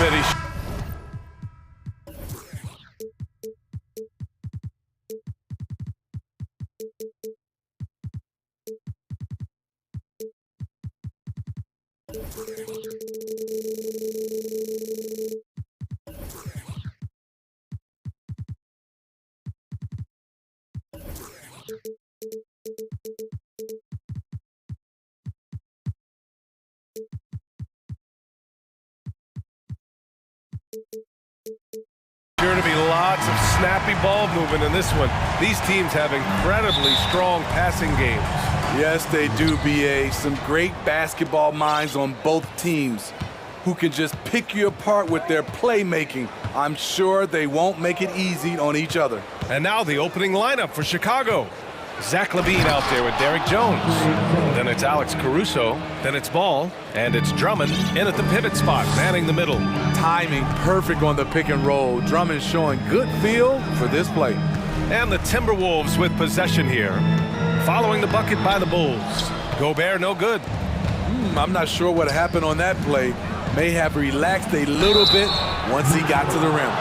Smitty. Sure to be lots of snappy ball movement in this one. These teams have incredibly strong passing games. Yes, they do, BA. Some great basketball minds on both teams who can just pick you apart with their playmaking. I'm sure they won't make it easy on each other. And now the opening lineup for Chicago. Zach Levine out there with Derek Jones. Then it's Alex Caruso. Then it's Ball. And it's Drummond in at the pivot spot, manning the middle. Timing perfect on the pick and roll. Drummond showing good feel for this play. And the Timberwolves with possession here. Following the bucket by the Bulls. Gobert no good. I'm not sure what happened on that play. May have relaxed a little bit once he got to the rim.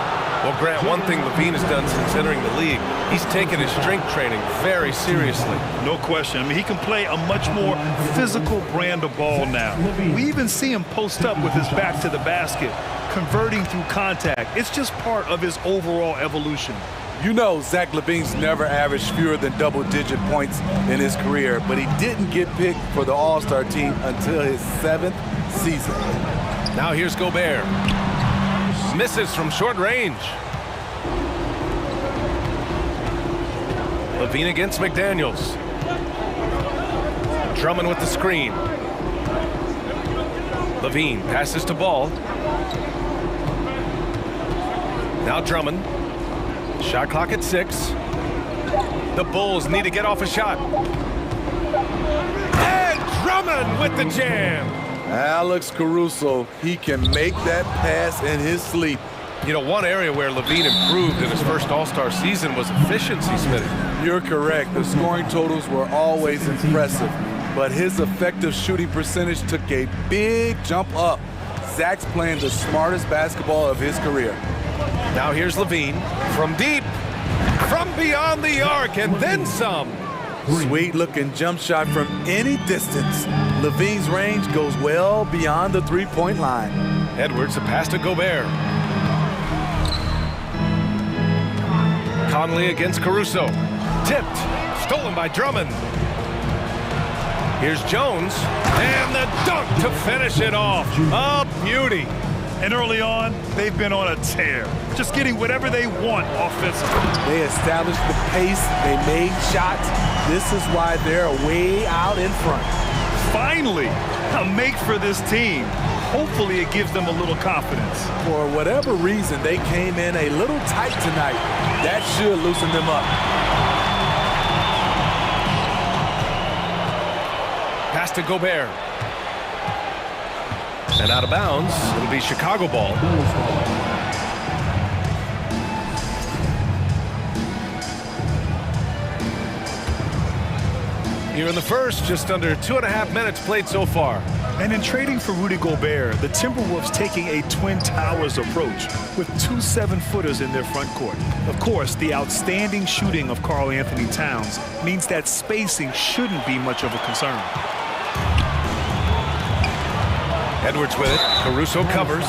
Well, Grant, one thing Levine has done since entering the league, he's taken his strength training very seriously. No question. I mean, he can play a much more physical brand of ball now. We even see him post up with his back to the basket, converting through contact. It's just part of his overall evolution. You know Zach Levine's never averaged fewer than double-digit points in his career, but he didn't get picked for the All-Star team until his 7th season. Now here's Gobert. Misses from short range. Levine against McDaniels. Drummond with the screen. Levine passes to Ball. Now Drummond. Shot clock at 6. The Bulls need to get off a shot. And Drummond with the jam. Alex Caruso, he can make that pass in his sleep. You know, one area where Levine improved in his first All-Star season was efficiency, Smitty. You're correct. The scoring totals were always impressive, but his effective shooting percentage took a big jump up. Zach's playing the smartest basketball of his career. Now here's Levine from deep, from beyond the arc, and then some. Sweet-looking jump shot from any distance. Levine's range goes well beyond the three-point line. Edwards, a pass to Gobert. Conley against Caruso. Tipped, stolen by Drummond. Here's Jones, and the dunk to finish it off. A beauty. And early on, they've been on a tear, just getting whatever they want offensively. They established the pace, they made shots. This is why they're way out in front. Finally, a make for this team. Hopefully it gives them a little confidence. For whatever reason, they came in a little tight tonight. That should loosen them up. Pass to Gobert. And out of bounds, it'll be Chicago ball. Here in the first, just under 2.5 minutes played so far. And in trading for Rudy Gobert, the Timberwolves taking a Twin Towers approach with 2 7-footers in their front court. Of course, the outstanding shooting of Karl Anthony Towns means that spacing shouldn't be much of a concern. Edwards with it. Caruso covers.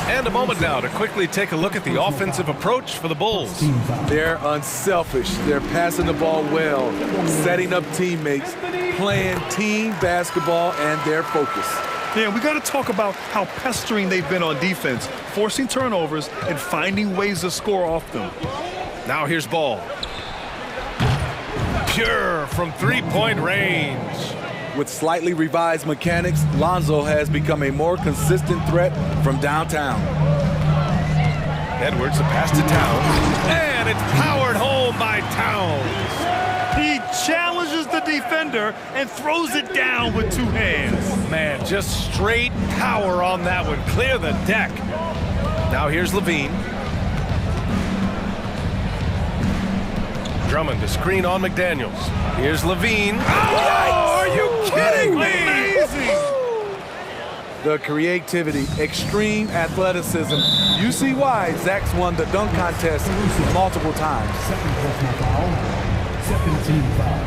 And a moment now to quickly take a look at the offensive approach for the Bulls. They're unselfish. They're passing the ball well, setting up teammates, playing team basketball, and their focus. Yeah, we got to talk about how pestering they've been on defense, forcing turnovers and finding ways to score off them. Now here's Ball. Pure from three-point range. With slightly revised mechanics, Lonzo has become a more consistent threat from downtown. Edwards, a pass to Towns. And it's powered home by Towns. He challenges the defender and throws it down with 2 hands. Man, just straight power on that one. Clear the deck. Now here's Levine. Drummond to screen on McDaniels. Here's Levine. Oh, are you kidding me? Amazing! the creativity, extreme athleticism. You see why Zach's won the dunk contest multiple times. Second personal foul. Second team foul.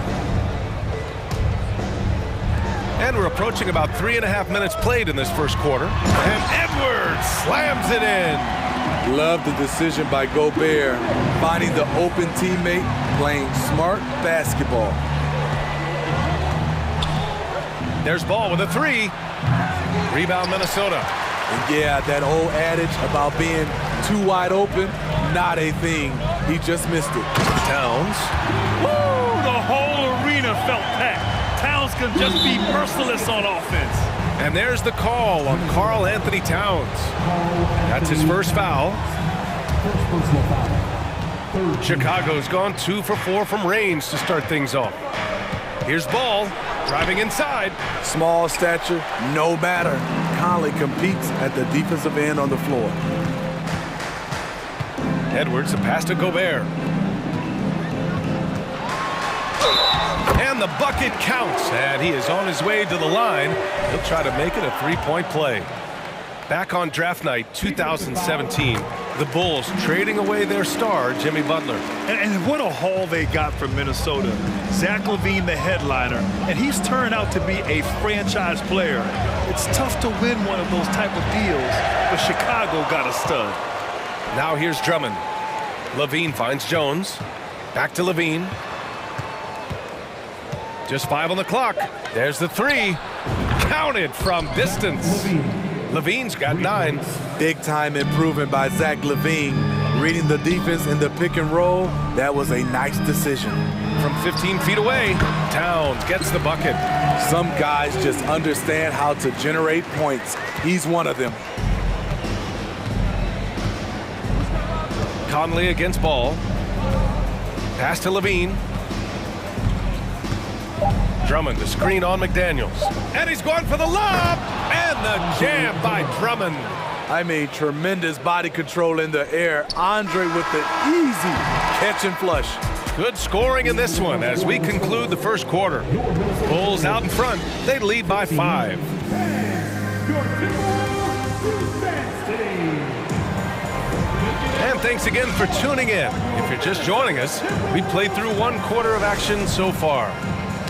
And we're approaching about 3.5 minutes played in this first quarter. And Edwards slams it in. Love the decision by Gobert, finding the open teammate, playing smart basketball. There's Ball with a three. Rebound Minnesota. And yeah, that old adage about being too wide open, not a thing. He just missed it. Towns. Woo! The whole arena felt packed. Towns can just be merciless on offense. And there's the call on Karl Anthony Towns. That's his first foul. First personal foul. Chicago's gone 2 for 4 from range to start things off. Here's Ball, driving inside. Small stature, no matter. Conley competes at the defensive end on the floor. Edwards, a pass to Gobert. And the bucket counts, and he is on his way to the line. He'll try to make it a three-point play. Back on draft night 2017, the Bulls trading away their star, Jimmy Butler. And what a haul they got from Minnesota. Zach LaVine, the headliner, and he's turned out to be a franchise player. It's tough to win one of those type of deals, but Chicago got a stud. Now here's Drummond. LaVine finds Jones. Back to LaVine. Just 5 on the clock. There's the three. Counted from distance. LaVine's got 9. Big time improvement by Zach LaVine. Reading the defense in the pick and roll, that was a nice decision. From 15 feet away, Towns gets the bucket. Some guys just understand how to generate points. He's one of them. Conley against Ball. Pass to LaVine. Drummond, the screen on McDaniels. And he's going for the lob! And the jam by Drummond. I mean, tremendous body control in the air. Andre with the easy catch and flush. Good scoring in this one as we conclude the first quarter. Bulls out in front. They lead by 5. And thanks again for tuning in. If you're just joining us, we played through 1 quarter of action so far.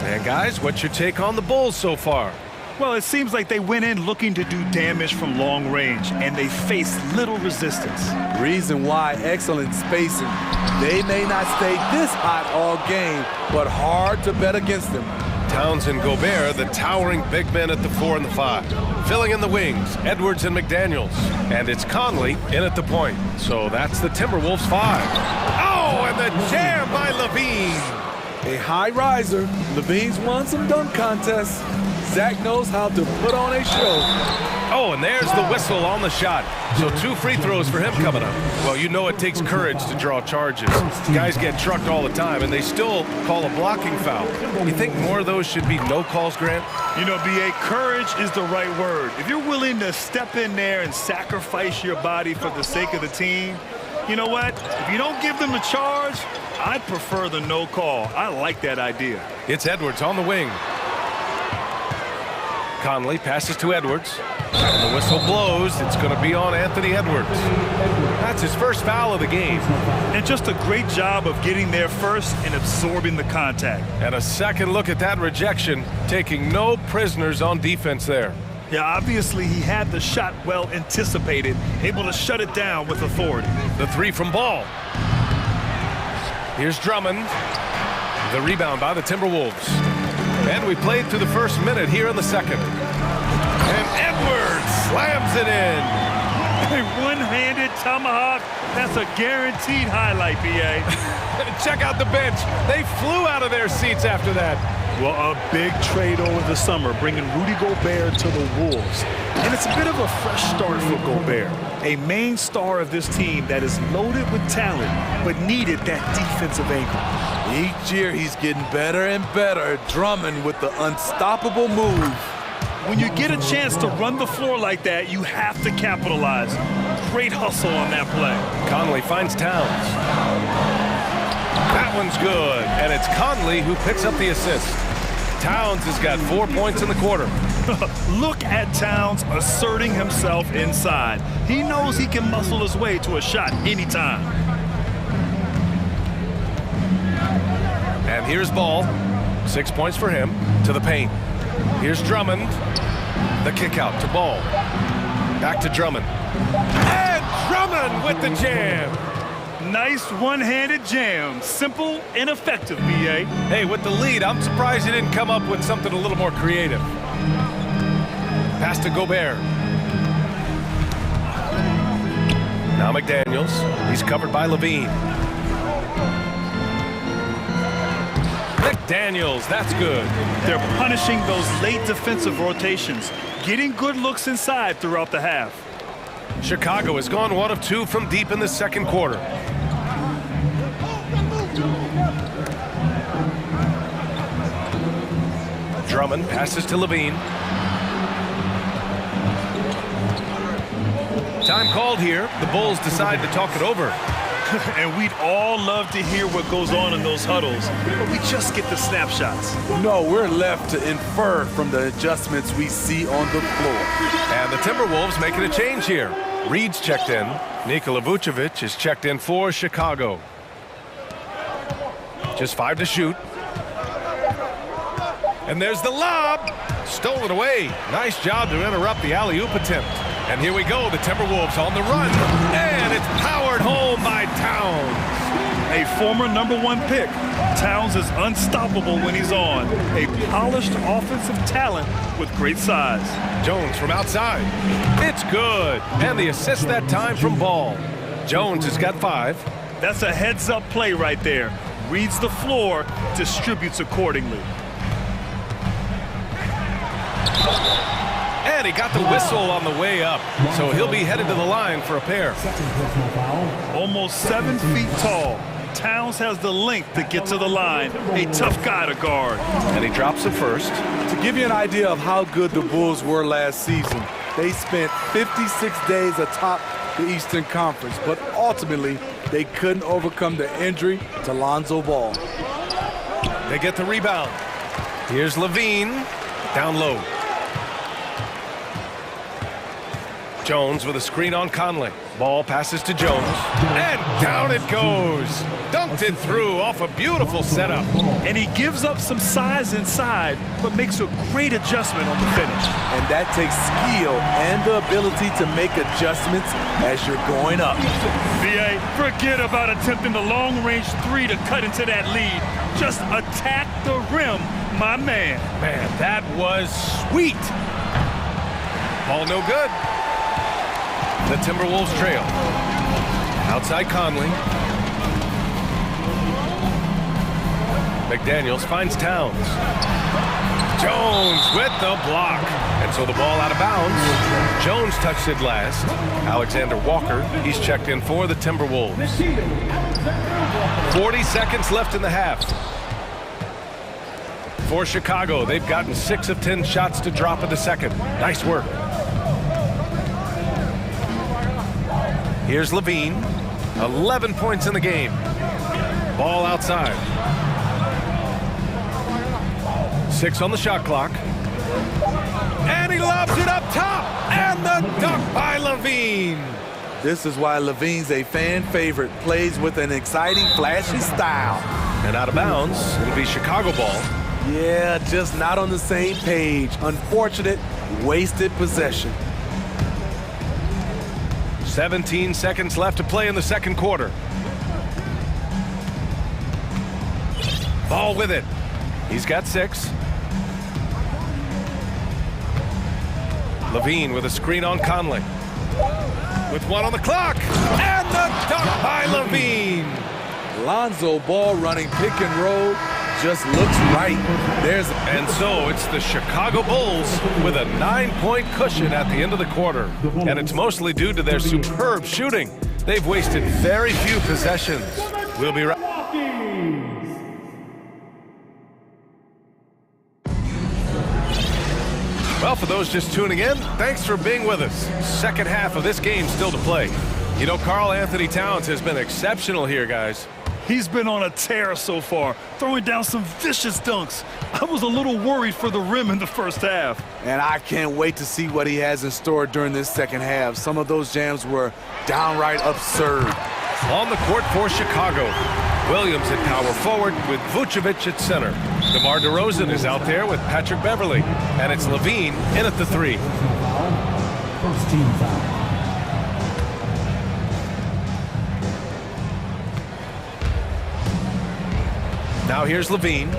And guys, what's your take on the Bulls so far? Well, it seems like they went in looking to do damage from long range, and they faced little resistance. Reason why, excellent spacing. They may not stay this hot all game, but hard to bet against them. Towns and Gobert, the towering big men at the 4 and the 5. Filling in the wings, Edwards and McDaniels. And it's Conley in at the point. So that's the Timberwolves 5. Oh, and the jam by LaVine. A high riser. LaVine's won some dunk contests. Zach knows how to put on a show. Oh, and there's the whistle on the shot. So 2 free throws for him coming up. Well, you know it takes courage to draw charges. Guys get trucked all the time, and they still call a blocking foul. You think more of those should be no calls, Grant? You know, B.A., courage is the right word. If you're willing to step in there and sacrifice your body for the sake of the team, you know what? If you don't give them a charge, I'd prefer the no call. I like that idea. It's Edwards on the wing. Conley passes to Edwards. And the whistle blows. It's going to be on Anthony Edwards. That's his first foul of the game. And just a great job of getting there first and absorbing the contact. And a second look at that rejection, taking no prisoners on defense there. Yeah, obviously he had the shot well anticipated, able to shut it down with authority. The 3 from Ball. Here's Drummond. The rebound by the Timberwolves. And we played through the first minute here in the second. And Edwards slams it in. A one-handed tomahawk. That's a guaranteed highlight, B.A. Check out the bench. They flew out of their seats after that. Well, a big trade over the summer, bringing Rudy Gobert to the Wolves. And it's a bit of a fresh start for Gobert, a main star of this team that is loaded with talent, but needed that defensive anchor. Each year he's getting better and better. Drummond with the unstoppable move. When you get a chance to run the floor like that, you have to capitalize. Great hustle on that play. Conley finds Towns. That one's good, and it's Conley who picks up the assist. Towns has got 4 points in the quarter. Look at Towns asserting himself inside. He knows he can muscle his way to a shot anytime. And here's Ball. 6 points for him. To the paint. Here's Drummond. The kick out to Ball. Back to Drummond. And Drummond with the jam. Nice one-handed jam. Simple and effective, B.A. Hey, with the lead, I'm surprised he didn't come up with something a little more creative. Pass to Gobert. Now McDaniels. He's covered by Levine. McDaniels, that's good. They're punishing those late defensive rotations, getting good looks inside throughout the half. Chicago has gone 1 of 2 from deep in the second quarter. Drummond passes to Levine. Time called here. The Bulls decide to talk it over. And we'd all love to hear what goes on in those huddles, but we just get the snapshots. No, we're left to infer from the adjustments we see on the floor. And the Timberwolves making a change here. Reed's checked in. Nikola Vucevic is checked in for Chicago. Just 5 to shoot. And there's the lob. Stolen away. Nice job to interrupt the alley-oop attempt. And here we go, the Timberwolves on the run. And it's powered home by Towns. A former #1 pick, Towns is unstoppable when he's on. A polished offensive talent with great size. Jones from outside. It's good. And the assist that time from Ball. Jones has got 5. That's a heads-up play right there. Reads the floor, distributes accordingly. And he got the whistle on the way up, so he'll be headed to the line for a pair. Second personal foul. Almost 7 feet tall. Towns has the length to get to the line. A tough guy to guard. And he drops it first. To give you an idea of how good the Bulls were last season, they spent 56 days atop the Eastern Conference, but ultimately they couldn't overcome the injury to Lonzo Ball. They get the rebound. Here's Levine, down low. Jones with a screen on Conley. Ball passes to Jones. And down it goes. Dunked it through off a beautiful setup. And he gives up some size inside, but makes a great adjustment on the finish. And that takes skill and the ability to make adjustments as you're going up. VA, forget about attempting the long-range 3 to cut into that lead. Just attack the rim, my man. Man, that was sweet. Ball no good. The Timberwolves trail. Outside Conley. McDaniels finds Towns. Jones with the block. And so the ball out of bounds. Jones touched it last. Alexander Walker, he's checked in for the Timberwolves. 40 seconds left in the half. For Chicago, they've gotten 6 of 10 shots to drop in the second. Nice work. Here's Levine, 11 points in the game. Ball outside. 6 on the shot clock. And he lobs it up top. And the dunk by Levine. This is why Levine's a fan favorite. Plays with an exciting, flashy style. And out of bounds, it'll be Chicago ball. Yeah, just not on the same page. Unfortunate, wasted possession. 17 seconds left to play in the second quarter. Ball with it. He's got 6. Levine with a screen on Conley. With 1 on the clock. And the dunk by Levine. Lonzo Ball running pick and roll just looks right. And so it's the Chicago Bulls with a 9-point cushion at the end of the quarter. And it's mostly due to their superb shooting. They've wasted very few possessions. We'll be right. Well, for those just tuning in, thanks for being with us. Second half of this game still to play. You know, Karl Anthony Towns has been exceptional here, guys. He's been on a tear so far, throwing down some vicious dunks. I was a little worried for the rim in the first half. And I can't wait to see what he has in store during this second half. Some of those jams were downright absurd. On the court for Chicago, Williams at power forward with Vucevic at center. DeMar DeRozan is out there with Patrick Beverley. And it's Levine in at the three. First team foul. Now here's Levine.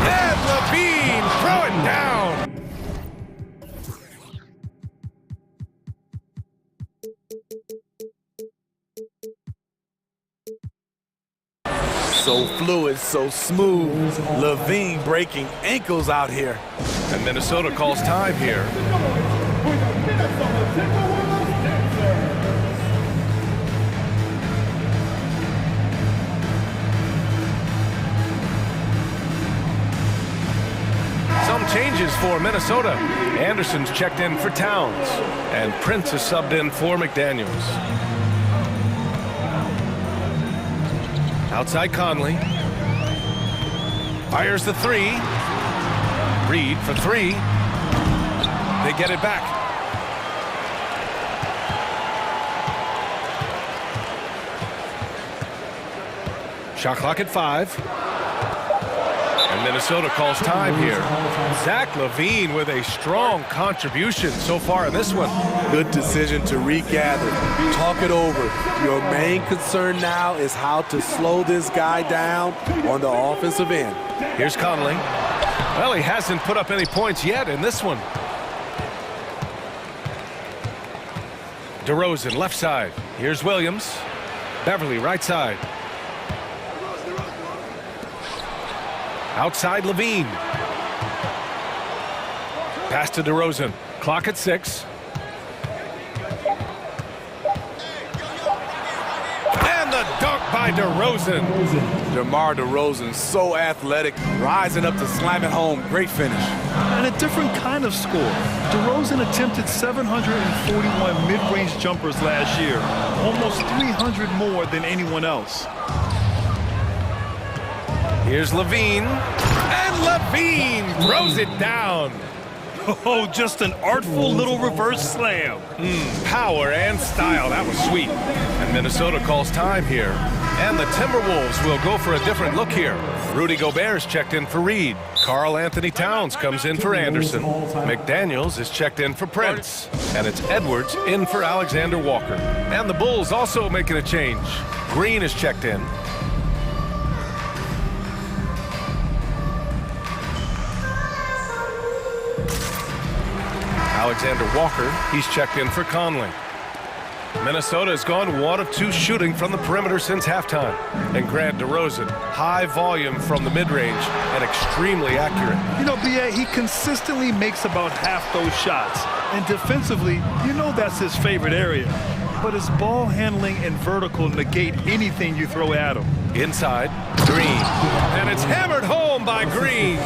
And Levine, throw it down. So fluid, so smooth. Levine breaking ankles out here. And Minnesota calls time here. Some changes for Minnesota. Anderson's checked in for Towns. And Prince is subbed in for McDaniels. Outside Conley. Fires the three. Reed for three. They get it back. Shot clock at 5. And Minnesota calls time here. Zach LaVine with a strong contribution so far in this one. Good decision to regather. Talk it over. Your main concern now is how to slow this guy down on the offensive end. Here's Conley. Well, he hasn't put up any points yet in this one. DeRozan, left side. Here's Williams. Beverly, right side. Outside Levine. Pass to DeRozan. Clock at 6. And the dunk by DeRozan. DeMar DeRozan, so athletic, rising up to slam it home. Great finish. And a different kind of score. DeRozan attempted 741 mid-range jumpers last year, almost 300 more than anyone else. Here's Levine. And Levine throws it down. Oh, just an artful little reverse slam. Power and style. That was sweet. And Minnesota calls time here. And the Timberwolves will go for a different look here. Rudy Gobert's checked in for Reed. Karl Anthony Towns comes in for Anderson. McDaniels is checked in for Prince. And it's Edwards in for Alexander Walker. And the Bulls also making a change. Green is checked in. Alexander Walker, he's checked in for Conley. Minnesota has gone 1 of 2 shooting from the perimeter since halftime. And Grant DeRozan, high volume from the mid-range and extremely accurate. You know, B.A., he consistently makes about half those shots. And defensively, you know that's his favorite area. But his ball handling and vertical negate anything you throw at him. Inside, Green. And it's hammered home by Green.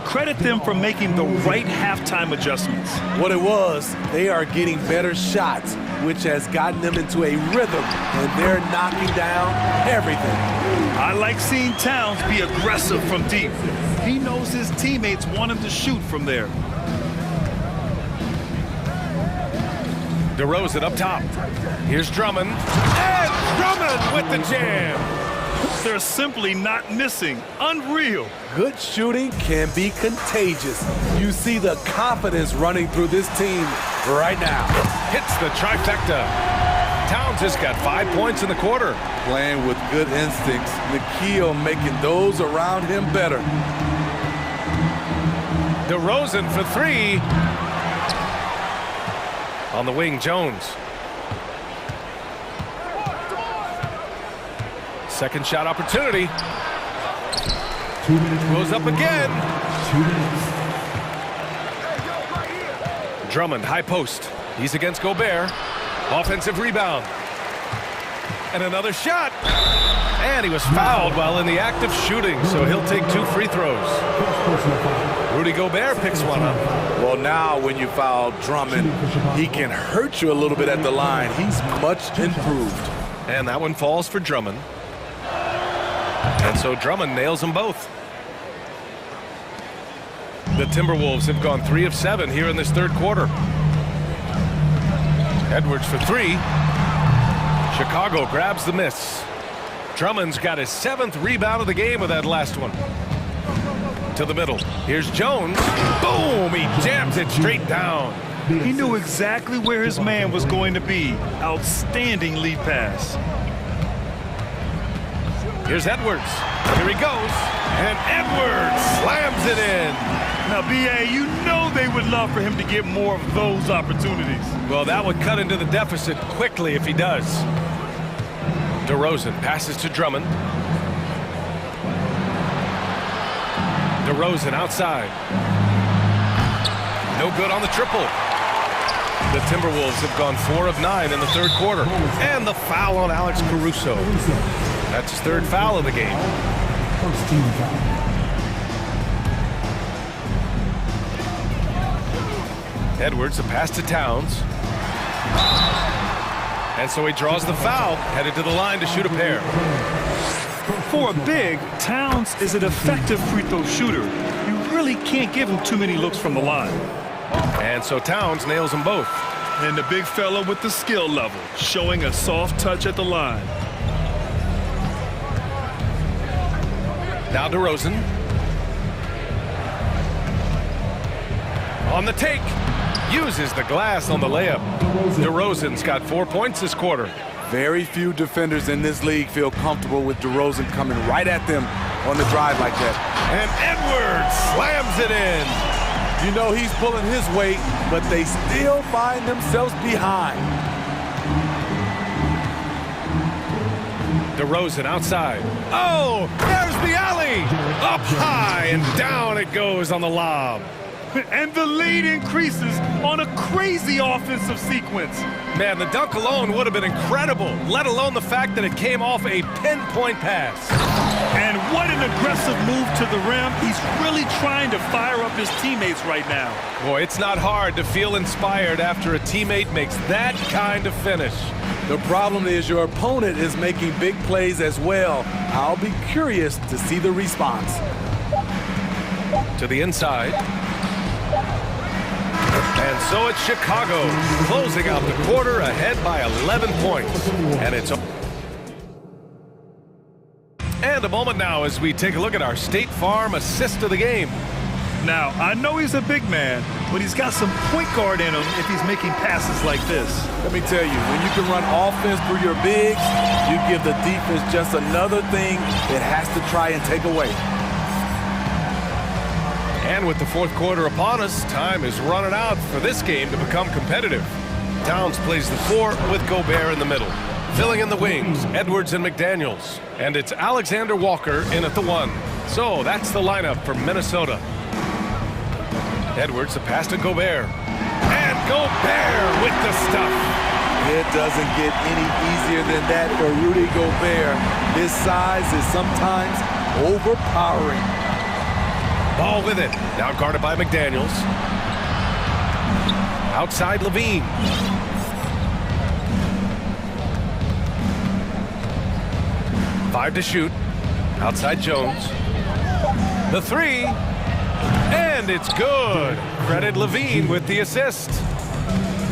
Credit them for making the right halftime adjustments. What it was, they are getting better shots, which has gotten them into a rhythm, and they're knocking down everything. I like seeing Towns be aggressive from deep. He knows his teammates want him to shoot from there. DeRozan up top. Here's Drummond. And Drummond with the jam. They're simply not missing. Unreal. Good shooting can be contagious. You see the confidence running through this team right now. Hits the trifecta. Towns has got 5 points in the quarter. Playing with good instincts. Nikhil making those around him better. DeRozan for 3. On the wing, Jones. Second shot opportunity. 2 minutes. Goes up again. 2 minutes. Drummond, high post. He's against Gobert. Offensive rebound. And another shot. And he was fouled while in the act of shooting, so he'll take 2 free throws. Rudy Gobert picks one up. Well, now when you foul Drummond, he can hurt you a little bit at the line. He's much improved. And that one falls for Drummond. And so Drummond nails them both. The Timberwolves have gone 3 of 7 here in this third quarter. Edwards for 3. Chicago grabs the miss. Drummond's got his 7th rebound of the game with that last one. To the middle. Here's Jones. Boom! He jams it straight down. He knew exactly where his man was going to be. Outstanding lead pass. Here's Edwards. Here he goes. And Edwards slams it in. Now, B.A., you know they would love for him to get more of those opportunities. Well, that would cut into the deficit quickly if he does. DeRozan passes to Drummond. DeRozan outside. No good on the triple. The Timberwolves have gone 4 of 9 in the third quarter. And the foul on Alex Caruso. That's his 3rd foul of the game. First team foul. Edwards, a pass to Towns. And so he draws the foul, headed to the line to shoot a pair. For a big, Towns is an effective free throw shooter. You really can't give him too many looks from the line. And so Towns nails them both. And the big fella with the skill level, showing a soft touch at the line. Now DeRozan. On the take. Uses the glass on the layup. DeRozan's got 4 points this quarter. Very few defenders in this league feel comfortable with DeRozan coming right at them on the drive like that. And Edwards slams it in. You know he's pulling his weight, but they still find themselves behind. DeRozan outside. Oh, there's the alley. Up high and down it goes on the lob. And the lead increases on a crazy offensive sequence. Man, the dunk alone would have been incredible, let alone the fact that it came off a pinpoint pass. And what an aggressive move to the rim. He's really trying to fire up his teammates right now. Boy, it's not hard to feel inspired after a teammate makes that kind of finish. The problem is your opponent is making big plays as well. I'll be curious to see the response. To the inside. And so it's Chicago, closing out the quarter ahead by 11 points. And a moment now as we take a look at our State Farm assist of the game. Now, I know he's a big man, but he's got some point guard in him if he's making passes like this. Let me tell you, when you can run offense through your bigs, you give the defense just another thing it has to try and take away. And with the fourth quarter upon us, time is running out for this game to become competitive. Towns plays the 4 with Gobert in the middle. Filling in the wings, Edwards and McDaniels. And it's Alexander Walker in at the 1. So that's the lineup for Minnesota. Edwards, the pass to Gobert. And Gobert with the stuff. It doesn't get any easier than that for Rudy Gobert. His size is sometimes overpowering. Ball with it. Now guarded by McDaniels. Outside Levine. Five to shoot. Outside Jones. The 3. And it's good. Credit Levine with the assist.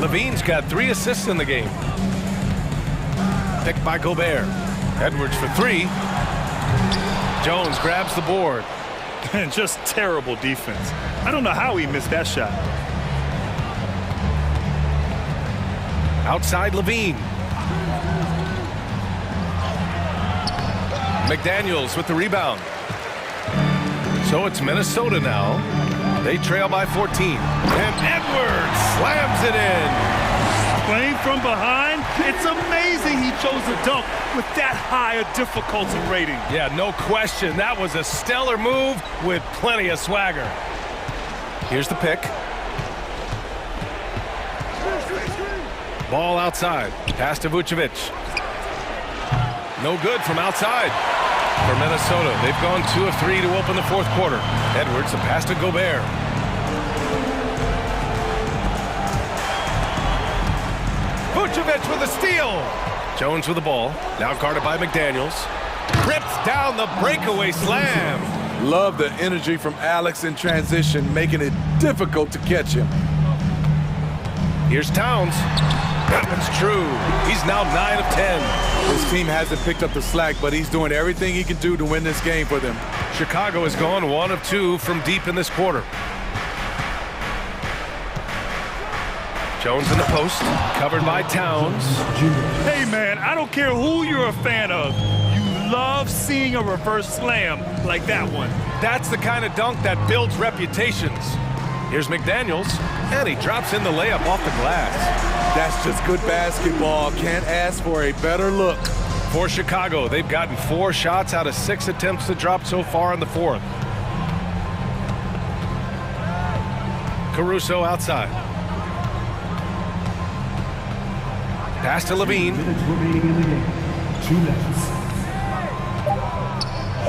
Levine's got 3 assists in the game. Picked by Gobert. Edwards for 3. Jones grabs the board. And just terrible defense. I don't know how he missed that shot. Outside Levine. McDaniels with the rebound. So it's Minnesota now. They trail by 14. And Edwards slams it in. Playing from behind, it's amazing he chose a dunk with that high a difficulty rating. Yeah, no question. That was a stellar move with plenty of swagger. Here's the pick. Ball outside. Pass to Vucevic. No good from outside. For Minnesota, they've gone 2 of 3 to open the fourth quarter. Edwards, a pass to Gobert. Vucevic with a steal. Jones with the ball, now guarded by McDaniels. Rips down the breakaway slam. Love the energy from Alex in transition, making it difficult to catch him. Here's Towns. That one's true. He's now 9 of 10. His team hasn't picked up the slack, but he's doing everything he can do to win this game for them. Chicago has gone 1 of 2 from deep in this quarter. Jones in the post, covered by Towns. Hey, man, I don't care who you're a fan of. You love seeing a reverse slam like that one. That's the kind of dunk that builds reputations. Here's McDaniels, and he drops in the layup off the glass. That's just good basketball. Can't ask for a better look. For Chicago, they've gotten 4 shots out of 6 attempts to drop so far in the fourth. Caruso outside. Pass to Levine. Minutes remaining in the game. 2 minutes.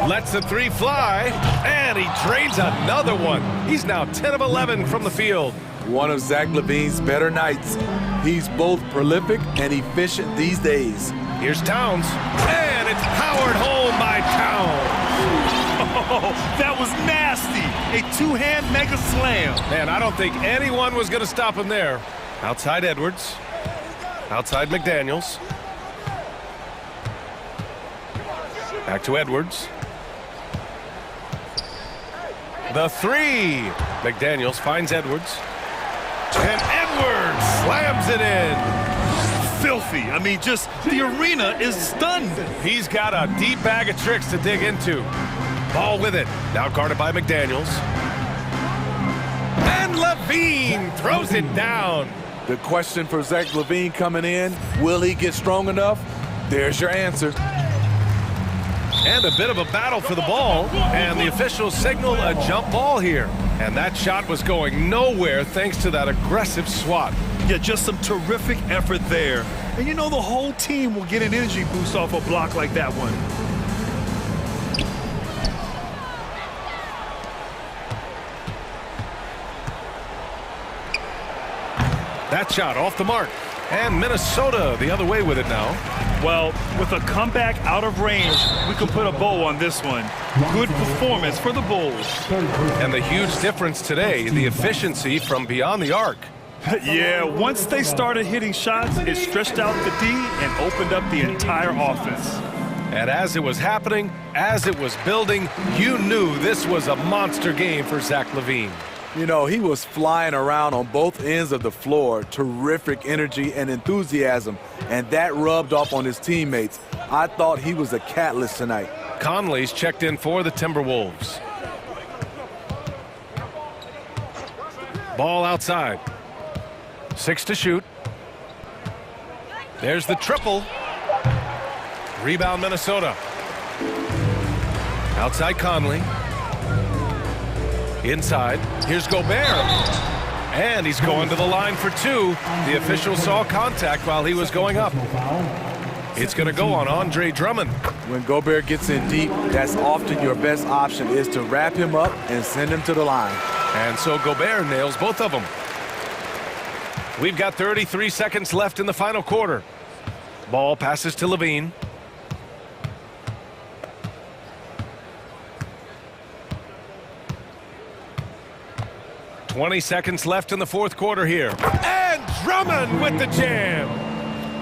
Lets the 3 fly, and he drains another one. He's now 10 of 11 from the field. One of Zach LaVine's better nights. He's both prolific and efficient these days. Here's Towns, and it's powered home by Towns. Oh, that was nasty. A 2-hand mega slam. Man, I don't think anyone was going to stop him there. Outside Edwards. Outside McDaniels. Back to Edwards. The 3. McDaniels finds Edwards. And Edwards slams it in. Filthy. I mean, just the arena is stunned. He's got a deep bag of tricks to dig into. Ball with it. Now guarded by McDaniels. And Levine throws it down. The question for Zach LaVine coming in, will he get strong enough? There's your answer. And a bit of a battle for the ball, and the officials signal a jump ball here. And that shot was going nowhere thanks to that aggressive swat. Yeah, just some terrific effort there. And you know the whole team will get an energy boost off a block like that one. That shot off the mark. And Minnesota the other way with it now. Well, with a comeback out of range, we can put a bow on this one. Good performance for the Bulls. And the huge difference today, the efficiency from beyond the arc. Yeah, once they started hitting shots, it stretched out the D and opened up the entire offense. And as it was happening, as it was building, you knew this was a monster game for Zach LaVine. You know, he was flying around on both ends of the floor. Terrific energy and enthusiasm, and that rubbed off on his teammates. I thought he was a catalyst tonight. Conley's checked in for the Timberwolves. Ball outside. 6 to shoot. There's the triple. Rebound Minnesota. Outside Conley. Inside, here's Gobert. And he's going to the line for 2. The official saw contact while he was going up. It's going to go on Andre Drummond. When Gobert gets in deep, that's often your best option, is to wrap him up and send him to the line. And so Gobert nails both of them. We've got 33 seconds left in the final quarter. Ball passes to Levine. "20 seconds left in the fourth quarter here. And Drummond with the jam.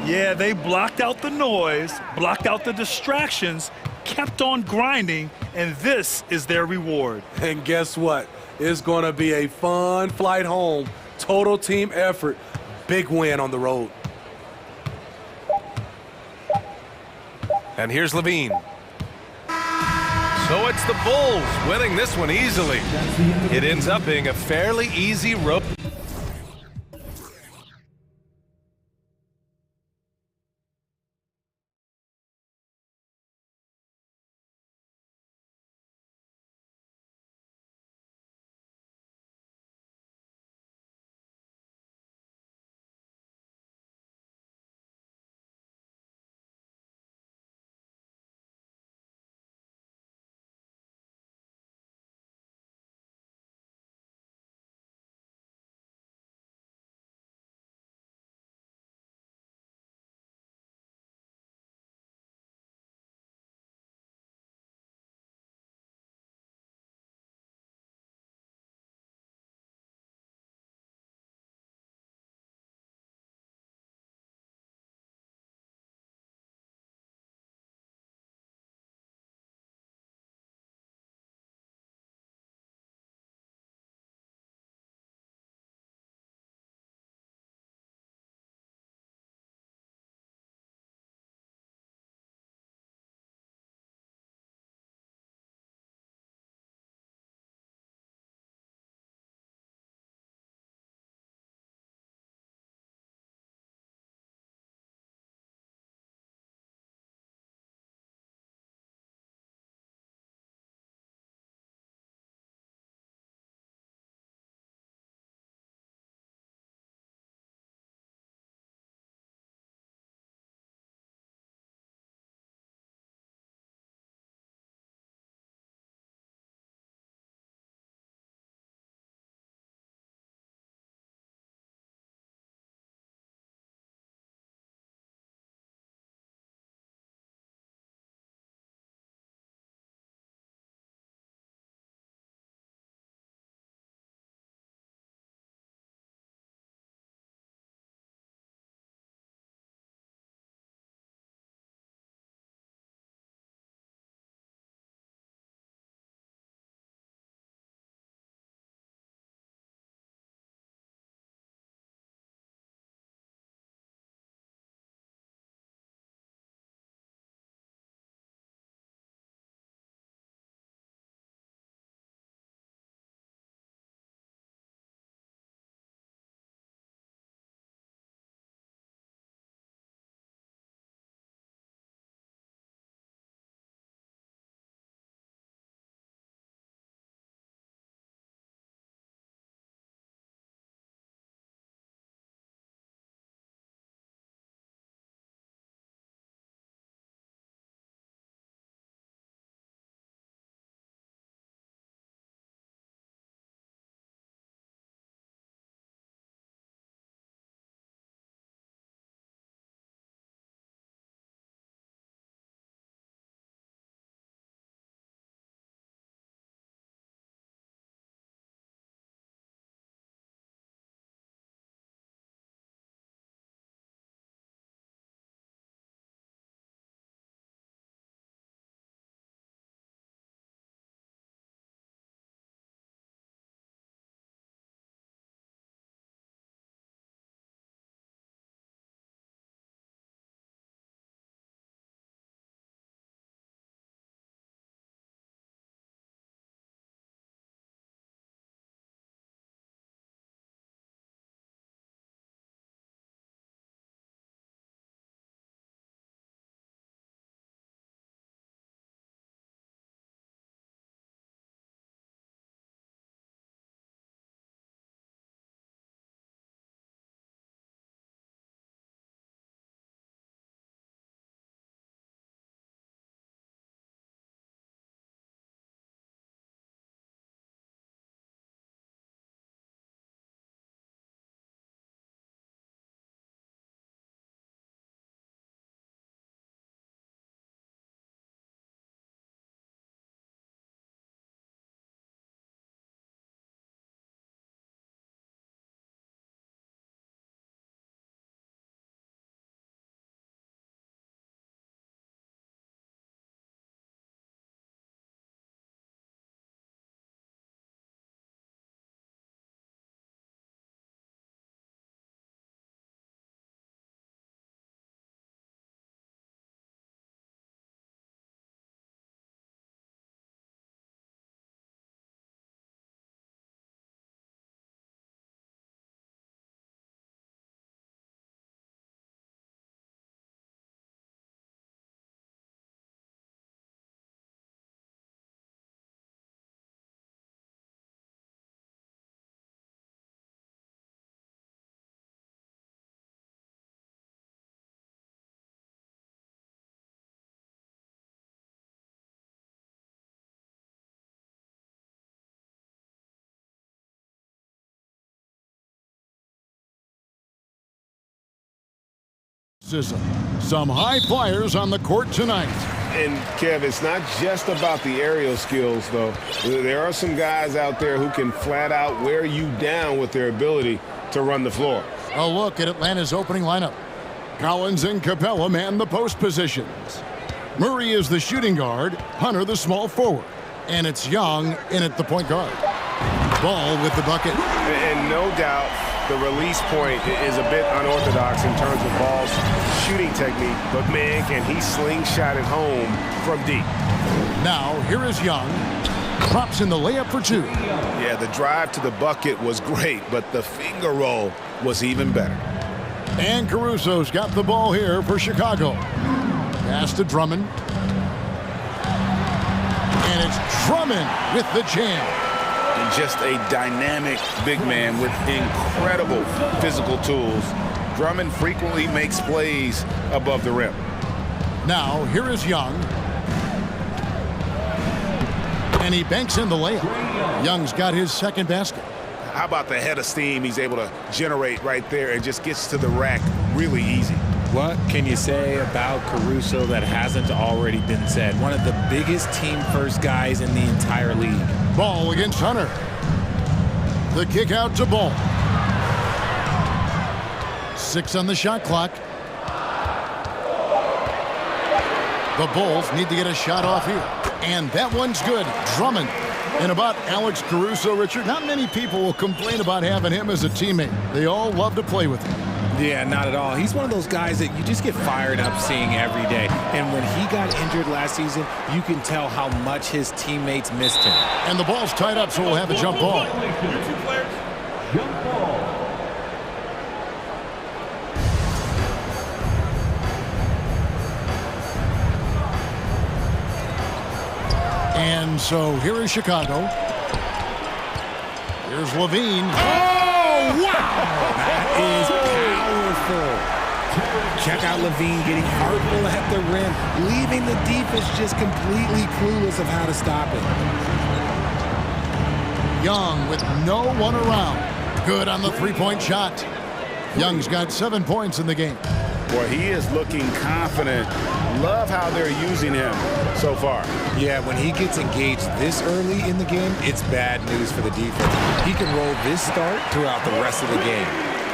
Yeah, they blocked out the noise, blocked out the distractions, kept on grinding, and this is their reward. And guess what? It's going to be a fun flight home. Total team effort. Big win on the road. And here's Levine. So it's the Bulls winning this one easily. It ends up being a fairly easy road. Some high flyers on the court tonight. And, Kev, it's not just about the aerial skills, though. There are some guys out there who can flat out wear you down with their ability to run the floor. A look at Atlanta's opening lineup. Collins and Capella man the post positions. Murray is the shooting guard, Hunter the small forward. And it's Young in at the point guard. Ball with the bucket. And no doubt the release point is a bit unorthodox in terms of Ball's shooting technique, but man, can he slingshot it home from deep. Now, here is Young. Drops in the layup for two. Yeah, the drive to the bucket was great, but the finger roll was even better. And Caruso's got the ball here for Chicago. Pass to Drummond. And it's Drummond with the jam. And just a dynamic big man with incredible physical tools. Drummond frequently makes plays above the rim. Now, here is Young. And he banks in the layup. Young's got his second basket. How about the head of steam he's able to generate right there and just gets to the rack really easy. What can you say about Caruso that hasn't already been said? One of the biggest team-first guys in the entire league. Ball against Hunter. The kick out to Ball. 6 on the shot clock. The Bulls need to get a shot off here. And that one's good. Drummond. And about Alex Caruso, Richard, not many people will complain about having him as a teammate. They all love to play with him. Yeah, not at all. He's one of those guys that you just get fired up seeing every day. And when he got injured last season, you can tell how much his teammates missed him. And the ball's tied up, so we'll have a jump ball. Jump ball. And so here is Chicago. Here's Levine. Oh, wow! That is powerful. Check out Levine getting hardball at the rim, leaving the defense just completely clueless of how to stop it. Young with no one around. Good on the three-point shot. Young's got 7 points in the game. Boy, he is looking confident. Love how they're using him so far. Yeah, when he gets engaged this early in the game, it's bad news for the defense. He can roll this start throughout the rest of the game.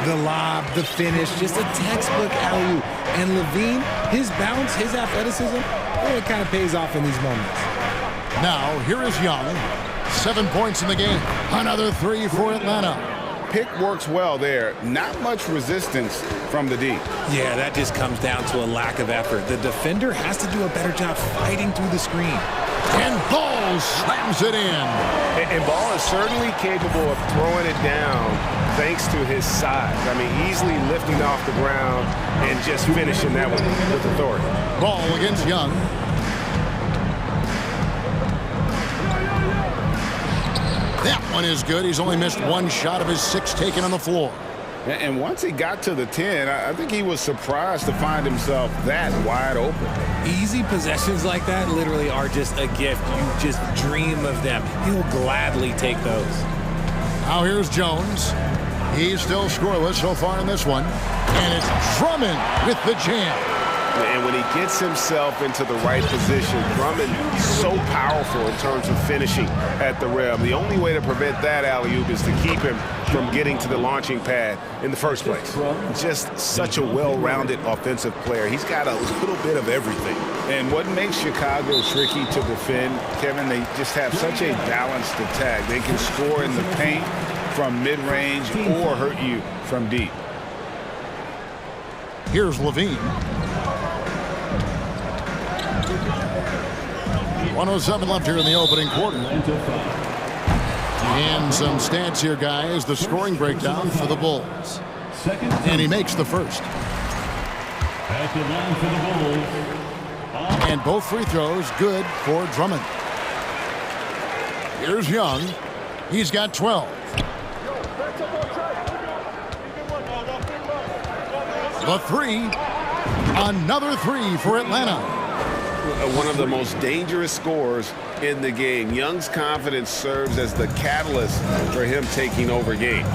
The lob, the finish, just a textbook alley-oop. And Levine, his bounce, his athleticism, it kind of pays off in these moments. Now, here is Young. 7 points in the game. Another 3 for Atlanta. Pick works well there. Not much resistance from the D. Yeah, that just comes down to a lack of effort. The defender has to do a better job fighting through the screen. And Ball slams it in. And Ball is certainly capable of throwing it down thanks to his size. I mean, easily lifting off the ground and just finishing that one with authority. Ball against Young. That one is good. He's only missed 1 shot of his 6 taken on the floor. And once he got to the 10, I think he was surprised to find himself that wide open. Easy possessions like that literally are just a gift. You just dream of them. He'll gladly take those. Now here's Jones. He's still scoreless so far in this one. And it's Drummond with the jam. And when he gets himself into the right position, Drummond so powerful in terms of finishing at the rim. The only way to prevent that alley-oop is to keep him from getting to the launching pad in the first place. Just such a well-rounded offensive player. He's got a little bit of everything. And what makes Chicago tricky to defend, Kevin, they just have such a balanced attack. They can score in the paint from mid-range or hurt you from deep. Here's Levine. 1:07 left here in the opening quarter. And some stats here, guys. The scoring breakdown for the Bulls. And he makes the first. At the line for the Bulls. And both free throws good for Drummond. Here's Young. He's got 12. The 3. Another 3 for Atlanta. One of the most dangerous scorers in the game. Young's confidence serves as the catalyst for him taking over games.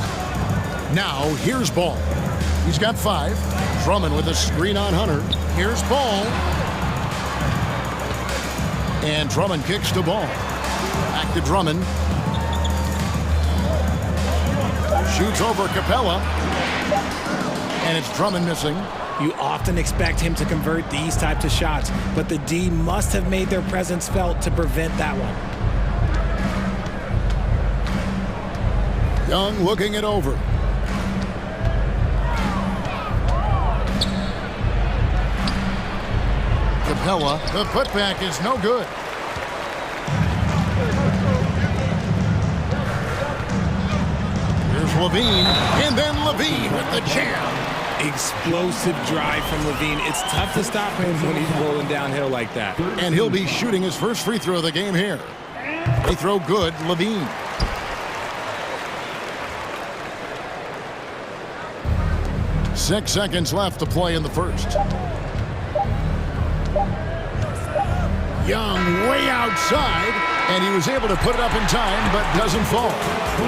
Now, here's Ball. He's got 5. Drummond with a screen on Hunter. Here's Ball. And Drummond kicks the ball. Back to Drummond. Shoots over Capella. And it's Drummond missing. You often expect him to convert these types of shots, but the D must have made their presence felt to prevent that one. Young looking it over. Capella, the putback is no good. Here's Levine, and then Levine with the jam. Explosive drive from Levine. It's tough to stop him when he's rolling downhill like that. And he'll be shooting his first free throw of the game here. They throw good, Levine. Six seconds left to play in the first. Young way outside, and he was able to put it up in time, but doesn't fall.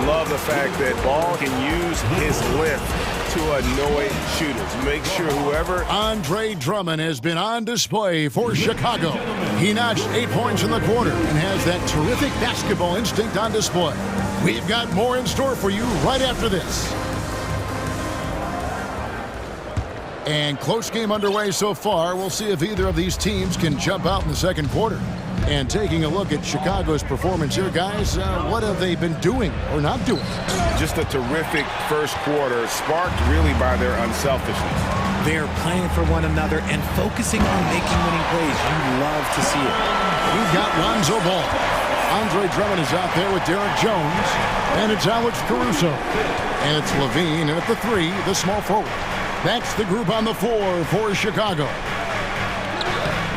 Love the fact that Ball can use his length to annoy shooters. Make sure whoever... Andre Drummond has been on display for Chicago. He notched 8 points in the quarter and has that terrific basketball instinct on display. We've got more in store for you right after this. And close game underway so far. We'll see if either of these teams can jump out in the second quarter. And taking a look at Chicago's performance here, guys, what have they been doing or not doing? Just a terrific first quarter, sparked really by their unselfishness. They're playing for one another and focusing on making winning plays. You love to see it. We've got Lonzo Ball. Andre Drummond is out there with Derek Jones. And it's Alex Caruso. And it's Levine, and at the 3, the small forward. That's the group on the floor for Chicago.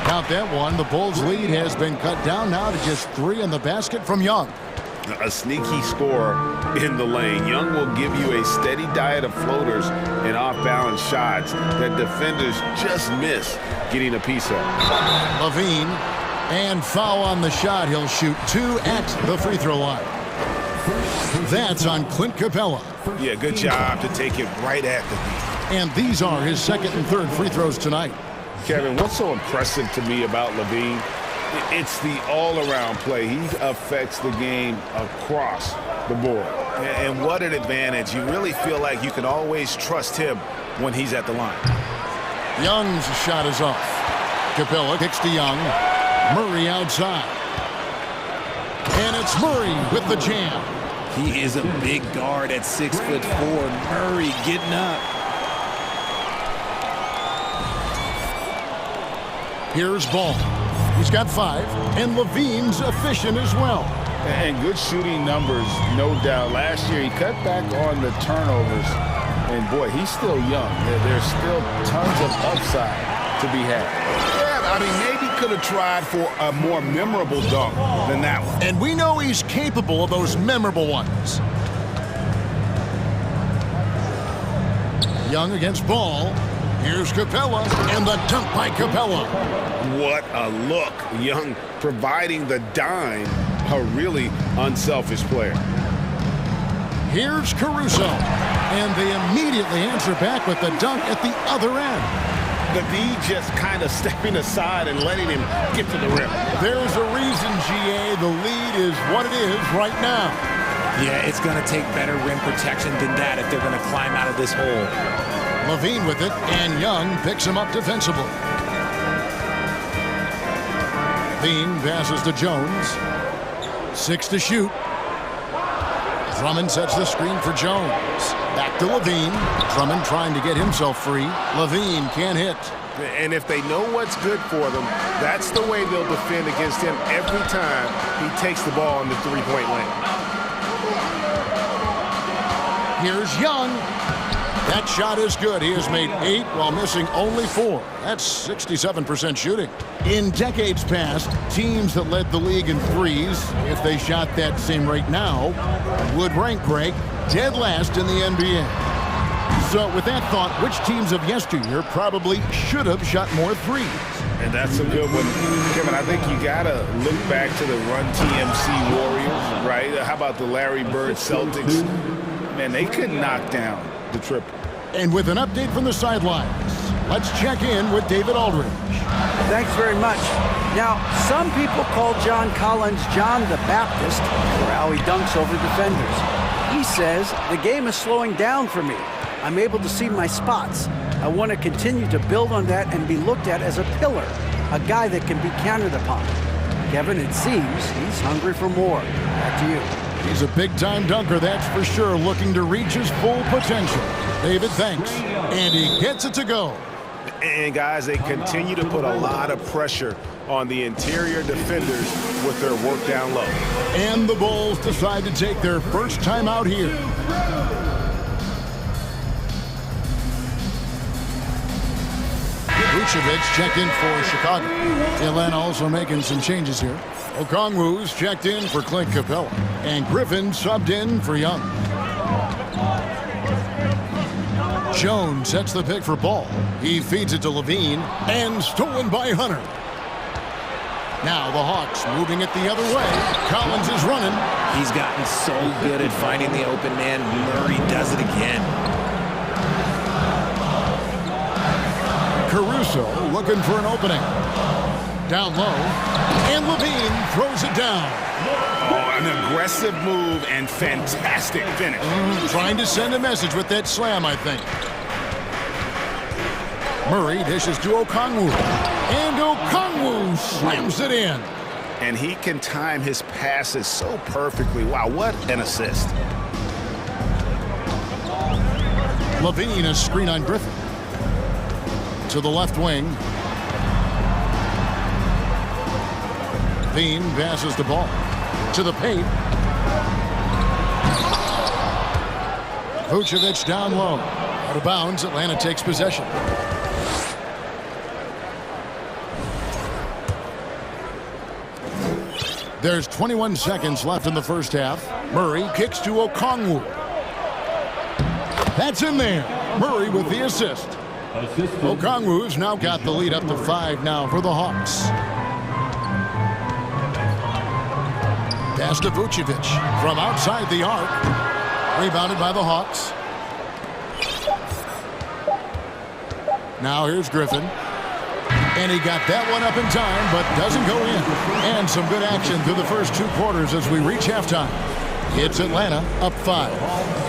Count that one. The Bulls' lead has been cut down now to just 3 in the basket from Young. A sneaky score in the lane. Young will give you a steady diet of floaters and off-balance shots that defenders just miss getting a piece of. Levine, and foul on the shot. He'll shoot 2 at the free throw line. That's on Clint Capella. Yeah, good job to take it right at the knee. And these are his second and third free throws tonight. Kevin, what's so impressive to me about Levine? It's the all-around play. He affects the game across the board. And what an advantage. You really feel like you can always trust him when he's at the line. Young's shot is off. Capella kicks to Young. Murray outside. And it's Murray with the jam. He is a big guard at 6'4". Murray getting up. Here's Ball. He's got 5, and Levine's efficient as well. And good shooting numbers, no doubt. Last year, he cut back on the turnovers. And, boy, he's still young. There's still tons of upside to be had. Yeah, I mean, maybe could have tried for a more memorable dunk than that one. And we know he's capable of those memorable ones. Young against Ball. Here's Capella, and the dunk by Capella. What a look. Young providing the dime, a really unselfish player. Here's Caruso, and they immediately answer back with the dunk at the other end. The D just kind of stepping aside and letting him get to the rim. There's a reason, GA, the lead is what it is right now. Yeah, it's going to take better rim protection than that if they're going to climb out of this hole. Levine with it, and Young picks him up defensively. Levine passes to Jones. 6 to shoot. Drummond sets the screen for Jones. Back to Levine. Drummond trying to get himself free. Levine can't hit. And if they know what's good for them, that's the way they'll defend against him every time he takes the ball in the three-point lane. Here's Young. That shot is good. He has made 8 while missing only 4. That's 67% shooting. In decades past, teams that led the league in threes, if they shot that same rate now, would rank Greg dead last in the NBA. So with that thought, which teams of yesteryear probably should have shot more threes? And that's a good one. Kevin, I think you got to look back to the Run TMC Warriors, right? How about the Larry Bird Celtics? Man, they could knock down the triple. And with an update from the sidelines, Let's check in with David Aldridge. Thanks very much. Now, some people call John Collins John the Baptist for how he dunks over defenders. He says, the game is slowing down for me. I'm able to see my spots. I want to continue to build on that and be looked at as a pillar, a guy that can be counted upon. Kevin, it seems he's hungry for more. Back to you. He's a big-time dunker, that's for sure, looking to reach his full potential. David, thanks. And he gets it to go. And guys, they continue to put a lot of pressure on the interior defenders with their work down low. And the Bulls decide to take their first time out here. Vucevic checked in for Chicago. Atlanta also making some changes here. Okongwu's checked in for Clint Capella. And Griffin subbed in for Young. Jones sets the pick for Ball. He feeds it to Levine, and stolen by Hunter. Now the Hawks moving it the other way. Collins is running. He's gotten so good at finding the open man. Murray does it again. Caruso looking for an opening. Down low, and Levine throws it down. Oh, an aggressive move and fantastic finish. Trying to send a message with that slam, I think. Murray dishes to Okongwu. And Okongwu slams it in. And he can time his passes so perfectly. Wow, what an assist. Levine, a screen on Griffin. To the left wing. Levine passes the ball to the paint. Vucevic down low. Out of bounds, Atlanta takes possession. There's 21 seconds left in the first half. Murray kicks to Okongwu. That's in there. Murray with the assist. Okongwu's now got the lead up to 5 now for the Hawks. Pass to Vucevic from outside the arc. Rebounded by the Hawks. Now here's Griffin. And he got that one up in time, but doesn't go in. And some good action through the first 2 quarters as we reach halftime. It's Atlanta up 5.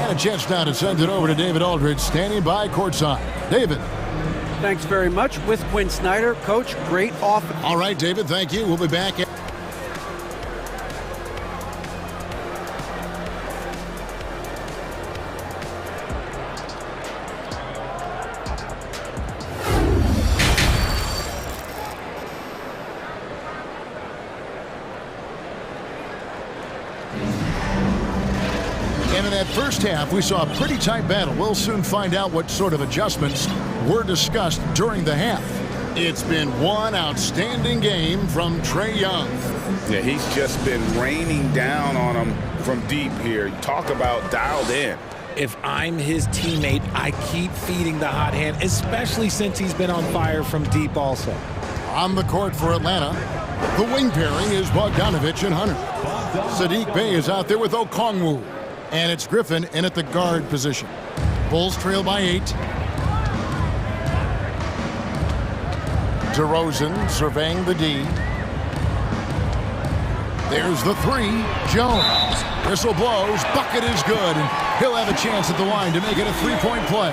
And a chance now to send it over to David Aldridge, standing by courtside. David. Thanks very much. With Quinn Snyder, Coach, great offense. All right, David, thank you. We'll be back. And in that first half, we saw a pretty tight battle. We'll soon find out what sort of adjustments were discussed during the half. It's been one outstanding game from Trae Young. Yeah, he's just been raining down on him from deep here. Talk about dialed in. If I'm his teammate, I keep feeding the hot hand, especially since he's been on fire from deep also. On the court for Atlanta, the wing pairing is Bogdanovich and Hunter. Sadiq Bey is out there with Okongwu. And it's Griffin in at the guard position. Bulls trail by 8. DeRozan surveying the D. There's the 3. Jones. Whistle blows. Bucket is good. And he'll have a chance at the line to make it a 3-point play.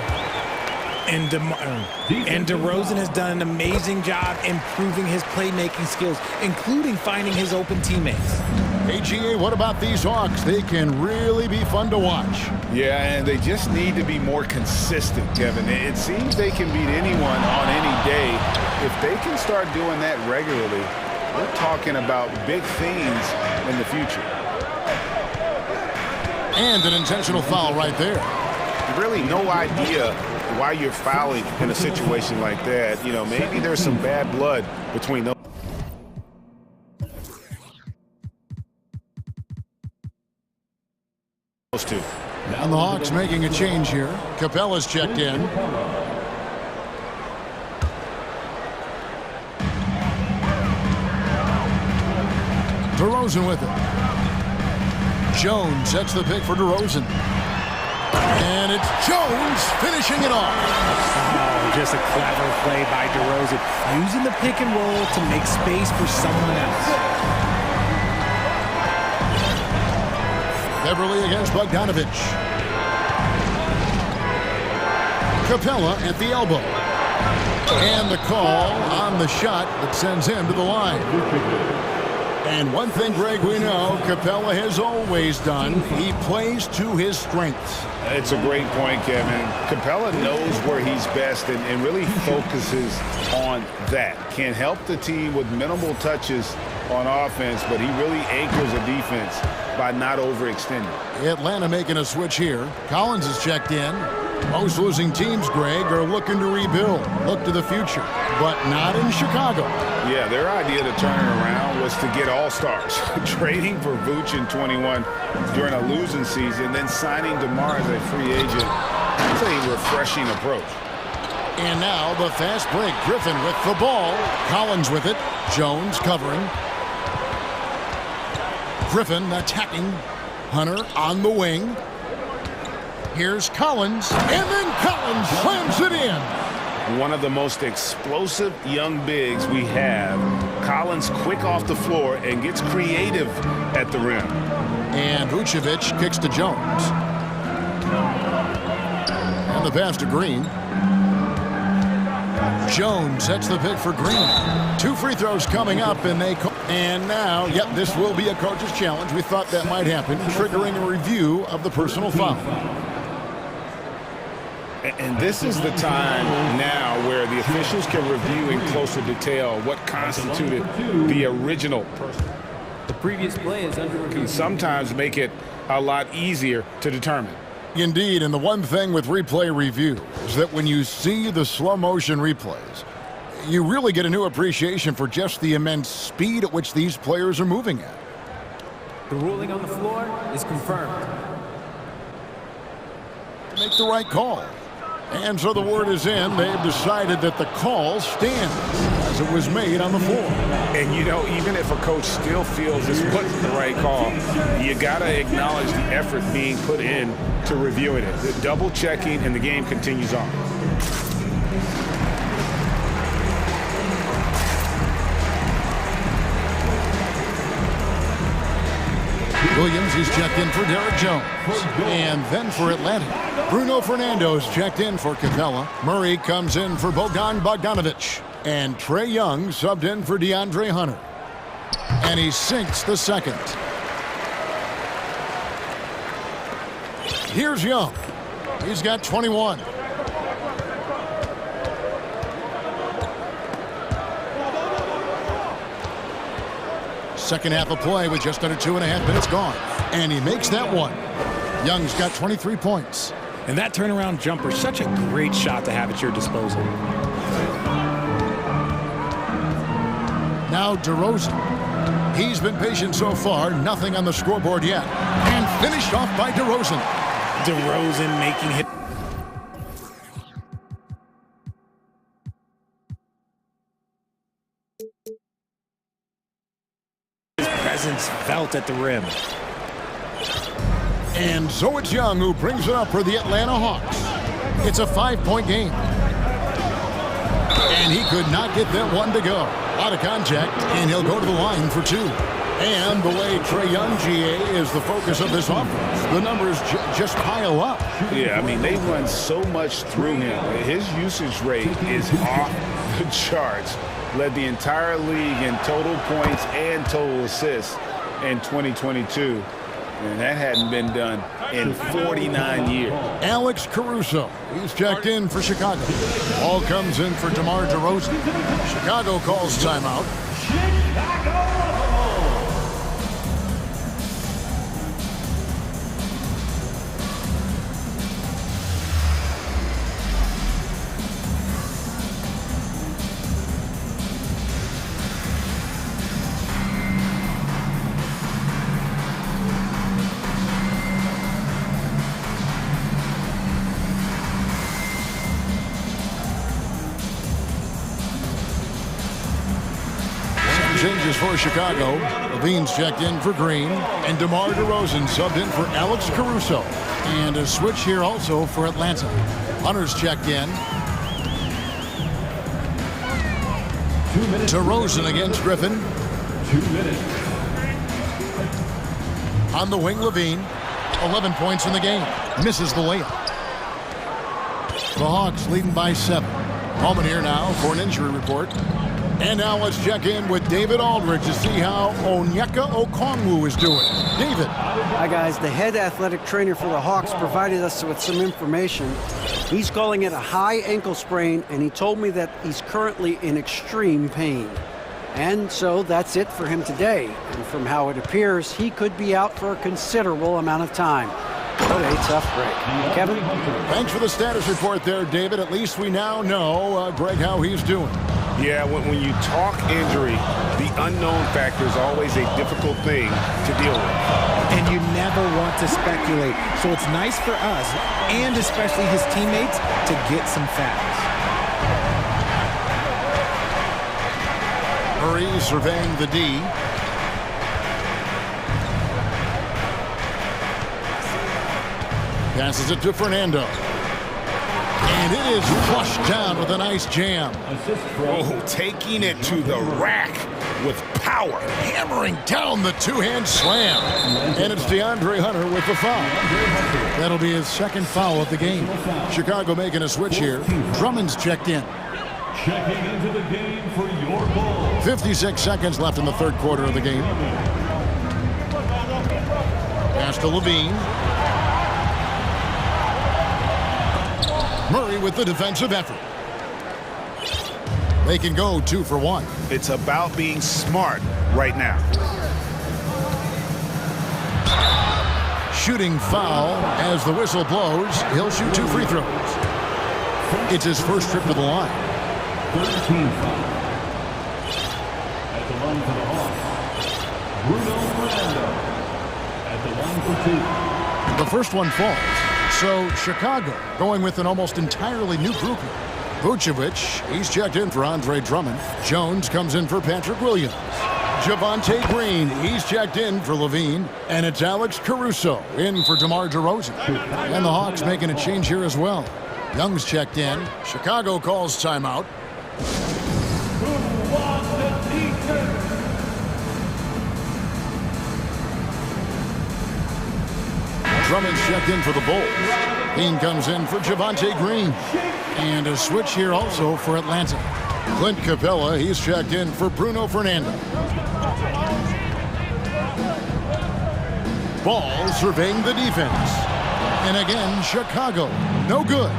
And DeRozan has done an amazing job improving his playmaking skills, including finding his open teammates. AGA, what about these Hawks? They can really be fun to watch. Yeah, and they just need to be more consistent, Kevin. It seems they can beat anyone on any day. If they can start doing that regularly, we're talking about big things in the future. And an intentional foul right there. Really no idea why you're fouling in a situation like that. You know, maybe there's some bad blood between those two. And the Hawks making a change here. Capella's checked in. DeRozan with it. Jones sets the pick for DeRozan. And it's Jones finishing it off. just a clever play by DeRozan, using the pick and roll to make space for someone else. Beverly against Bogdanovich. Capella at the elbow. And the call on the shot that sends him to the line. And one thing, Greg, we know Capella has always done, he plays to his strengths. It's a great point, Kevin. Capella knows where he's best and really focuses on that. Can help the team with minimal touches on offense, but he really anchors a defense by not overextending. Atlanta making a switch here. Collins is checked in. Most losing teams, Greg, are looking to rebuild, look to the future, but not in Chicago. Yeah, their idea to turn it around was to get all-stars. Trading for Vooch in 21 during a losing season, then signing DeMar as a free agent. It's a refreshing approach. And now the fast break. Griffin with the ball. Collins with it. Jones covering. Griffin attacking. Hunter on the wing. Here's Collins, and then Collins slams it in. One of the most explosive young bigs we have. Collins quick off the floor and gets creative at the rim. And Vucevic kicks to Jones. And the pass to Green. Jones sets the pick for Green. 2 free throws coming up, and now, yep, this will be a coach's challenge. We thought that might happen, triggering a review of the personal foul. And this is the time now where the officials can review in closer detail what constituted the original person. The previous play is under review. Can sometimes make it a lot easier to determine. Indeed, and the one thing with replay review is that when you see the slow motion replays, you really get a new appreciation for just the immense speed at which these players are moving at. The ruling on the floor is confirmed. Make the right call. And so the word is in. They've decided that the call stands as it was made on the floor. And, you know, even if a coach still feels this wasn't the right call, you got to acknowledge the effort being put in to reviewing it. The double checking, and the game continues on. Williams is checked in for Derek Jones. And then for Atlanta, Bruno Fernando's checked in for Capella. Murray comes in for Bogdanovich. And Trae Young subbed in for DeAndre Hunter. And he sinks the second. Here's Young. He's got 21. Second half of play with just under 2.5 minutes gone. And he makes that one. Young's got 23 points. And that turnaround jumper, such a great shot to have at your disposal. Now DeRozan. He's been patient so far, nothing on the scoreboard yet. And finished off by DeRozan. DeRozan making hit. His presence felt at the rim. And so it's Young who brings it up for the Atlanta Hawks. It's a 5-point game. And he could not get that one to go. Out of contact, and he'll go to the line for 2. And the way Trae Young, GA, is the focus of this offense, the numbers just pile up. Yeah, I mean, they run so much through him. His usage rate is off the charts. Led the entire league in total points and total assists in 2022. And that hadn't been done in 49 years. Alex Caruso, he's checked in for Chicago. Ball comes in for DeMar DeRozan. Chicago calls timeout. Changes for Chicago. Levine's checked in for Green. And DeMar DeRozan subbed in for Alex Caruso. And a switch here also for Atlanta. Hunter's checked in. DeRozan against Griffin. 2 minutes. On the wing, Levine. 11 points in the game. Misses the layup. The Hawks leading by 7. Moment here now for an injury report. And now let's check in with David Aldridge to see how Onyeka Okongwu is doing. David. Hi, guys. The head athletic trainer for the Hawks provided us with some information. He's calling it a high ankle sprain, and he told me that he's currently in extreme pain. And so that's it for him today. And from how it appears, he could be out for a considerable amount of time. What a tough break. Kevin? Thanks for the status report there, David. At least we now know, Greg, how he's doing. Yeah, when you talk injury, the unknown factor is always a difficult thing to deal with. And you never want to speculate. So it's nice for us, and especially his teammates, to get some facts. Murray surveying the D. Passes it to Fernando. And it is flushed down with a nice jam. Oh, taking it to the rack with power. Hammering down the two-hand slam. And it's DeAndre Hunter with the foul. That'll be his second foul of the game. Chicago making a switch here. Drummond's checked in. Checking into the game for your ball. 56 seconds left in the third quarter of the game. Pass to Levine. Murray with the defensive effort. They can go 2 for 1. It's about being smart right now. Shooting foul as the whistle blows. He'll shoot 2 free throws. It's his first trip to the line. 13 foul. At the line for the Hawks, Bruno Fernando. At the line for 2. The first one falls. So Chicago going with an almost entirely new group here. Vucevic, he's checked in for Andre Drummond. Jones comes in for Patrick Williams. Javonte Green, he's checked in for Levine. And it's Alex Caruso in for DeMar DeRozan. And the Hawks making a change here as well. Young's checked in. Chicago calls timeout. Drummond's checked in for the Bulls. Dean comes in for Javonte Green. And a switch here also for Atlanta. Clint Capella, he's checked in for Bruno Fernando. Ball surveying the defense. And again, Chicago, no good.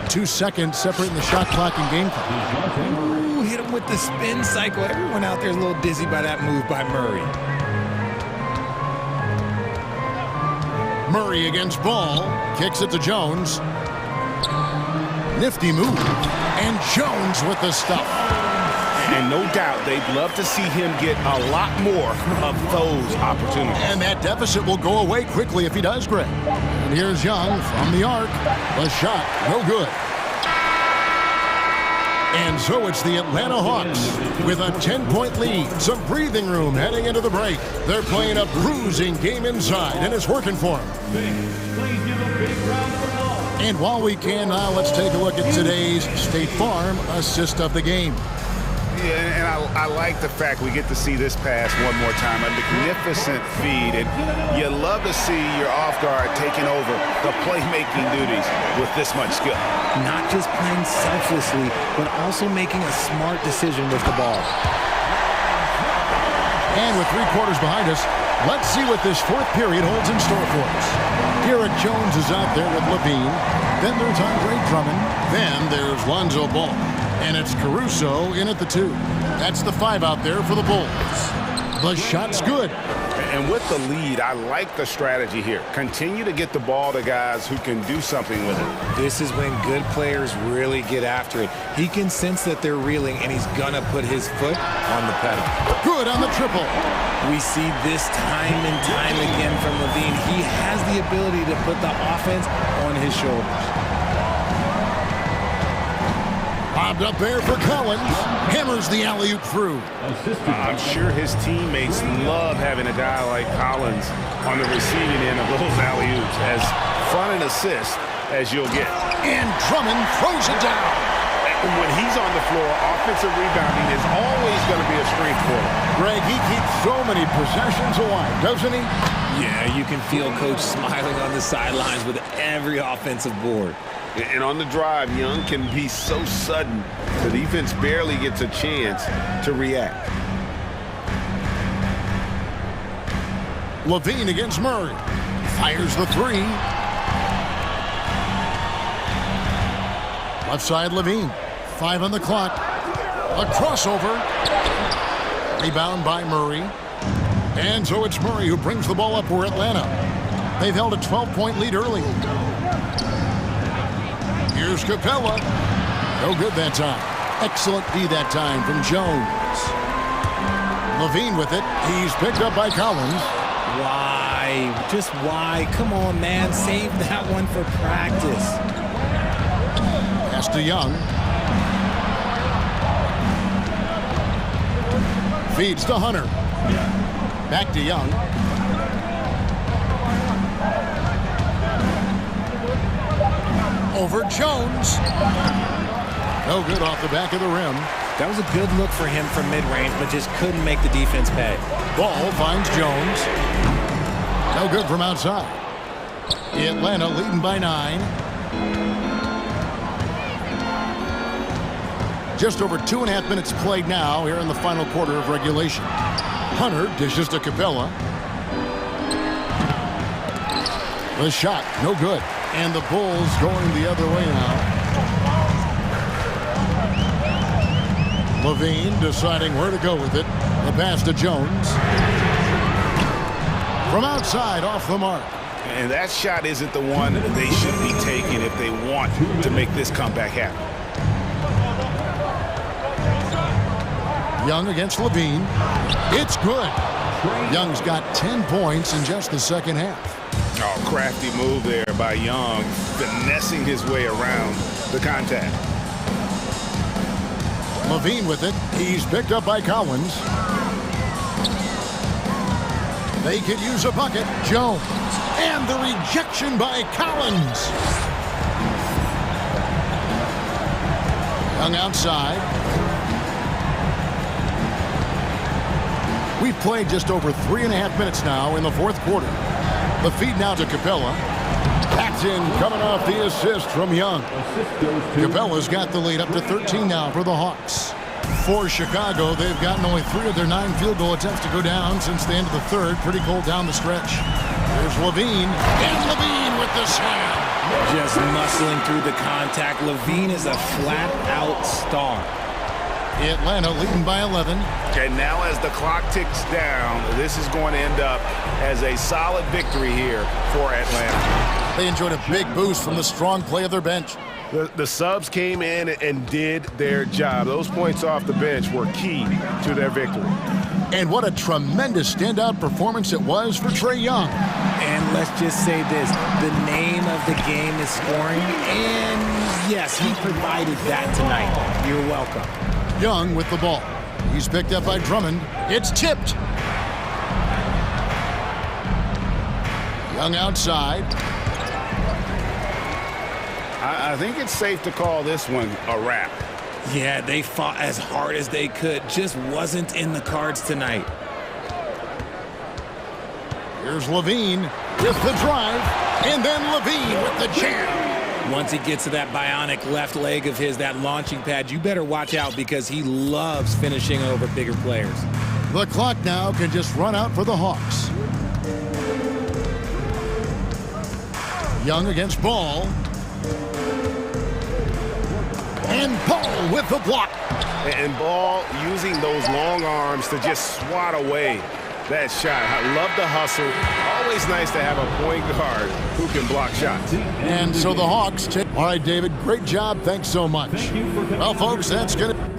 2 seconds separating the shot clock and game clock. Ooh, hit him with the spin cycle. Everyone out there is a little dizzy by that move by Murray. Murray against Ball. Kicks it to Jones. Nifty move. And Jones with the stuff. And no doubt they'd love to see him get a lot more of those opportunities. And that deficit will go away quickly if he does, Greg. And here's Young from the arc. The shot, no good. And so it's the Atlanta Hawks with a 10-point lead. Some breathing room heading into the break. They're playing a bruising game inside, and it's working for them. Please give a big round of applause. And while we can now, let's take a look at today's State Farm assist of the game. Yeah, and I like the fact we get to see this pass one more time. A magnificent feed, and you love to see your off guard taking over the playmaking duties with this much skill. Not just playing selflessly, but also making a smart decision with the ball. And with 3 quarters behind us, let's see what this fourth period holds in store for us. Derek Jones is out there with Levine. Then there's Andre Drummond. Then there's Lonzo Ball. And it's Caruso in at the 2. That's the 5 out there for the Bulls. The shot's good. And with the lead, I like the strategy here. Continue to get the ball to guys who can do something with it. This is when good players really get after it. He can sense that they're reeling, and he's going to put his foot on the pedal. Good on the triple. We see this time and time again from Levine. He has the ability to put the offense on his shoulders. Bobbed up there for Collins. Hammers the alley-oop through. I'm sure his teammates love having a guy like Collins on the receiving end of those alley-oops. As fun an assist as you'll get. And Drummond throws it down. When he's on the floor, offensive rebounding is always going to be a strength for him. Greg, he keeps so many possessions alive, doesn't he? Yeah, you can feel Coach smiling on the sidelines with every offensive board. And on the drive, Young can be so sudden, the defense barely gets a chance to react. Levine against Murray. Fires the three. Left side, Levine. 5 on the clock. A crossover. Rebound by Murray. And so it's Murray who brings the ball up for Atlanta. They've held a 12-point lead early. Here's Capella. No good that time. Excellent D that time from Jones. Levine with it. He's picked up by Collins. Why? Just why? Come on, man. Save that one for practice. Pass to Young. Feeds to Hunter. Back to Young. Over Jones. No good off the back of the rim. That was a good look for him from mid-range, but just couldn't make the defense pay. Ball finds Jones. No good from outside. Atlanta leading by 9. Just over 2.5 minutes played now here in the final quarter of regulation. Hunter dishes to Capella. The shot, no good. And the Bulls going the other way now. Levine deciding where to go with it. The pass to Jones. From outside, off the mark. And that shot isn't the one they should be taking if they want to make this comeback happen. Young against Levine. It's good. Young's got 10 points in just the second half. Oh, crafty move there by Young, finessing his way around the contact. Levine with it. He's picked up by Collins. They could use a bucket. Jones. And the rejection by Collins. Young outside. We've played just over 3.5 minutes now in the fourth quarter. The feed now to Capella. Paxton coming off the assist from Young. Capella's got the lead up to 13 now for the Hawks. For Chicago, they've gotten only 3 of their 9 field goal attempts to go down since the end of the third. Pretty cold down the stretch. There's Levine. And Levine with the slam. Just muscling through the contact. Levine is a flat-out star. Atlanta leading by 11. And now as the clock ticks down, this is going to end up as a solid victory here for Atlanta. They enjoyed a big boost from the strong play of their bench. The subs came in and did their job. Those points off the bench were key to their victory. And what a tremendous standout performance it was for Trae Young. And let's just say this, the name of the game is scoring, and yes, he provided that tonight. You're welcome. Young with the ball. He's picked up by Drummond. It's tipped. Young outside. I think it's safe to call this one a wrap. Yeah, they fought as hard as they could. Just wasn't in the cards tonight. Here's Levine with the drive. And then Levine with the jam. Once he gets to that bionic left leg of his, that launching pad, you better watch out because he loves finishing over bigger players. The clock now can just run out for the Hawks. Young against Ball. And Ball with the block. And Ball using those long arms to just swat away that shot. I love the hustle. Always nice to have a point guard who can block shots. And so the Hawks take. All right, David, great job. Thanks so much. Well, folks, that's going to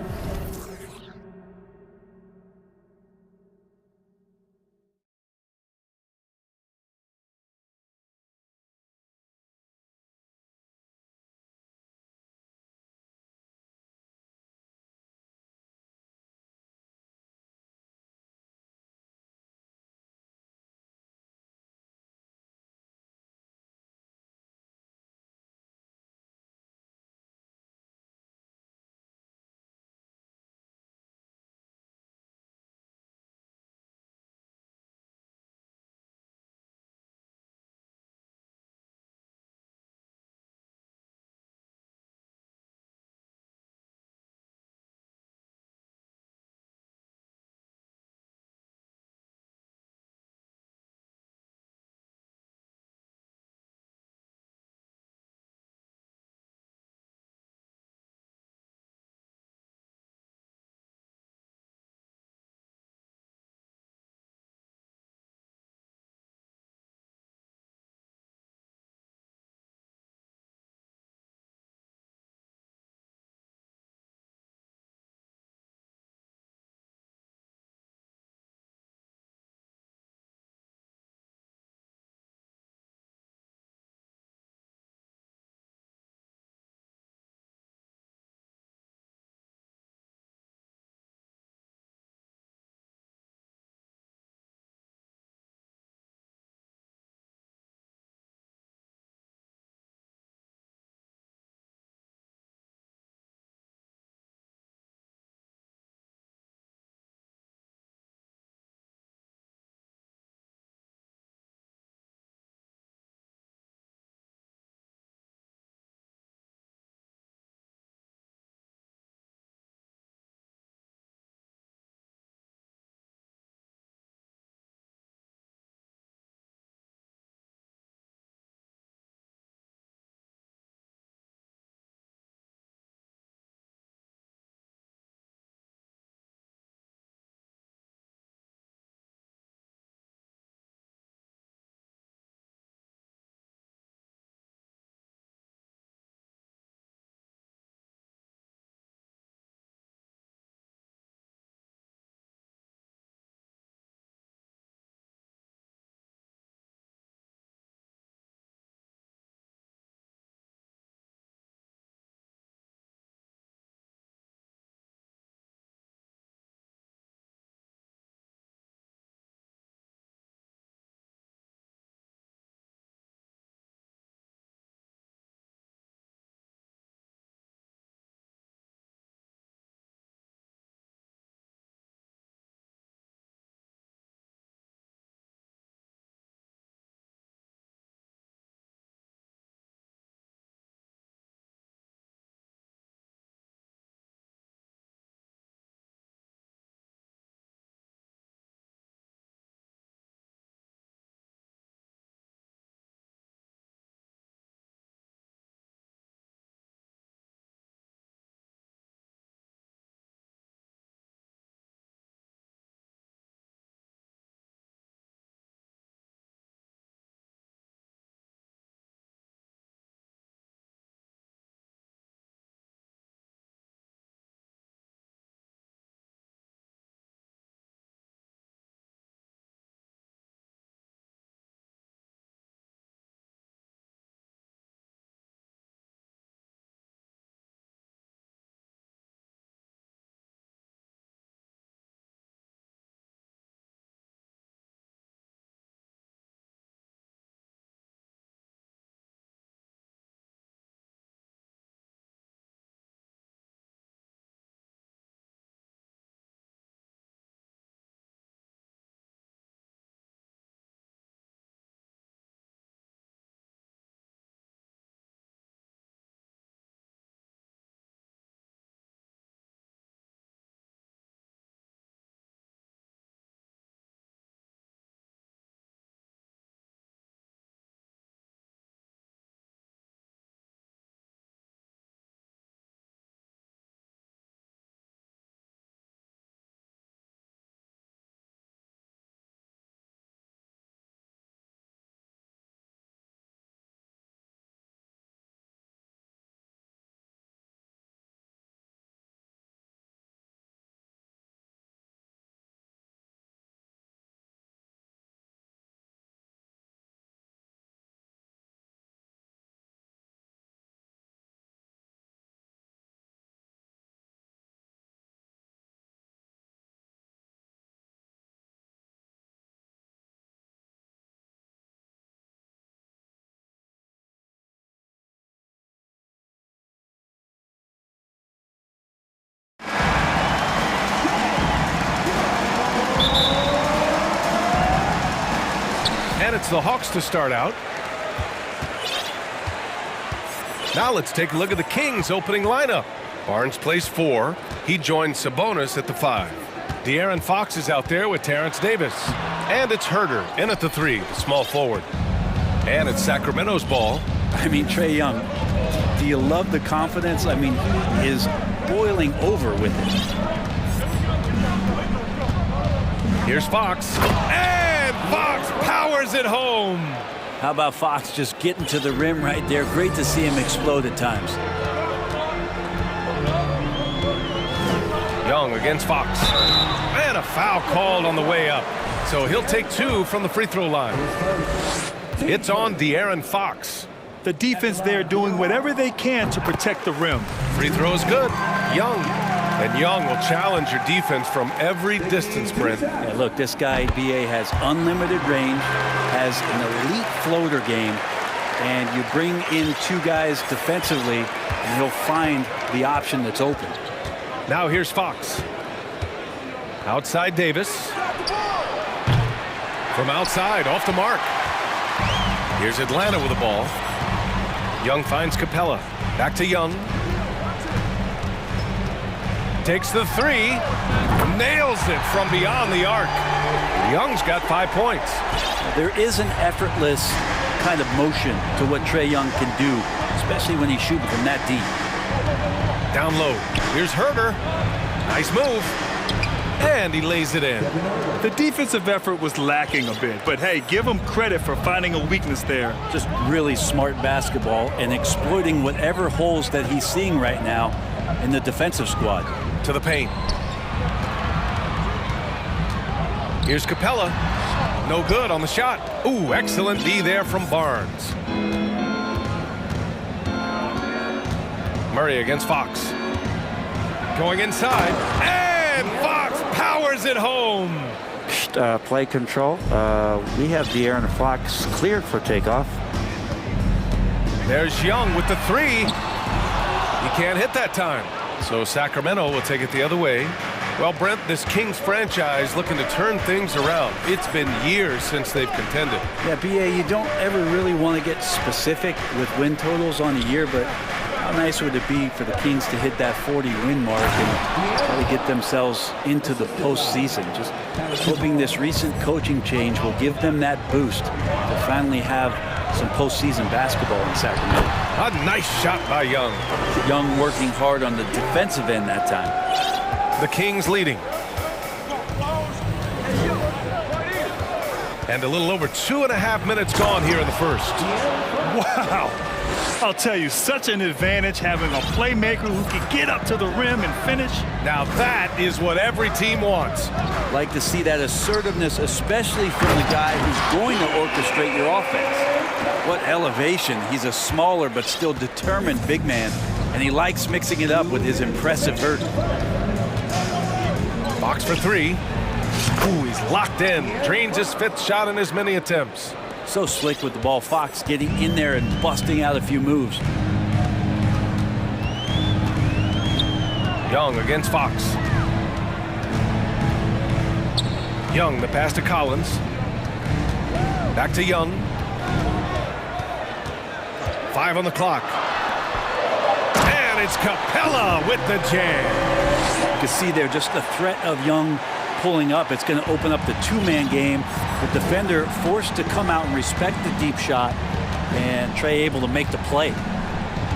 And it's the Hawks to start out. Now let's take a look at the Kings' opening lineup. Barnes plays 4. He joins Sabonis at the 5. De'Aaron Fox is out there with Terrence Davis. And it's Herter in at the 3, the small forward. And it's Sacramento's ball. I mean, Trae Young, do you love the confidence? I mean, he is boiling over with it. Here's Fox. And Fox powers it home. How about Fox just getting to the rim right there? Great to see him explode at times. Young against Fox. And a foul called on the way up. So he'll take 2 from the free throw line. It's on De'Aaron Fox. The defense there doing whatever they can to protect the rim. Free throw is good. Young. And Young will challenge your defense from every distance, Brent. Yeah, look, this guy, B.A., has unlimited range, has an elite floater game, and you bring in 2 guys defensively, and he'll find the option that's open. Now here's Fox. Outside Davis. From outside, off the mark. Here's Atlanta with the ball. Young finds Capella. Back to Young. Takes the 3. Nails it from beyond the arc. Young's got 5 points. There is an effortless kind of motion to what Trae Young can do, especially when he's shooting from that deep. Down low. Here's Herter. Nice move. And he lays it in. The defensive effort was lacking a bit, but hey, give him credit for finding a weakness there. Just really smart basketball and exploiting whatever holes that he's seeing right now in the defensive squad. To the paint. Here's Capella. No good on the shot. Ooh, excellent D there from Barnes. Murray against Fox. Going inside. And Fox powers it home. Play control. We have De'Aaron Fox cleared for takeoff. There's Young with the 3. He can't hit that time. So Sacramento will take it the other way. Well, Brent, this Kings franchise looking to turn things around. It's been years since they've contended. Yeah, B.A., you don't ever really want to get specific with win totals on a year, but how nice would it be for the Kings to hit that 40-win mark and try to get themselves into the postseason? Just hoping this recent coaching change will give them that boost to finally have some postseason basketball in Sacramento. A nice shot by Young. Young working hard on the defensive end that time. The Kings leading. And a little over 2.5 minutes gone here in the first. Wow. I'll tell you, such an advantage having a playmaker who can get up to the rim and finish. Now that is what every team wants. Like to see that assertiveness, especially from the guy who's going to orchestrate your offense. What elevation. He's a smaller but still determined big man, and he likes mixing it up with his impressive vert. Fox for 3. Ooh, he's locked in. Drains his 5th shot in as many attempts. So slick with the ball. Fox getting in there and busting out a few moves. Young against Fox. Young, the pass to Collins. Back to Young. 5 on the clock. And it's Capella with the jam. You can see there just the threat of Young pulling up. It's going to open up the 2-man game. The defender forced to come out and respect the deep shot, and Trae able to make the play.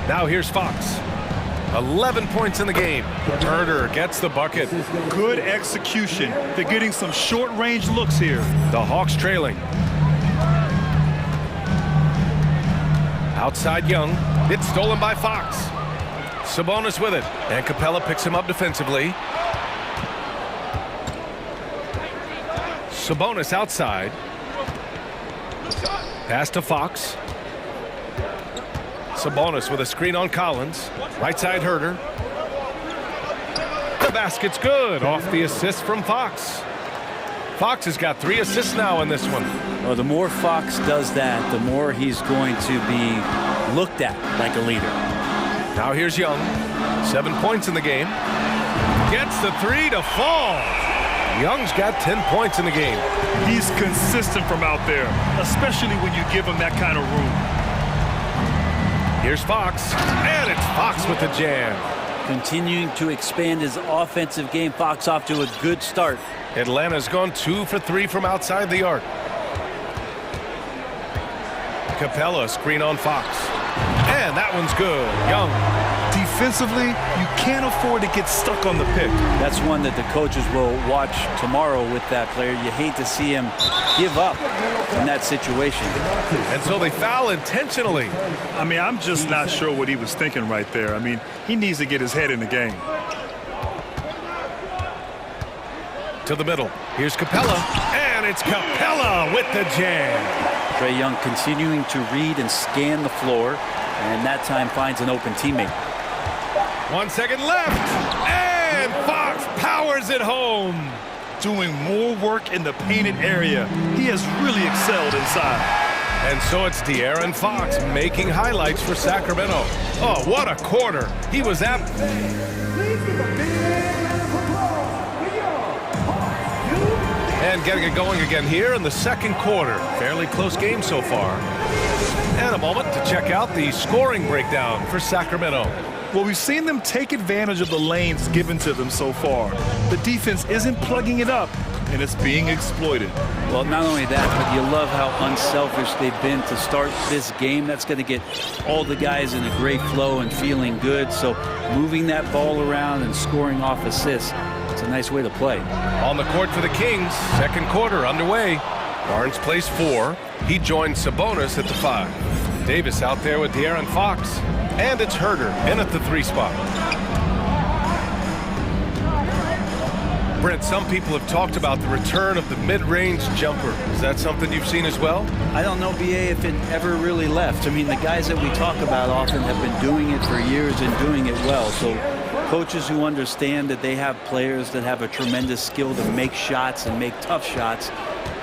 Now here's Fox. 11 points in the game. Herter gets the bucket. Good execution. They're getting some short-range looks here. The Hawks trailing. Outside Young. It's stolen by Fox. Sabonis with it. And Capella picks him up defensively. Sabonis outside. Pass to Fox. Sabonis with a screen on Collins. Right side Herter. The basket's good. Off the assist from Fox. Fox has got 3 assists now in this one. Well, the more Fox does that, the more he's going to be looked at like a leader. Now here's Young. 7 points in the game. Gets the 3 to fall. Young's got 10 points in the game. He's consistent from out there, especially when you give him that kind of room. Here's Fox, and it's Fox with the jam. Continuing to expand his offensive game. Fox off to a good start. Atlanta's gone 2 for 3 from outside the arc. Capella screen on Fox. And that one's good. Young. Defensively, you can't afford to get stuck on the pick. That's one that the coaches will watch tomorrow with that player. You hate to see him give up in that situation. And so they foul intentionally. I mean, I'm just not sure what he was thinking right there. I mean, he needs to get his head in the game. To the middle. Here's Capella. And it's Capella with the jam. Trae Young continuing to read and scan the floor, and that time finds an open teammate. 1 second left. And Fox powers it home. Doing more work in the painted area. He has really excelled inside. And so it's De'Aaron Fox making highlights for Sacramento. Oh, what a quarter. He was at... And getting it going again here in the second quarter. Fairly close game so far. And a moment to check out the scoring breakdown for Sacramento. Well, we've seen them take advantage of the lanes given to them so far. The defense isn't plugging it up, and it's being exploited. Well, not only that, but you love how unselfish they've been to start this game. That's going to get all the guys in a great flow and feeling good. So moving that ball around and scoring off assists, it's a nice way to play. On the court for the Kings, second quarter underway. Barnes plays 4. He joins Sabonis at the 5. Davis out there with De'Aaron Fox. And it's Herter in at the 3 spot. Brent, some people have talked about the return of the mid-range jumper. Is that something you've seen as well? I don't know, BA, if it ever really left. I mean, the guys that we talk about often have been doing it for years and doing it well. So coaches who understand that they have players that have a tremendous skill to make shots and make tough shots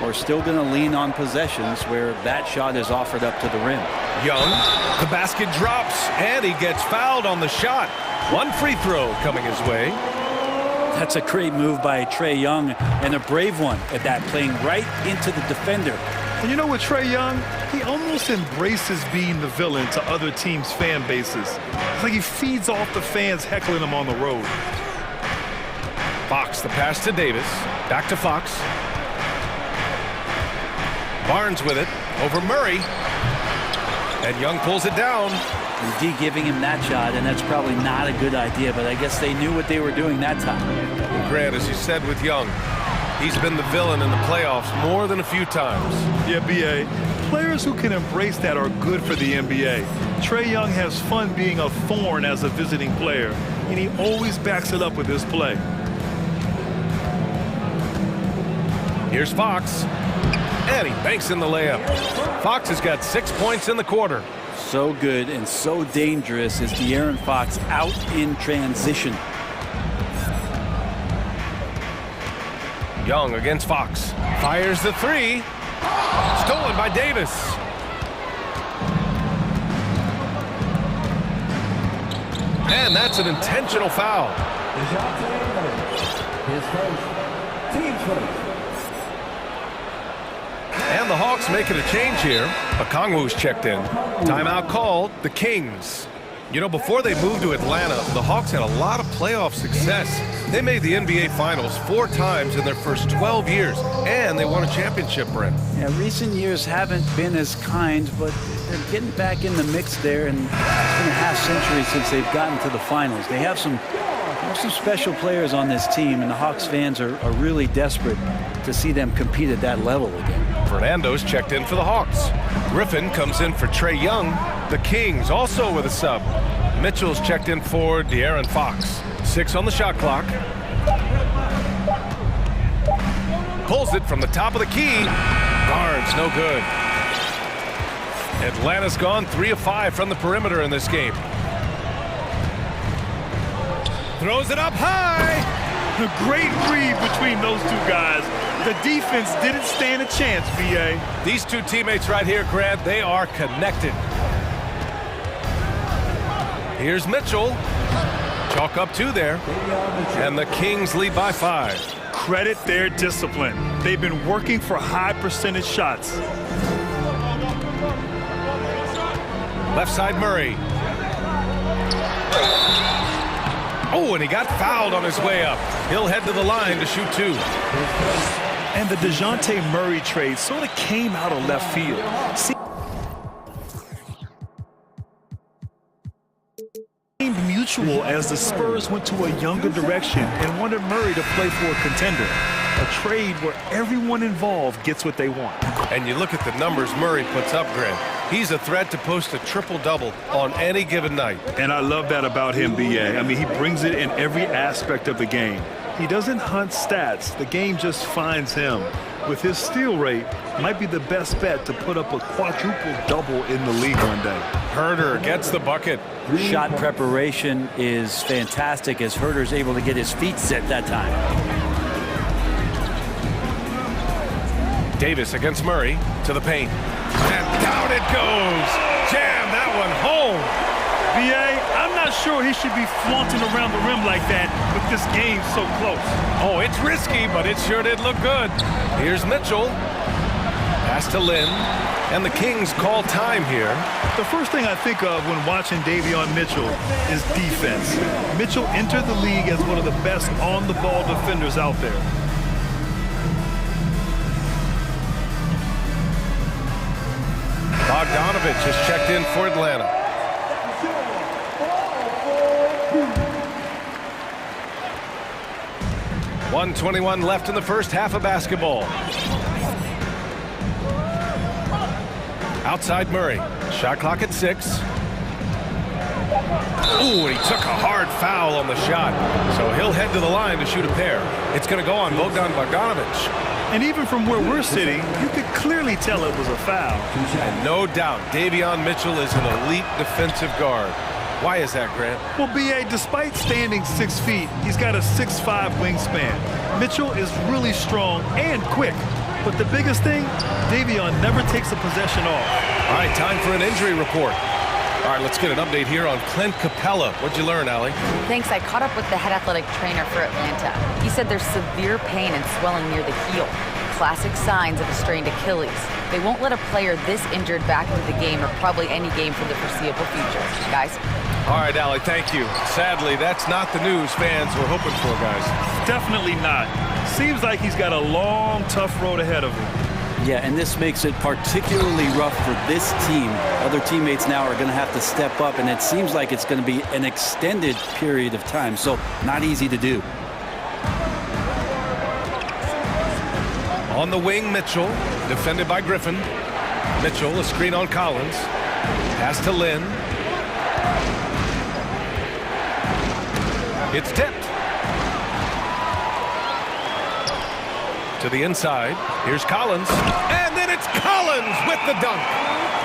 are still going to lean on possessions where that shot is offered up to the rim. Young, the basket drops, and he gets fouled on the shot. One free throw coming his way. That's a great move by Trae Young, and a brave one at that, playing right into the defender. And you know what, Trae Young, he almost embraces being the villain to other teams' fan bases. It's like he feeds off the fans heckling him on the road. Fox, the pass to Davis. Back to Fox. Barnes with it, over Murray. And Young pulls it down. And D giving him that shot, and that's probably not a good idea, but I guess they knew what they were doing that time. Grant, as you said with Young, he's been the villain in the playoffs more than a few times. Yeah, B.A., players who can embrace that are good for the NBA. Trae Young has fun being a thorn as a visiting player, and he always backs it up with his play. Here's Fox. And he banks in the layup. Fox has got 6 points in the quarter. So good and so dangerous is De'Aaron Fox out in transition. Young against Fox. Fires the 3. Stolen by Davis. And that's an intentional foul. His first, team's first. And the Hawks making a change here. Okongwu's checked in. Timeout called. The Kings. You know, before they moved to Atlanta, the Hawks had a lot of playoff success. They made the NBA Finals 4 times in their first 12 years, and they won a championship, Brent. Yeah, recent years haven't been as kind, but they're getting back in the mix there, and it's been a half-century since they've gotten to the finals. They have some special players on this team, and the Hawks fans are really desperate to see them compete at that level again. Fernando's checked in for the Hawks. Griffin comes in for Trae Young. The Kings also with a sub. Mitchell's checked in for De'Aaron Fox. 6 on the shot clock. Pulls it from the top of the key. Barnes, no good. Atlanta's gone 3 of 5 from the perimeter in this game. Throws it up high. A great read between those 2 guys. The defense didn't stand a chance, B.A. These 2 teammates right here, Grant, they are connected. Here's Mitchell. Chalk up 2 there. And the Kings lead by 5. credit their discipline. They've been working for high percentage shots. Left side Murray. Oh, and he got fouled on his way up. He'll head to the line to shoot 2. And the DeJounte Murray trade sort of came out of left field. Seemed mutual as the Spurs went to a younger direction and wanted Murray to play for a contender. A trade where everyone involved gets what they want. And you look at the numbers Murray puts up, Grant. He's a threat to post a triple-double on any given night. And I love that about him, B.A. I mean, he brings it in every aspect of the game. He doesn't hunt stats. The game just finds him. With his steal rate, might be the best bet to put up a quadruple-double in the league one day. Herder gets the bucket. Shot preparation is fantastic as Herder's able to get his feet set that time. Davis against Murray to the paint. And down it goes. Jam that one home. B.A., I'm not sure he should be flaunting around the rim like that with this game so close. Oh, it's risky, but it sure did look good. Here's Mitchell. Pass to Lynn. And the Kings call time here. The first thing I think of when watching Davion Mitchell is defense. Mitchell entered the league as one of the best on-the-ball defenders out there. Bogdanovich has checked in for Atlanta. .121 left in the first half of basketball. Outside Murray. Shot clock at 6. Ooh, and he took a hard foul on the shot. So he'll head to the line to shoot a pair. It's going to go on Bogdanovich. And even from where we're sitting, you could clearly tell it was a foul. And no doubt, Davion Mitchell is an elite defensive guard. Why is that, Grant? Well, B.A., despite standing 6 feet, he's got a 6'5" wingspan. Mitchell is really strong and quick. But the biggest thing, Davion never takes a possession off. All right, time for an injury report. All right, let's get an update here on Clint Capella. What'd you learn, Allie? Thanks. I caught up with the head athletic trainer for Atlanta. He said there's severe pain and swelling near the heel. Classic signs of a strained Achilles. They won't let a player this injured back into the game or probably any game for the foreseeable future. Guys? All right, Allie, thank you. Sadly, that's not the news fans were hoping for, guys. Definitely not. Seems like he's got a long, tough road ahead of him. Yeah, and this makes it particularly rough for this team. Other teammates now are going to have to step up, and it seems like it's going to be an extended period of time, so not easy to do. On the wing, Mitchell, defended by Griffin. Mitchell, a screen on Collins. Pass to Lynn. It's tipped. To the inside. Here's Collins. And then it's Collins with the dunk.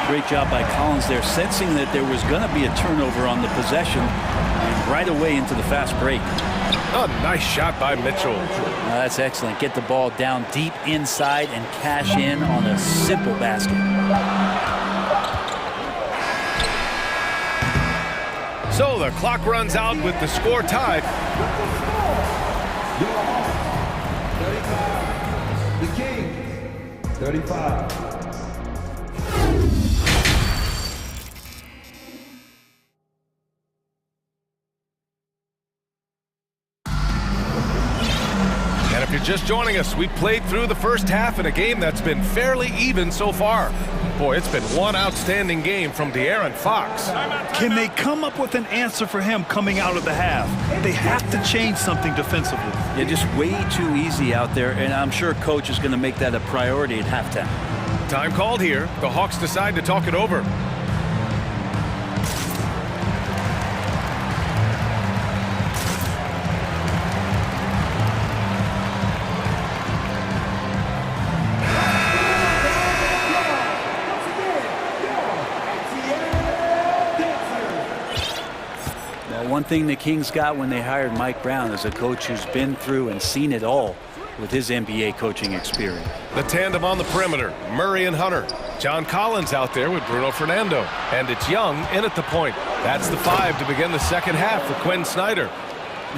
Great job by Collins there, sensing that there was going to be a turnover on the possession and right away into the fast break. A nice shot by Mitchell. That's excellent. Get the ball down deep inside and cash in on a simple basket. So the clock runs out with the score tied. The Kings, 35. And if you're just joining us, we played through the first half in a game that's been fairly even so far. Boy, it's been one outstanding game from De'Aaron Fox. Can they come up with an answer for him coming out of the half? They have to change something defensively. Yeah, just way too easy out there, and I'm sure coach is going to make that a priority at halftime. Time called here. The Hawks decide to talk it over. One thing the Kings got when they hired Mike Brown is a coach who's been through and seen it all with his NBA coaching experience. The tandem on the perimeter, Murray and Hunter. John Collins out there with Bruno Fernando. And it's Young in at the point. That's the 5 to begin the second half for Quinn Snyder.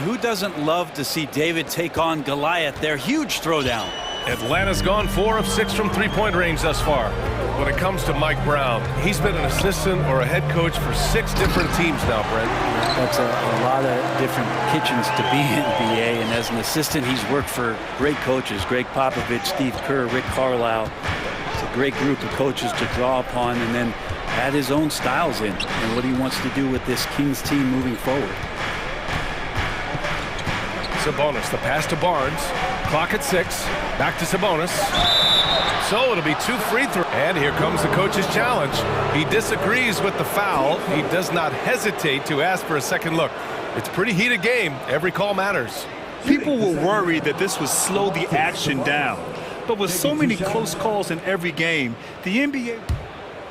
Who doesn't love to see David take on Goliath? Their huge throwdown. Atlanta's gone 4 of 6 from three-point range thus far. When it comes to Mike Brown, he's been an assistant or a head coach for 6 different teams now, Brent. That's a lot of different kitchens to be in, BA. And as an assistant, he's worked for great coaches, Greg Popovich, Steve Kerr, Rick Carlisle. It's a great group of coaches to draw upon, and then add his own styles in and what he wants to do with this Kings team moving forward. Sabonis, the pass to Barnes. Clock at 6. Back to Sabonis. So it'll be 2 free throws. And here comes the coach's challenge. He disagrees with the foul. He does not hesitate to ask for a second look. It's a pretty heated game. Every call matters. People were worried that this would slow the action down. But with so many close calls in every game, the NBA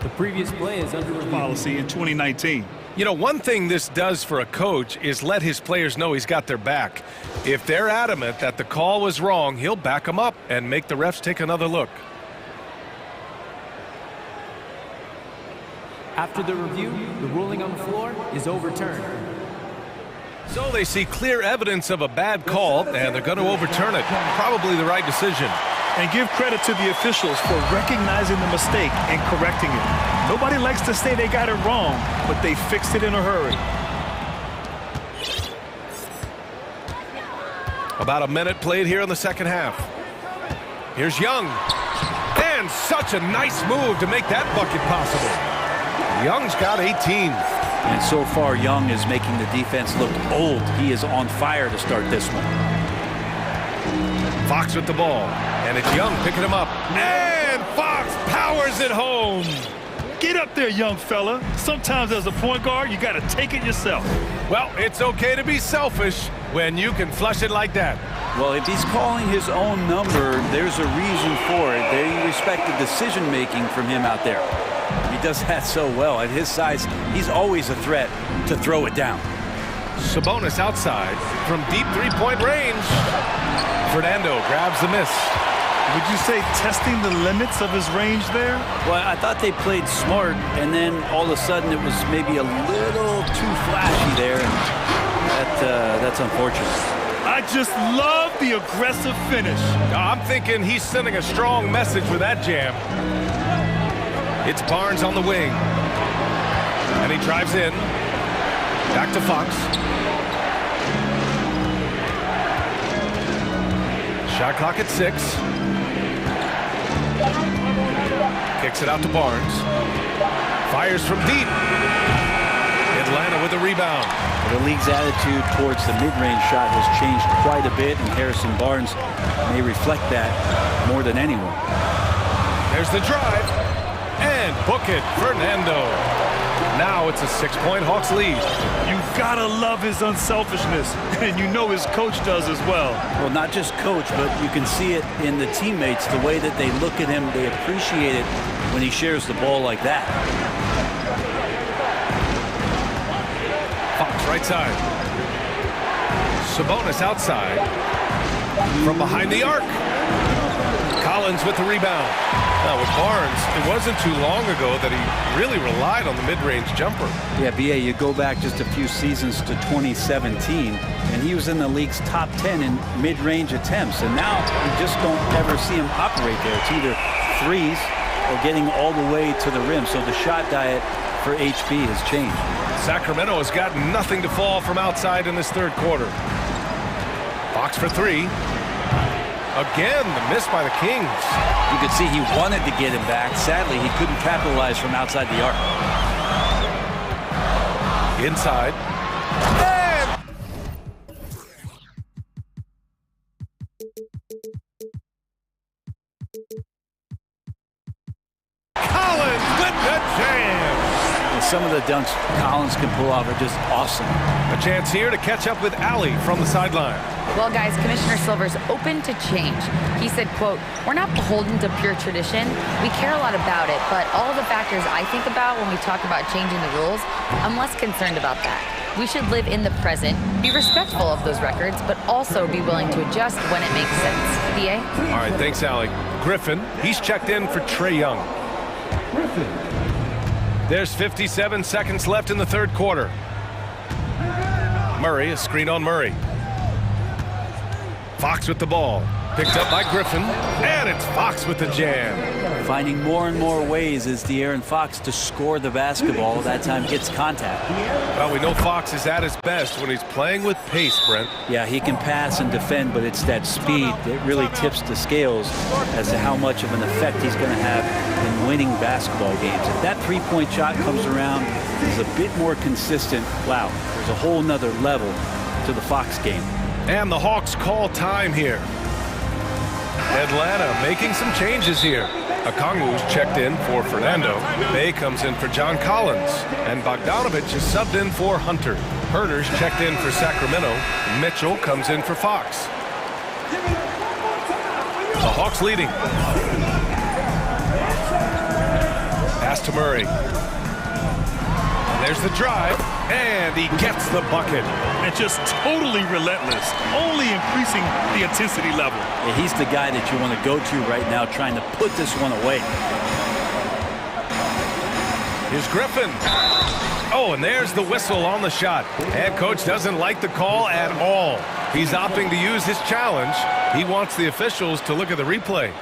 The previous play is under review. Policy in 2019. You know, one thing this does for a coach is let his players know he's got their back. If they're adamant that the call was wrong, he'll back them up and make the refs take another look. After the review, the ruling on the floor is overturned. So they see clear evidence of a bad call, and they're going to overturn it. Probably the right decision. And give credit to the officials for recognizing the mistake and correcting it. Nobody likes to say they got it wrong, but they fixed it in a hurry. About a minute played here in the second half. Here's Young. And such a nice move to make that bucket possible. Young's got 18. And so far, Young is making the defense look old. He is on fire to start this one. Fox with the ball. And it's Young picking him up. And Fox powers it home. Get up there, young fella. Sometimes as a point guard, you got to take it yourself. Well, it's okay to be selfish when you can flush it like that. Well, if he's calling his own number, there's a reason for it. They respect the decision-making from him out there. He does that so well. At his size, he's always a threat to throw it down. Sabonis outside from deep three-point range. Fernando grabs the miss. Would you say testing the limits of his range there? Well, I thought they played smart, and then all of a sudden it was maybe a little too flashy there, and that's unfortunate. I just love the aggressive finish. I'm thinking he's sending a strong message with that jam. It's Barnes on the wing. And he drives in. Back to Fox. Shot clock at 6. Kicks it out to Barnes. Fires from deep. Atlanta with a rebound. The league's attitude towards the mid-range shot has changed quite a bit, and Harrison Barnes may reflect that more than anyone. There's the drive. And book it, Fernando. Now it's a 6-point Hawks lead. You gotta love his unselfishness, and you know his coach does as well. Well, not just coach, but you can see it in the teammates, the way that they look at him. They appreciate it when he shares the ball like that. Fox right side. Sabonis outside. From behind the arc. Collins with the rebound. Now with Barnes, it wasn't too long ago that he really relied on the mid-range jumper. Yeah, BA, you go back just a few seasons to 2017, and he was in the league's top 10 in mid-range attempts, and now you just don't ever see him operate there. It's either threes or getting all the way to the rim, so the shot diet for HB has changed. Sacramento has got nothing to fall from outside in this third quarter. Fox for 3. Again, the miss by the Kings. You could see he wanted to get him back. Sadly, he couldn't capitalize from outside the arc. Inside. And Collins with the jam. And some of the dunks Collins can pull off are just awesome. A chance here to catch up with Allie from the sideline. Well, guys, Commissioner Silver's open to change. He said, quote, "We're not beholden to pure tradition. We care a lot about it, but all the factors I think about when we talk about changing the rules, I'm less concerned about that. We should live in the present, be respectful of those records, but also be willing to adjust when it makes sense." BA? All right, thanks, Allie. Griffin, he's checked in for Trae Young. There's 57 seconds left in the third quarter. Murray, a screen on Murray. Fox with the ball. Picked up by Griffin, and it's Fox with the jam. Finding more and more ways as De'Aaron Fox to score the basketball. That time gets contact. Well, we know Fox is at his best when he's playing with pace, Brent. Yeah, he can pass and defend, but it's that speed that really tips the scales as to how much of an effect he's going to have in winning basketball games. If that three-point shot comes around, is a bit more consistent. Wow, there's a whole nother level to the Fox game. And the Hawks call time here. Atlanta making some changes here. Okongwu's checked in for Fernando. Bay comes in for John Collins. And Bogdanovich is subbed in for Hunter. Herder's checked in for Sacramento. Mitchell comes in for Fox. The Hawks leading. Pass to Murray. And there's the drive. And he gets the bucket. And just totally relentless, only increasing the intensity level. Yeah, he's the guy that you want to go to right now, trying to put this one away. Here's Griffin. Oh, and there's the whistle on the shot. Head coach doesn't like the call at all. He's opting to use his challenge. He wants the officials to look at the replay.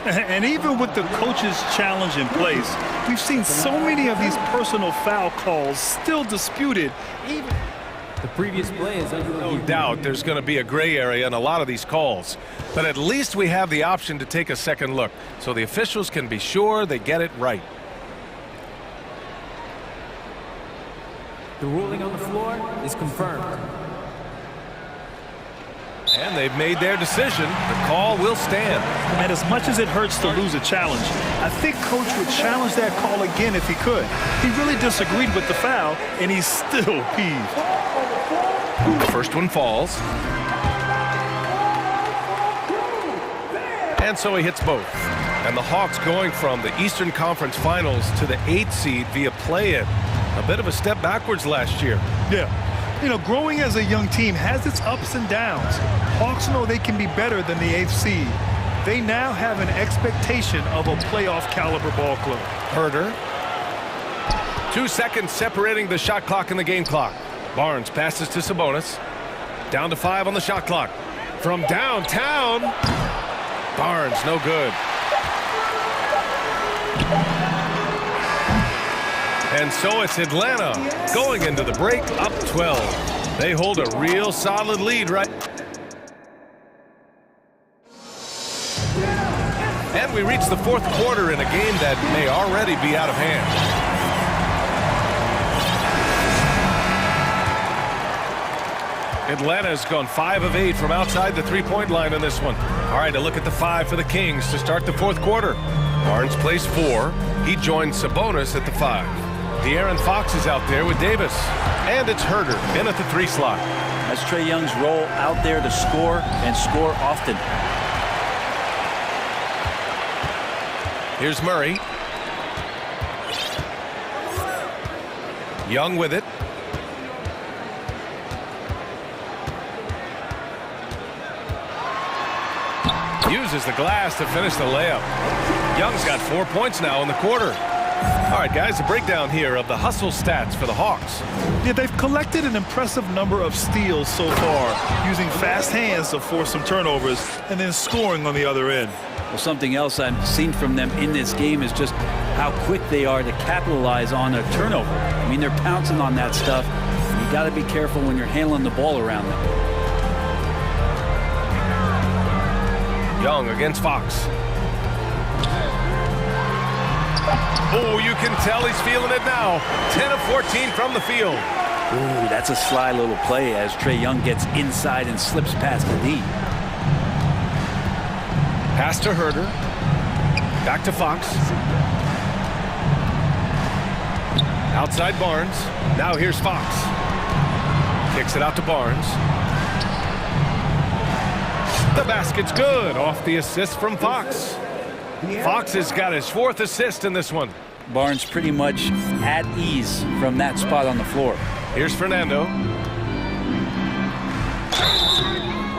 And even with the coach's challenge in place, we've seen so many of these personal foul calls still disputed. The previous play is under no doubt there's going to be a gray area in a lot of these calls. But at least we have the option to take a second look, so the officials can be sure they get it right. The ruling on the floor is confirmed. And they've made their decision. The call will stand. And as much as it hurts to lose a challenge, I think Coach would challenge that call again if he could. He really disagreed with the foul, and he's still peeved. The first one falls. And so he hits both. And the Hawks going from the Eastern Conference Finals to the 8th seed via play-in. A bit of a step backwards last year. Yeah. You know, growing as a young team has its ups and downs. Hawks know they can be better than the 8th seed. They now have an expectation of a playoff caliber ball club. Herder. 2 seconds separating the shot clock and the game clock. Barnes passes to Sabonis. Down to 5 on the shot clock. From downtown. Barnes, no good. And so it's Atlanta going into the break up 12. They hold a real solid lead right. And we reach the 4th quarter in a game that may already be out of hand. Atlanta's gone 5 of 8 from outside the three-point line in this one. All right, a look at the 5 for the Kings to start the 4th quarter. Barnes plays 4. He joins Sabonis at the 5. De'Aaron Fox is out there with Davis. And it's Herder in at the 3 slot. That's Trae Young's role out there to score and score often. Here's Murray. Young with it. Uses the glass to finish the layup. Young's got 4 points now in the quarter. All right, guys, a breakdown here of the hustle stats for the Hawks. Yeah, they've collected an impressive number of steals so far, using fast hands to force some turnovers and then scoring on the other end. Well, something else I've seen from them in this game is just how quick they are to capitalize on a turnover. I mean, they're pouncing on that stuff. You got to be careful when you're handling the ball around them. Young against Fox. Oh, you can tell he's feeling it now. 10 of 14 from the field. Ooh, that's a sly little play as Trae Young gets inside and slips past the D. Pass to Herder. Back to Fox. Outside Barnes. Now here's Fox. Kicks it out to Barnes. The basket's good off the assist from Fox. Fox has got his 4th assist in this one. Barnes pretty much at ease from that spot on the floor. Here's Fernando.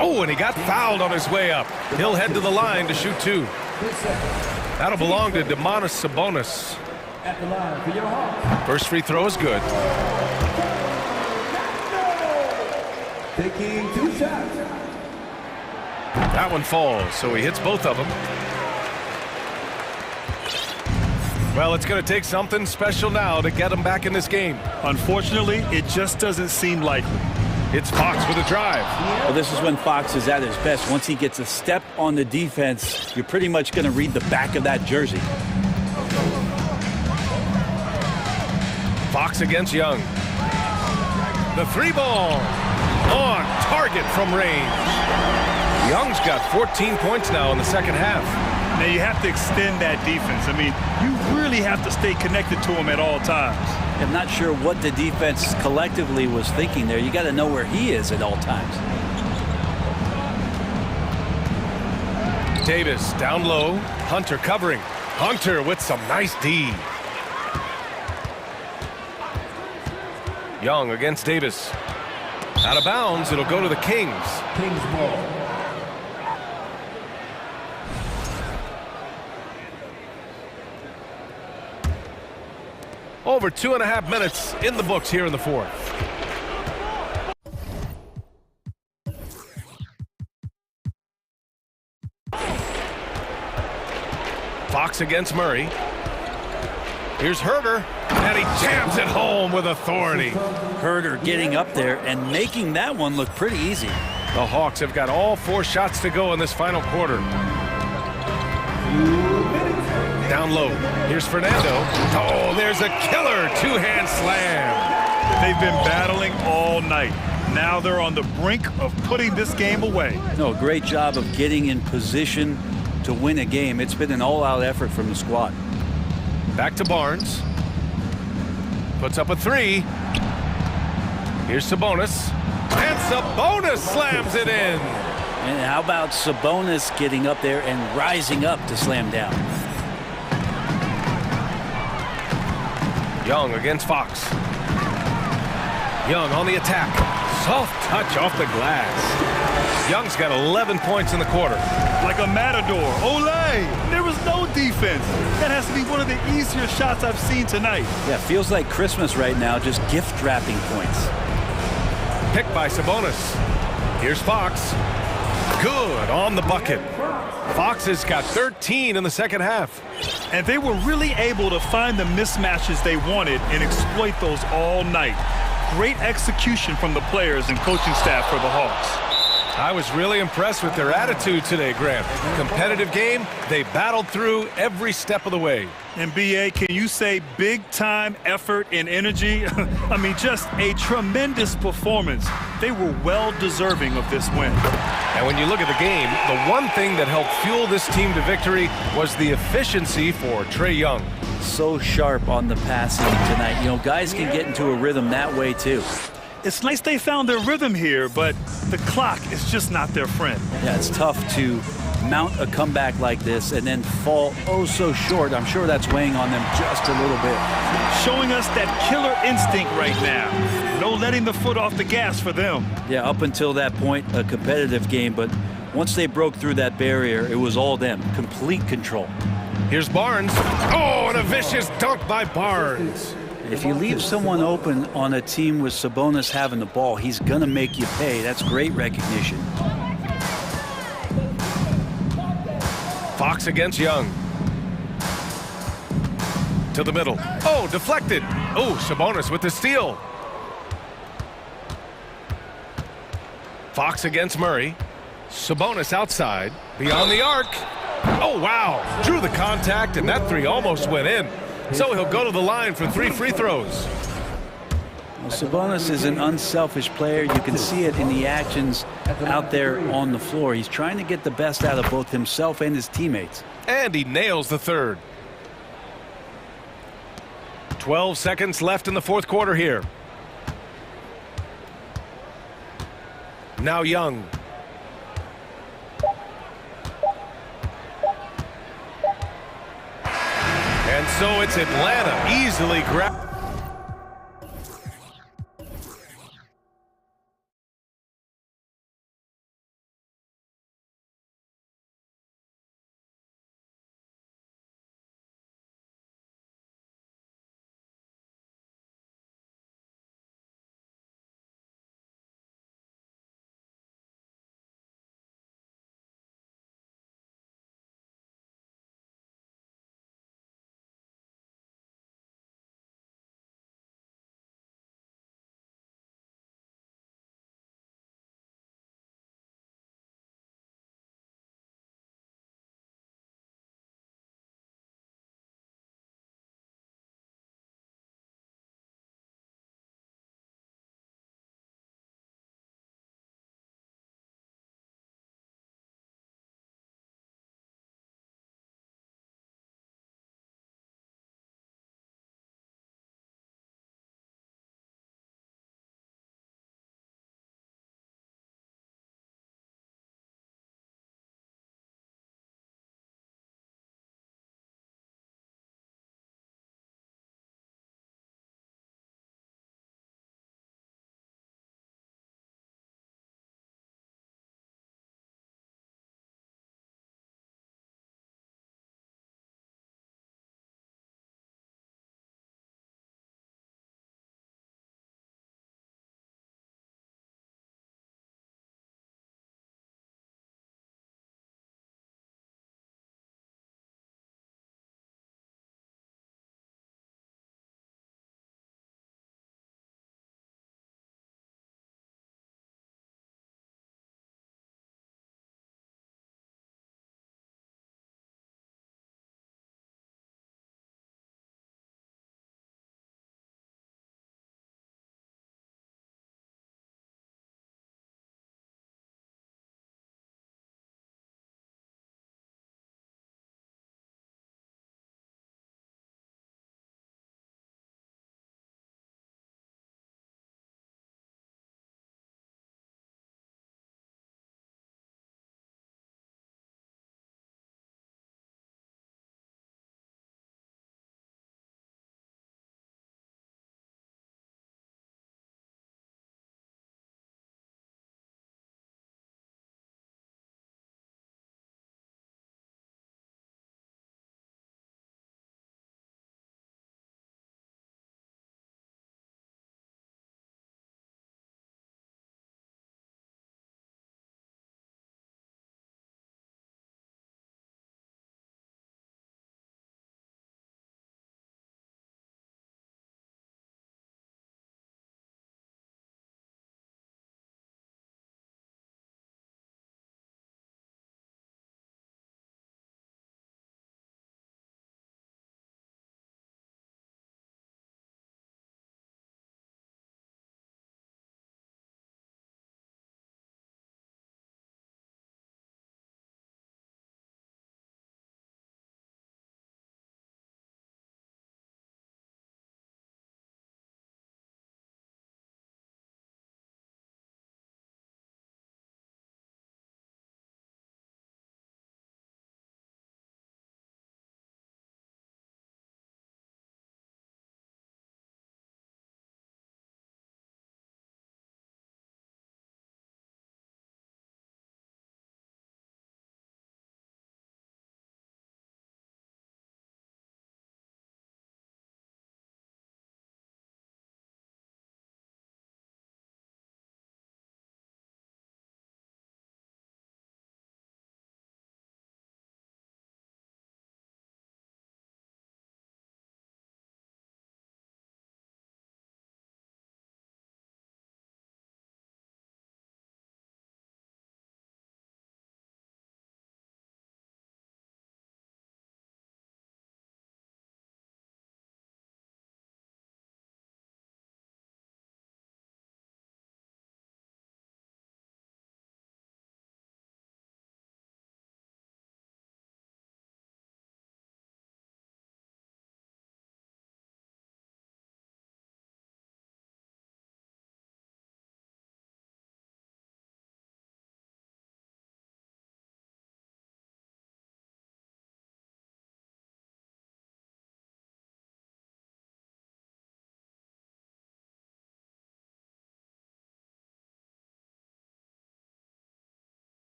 Oh, and he got fouled on his way up. He'll head to the line to shoot 2. That'll belong to Domantas Sabonis. First free throw is good. Taking 2 shots. That one falls, so he hits both of them. Well, it's going to take something special now to get him back in this game. Unfortunately, it just doesn't seem likely. It's Fox with a drive. Well, this is when Fox is at his best. Once he gets a step on the defense, you're pretty much going to read the back of that jersey. Fox against Young. The three ball on target from range. Young's got 14 points now in the second half. Now you have to extend that defense. I mean, you really have to stay connected to him at all times. I'm not sure what the defense collectively was thinking there. You got to know where he is at all times. Davis down low. Hunter covering. Hunter with some nice D. Young against Davis. Out of bounds, it'll go to the Kings. Kings ball. Over 2.5 minutes in the books here in the fourth. Fox against Murray. Here's Herder, and he jams it home with authority. Herder getting up there and making that one look pretty easy. The Hawks have got all 4 shots to go in this final quarter. Down low. Here's Fernando. Oh, there's a killer two-hand slam. They've been battling all night. Now they're on the brink of putting this game away. No, great job of getting in position to win a game. It's been an all-out effort from the squad. Back to Barnes. Puts up a 3. Here's Sabonis. And Sabonis slams it in. And how about Sabonis getting up there and rising up to slam down? Young against Fox. Young on the attack. Soft touch off the glass. Young's got 11 points in the quarter. Like a matador. Olay! There was no defense. That has to be one of the easier shots I've seen tonight. Yeah, feels like Christmas right now, just gift wrapping points. Picked by Sabonis. Here's Fox. Good on the bucket. Fox has got 13 in the second half. And they were really able to find the mismatches they wanted and exploit those all night. Great execution from the players and coaching staff for the Hawks. I was really impressed with their attitude today, Grant. Competitive game, they battled through every step of the way. And BA, can you say big time effort and energy? I mean, just a tremendous performance. They were well deserving of this win. And when you look at the game, the one thing that helped fuel this team to victory was the efficiency for Trae Young. So sharp on the passing tonight. You know, guys can get into a rhythm that way too. It's nice they found their rhythm here, but the clock is just not their friend. Yeah, it's tough to mount a comeback like this and then fall oh so short. I'm sure that's weighing on them just a little bit. Showing us that killer instinct right now. No letting the foot off the gas for them. Yeah, up until that point, a competitive game, but once they broke through that barrier, it was all them. Complete control. Here's Barnes. Oh, and a vicious dunk by Barnes. If you leave someone open on a team with Sabonis having the ball, he's going to make you pay. That's great recognition. Fox against Young. To the middle. Oh, deflected. Oh, Sabonis with the steal. Fox against Murray. Sabonis outside. Beyond the arc. Oh, wow. Drew the contact, and that 3 almost went in. So he'll go to the line for 3 free throws. Well, Sabonis is an unselfish player. You can see it in the actions out there on the floor. He's trying to get the best out of both himself and his teammates. And he nails the third. 12 seconds left in the fourth quarter here. Now Young. And so it's Atlanta easily grabbed.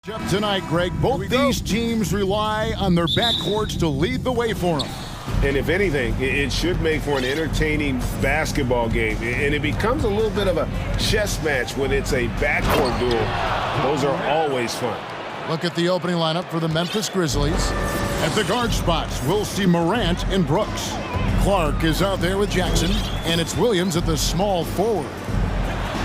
Up tonight, Greg, both these teams rely on their backcourts to lead the way for them. And if anything, it should make for an entertaining basketball game. And it becomes a little bit of a chess match when it's a backcourt duel. Those are always fun. Look at the opening lineup for the Memphis Grizzlies. At the guard spots, we'll see Morant and Brooks. Clark is out there with Jackson, and it's Williams at the small forward.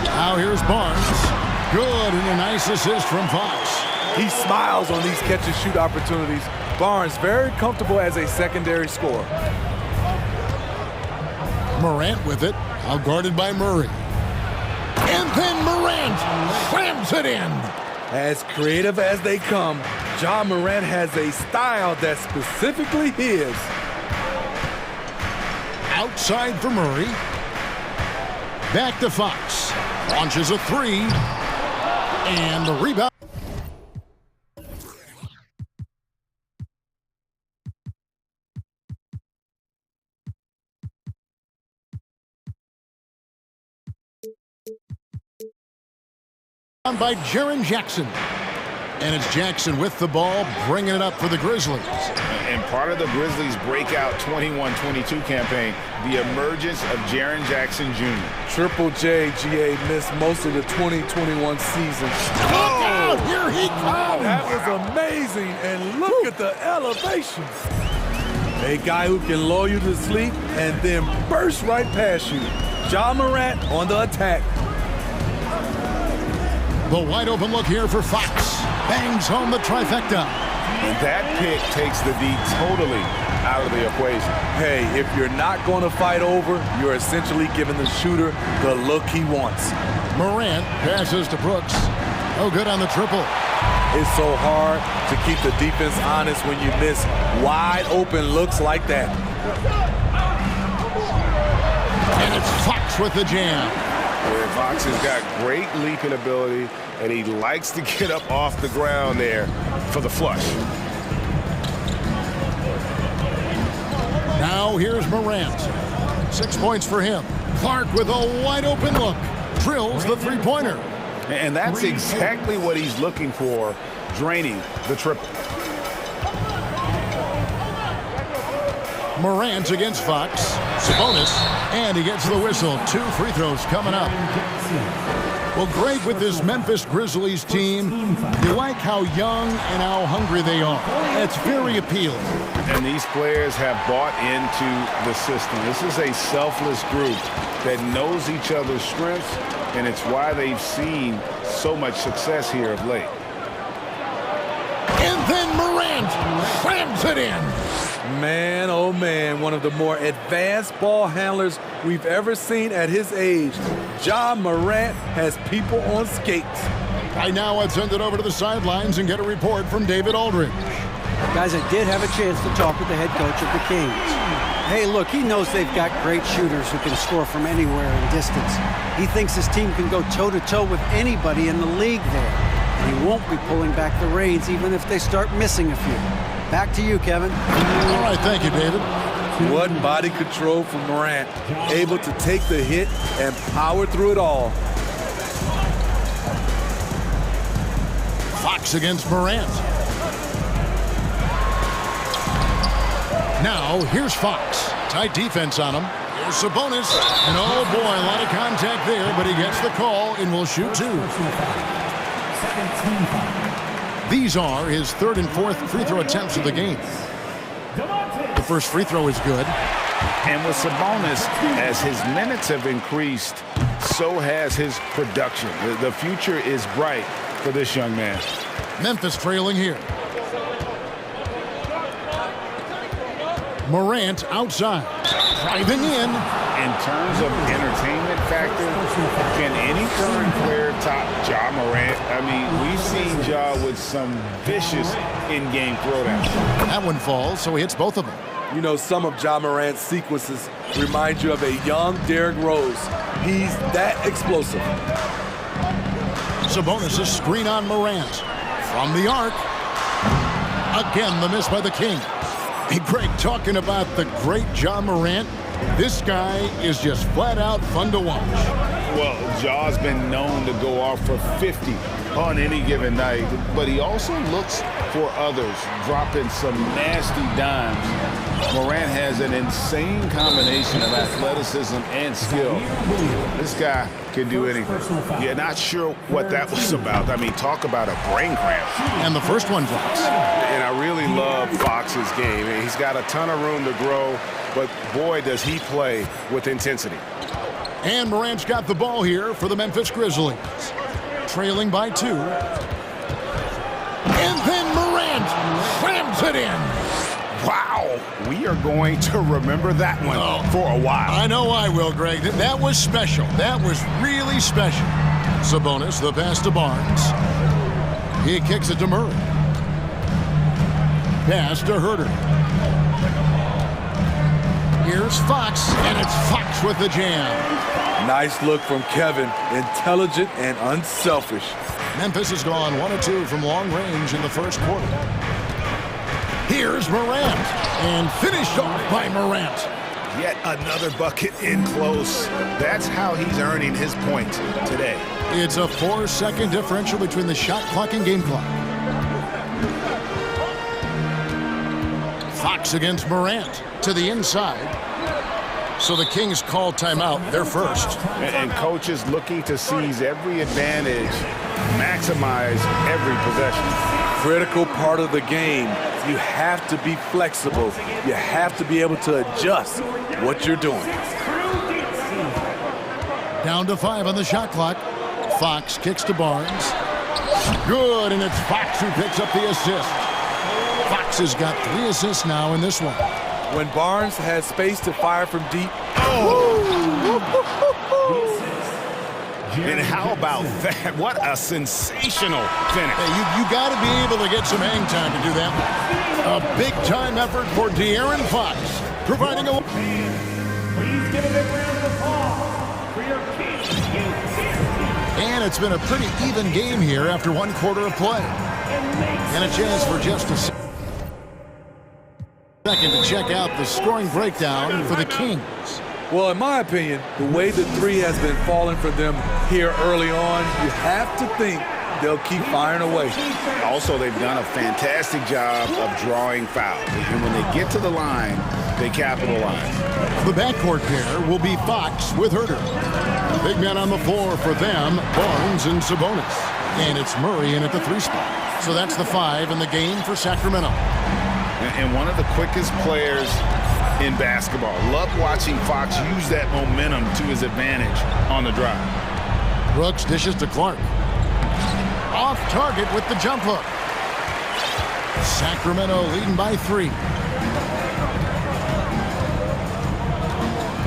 Now here's Barnes. Good, and a nice assist from Fox. He smiles on these catch-and-shoot opportunities. Barnes very comfortable as a secondary scorer. Morant with it, out guarded by Murray. And then Morant slams it in. As creative as they come, Ja Morant has a style that's specifically his. Outside for Murray. Back to Fox. Launches a three. And the rebound. By Jaren Jackson. And it's Jackson with the ball, bringing it up for the Grizzlies. And part of the Grizzlies' breakout 21-22 campaign, the emergence of Jaren Jackson Jr. Triple J, GA, missed most of the 2021 season. Oh, here he comes! That was amazing, and look at the elevation. A guy who can lull you to sleep and then burst right past you. Ja Morant on the attack. The wide open look here for Fox. Bangs home the trifecta. And that pick takes the D totally out of the equation. Hey, if you're not going to fight over, you're essentially giving the shooter the look he wants. Morant passes to Brooks. Oh, good on the triple. It's so hard to keep the defense honest when you miss wide open looks like that. And it's Fox with the jam. Where Fox has got great leaping ability, and he likes to get up off the ground there for the flush. Now here's Morant. 6 points for him. Clark with a wide open look. Drills the three-pointer. And that's exactly what he's looking for, draining the triple. Morant against Fox. Sabonis, and he gets the whistle. 2 free throws coming up. Well, Greg, with this Memphis Grizzlies team, you like how young and how hungry they are. That's very appealing. And these players have bought into the system. This is a selfless group that knows each other's strengths, and it's why they've seen so much success here of late. And then Morant slams it in. Man, oh man, one of the more advanced ball handlers we've ever seen at his age. Ja Morant has people on skates. Right now, I'd send it over to the sidelines and get a report from David Aldridge. Guys, I did have a chance to talk with the head coach of the Kings. Hey, look, he knows they've got great shooters who can score from anywhere in distance. He thinks his team can go toe-to-toe with anybody in the league there. And he won't be pulling back the reins even if they start missing a few. Back to you, Kevin. All right, thank you, David. What body control from Morant. Able to take the hit and power through it all. Fox against Morant. Now, here's Fox. Tight defense on him. Here's Sabonis. And oh boy, a lot of contact there, but he gets the call and will shoot 2. These are his 3rd and 4th free throw attempts of the game. The first free throw is good. And with Sabonis, as his minutes have increased, so has his production. The future is bright for this young man. Memphis trailing here. Morant outside. Driving in. In terms of entertainment factor, can any current player top Ja Morant? I mean, we've seen Ja with some vicious in-game throwdowns. That one falls, so he hits both of them. You know, some of Ja Morant's sequences remind you of a young Derrick Rose. He's that explosive. Sabonis' screen on Morant. From the arc. Again, the miss by the King. Hey, Greg, talking about the great Ja Morant, this guy is just flat out fun to watch. Well, Jaw's been known to go off for 50 on any given night, but he also looks for others, dropping some nasty dimes. Morant has an insane combination of athleticism and skill. This guy can do anything. Yeah, not sure what that was about. I mean, talk about a brain cramp. And the first one drops. And I really love Fox's game. He's got a ton of room to grow, but boy, does he play with intensity. And Morant's got the ball here for the Memphis Grizzlies. Trailing by 2. And then Morant slams it in. Wow, we are going to remember that one for a while. I know I will, Greg. That was special. That was really special. Sabonis, the pass to Barnes. He kicks it to Murray. Pass to Herter. Here's Fox, and it's Fox with the jam. Nice look from Kevin. Intelligent and unselfish. Memphis has gone 1 of 2 from long range in the first quarter. Here's Morant, and finished off by Morant. Yet another bucket in close. That's how he's earning his points today. It's a 4-second differential between the shot clock and game clock. Fox against Morant to the inside. So the Kings call timeout. They're first. And coach is looking to seize every advantage, maximize every possession. Critical part of the game. You have to be flexible. You have to be able to adjust what you're doing. Down to 5 on the shot clock. Fox kicks to Barnes. Good, and it's Fox who picks up the assist. Fox has got 3 assists now in this one. When Barnes has space to fire from deep. And how about that? What a sensational finish. Hey, you got to be able to get some hang time to do that. A big-time effort for De'Aaron Fox, providing a... Please give a big round of applause for your king. And it's been a pretty even game here after 1 quarter of play. And a chance for just a second to check out the scoring breakdown for the Kings. Well, in my opinion, the way the 3 has been falling for them here early on, you have to think they'll keep firing away. Also, they've done a fantastic job of drawing fouls. And when they get to the line, they capitalize. The backcourt pair will be Fox with Herter. Big men on the floor for them, Barnes and Sabonis. And it's Murray in at the 3 spot. So that's the 5 in the game for Sacramento. And one of the quickest players in basketball. Love watching Fox use that momentum to his advantage on the drive. Brooks dishes to Clark. Off target with the jump hook. Sacramento leading by 3.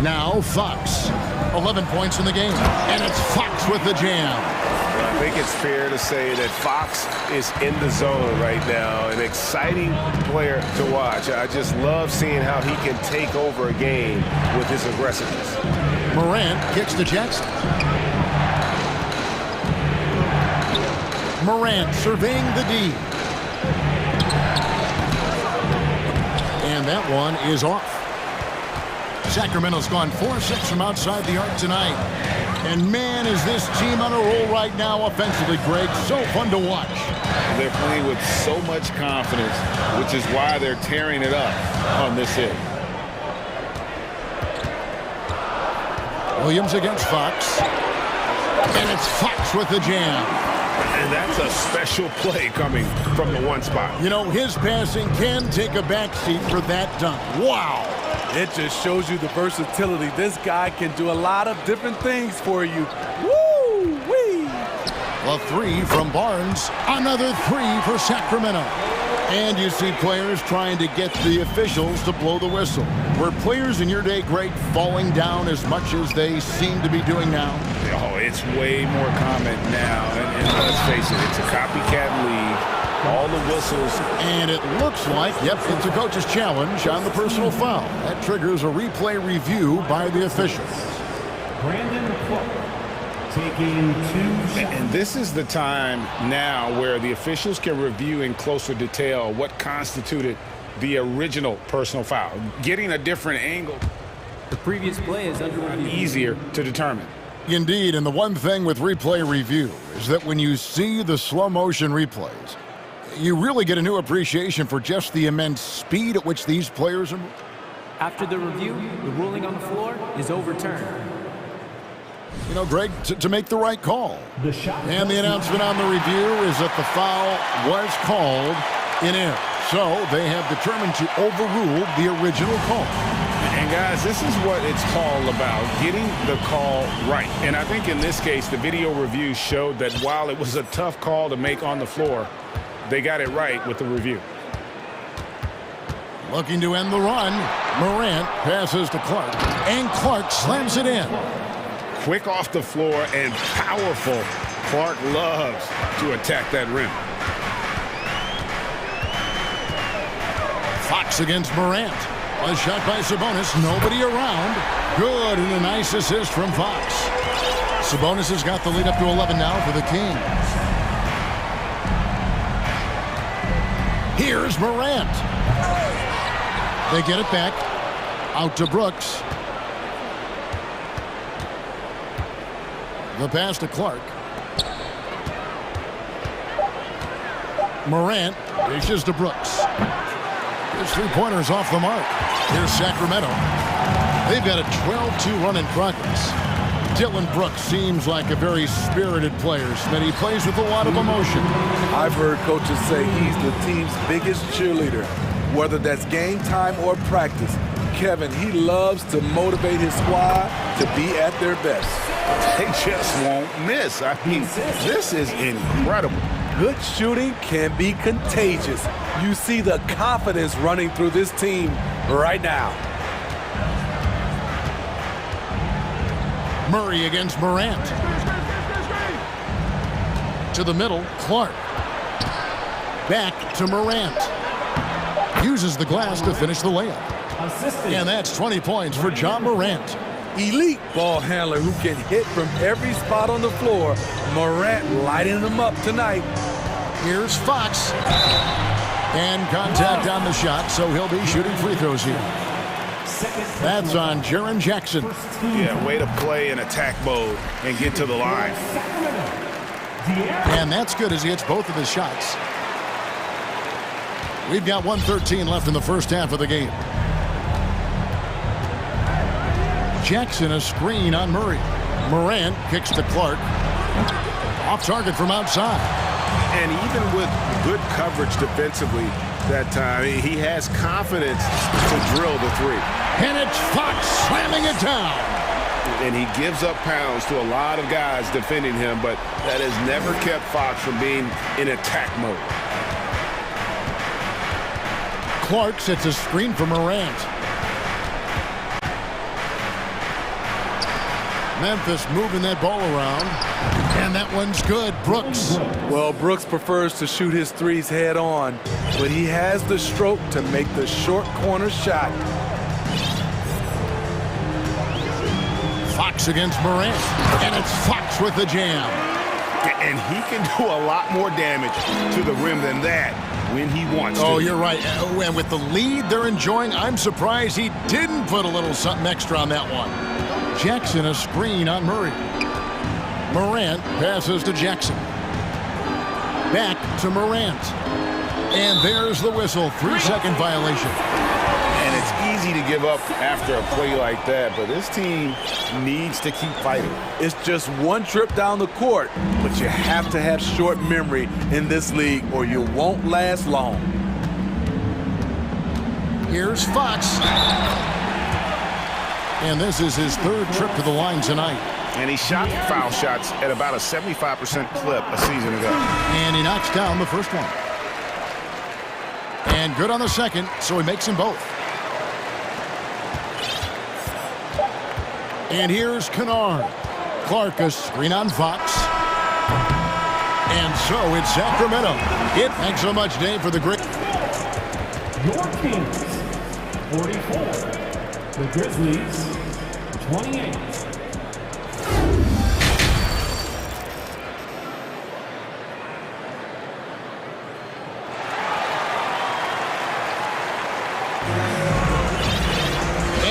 Now Fox. 11 points in the game. And it's Fox with the jam. I think it's fair to say that Fox is in the zone right now. An exciting player to watch. I just love seeing how he can take over a game with his aggressiveness. Morant kicks to Jackson. Morant surveying the D. And that one is off. Sacramento's gone 4-6 from outside the arc tonight. And man, is this team on a roll right now offensively, Greg. So fun to watch. They're playing with so much confidence, which is why they're tearing it up on this hit. Williams against Fox. And it's Fox with the jam. And that's a special play coming from the 1 spot. You know, his passing can take a backseat for that dunk. Wow. It just shows you the versatility. This guy can do a lot of different things for you. Woo-wee! A 3 from Barnes. Another 3 for Sacramento. And you see players trying to get the officials to blow the whistle. Were players in your day, Greg, falling down as much as they seem to be doing now? Oh, it's way more common now. And let's face it, it's a copycat league. All the whistles. And it looks like, yep, it's a coach's challenge on the personal foul. That triggers a replay review by the officials. Brandon Clark taking 2 shots. And this is the time now where the officials can review in closer detail what constituted the original personal foul. Getting a different angle. The previous play is under review. Easier to determine. Indeed, and the one thing with replay review is that when you see the slow-motion replays, you really get a new appreciation for just the immense speed at which these players are moving. After the review, the ruling on the floor is overturned. You know, Greg, to make the right call. And the announcement on the review is that the foul was called in error. So they have determined to overrule the original call. And guys, this is what it's all about, getting the call right. And I think in this case, the video review showed that while it was a tough call to make on the floor, they got it right with the review. Looking to end the run, Morant passes to Clark, and Clark slams it in. Quick off the floor and powerful. Clark loves to attack that rim. Fox against Morant. A shot by Sabonis, nobody around. Good, and a nice assist from Fox. Sabonis has got the lead up to 11 now for the Kings. Here's Morant. They get it back. Out to Brooks. The pass to Clark. Morant dishes to Brooks. His three-pointer's off the mark. Here's Sacramento. They've got a 12-2 run in progress. Dylan Brooks seems like a very spirited player, Smitty. He plays with a lot of emotion. I've heard coaches say he's the team's biggest cheerleader, whether that's game time or practice. Kevin, he loves to motivate his squad to be at their best. They just won't miss. I mean, this is incredible. Good shooting can be contagious. You see the confidence running through this team right now. Murray against Morant. To the middle, Clark. Back to Morant. Uses the glass to finish the layup. And that's 20 points for John Morant. Elite ball handler who can hit from every spot on the floor. Morant lighting them up tonight. Here's Fox. And contact on the shot, so he'll be shooting free throws here. That's on Jaren Jackson. Yeah, way to play in attack mode and get to the line. And that's good as he hits both of his shots. We've got 1:13 left in the first half of the game. Jackson a screen on Murray. Morant kicks to Clark. Off target from outside. And even with good coverage defensively that time, he has confidence to drill the three. And it's Fox slamming it down. And he gives up pounds to a lot of guys defending him, but that has never kept Fox from being in attack mode. Clark sets a screen for Morant. Memphis moving that ball around. And that one's good. Brooks. Well, Brooks prefers to shoot his threes head on, but he has the stroke to make the short corner shot. Fox against Morant. And it's Fox with the jam. And he can do a lot more damage to the rim than that when he wants to. Oh, you're right. And with the lead they're enjoying, I'm surprised he didn't put a little something extra on that one. Jackson a screen on Murray. Morant passes to Jackson. Back to Morant. And there's the whistle. 3-second violation. And it's easy to give up after a play like that, but this team needs to keep fighting. It's just one trip down the court, but you have to have short memory in this league or you won't last long. Here's Fox. And this is his third trip to the line tonight. And he shot foul shots at about a 75% clip a season ago. And he knocks down the first one. And good on the second, so he makes them both. And here's Kennard. Clark a screen on Fox. And so it's Sacramento. Thanks so much, Dave, for the great. Your Kings, 44. The Grizzlies, 28.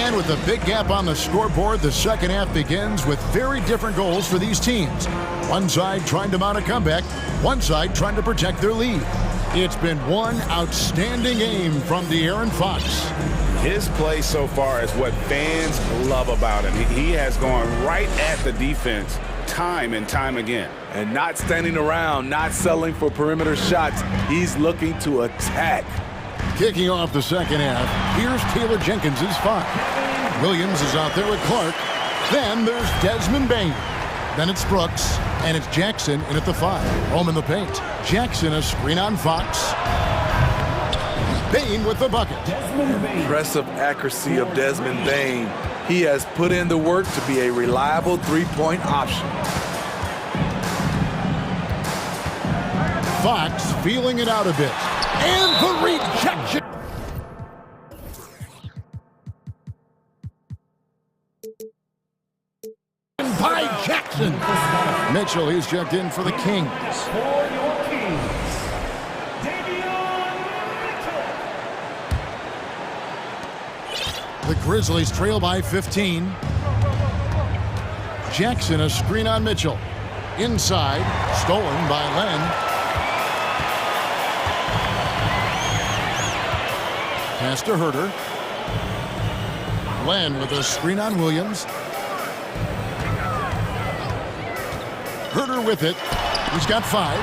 And with a big gap on the scoreboard, the second half begins with very different goals for these teams. One side trying to mount a comeback, one side trying to protect their lead. It's been one outstanding game from De'Aaron Fox. His play so far is what fans love about him. He has gone right at the defense time and time again. And not standing around, not settling for perimeter shots. He's looking to attack. Kicking off the second half, here's Taylor Jenkins' 5. Williams is out there with Clark. Then there's Desmond Bain. Then it's Brooks, and it's Jackson in at the 5. Home in the paint. Jackson a screen on Fox. Bain with the bucket. Impressive accuracy of Desmond Bain. He has put in the work to be a reliable three-point option. Fox feeling it out a bit. And the rejection. By Jackson. Mitchell, he's checked in for the Kings. The Grizzlies trail by 15. Jackson a screen on Mitchell. Inside, stolen by Len. Pass to Herter. Len with a screen on Williams. Herter with it. He's got 5.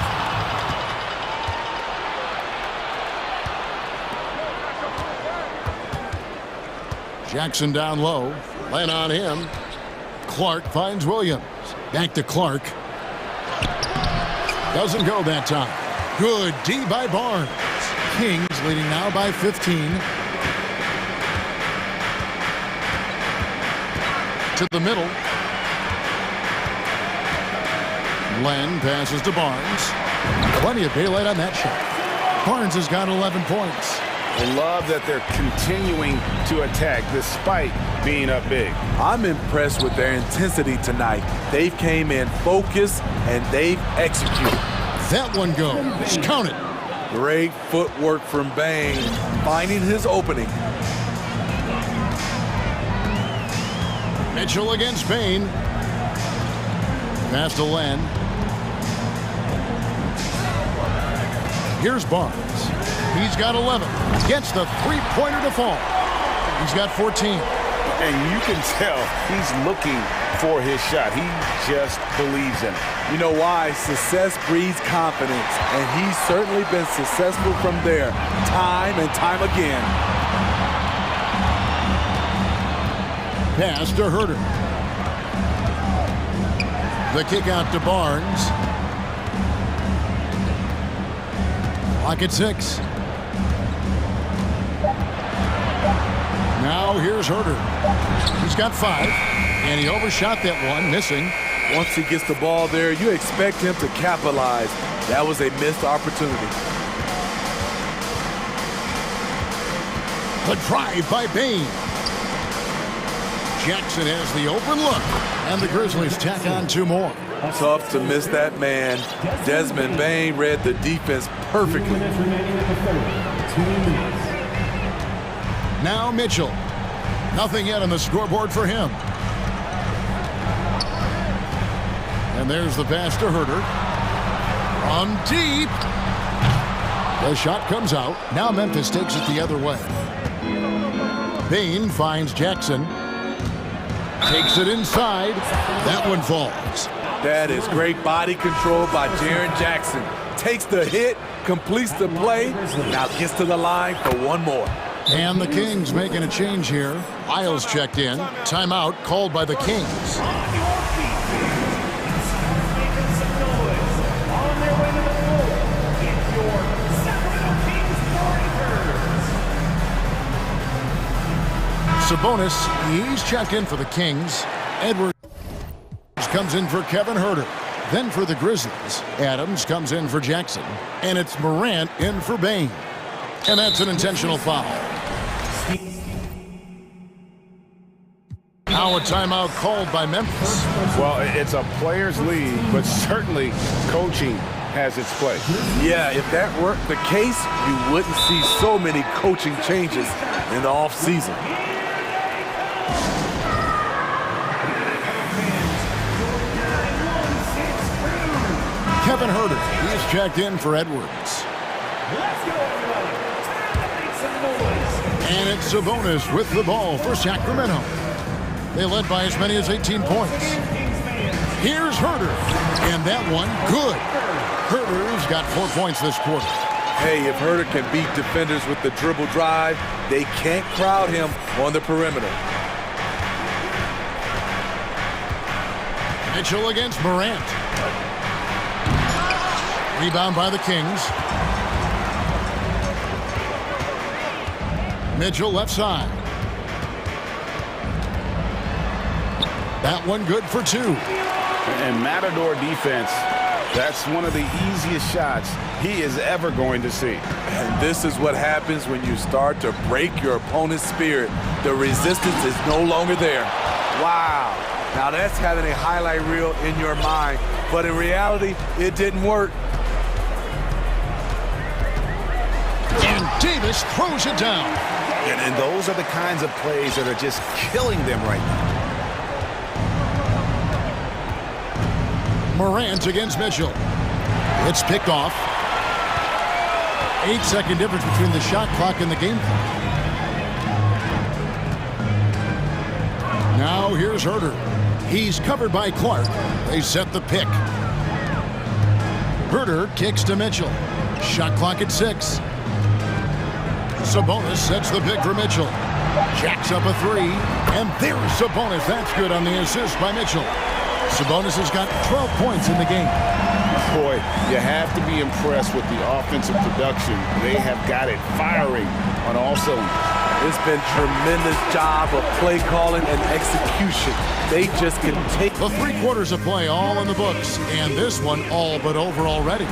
Jackson down low. Len on him. Clark finds Williams. Back to Clark. Doesn't go that time. Good D by Barnes. Kings leading now by 15. To the middle. Len passes to Barnes. Plenty of daylight on that shot. Barnes has got 11 points. I love that they're continuing to attack despite being up big. I'm impressed with their intensity tonight. They've came in focused and they've executed. That one goes. Count it. Great footwork from Bain, finding his opening. Mitchell against Bain. Pass to Len. Here's Barnes. He's got 11. Gets the three-pointer to fall. He's got 14. And you can tell he's looking for his shot. He just believes in it. You know why? Success breeds confidence, and he's certainly been successful from there, time and time again. Pass to Herter. The kick out to Barnes. Clock at 6. Now here's Herter. He's got 5, and he overshot that one, missing. Once he gets the ball there, you expect him to capitalize. That was a missed opportunity. The drive by Bain. Jackson has the open look, and the Grizzlies tack on 2 more. Tough to miss that man. Desmond Bain read the defense perfectly. Now Mitchell. Nothing yet on the scoreboard for him. And there's the pass to Herter. From deep. The shot comes out. Now Memphis takes it the other way. Bain finds Jackson. Takes it inside. That one falls. That is great body control by Jaren Jackson. Takes the hit, completes the play, now gets to the line for one more. And the Kings making a change here. Isles checked in. Timeout called by the Kings. Sabonis, he's checked in for the Kings. Edwards comes in for Kevin Herter. Then for the Grizzlies, Adams comes in for Jackson. And it's Morant in for Bain. And that's an intentional foul. Now a timeout called by Memphis. Well, it's a players' league, but certainly coaching has its place. Yeah, if that were the case, you wouldn't see so many coaching changes in the offseason. Kevin Herter. He is checked in for Edwards. And it's Sabonis with the ball for Sacramento. They led by as many as 18 points. Here's Herter. And that one, good. Herter's got 4 points this quarter. Hey, if Herter can beat defenders with the dribble drive, they can't crowd him on the perimeter. Mitchell against Morant. Rebound by the Kings. Mitchell left side. That one good for 2. And Matador defense, that's one of the easiest shots he is ever going to see. And this is what happens when you start to break your opponent's spirit. The resistance is no longer there. Wow. Now that's having a highlight reel in your mind. But in reality, it didn't work. And Davis throws it down. And those are the kinds of plays that are just killing them right now. Morant against Mitchell. It's picked off. 8-second difference between the shot clock and the game clock. Now here's Herter. He's covered by Clark. They set the pick. Herter kicks to Mitchell. Shot clock at 6. Sabonis sets the pick for Mitchell. Jacks up a 3. And there's Sabonis. That's good on the assist by Mitchell. Sabonis has got 12 points in the game. Boy, you have to be impressed with the offensive production. They have got it firing on all cylinders. It's been tremendous job of play calling and execution. They just can take the 3 quarters of play all in the books, and this one all but over already.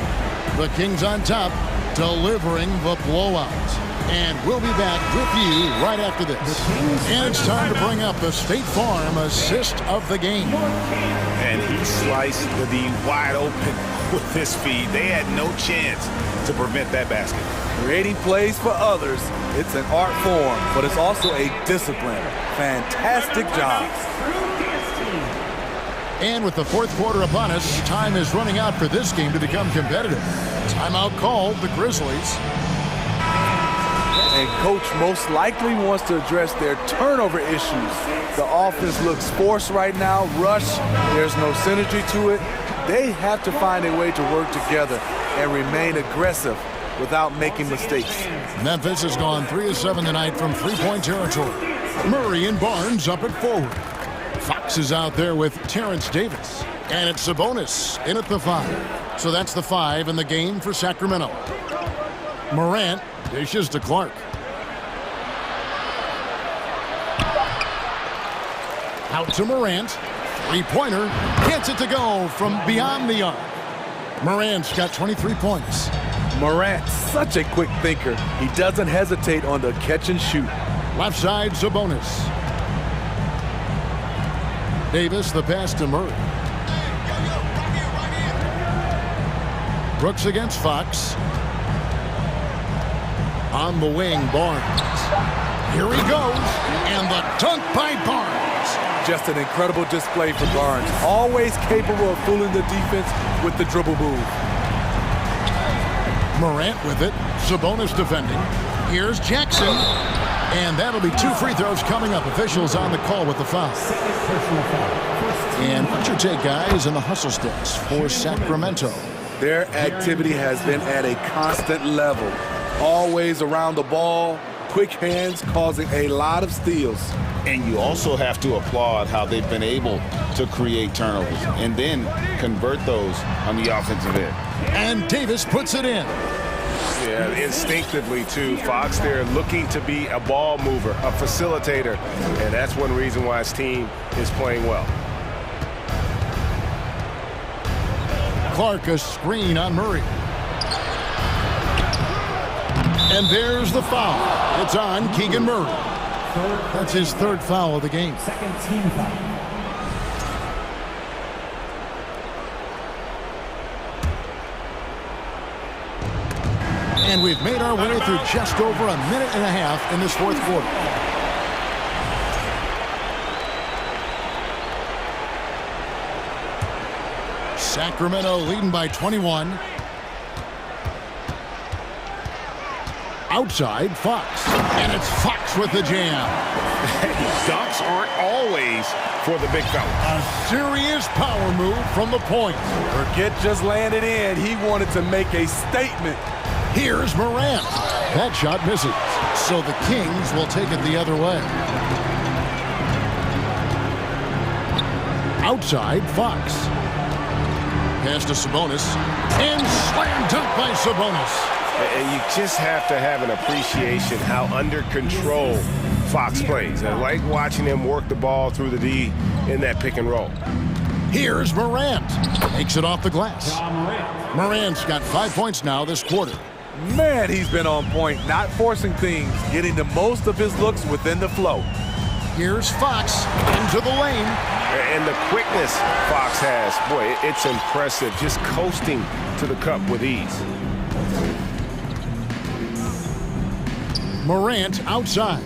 The Kings on top, delivering the blowout. And we'll be back with you right after this. And it's time to bring up the State Farm assist of the game. And he sliced the D wide open with this feed. They had no chance to prevent that basket. Creating plays for others, it's an art form, but it's also a discipline. Fantastic job. And with the 4th quarter upon us, time is running out for this game to become competitive. Timeout called, the Grizzlies. And coach most likely wants to address their turnover issues. The offense looks forced right now, rush, there's no synergy to it. They have to find a way to work together and remain aggressive without making mistakes. Memphis has gone 3 of 7 tonight from 3-point territory. Murray and Barnes up at forward. Fox is out there with Terrence Davis. And it's Sabonis in at the 5. So that's the 5 in the game for Sacramento. Morant dishes to Clark. Out to Morant. 3-pointer. Gets it to go from beyond the arc. Morant's got 23 points. Morant, such a quick thinker. He doesn't hesitate on the catch and shoot. Left side, Sabonis. Davis, the pass to Murray. Brooks against Fox. On the wing, Barnes. Here he goes, and the dunk by Barnes. Just an incredible display for Barnes. Always capable of fooling the defense with the dribble move. Morant with it. Sabonis defending. Here's Jackson. And that'll be 2 free throws coming up. Officials on the call with the foul. And what's your take, guys, in the hustle sticks for Sacramento? Their activity has been at a constant level. Always around the ball, quick hands causing a lot of steals. And you also have to applaud how they've been able to create turnovers and then convert those on the offensive end. And Davis puts it in. Yeah, instinctively, too. Fox there looking to be a ball mover, a facilitator. And that's one reason why his team is playing well. Clark, a screen on Murray. And there's the foul. It's on Keegan Murray. That's his 3rd foul of the game. Second team foul. And we've made our way through just over a minute and a half in this 4th quarter. Sacramento leading by 21. Outside, Fox. And it's Fox with the jam. Dunks aren't always for the big fella. A serious power move from the point. Burkett just landed in. He wanted to make a statement. Here's Morant. That shot misses. So the Kings will take it the other way. Outside, Fox. Pass to Sabonis. And slam dunk by Sabonis. And you just have to have an appreciation how under control Fox plays. I like watching him work the ball through the D in that pick and roll. Here's Morant. Takes it off the glass. Morant's got 5 points now this quarter. Man, he's been on point, not forcing things, getting the most of his looks within the flow. Here's Fox into the lane. And the quickness Fox has, boy, it's impressive. Just coasting to the cup with ease. Morant outside.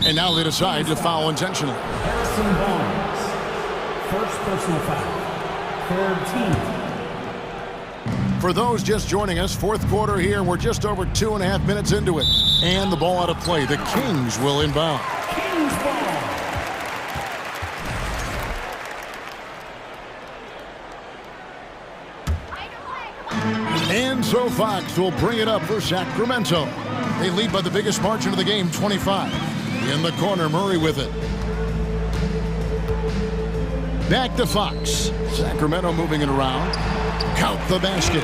And now they decide to foul intentionally. First personal foul. Third team. For those just joining us, fourth quarter here. We're just over 2.5 minutes into it. And the ball out of play. The Kings will inbound. Kings ball. And so Fox will bring it up for Sacramento. They lead by the biggest margin of the game, 25. In the corner, Murray with it. Back to Fox. Sacramento moving it around. Count the basket.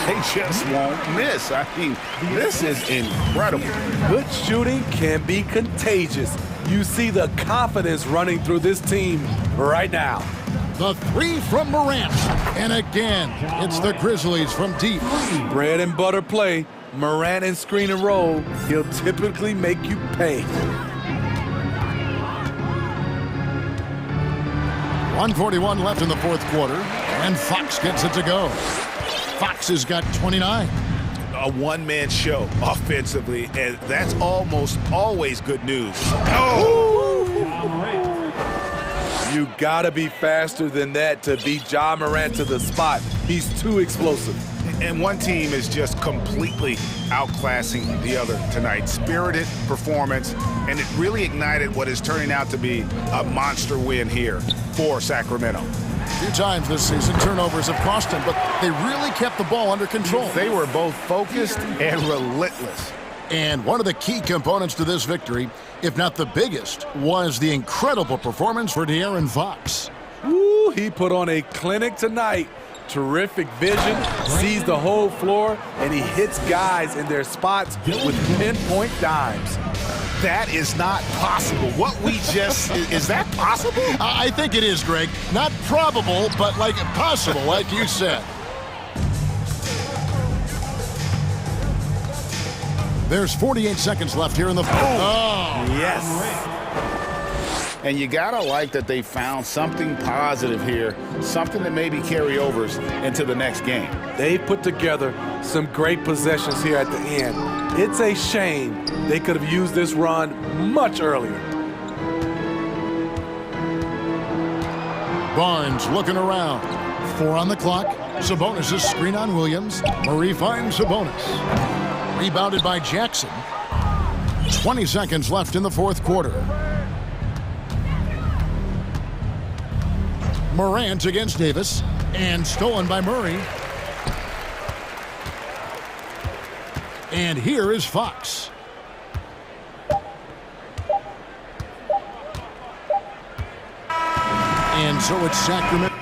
They just won't miss. I mean, this is incredible. Good shooting can be contagious. You see the confidence running through this team right now. The three from Morant. And again, it's the Grizzlies from deep. Bread and butter play. Morant and screen and roll. He'll typically make you pay. 1:41 left in the fourth quarter. And Fox gets it to go. Fox has got 29. A one-man show offensively, and that's almost always good news. Oh! You gotta be faster than that to beat Ja Morant to the spot. He's too explosive. And one team is just completely outclassing the other tonight. Spirited performance, and it really ignited what is turning out to be a monster win here for Sacramento. A few times this season, turnovers have cost them, but they really kept the ball under control. They were both focused and relentless. And one of the key components to this victory, if not the biggest, was the incredible performance for De'Aaron Fox. Ooh, he put on a clinic tonight. Terrific vision, sees the whole floor, and he hits guys in their spots with pinpoint dimes. That is not possible. What we just, is that possible? I think it is, Greg. Not probable, but like possible, like you said. There's 48 seconds left here in the fourth. Oh, yes. And you gotta like that they found something positive here, something that maybe carryovers into the next game. They put together some great possessions here at the end. It's a shame they could have used this run much earlier. Barnes looking around. 4 on the clock. Sabonis' screen on Williams. Murray finds Sabonis. Rebounded by Jackson. 20 seconds left in the fourth quarter. Morant against Davis. And stolen by Murray. And here is Fox. And so it's Sacramento.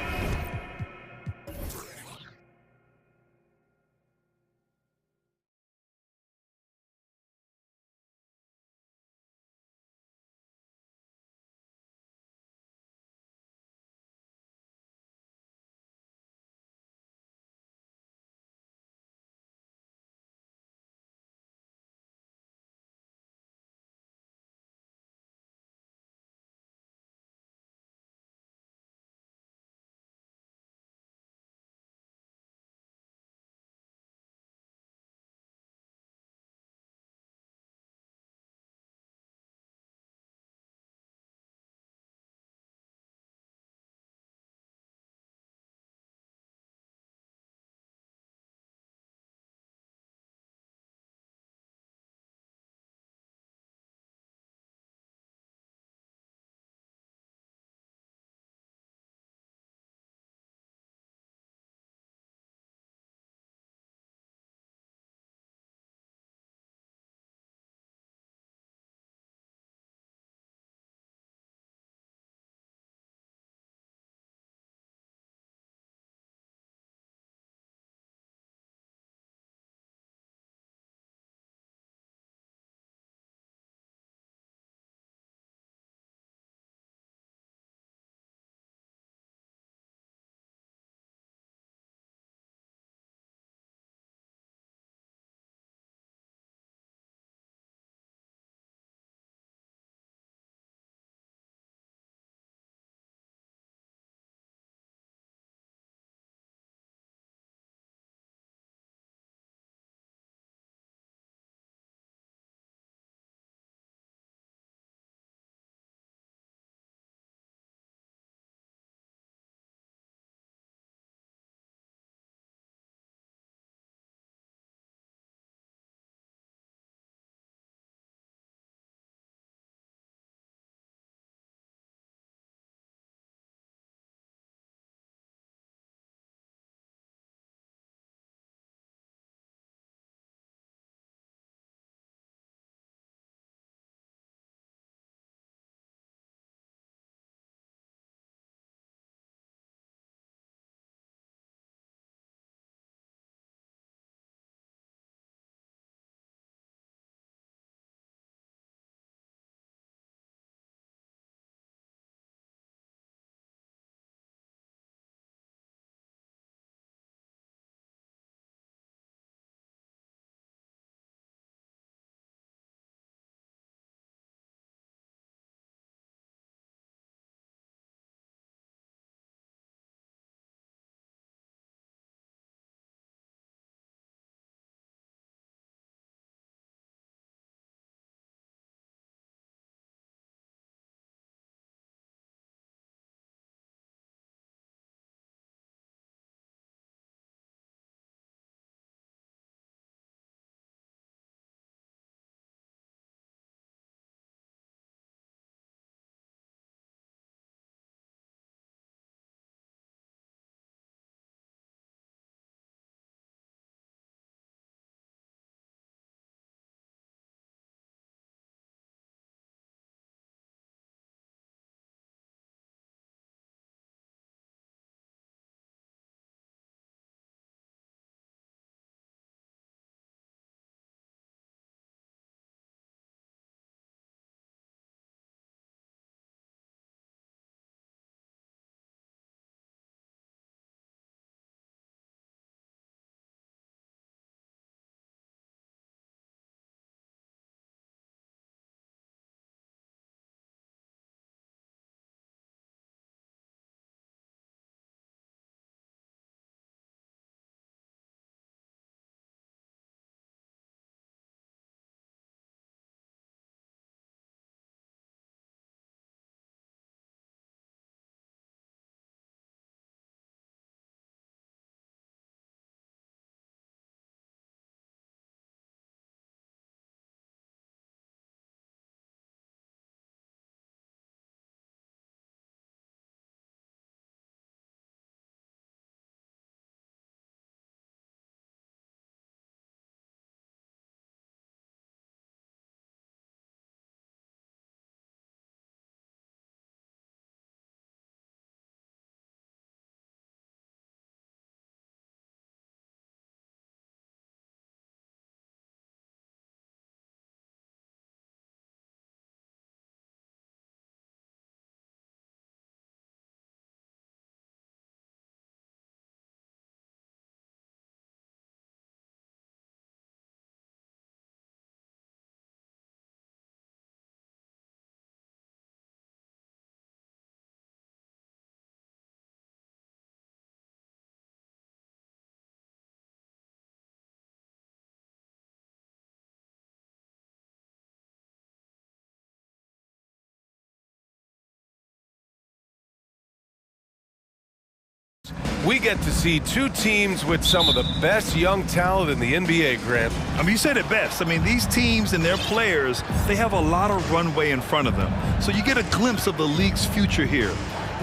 We get to see two teams with some of the best young talent in the NBA, Grant. I mean, you said it best. I mean, these teams and their players, they have a lot of runway in front of them. So you get a glimpse of the league's future here.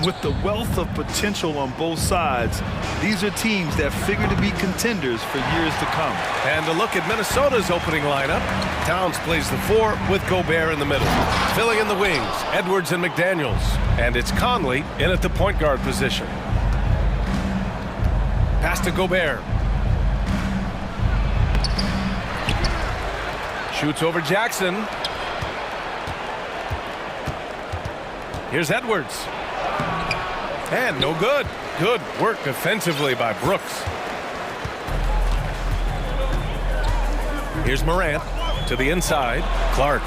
With the wealth of potential on both sides, these are teams that figure to be contenders for years to come. And a look at Minnesota's opening lineup. Towns plays the 4 with Gobert in the middle. Filling in the wings, Edwards and McDaniels. And it's Conley in at the point guard position. Pass to Gobert. Shoots over Jackson. Here's Edwards. And no good. Good work defensively by Brooks. Here's Morant to the inside. Clark.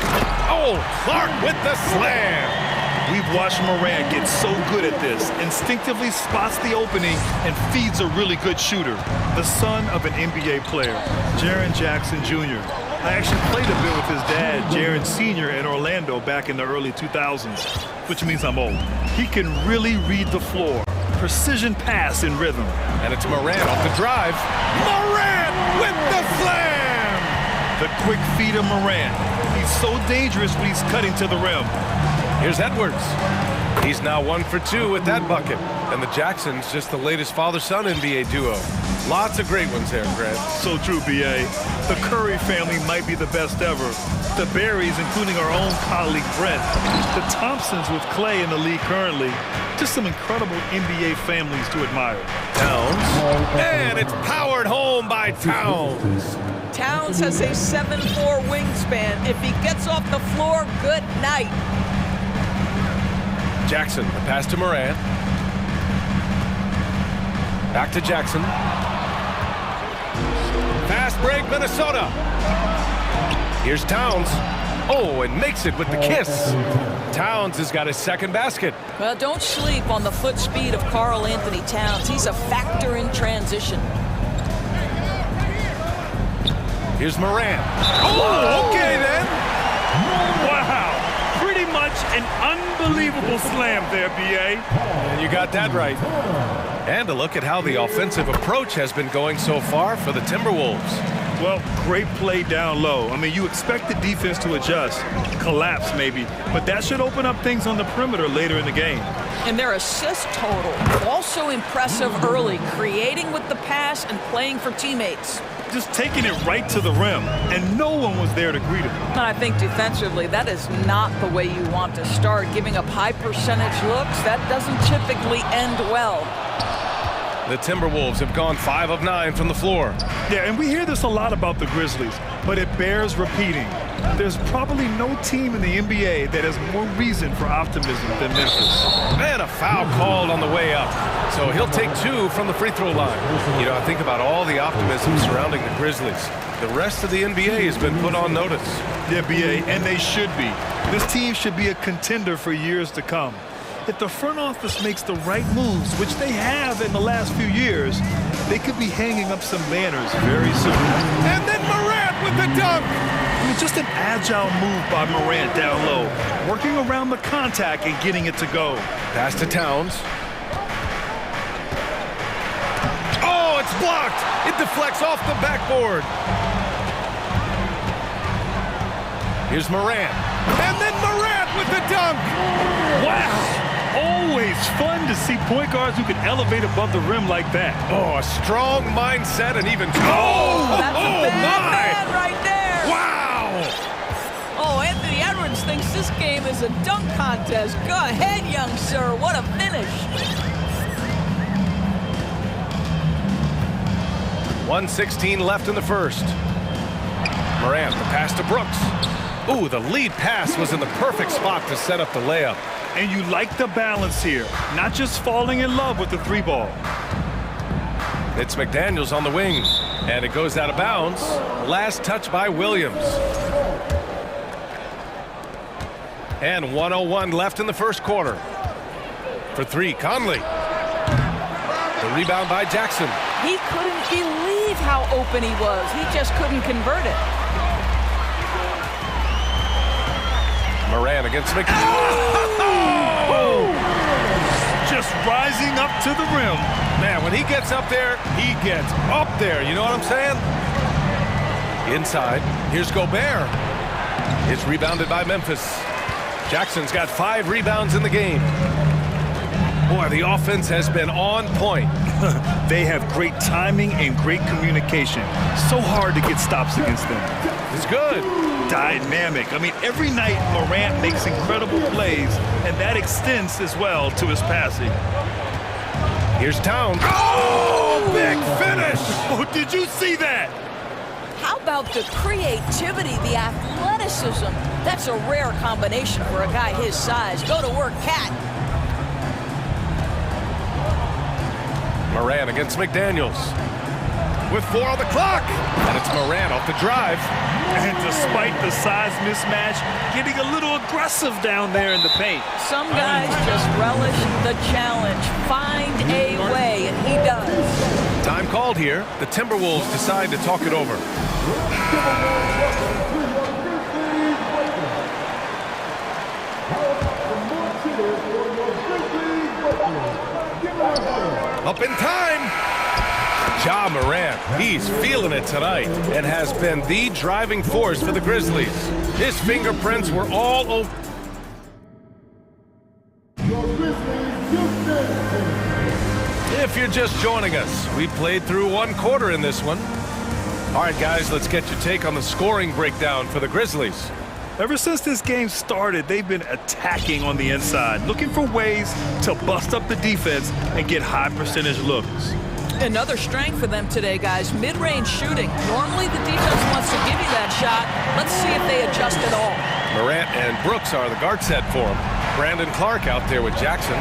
Oh, Clark with the slam. We've watched Morant get so good at this. Instinctively spots the opening and feeds a really good shooter. The son of an NBA player, Jaren Jackson Jr. I actually played a bit with his dad, Jaren Sr. in Orlando back in the early 2000s, which means I'm old. He can really read the floor. Precision pass in rhythm. And it's Morant off the drive. Morant with the slam! The quick feed of Morant. He's so dangerous when he's cutting to the rim. Here's Edwards. He's now 1 for 2 with that bucket. And the Jacksons, just the latest father-son NBA duo. Lots of great ones there, Grant. So true, B.A. The Curry family might be the best ever. The Berries, including our own colleague Brent. The Thompsons with Clay in the league currently. Just some incredible NBA families to admire. Towns. And it's powered home by Towns. Towns has a 7'4" wingspan. If he gets off the floor, good night. Jackson, the pass to Morant. Back to Jackson. Fast break, Minnesota. Here's Towns. Oh, and makes it with the kiss. Towns has got his second basket. Well, don't sleep on the foot speed of Karl Anthony Towns. He's a factor in transition. Here's Morant. Oh, okay then. Wow. Pretty much an unbelievable slam there, B.A. And you got that right. And a look at how the offensive approach has been going so far for the Timberwolves. Well, great play down low. I mean, you expect the defense to adjust, collapse maybe, but that should open up things on the perimeter later in the game. And their assist total, also impressive early, creating with the pass and playing for teammates. Just taking it right to the rim, and no one was there to greet him. And I think defensively, that is not the way you want to start. Giving up high percentage looks, that doesn't typically end well. The Timberwolves have gone 5 of 9 from the floor. Yeah, and we hear this a lot about the Grizzlies, but it bears repeating. There's probably no team in the NBA that has more reason for optimism than Memphis. And a foul called on the way up. So he'll take 2 from the free throw line. You know, I think about all the optimism surrounding the Grizzlies. The rest of the NBA has been put on notice. Yeah, B.A., and they should be. This team should be a contender for years to come. If the front office makes the right moves, which they have in the last few years, they could be hanging up some banners very soon. And then Morant with the dunk! I mean, just an agile move by Morant down low, working around the contact and getting it to go. Pass to Towns. Oh, it's blocked! It deflects off the backboard. Here's Morant. And then Morant with the dunk! Wow! Always fun to see point guards who can elevate above the rim like that. Oh, a strong mindset and even... That's a bad man right there! Wow! Oh, Anthony Edwards thinks this game is a dunk contest. Go ahead, young sir. What a finish. 1:16 left in the first. Morant, the pass to Brooks. Ooh, the lead pass was in the perfect spot to set up the layup. And you like the balance here, not just falling in love with the 3-ball. It's McDaniels on the wing, and it goes out of bounds. Last touch by Williams. And 1:01 left in the first quarter. For 3, Conley. The rebound by Jackson. He couldn't believe how open he was. He just couldn't convert it. Morant against McDaniels. Oh! just rising up to the rim. Man, when he gets up there, he gets up there. You know what I'm saying? Inside, here's Gobert. It's rebounded by Memphis. Jackson's got 5 rebounds in the game. Boy, the offense has been on point. They have great timing and great communication. So hard to get stops against them. It's good. Dynamic. I mean, every night Morant makes incredible plays, and that extends as well to his passing. Here's Towns. Oh, big finish! Oh, did you see that? How about the creativity, the athleticism? That's a rare combination for a guy his size. Go to work, Cat. Morant against McDaniels. With 4 on the clock. And it's Morant off the drive. And despite the size mismatch, getting a little aggressive down there in the paint. Some guys just relish the challenge. Find a way, and he does. Time called here. The Timberwolves decide to talk it over. Up in time. Ja Morant, he's feeling it tonight and has been the driving force for the Grizzlies. His fingerprints were all over. If you're just joining us, we played through 1 quarter in this one. All right, guys, let's get your take on the scoring breakdown for the Grizzlies. Ever since this game started, they've been attacking on the inside, looking for ways to bust up the defense and get high percentage looks. Another strength for them today, guys, mid-range shooting. Normally the defense wants to give you that shot. Let's see if they adjust at all. Morant and Brooks are the guard set for him. Brandon Clark out there with Jackson.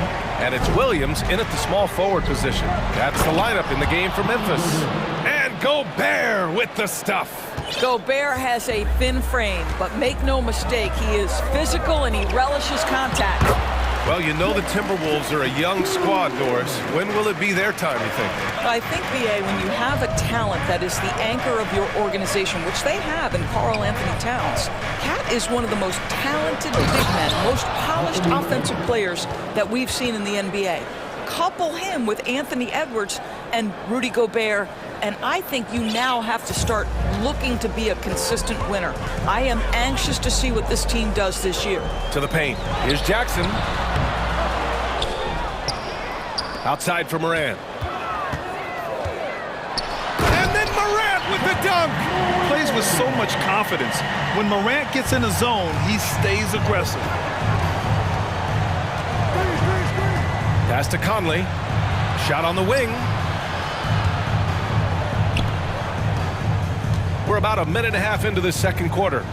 And it's Williams in at the small forward position. That's the lineup in the game for Memphis. And Gobert with the stuff. Gobert has a thin frame, but make no mistake, he is physical and he relishes contact. Well, you know the Timberwolves are a young squad, Doris. When will it be their time, you think? I think, B.A., when you have a talent that is the anchor of your organization, which they have in Karl Anthony Towns, Cat is one of the most talented big men, most polished offensive players that we've seen in the NBA. Couple him with Anthony Edwards and Rudy Gobert, and I think you now have to start looking to be a consistent winner. I am anxious to see what this team does this year. To the paint. Here's Jackson. Outside for Morant. And then Morant with the dunk. Plays with so much confidence. When Morant gets in the zone, he stays aggressive. Pass to Conley. Shot on the wing. We're about a minute and a half into the second quarter.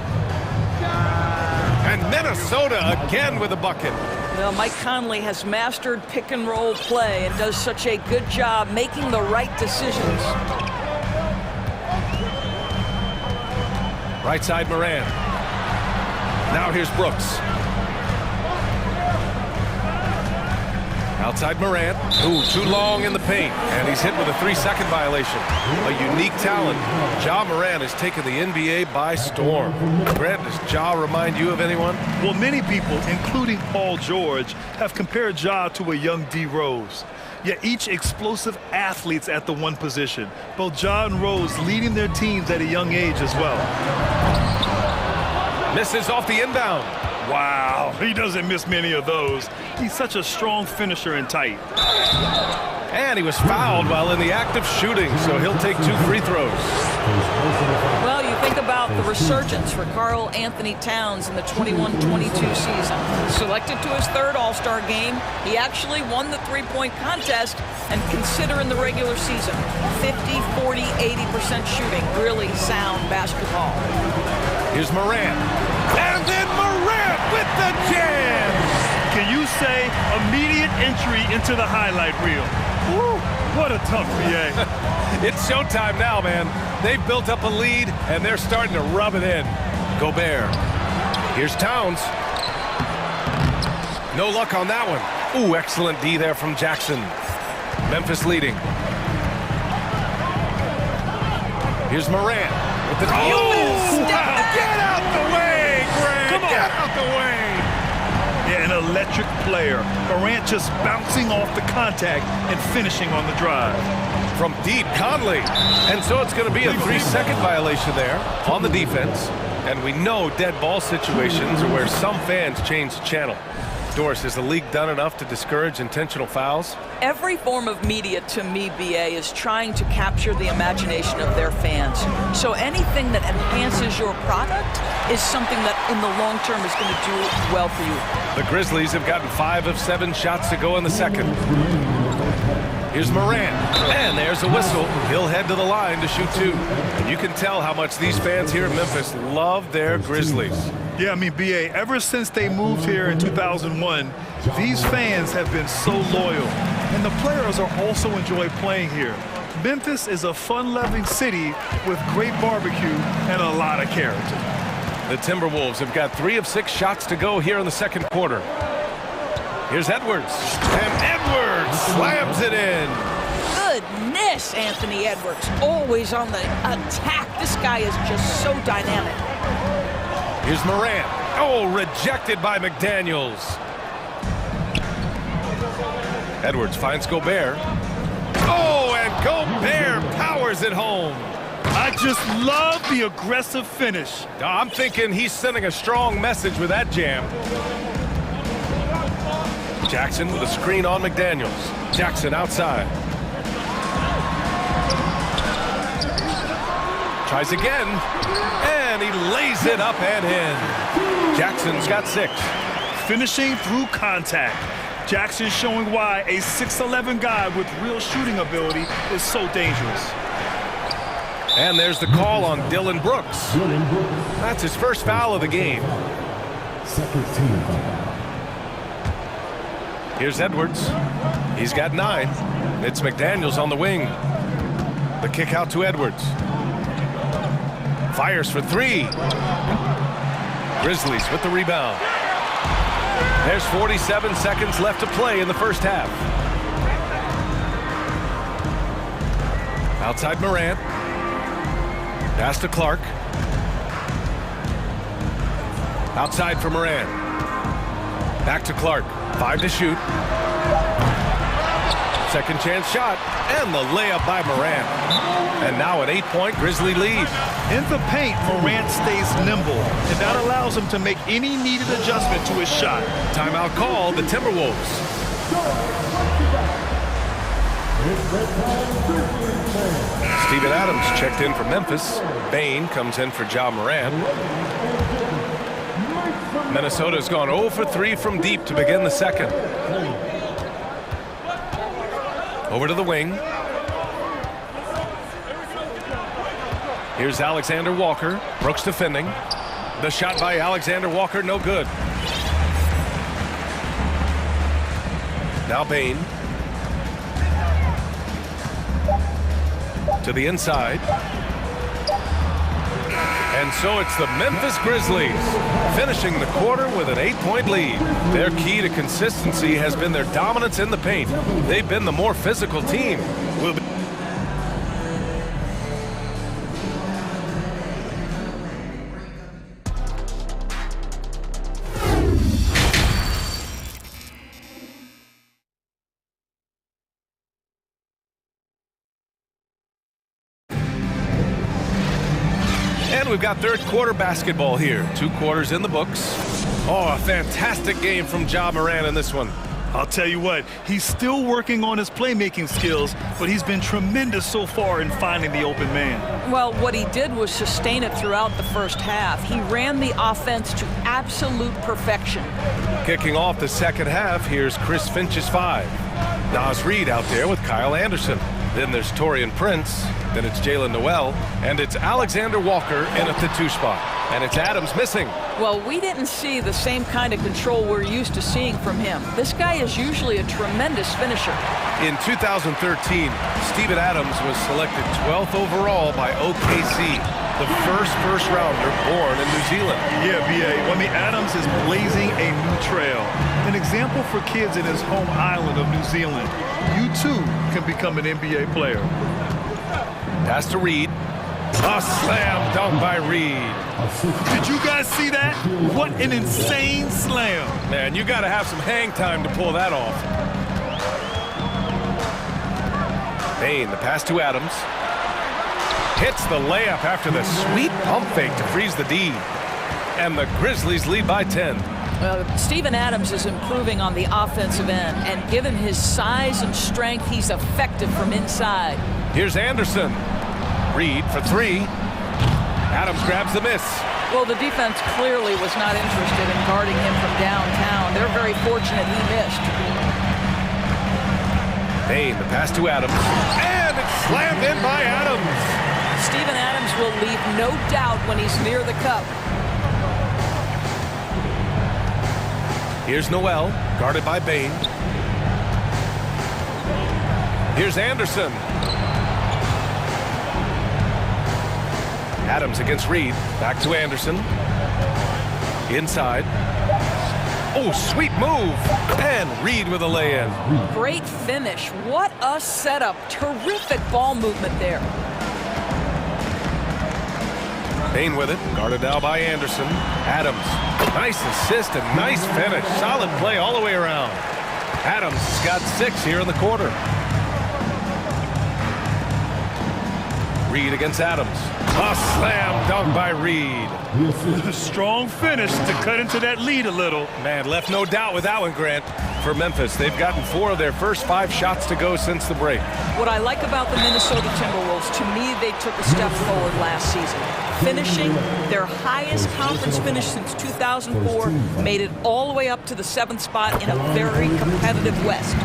And Minnesota again with a bucket. Well, Mike Conley has mastered pick-and-roll play and does such a good job making the right decisions. Right side Morant. Now here's Brooks. Outside Morant. Ooh, too long in the paint. And he's hit with a 3-second violation. A unique talent. Ja Morant has taken the NBA by storm. Grant, does Ja remind you of anyone? Well, many people, including Paul George, have compared Ja to a young D. Rose. Yet each explosive athletes at the one position. Both Ja and Rose leading their teams at a young age as well. Misses off the inbound. Wow, he doesn't miss many of those. He's such a strong finisher and tight. And he was fouled while in the act of shooting, so he'll take 2 free throws. Well, you think about the resurgence for Karl Anthony Towns in the 21-22 season. Selected to his 3rd All-Star game, he actually won the three-point contest, and consider in the regular season, 50, 40, 80% shooting, really sound basketball. Here's Morant. And then Morant with the jam! Can you say immediate entry into the highlight reel? Woo, what a tough BA. It's showtime now, man. They've built up a lead, and they're starting to rub it in. Gobert. Here's Towns. No luck on that one. Ooh, excellent D there from Jackson. Memphis leading. Here's Morant. With the wow. Get out the way, Grant! Come on. Get out the way! Yeah, an electric player. Morant just bouncing off the contact and finishing on the drive. From deep, Conley. And so it's going to be a 3-second violation there on the defense. And we know dead ball situations are where some fans change the channel. Doris, has the league done enough to discourage intentional fouls? Every form of media, to me, BA, is trying to capture the imagination of their fans. So anything that enhances your product is something that in the long term is going to do well for you. The Grizzlies have gotten 5 of 7 shots to go in the second. Here's Morant, and there's a whistle. He'll head to the line to shoot 2. And you can tell how much these fans here in Memphis love their Grizzlies. Yeah, I mean, BA, ever since they moved here in 2001, these fans have been so loyal. And the players are also enjoy playing here. Memphis is a fun-loving city with great barbecue and a lot of character. The Timberwolves have got 3 of 6 shots to go here in the second quarter. Here's Edwards, and Edwards slams it in. Goodness, Anthony Edwards, always on the attack. This guy is just so dynamic. Here's Morant. Oh, rejected by McDaniels. Edwards finds Gobert. Oh, and Gobert powers it home. I just love the aggressive finish. I'm thinking he's sending a strong message with that jam. Jackson with a screen on McDaniels. Jackson outside. Tries again, and he lays it up and in. Jackson's got 6. Finishing through contact. Jackson showing why a 6'11" guy with real shooting ability is so dangerous. And there's the call on Dylan Brooks. That's his first foul of the game. Second team foul. Here's Edwards. He's got 9. It's McDaniels on the wing. The kick out to Edwards. Fires for 3. Grizzlies with the rebound. There's 47 seconds left to play in the first half. Outside Morant. Pass to Clark. Outside for Morant. Back to Clark. 5 to shoot. Second chance shot. And the layup by Morant. And now an 8-point Grizzly lead. In the paint, Morant stays nimble, and that allows him to make any needed adjustment to his shot. Timeout call, the Timberwolves. Steven Adams checked in for Memphis. Bain comes in for Ja Morant. Minnesota's gone 0 for 3 from deep to begin the second. Over to the wing. Here's Alexander Walker. Brooks defending. The shot by Alexander Walker, no good. Now Bain. To the inside. And so it's the Memphis Grizzlies finishing the quarter with an 8-point lead. Their key to consistency has been their dominance in the paint. They've been the more physical team. And we've got third quarter basketball here. 2 quarters in the books. Oh, a fantastic game from Ja Morant in this one. I'll tell you what, he's still working on his playmaking skills, but he's been tremendous so far in finding the open man. Well, what he did was sustain it throughout the first half. He ran the offense to absolute perfection. Kicking off the second half, here's Chris Finch's 5. Naz Reid out there with Kyle Anderson. Then there's Taurean Prince. Then it's Jalen Noel. And it's Alexander Walker in at the 2 spot. And it's Adams missing. Well, we didn't see the same kind of control we're used to seeing from him. This guy is usually a tremendous finisher. In 2013, Steven Adams was selected 12th overall by OKC, the first rounder born in New Zealand. Yeah, B.A. I mean, Adams is blazing a new trail. An example for kids in his home island of New Zealand. You, too, can become an NBA player. Pass to Reid. A slam dunk by Reed. Did you guys see that? What an insane slam. Man, you got to have some hang time to pull that off. Bain, the pass to Adams. Hits the layup after the sweet pump fake to freeze the D. And the Grizzlies lead by 10. Well, Steven Adams is improving on the offensive end, and given his size and strength, he's effective from inside. Here's Anderson. Reed for three. Adams grabs the miss. Well, the defense clearly was not interested in guarding him from downtown. They're very fortunate he missed. Bain, the pass to Adams. And it's slammed in by Adams. Steven Adams will leave no doubt when he's near the cup. Here's Noel, guarded by Bain. Here's Anderson. Adams against Reed. Back to Anderson. Inside. Oh, sweet move. And Reed with a lay-in. Great finish. What a setup. Terrific ball movement there. Bain with it. Guarded now by Anderson. Adams. Nice assist and nice finish. Solid play all the way around. Adams has got 6 here in the quarter. Reed against Adams. A slam dunk by Reed. A strong finish to cut into that lead a little. Man, left no doubt with that one, Grant. For Memphis, they've gotten 4 of their first 5 shots to go since the break. What I like about the Minnesota Timberwolves, to me, they took a step forward last season. Finishing their highest conference finish since 2004, made it all the way up to the 7th spot in a very competitive West.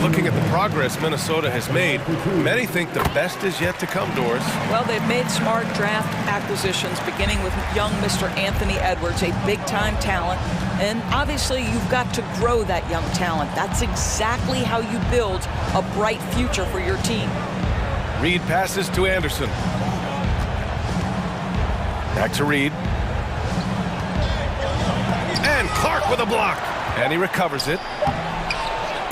Looking at the progress Minnesota has made, many think the best is yet to come, Doris. Well, they've made smart draft acquisitions, beginning with young Mr. Anthony Edwards, a big-time talent. And obviously, you've got to grow that young talent. That's exactly how you build a bright future for your team. Reed passes to Anderson. Back to Reed. And Clark with a block. And he recovers it.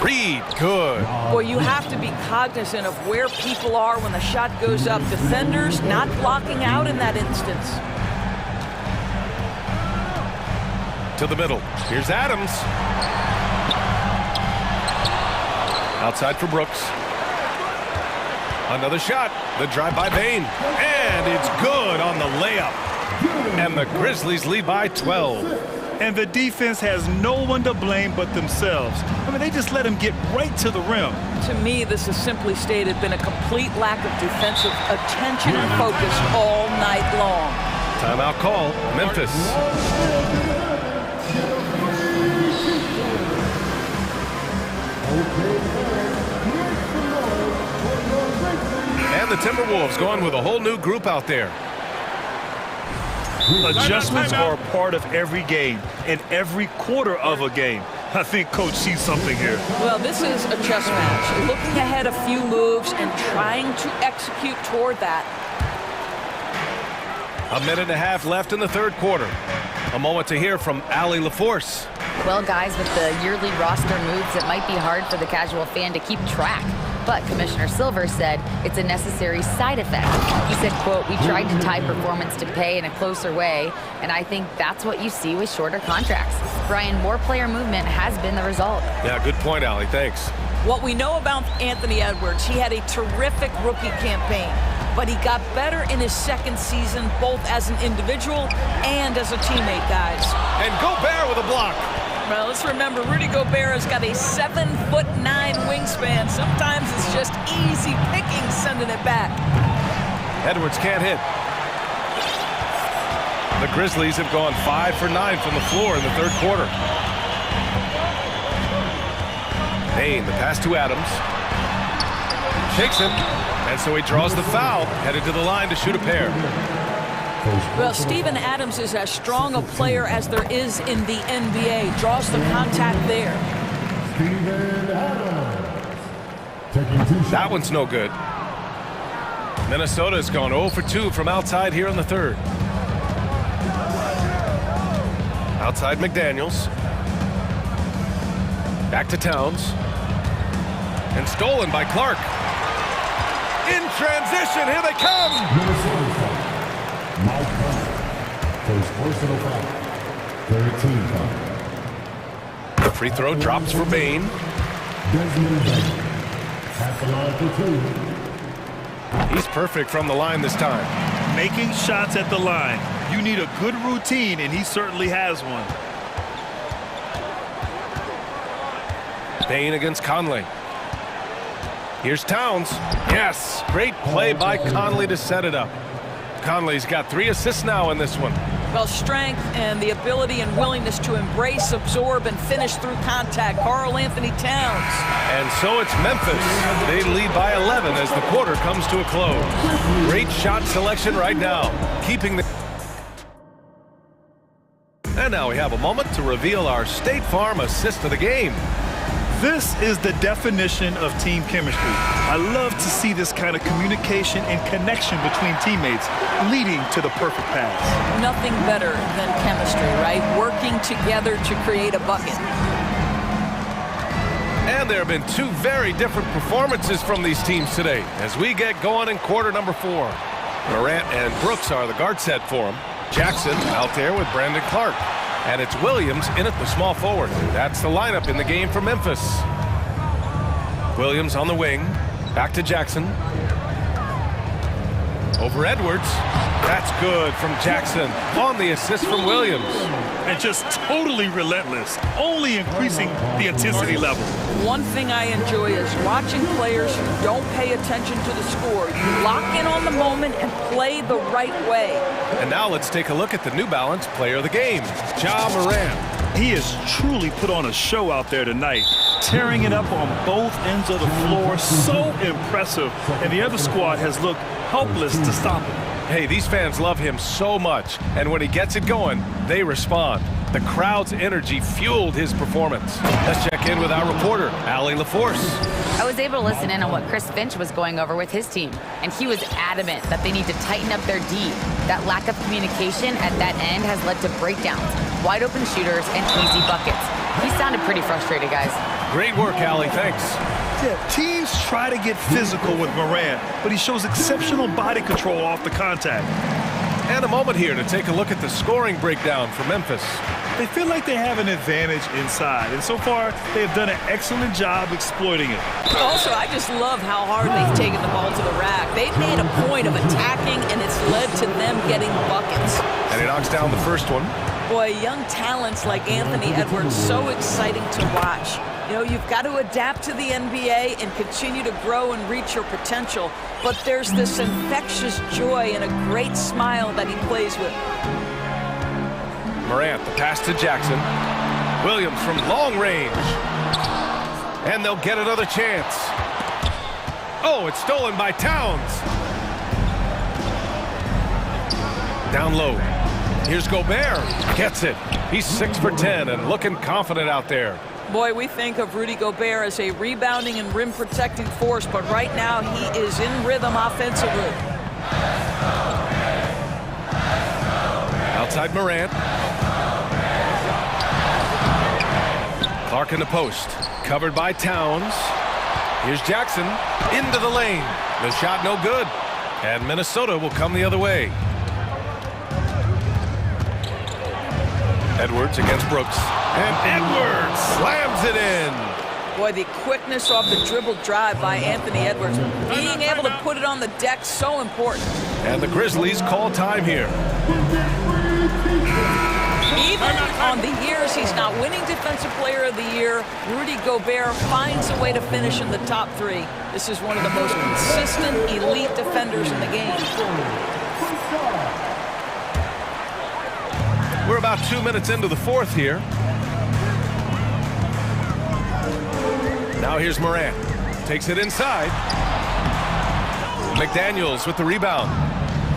Reed, good. Boy, you have to be cognizant of where people are when the shot goes up. Defenders not blocking out in that instance. To the middle. Here's Adams. Outside for Brooks. Another shot. The drive by Bain. And it's good on the layup. And the Grizzlies lead by 12. And the defense has no one to blame but themselves. I mean, they just let him get right to the rim. To me, this has simply stated been a complete lack of defensive attention and focus all night long. Timeout call, Memphis. And the Timberwolves going with a whole new group out there. Adjustments are a part of every game and every quarter of a game. I think Coach sees something here. Well, this is a chess match. Looking ahead a few moves and trying to execute toward that. A minute and a half left in the third quarter. A moment to hear from Allie LaForce. Well, guys, with the yearly roster moves, it might be hard for the casual fan to keep track. But Commissioner Silver said it's a necessary side effect. He said, quote, "We tried to tie performance to pay in a closer way, and I think that's what you see with shorter contracts." Brian, more player movement has been the result. Yeah, good point, Allie. Thanks. What we know about Anthony Edwards, he had a terrific rookie campaign, but he got better in his second season, both as an individual and as a teammate, guys. And Gobert with a block. Well, let's remember, Rudy Gobert has got a 7'9" wingspan. Sometimes it's just easy picking sending it back. Edwards can't hit. The Grizzlies have gone 5 for 9 from the floor in the third quarter. Bain, the pass to Adams. Shakes him, and so he draws the foul, headed to the line to shoot a pair. Well, Steven Adams is as strong a player as there is in the NBA. Draws the contact there. That one's no good. Minnesota's gone 0 for 2 from outside here in the third. Outside McDaniels. Back to Towns. And stolen by Clark. In transition, here they come! personal foul. 13 foul. The free throw drops for Bain. At the line for two. He's perfect from the line this time. Making shots at the line. You need a good routine, and he certainly has one. Bain against Conley. Here's Towns. Yes, great play by Conley to set it up. Conley's got 3 assists now in this one. Well, strength and the ability and willingness to embrace, absorb, and finish through contact. Karl Anthony Towns. And so it's Memphis. They lead by 11 as the quarter comes to a close. Great shot selection right now, keeping the... And now we have a moment to reveal our State Farm assist of the game. This is the definition of team chemistry. I love to see this kind of communication and connection between teammates leading to the perfect pass. Nothing better than chemistry, right? Working together to create a bucket. And there have been 2 very different performances from these teams today as we get going in quarter number 4. Morant and Brooks are the guard set for him. Jackson out there with Brandon Clark. And it's Williams in at the small forward. That's the lineup in the game for Memphis. Williams on the wing. Back to Jackson. Over Edwards. That's good from Jackson on the assist from Williams. And just totally relentless, only increasing the intensity level. One thing I enjoy is watching players who don't pay attention to the score. You lock in on the moment and play the right way. And now let's take a look at the New Balance player of the game, Ja Morant. He has truly put on a show out there tonight, tearing it up on both ends of the floor. So impressive. And the other squad has looked helpless to stop him. Hey, these fans love him so much, and when he gets it going, they respond. The crowd's energy fueled his performance. Let's check in with our reporter, Allie LaForce. I was able to listen in on what Chris Finch was going over with his team, and he was adamant that they need to tighten up their D. That lack of communication at that end has led to breakdowns, wide open shooters, and easy buckets. He sounded pretty frustrated, guys. Great work, Allie. Thanks. Yeah, teams try to get physical with Morant, but he shows exceptional body control off the contact. And a moment here to take a look at the scoring breakdown for Memphis. They feel like they have an advantage inside, and so far they've done an excellent job exploiting it. Also, I just love how hard they've taken the ball to the rack. They've made a point of attacking, and it's led to them getting buckets. And he knocks down the first one. Boy, young talents like Anthony Edwards, so exciting to watch. You know, you've got to adapt to the NBA and continue to grow and reach your potential. But there's this infectious joy and a great smile that he plays with. Morant, the pass to Jackson. Williams from long range. And they'll get another chance. Oh, it's stolen by Towns. Down low. Here's Gobert. Gets it. He's 6 for 10 and looking confident out there. Boy, we think of Rudy Gobert as a rebounding and rim protecting force, but right now he is in rhythm offensively. Outside Morant. Clark in the post. Covered by Towns. Here's Jackson into the lane. The shot no good. And Minnesota will come the other way. Edwards against Brooks. And Edwards slams it in. Boy, the quickness off the dribble drive by Anthony Edwards. Being able to put it on the deck, so important. And the Grizzlies call time here. Even on the years he's not winning Defensive Player of the Year, Rudy Gobert finds a way to finish in the top 3. This is one of the most consistent, elite defenders in the game. We're about 2 minutes into the fourth here. Now here's Morant. Takes it inside. McDaniels with the rebound.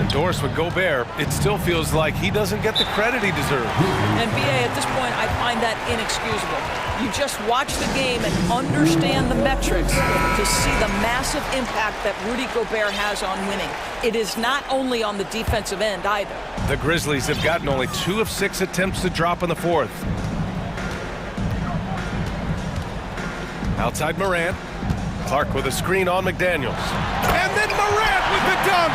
Endorsed with Gobert. It still feels like he doesn't get the credit he deserves. And BA, at this point, I find that inexcusable. You just watch the game and understand the metrics to see the massive impact that Rudy Gobert has on winning. It is not only on the defensive end either. The Grizzlies have gotten only 2 of 6 attempts to drop in the fourth. Outside Morant. Clark with a screen on McDaniels. And then Morant with Big dunk!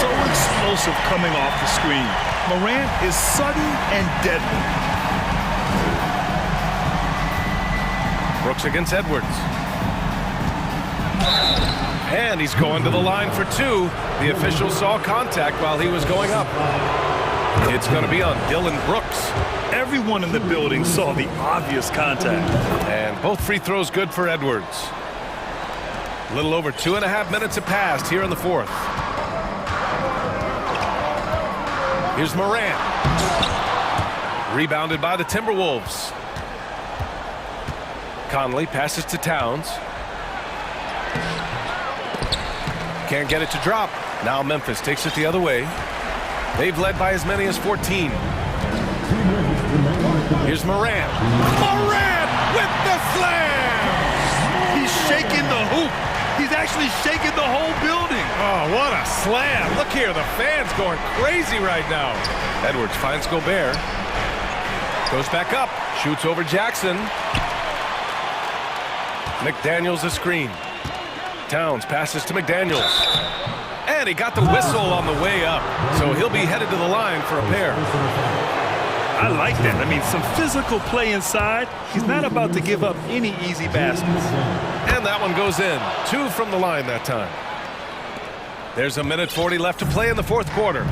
So explosive coming off the screen. Morant is sudden and deadly. Brooks against Edwards. And he's going to the line for two. The official saw contact while he was going up. It's going to be on Dylan Brooks. Everyone in the building saw the obvious contact. And both free throws good for Edwards. A little over 2.5 minutes have passed here in the fourth. Here's Morant. Rebounded by the Timberwolves. Conley passes to Towns. Can't get it to drop. Now Memphis takes it the other way. They've led by as many as 14. Here's Morant. Morant with the slam! He's shaking the hoop. He's actually shaking the whole building. Oh, what a slam. Look here, the fans going crazy right now. Edwards finds Gobert. Goes back up. Shoots over Jackson. McDaniels a screen. Towns passes to McDaniels. And he got the whistle on the way up. So he'll be headed to the line for a pair. I like that. I mean, some physical play inside. He's not about to give up any easy baskets. And that one goes in. 2 from the line that time. There's 1:40 left to play in the fourth quarter.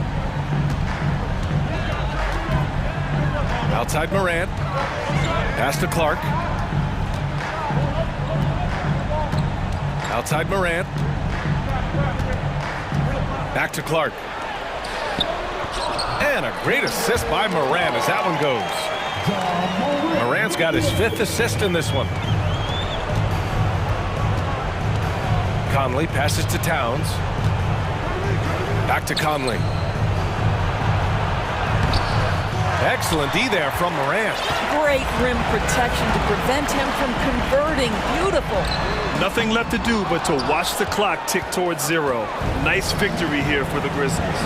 Outside Morant. Pass to Clark. Outside Morant. Back to Clark. And a great assist by Morant as that one goes. Morant's got his 5th assist in this one. Conley passes to Towns. Back to Conley. Excellent D there from Morant. Great rim protection to prevent him from converting. Beautiful. Nothing left to do but to watch the clock tick towards 0. Nice victory here for the Grizzlies.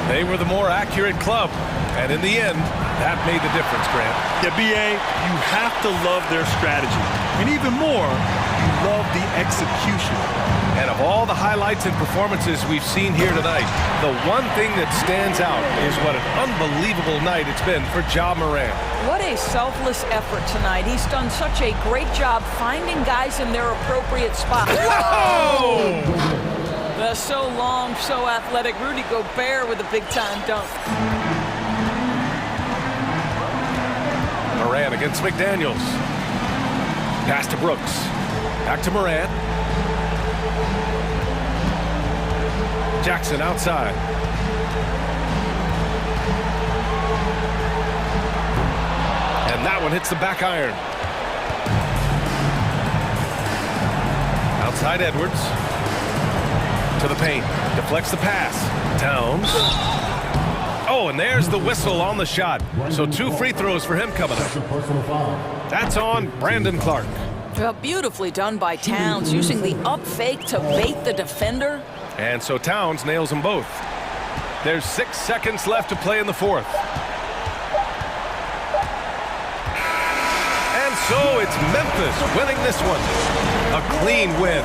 They were the more accurate club, and in the end, that made the difference, Grant. Yeah, B.A., you have to love their strategy. And even more, you love the execution. And of all the highlights and performances we've seen here tonight, the one thing that stands out is what an unbelievable night it's been for Ja Morant. What a selfless effort tonight. He's done such a great job finding guys in their appropriate spots. Whoa! The so long, so athletic Rudy Gobert with a big-time dunk. Morant against McDaniels. Pass to Brooks. Back to Morant. Jackson outside. And that one hits the back iron. Outside Edwards. To the paint. Deflects the pass. Towns. Oh, and there's the whistle on the shot. So 2 free throws for him coming up. That's on Brandon Clark. Well, beautifully done by Towns, using the up fake to bait the defender. And so Towns nails them both. There's 6 seconds left to play in the fourth. And so it's Memphis winning this one. A clean win.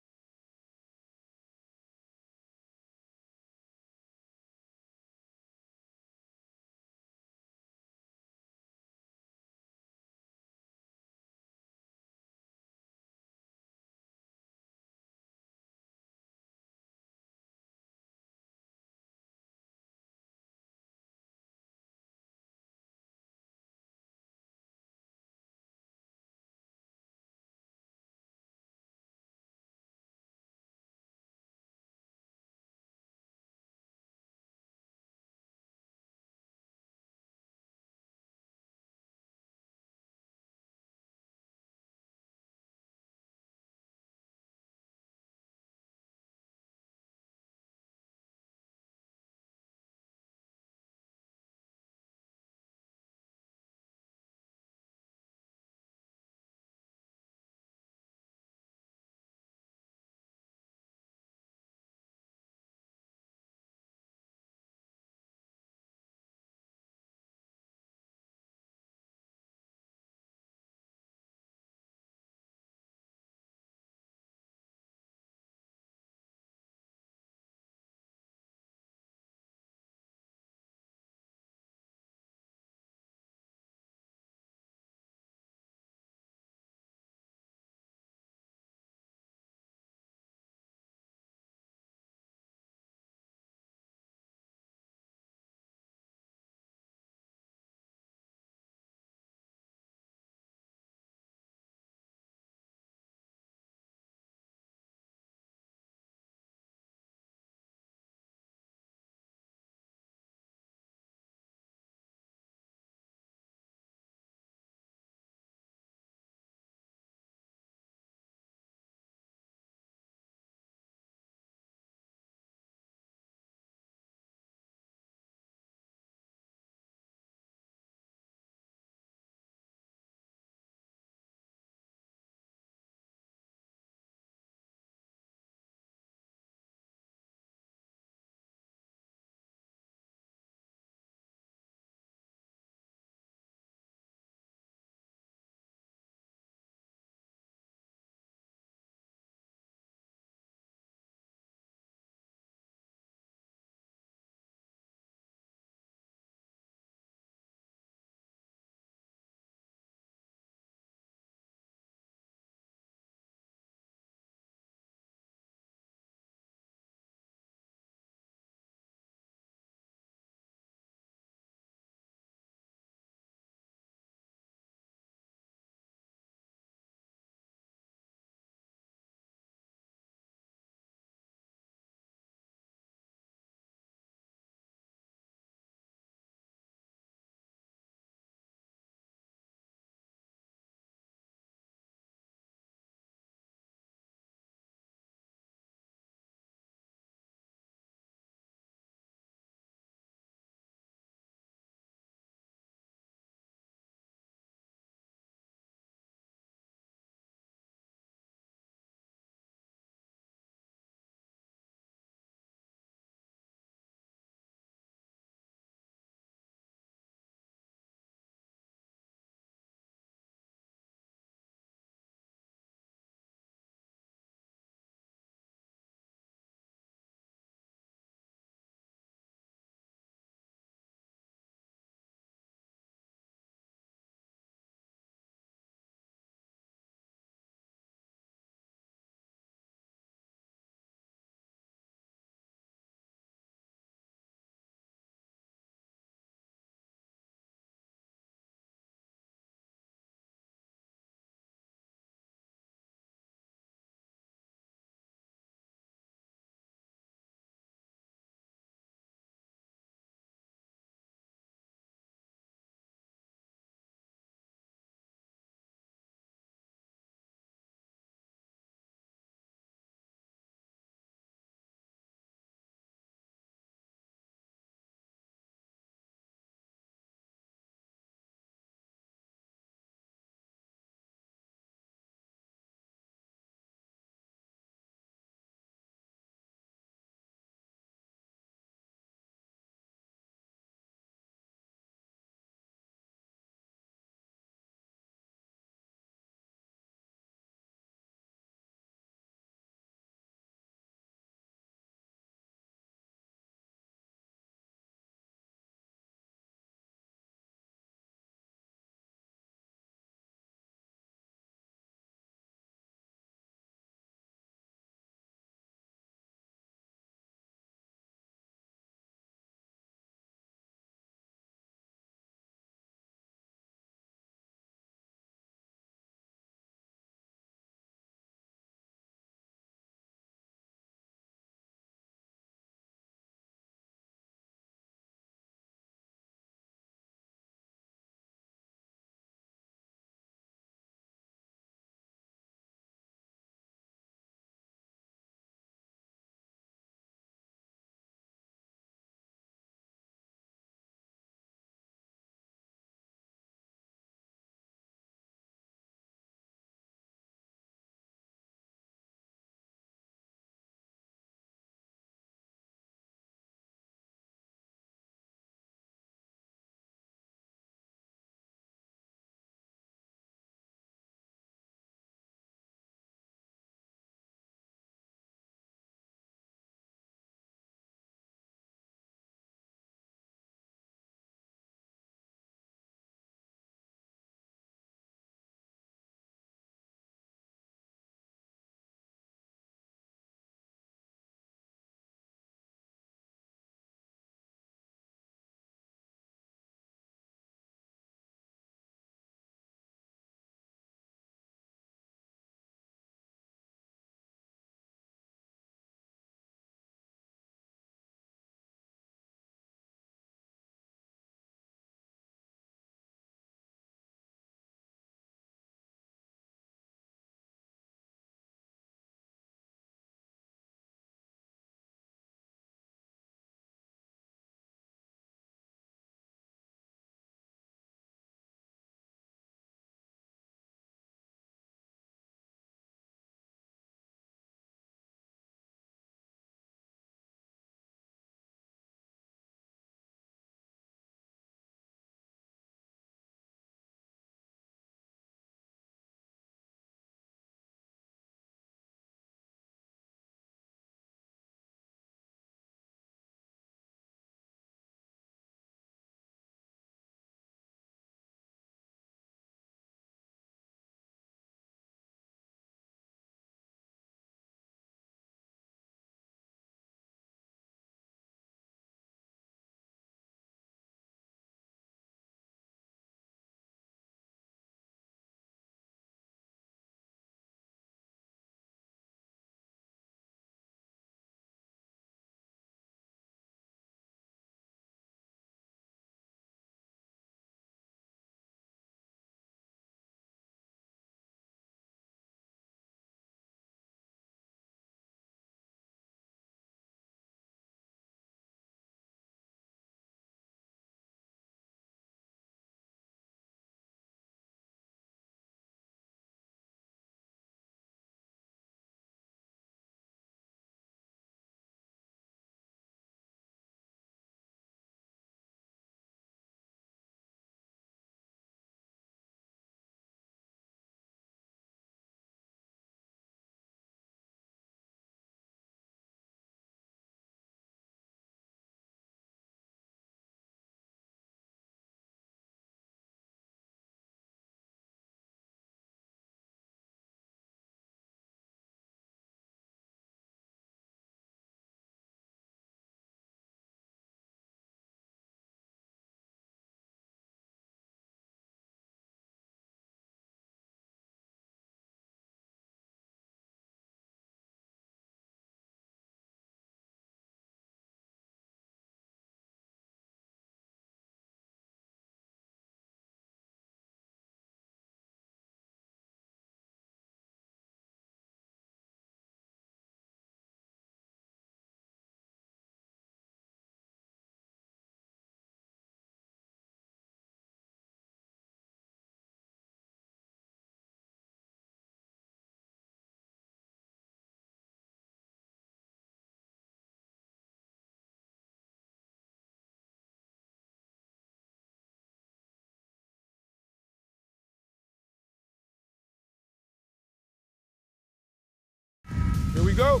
Here we go.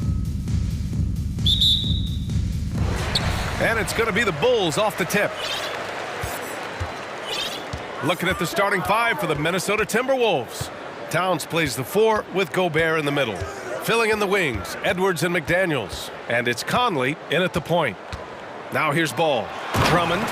And it's going to be the Bulls off the tip. Looking at the starting five for the Minnesota Timberwolves. Towns plays the 4 with Gobert in the middle. Filling in the wings, Edwards and McDaniels. And it's Conley in at the point. Now here's Ball. Drummond.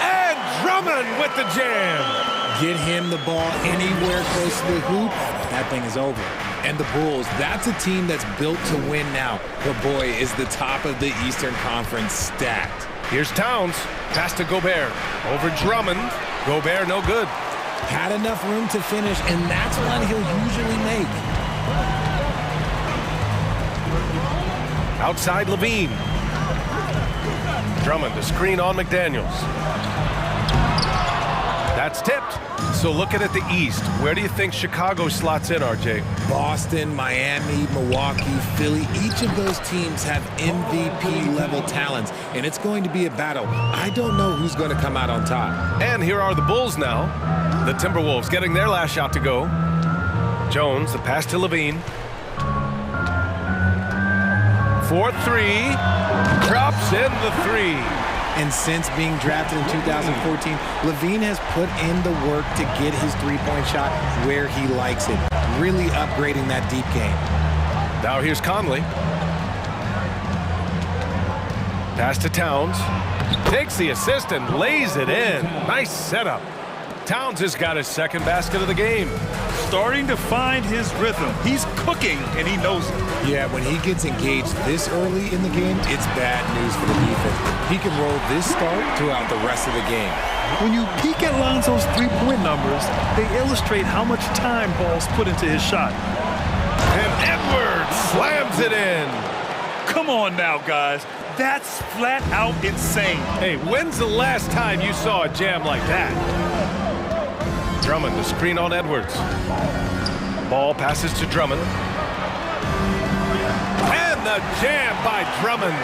And Drummond with the jam. Get him the ball anywhere close to the hoop, that thing is over. And the Bulls, that's a team that's built to win now. But boy, is the top of the Eastern Conference stacked. Here's Towns. Pass to Gobert. Over Drummond. Gobert no good. Had enough room to finish, and that's one he'll usually make. Outside Levine. Drummond to screen on McDaniels. That's tipped. So looking at the East, where do you think Chicago slots in, RJ? Boston, Miami, Milwaukee, Philly, each of those teams have MVP-level talents, and it's going to be a battle. I don't know who's going to come out on top. And here are the Bulls now. The Timberwolves getting their last shot to go. Jones, the pass to Levine. 4-3. Drops in the 3. And since being drafted in 2014, Levine has put in the work to get his three-point shot where he likes it, really upgrading that deep game. Now here's Conley. Pass to Towns. Takes the assist and lays it in. Nice setup. Towns has got his second basket of the game. Starting to find his rhythm. He's cooking, and he knows it. Yeah, when he gets engaged this early in the game, it's bad news for the defense. He can roll this start throughout the rest of the game. When you peek at Lonzo's three-point numbers, they illustrate how much time Ball's put into his shot. And Edwards slams it in. Come on now, guys. That's flat out insane. Hey, when's the last time you saw a jam like that? Drummond, the screen on Edwards. Ball passes to Drummond. And the jam by Drummond.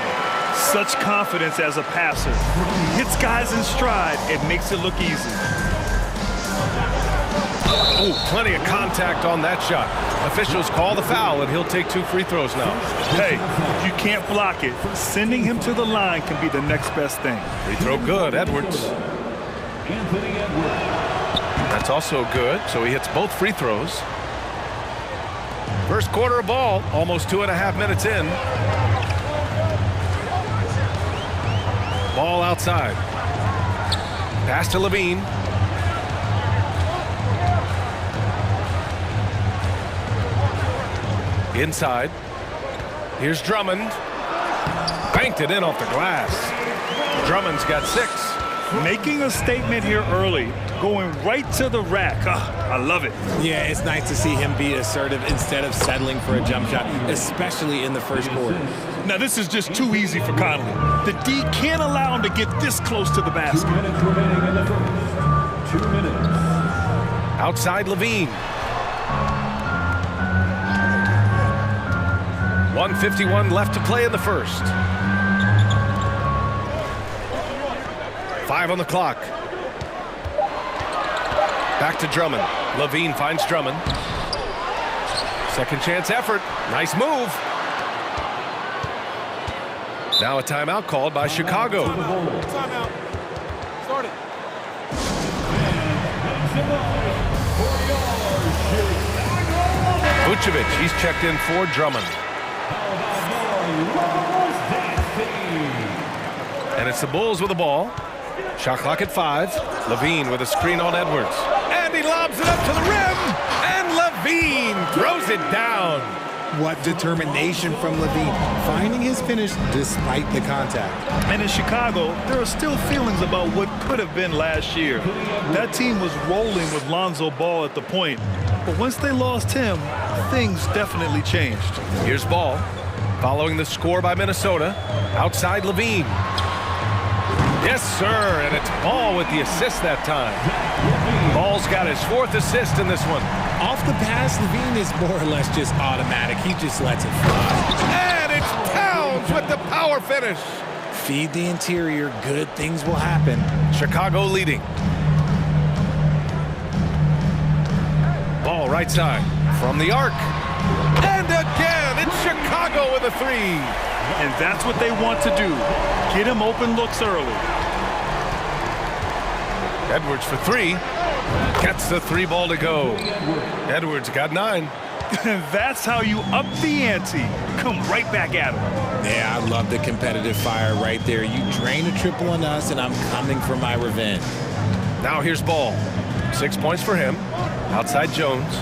Such confidence as a passer. He hits guys in stride and makes it look easy. Oh, plenty of contact on that shot. Officials call the foul, and he'll take 2 free throws now. Hey, if you can't block it, sending him to the line can be the next best thing. Free throw good, Edwards. Anthony Edwards. That's also good, so he hits both free throws. First quarter of ball, almost 2.5 minutes in. Ball outside. Pass to Levine. Inside. Here's Drummond. Banked it in off the glass. Drummond's got 6. Making a statement here early, going right to the rack. I love it. Yeah, it's nice to see him be assertive instead of settling for a jump shot, especially in the first quarter. Now, this is just too easy for Conley. The D can't allow him to get this close to the basket. 2 minutes remaining in the first. 2 minutes. Outside Levine. 1:51 left to play in the first. 5 on the clock. Back to Drummond. Levine finds Drummond. Second chance effort. Nice move. Now a timeout called by Chicago. Timeout. Start it. Vucevic, he's checked in for Drummond. And it's the Bulls with the ball. Shot clock at 5. Levine with a screen on Edwards. And he lobs it up to the rim. And Levine throws it down. What determination from Levine, finding his finish despite the contact. And in Chicago, there are still feelings about what could have been last year. That team was rolling with Lonzo Ball at the point. But once they lost him, things definitely changed. Here's Ball. Following the score by Minnesota. Outside Levine. Yes, sir, and it's Ball with the assist that time. Ball's got his 4th assist in this one. Off the pass, Levine is more or less just automatic. He just lets it fly. And it's Towns with the power finish. Feed the interior, good things will happen. Chicago leading. Ball right side from the arc. And again, it's Chicago go with a three. And that's what they want to do. Get him open looks early. Edwards for three. Gets the three ball to go. Edwards got 9. That's how you up the ante. Come right back at him. Yeah, I love the competitive fire right there. You drain a triple on us, and I'm coming for my revenge. Now here's Ball. 6 points for him. Outside Jones.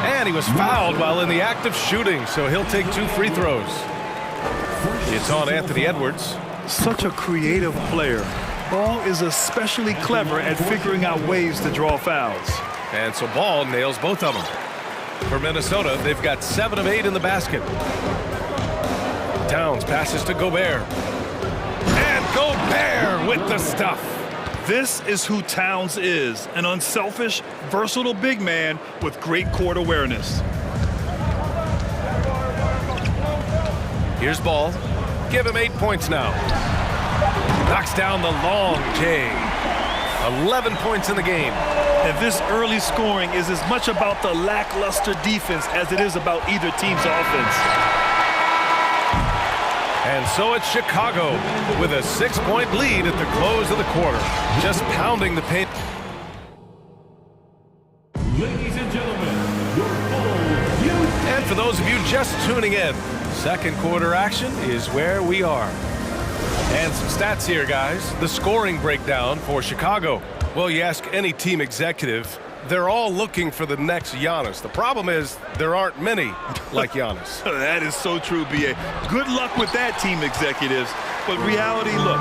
And he was fouled while in the act of shooting, so he'll take 2 free throws. It's on Anthony Edwards. Such a creative player. Ball is especially clever at figuring out ways to draw fouls. And so Ball nails both of them. For Minnesota, they've got 7 of 8 in the basket. Towns passes to Gobert. And Gobert with the stuff. This is who Towns is, an unselfish, versatile big man with great court awareness. Here's Ball. Give him 8 points now. Knocks down the long J. 11 points in the game. And this early scoring is as much about the lackluster defense as it is about either team's offense. And so it's Chicago with a 6-point lead at the close of the quarter. Just pounding the paint. Ladies and gentlemen, your Bulls. And for those of you just tuning in, second quarter action is where we are. And some stats here, guys. The scoring breakdown for Chicago. Well, you ask any team executive, they're all looking for the next Giannis. The problem is there aren't many like Giannis. That is so true, B.A. Good luck with that, team executives. But reality, look,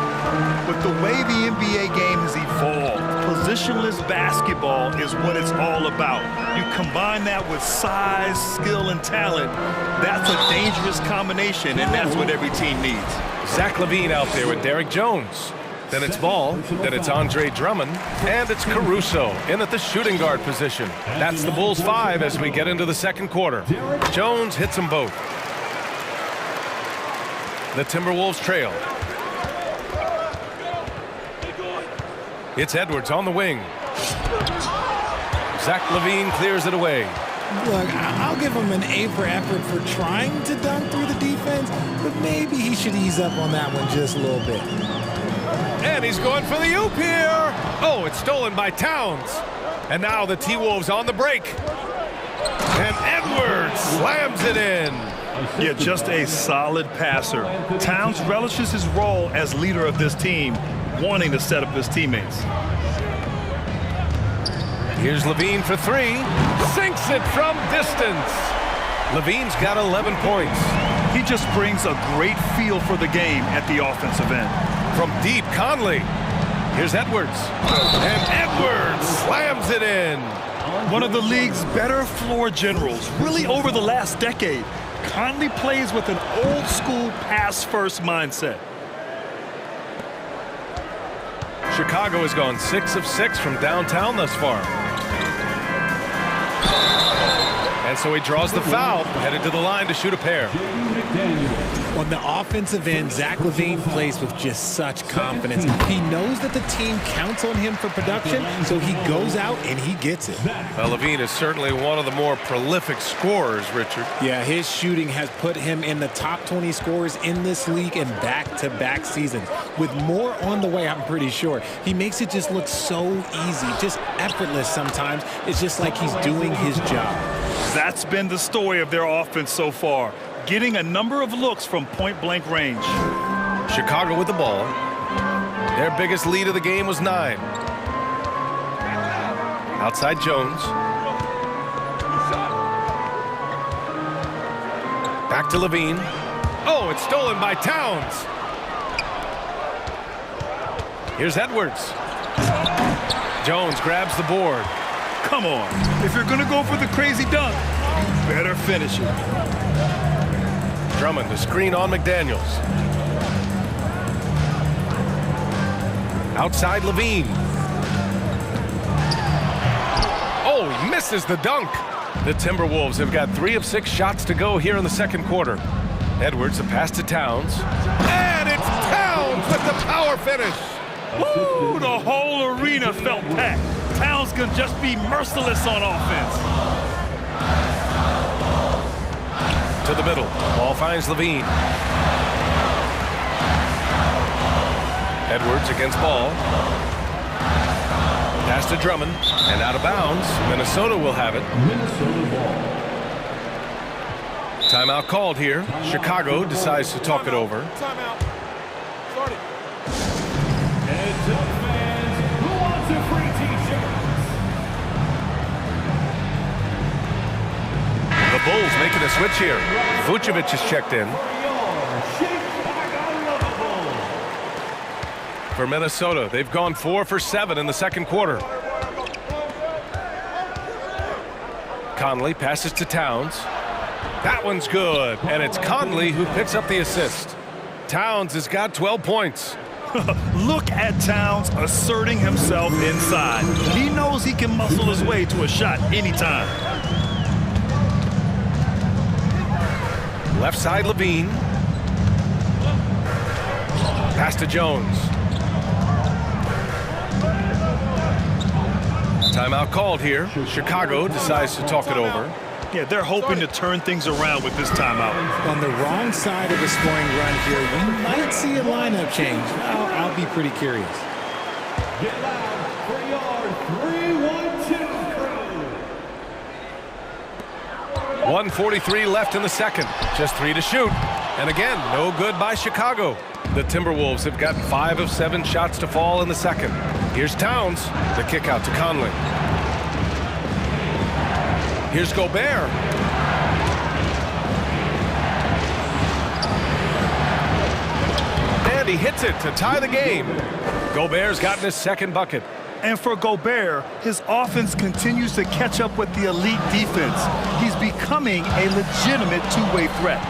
with the way the NBA game has evolved, positionless basketball is what it's all about. You combine that with size, skill, and talent, that's a dangerous combination, and that's what every team needs. Zach LaVine out there with Derrick Jones. Then it's Ball, then it's Andre Drummond, and it's Caruso in at the shooting guard position. That's the Bulls 5 as we get into the second quarter. Jones hits them both. The Timberwolves trail. It's Edwards on the wing. Zach LaVine clears it away. Look, I'll give him an A for effort for trying to dunk through the defense, but maybe he should ease up on that one just a little bit. And he's going for the oop here. Oh, it's stolen by Towns. And now the T-Wolves on the break. And Edwards slams it in. Yeah, just a solid passer. Towns relishes his role as leader of this team, wanting to set up his teammates. Here's LaVine for 3. Sinks it from distance. LaVine's got 11 points. He just brings a great feel for the game at the offensive end. From deep, Conley. Here's Edwards. And Edwards slams it in. One of the league's better floor generals, really over the last decade. Conley plays with an old-school pass-first mindset. Chicago has gone 6 of 6 from downtown thus far. And so he draws the foul, headed to the line to shoot a pair. On the offensive end, Zach LaVine plays with just such confidence. He knows that the team counts on him for production, so he goes out and he gets it. Well, LaVine is certainly one of the more prolific scorers, Richard. Yeah, his shooting has put him in the top 20 scorers in this league in back-to-back seasons. With more on the way, I'm pretty sure. He makes it just look so easy, just effortless sometimes. It's just like he's doing his job. That's been the story of their offense so far, getting a number of looks from point-blank range. Chicago with the ball. Their biggest lead of the game was 9. Outside Jones. Back to LaVine. Oh, it's stolen by Towns. Here's Edwards. Jones grabs the board. Come on. If you're going to go for the crazy dunk, you better finish it. Drummond, the screen on McDaniels. Outside LaVine. Oh, he misses the dunk. The Timberwolves have got 3 of 6 shots to go here in the second quarter. Edwards, the pass to Towns. And it's Towns with the power finish. Woo! The whole arena felt packed. Towns can just be merciless on offense. to the middle. Ball finds Levine. Edwards against ball. Pass to Drummond, and out of bounds. Minnesota will have it. Minnesota ball. Timeout called here. Chicago decides to talk it over. Timeout. Start it. Heads up, fans. Who wants a free t-shirt? The Bulls making a switch here. Vucevic is checked in. For Minnesota, they've gone 4 for 7 in the second quarter. Conley passes to Towns. That one's good, and it's Conley who picks up the assist. Towns has got 12 points. Look at Towns asserting himself inside. He knows he can muscle his way to a shot anytime. Left side, Levine. Pass to Jones. Timeout called here. Chicago decides to talk it over. Yeah, they're hoping to turn things around with this timeout. On the wrong side of a scoring run here, we might see a lineup change. I'll be pretty curious. Get loud for your 3-1-2 crew. 1:43 left in the second. Just 3 to shoot. And again, no good by Chicago. The Timberwolves have gotten 5 of 7 shots to fall in the second. Here's Towns. The kick out to Conley. Here's Gobert. And he hits it to tie the game. Gobert's gotten his second bucket. And for Gobert, his offense continues to catch up with the elite defense. He's becoming a legitimate two-way threat.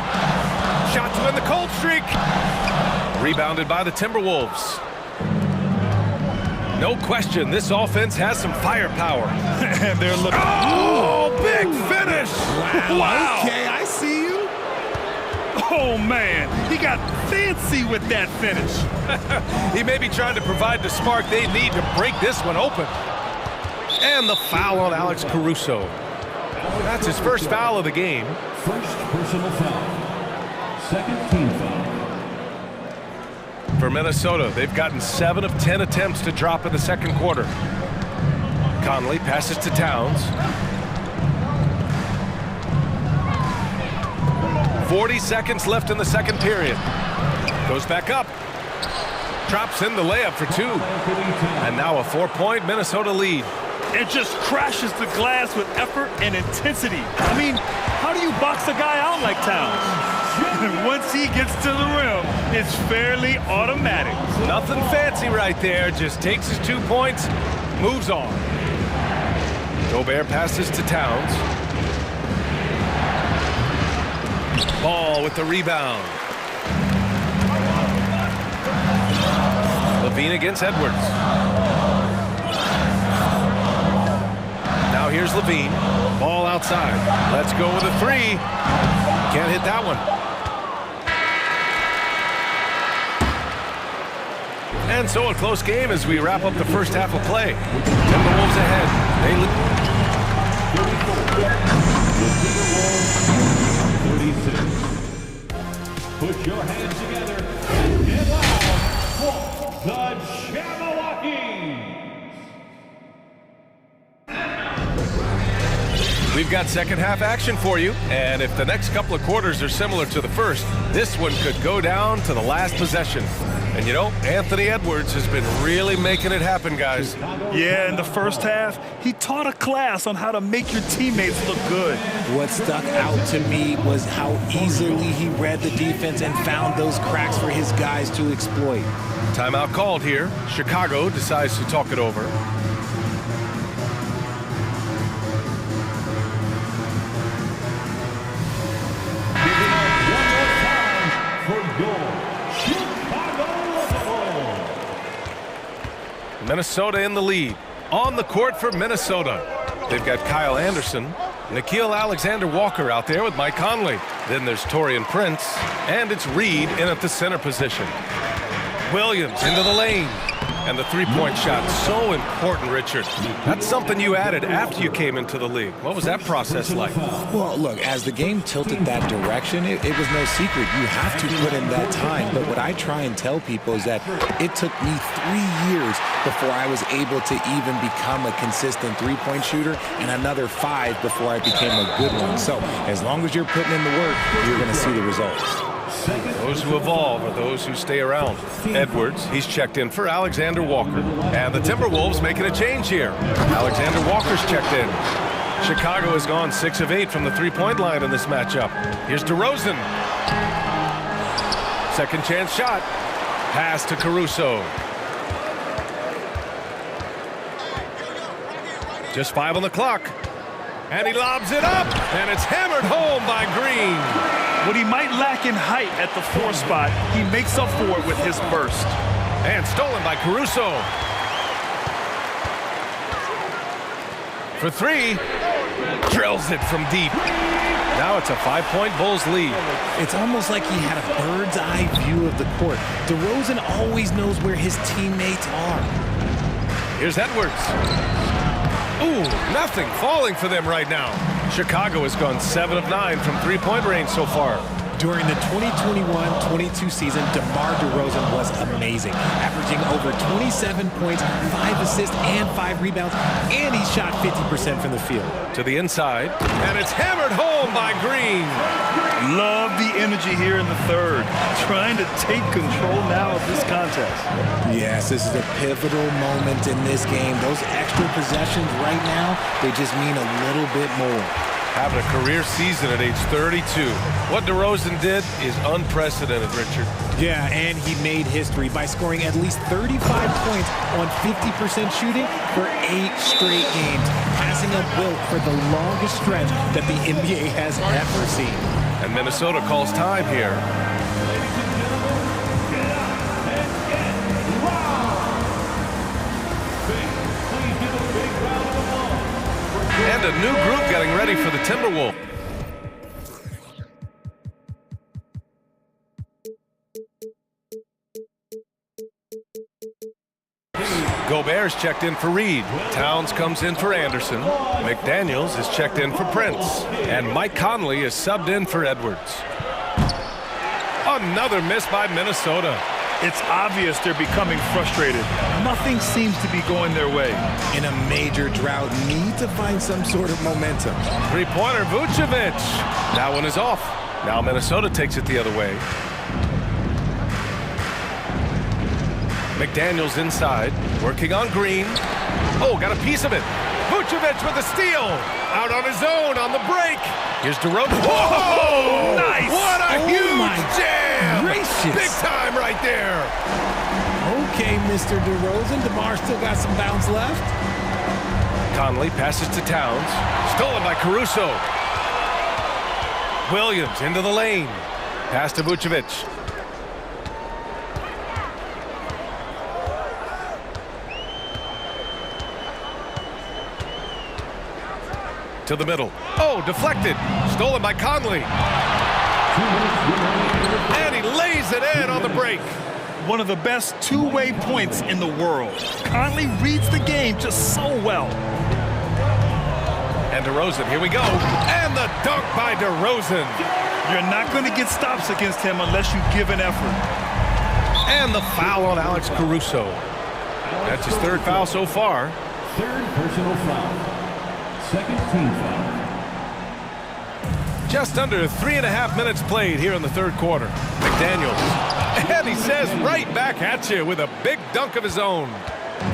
Shot to end the cold streak. Rebounded by the Timberwolves. No question, this offense has some firepower. And they're looking. Oh, big finish! Wow. Okay, I see you. Oh, man, he got fancy with that finish. He may be trying to provide the spark they need to break this one open. And the foul on Alex Caruso. That's his first foul of the game. First personal foul. Second team foul. For Minnesota, they've gotten 7 of 10 attempts to drop in the second quarter. Conley passes to Towns. 40 seconds left in the second period. Goes back up. Drops in the layup for 2. And now a 4-point Minnesota lead. It just crashes the glass with effort and intensity. I mean, how do you box a guy out like Towns? And once he gets to the rim, it's fairly automatic. Nothing fancy right there. Just takes his 2 points, moves on. Gobert passes to Towns. Ball with the rebound. Levine against Edwards. Now here's Levine. Ball outside. Let's go with a 3. Can't hit that one. And so a close game as we wrap up the first half of play. Timberwolves ahead. They lead. 36. Put your hands together and get loud for the Jabberwockies. We've got second half action for you, and if the next couple of quarters are similar to the first, this one could go down to the last possession. And you know, Anthony Edwards has been really making it happen, guys. Yeah, in the first half, he taught a class on how to make your teammates look good. What stuck out to me was how easily he read the defense and found those cracks for his guys to exploit. Timeout called here. Chicago decides to talk it over. Minnesota in the lead. On the court for Minnesota. They've got Kyle Anderson, Nickeil Alexander-Walker out there with Mike Conley. Then there's Taurean Prince, and it's Reed in at the center position. Williams into the lane. And the three-point shot, so important, Richard. That's something you added after you came into the league. What was that process like? Well, look, as the game tilted that direction, it was no secret. You have to put in that time. But what I try and tell people is that it took me 3 years before I was able to even become a consistent three-point shooter, and another 5 before I became a good one. So as long as you're putting in the work, you're going to see the results. Those who evolve are those who stay around. Edwards, he's checked in for Alexander Walker. And the Timberwolves making a change here. Alexander Walker's checked in. Chicago has gone 6 of 8 from the three-point line in this matchup. Here's DeRozan. Second chance shot. Pass to Caruso. Just 5 on the clock. And he lobs it up. And it's hammered home by Green. What he might lack in height at the 4 spot, he makes up for it with his burst. And stolen by Caruso. For 3. Drills it from deep. Now it's a 5-point Bulls lead. It's almost like he had a bird's eye view of the court. DeRozan always knows where his teammates are. Here's Edwards. Ooh, nothing falling for them right now. Chicago has gone 7 of 9 from three-point range so far. During the 2021-22 season, DeMar DeRozan was amazing, averaging over 27 points, 5 assists, and 5 rebounds, and he shot 50% from the field. To the inside, and it's hammered home by Green. Love the energy here in the third, trying to take control now of this contest. Yes, this is a pivotal moment in this game. Those extra possessions right now, they just mean a little bit more. Having a career season at age 32. What DeRozan did is unprecedented, Richard. Yeah, and he made history by scoring at least 35 points on 50% shooting for 8 straight games, passing up Wilt for the longest stretch that the NBA has ever seen. And Minnesota calls time here. And a new group getting ready for the Timberwolves. Gobert's checked in for Reed. Towns comes in for Anderson. McDaniels is checked in for Prince. And Mike Conley is subbed in for Edwards. Another miss by Minnesota. It's obvious they're becoming frustrated. Nothing seems to be going their way. In a major drought, need to find some sort of momentum. Three-pointer, Vucevic. That one is off. Now Minnesota takes it the other way. McDaniels inside, working on Green. Oh, got a piece of it. Vucevic with a steal. Out on his own on the break. Here's DeRozan. Whoa! Nice! What a huge jam! Gracious. Big time right there. Okay, Mr. DeRozan. DeMar still got some bounce left. Conley passes to Towns. Stolen by Caruso. Williams into the lane. Pass to Vucevic. To the middle. Oh, deflected. Stolen by Conley. And he lays it in on the break. One of the best two-way points in the world. Conley reads the game just so well. And DeRozan, here we go. And the dunk by DeRozan. You're not going to get stops against him unless you give an effort. And the foul on Alex Caruso. That's his 3rd foul so far. 3rd personal foul. 2nd team foul. Just under 3.5 minutes played here in the 3rd quarter. McDaniels. And he says right back at you with a big dunk of his own.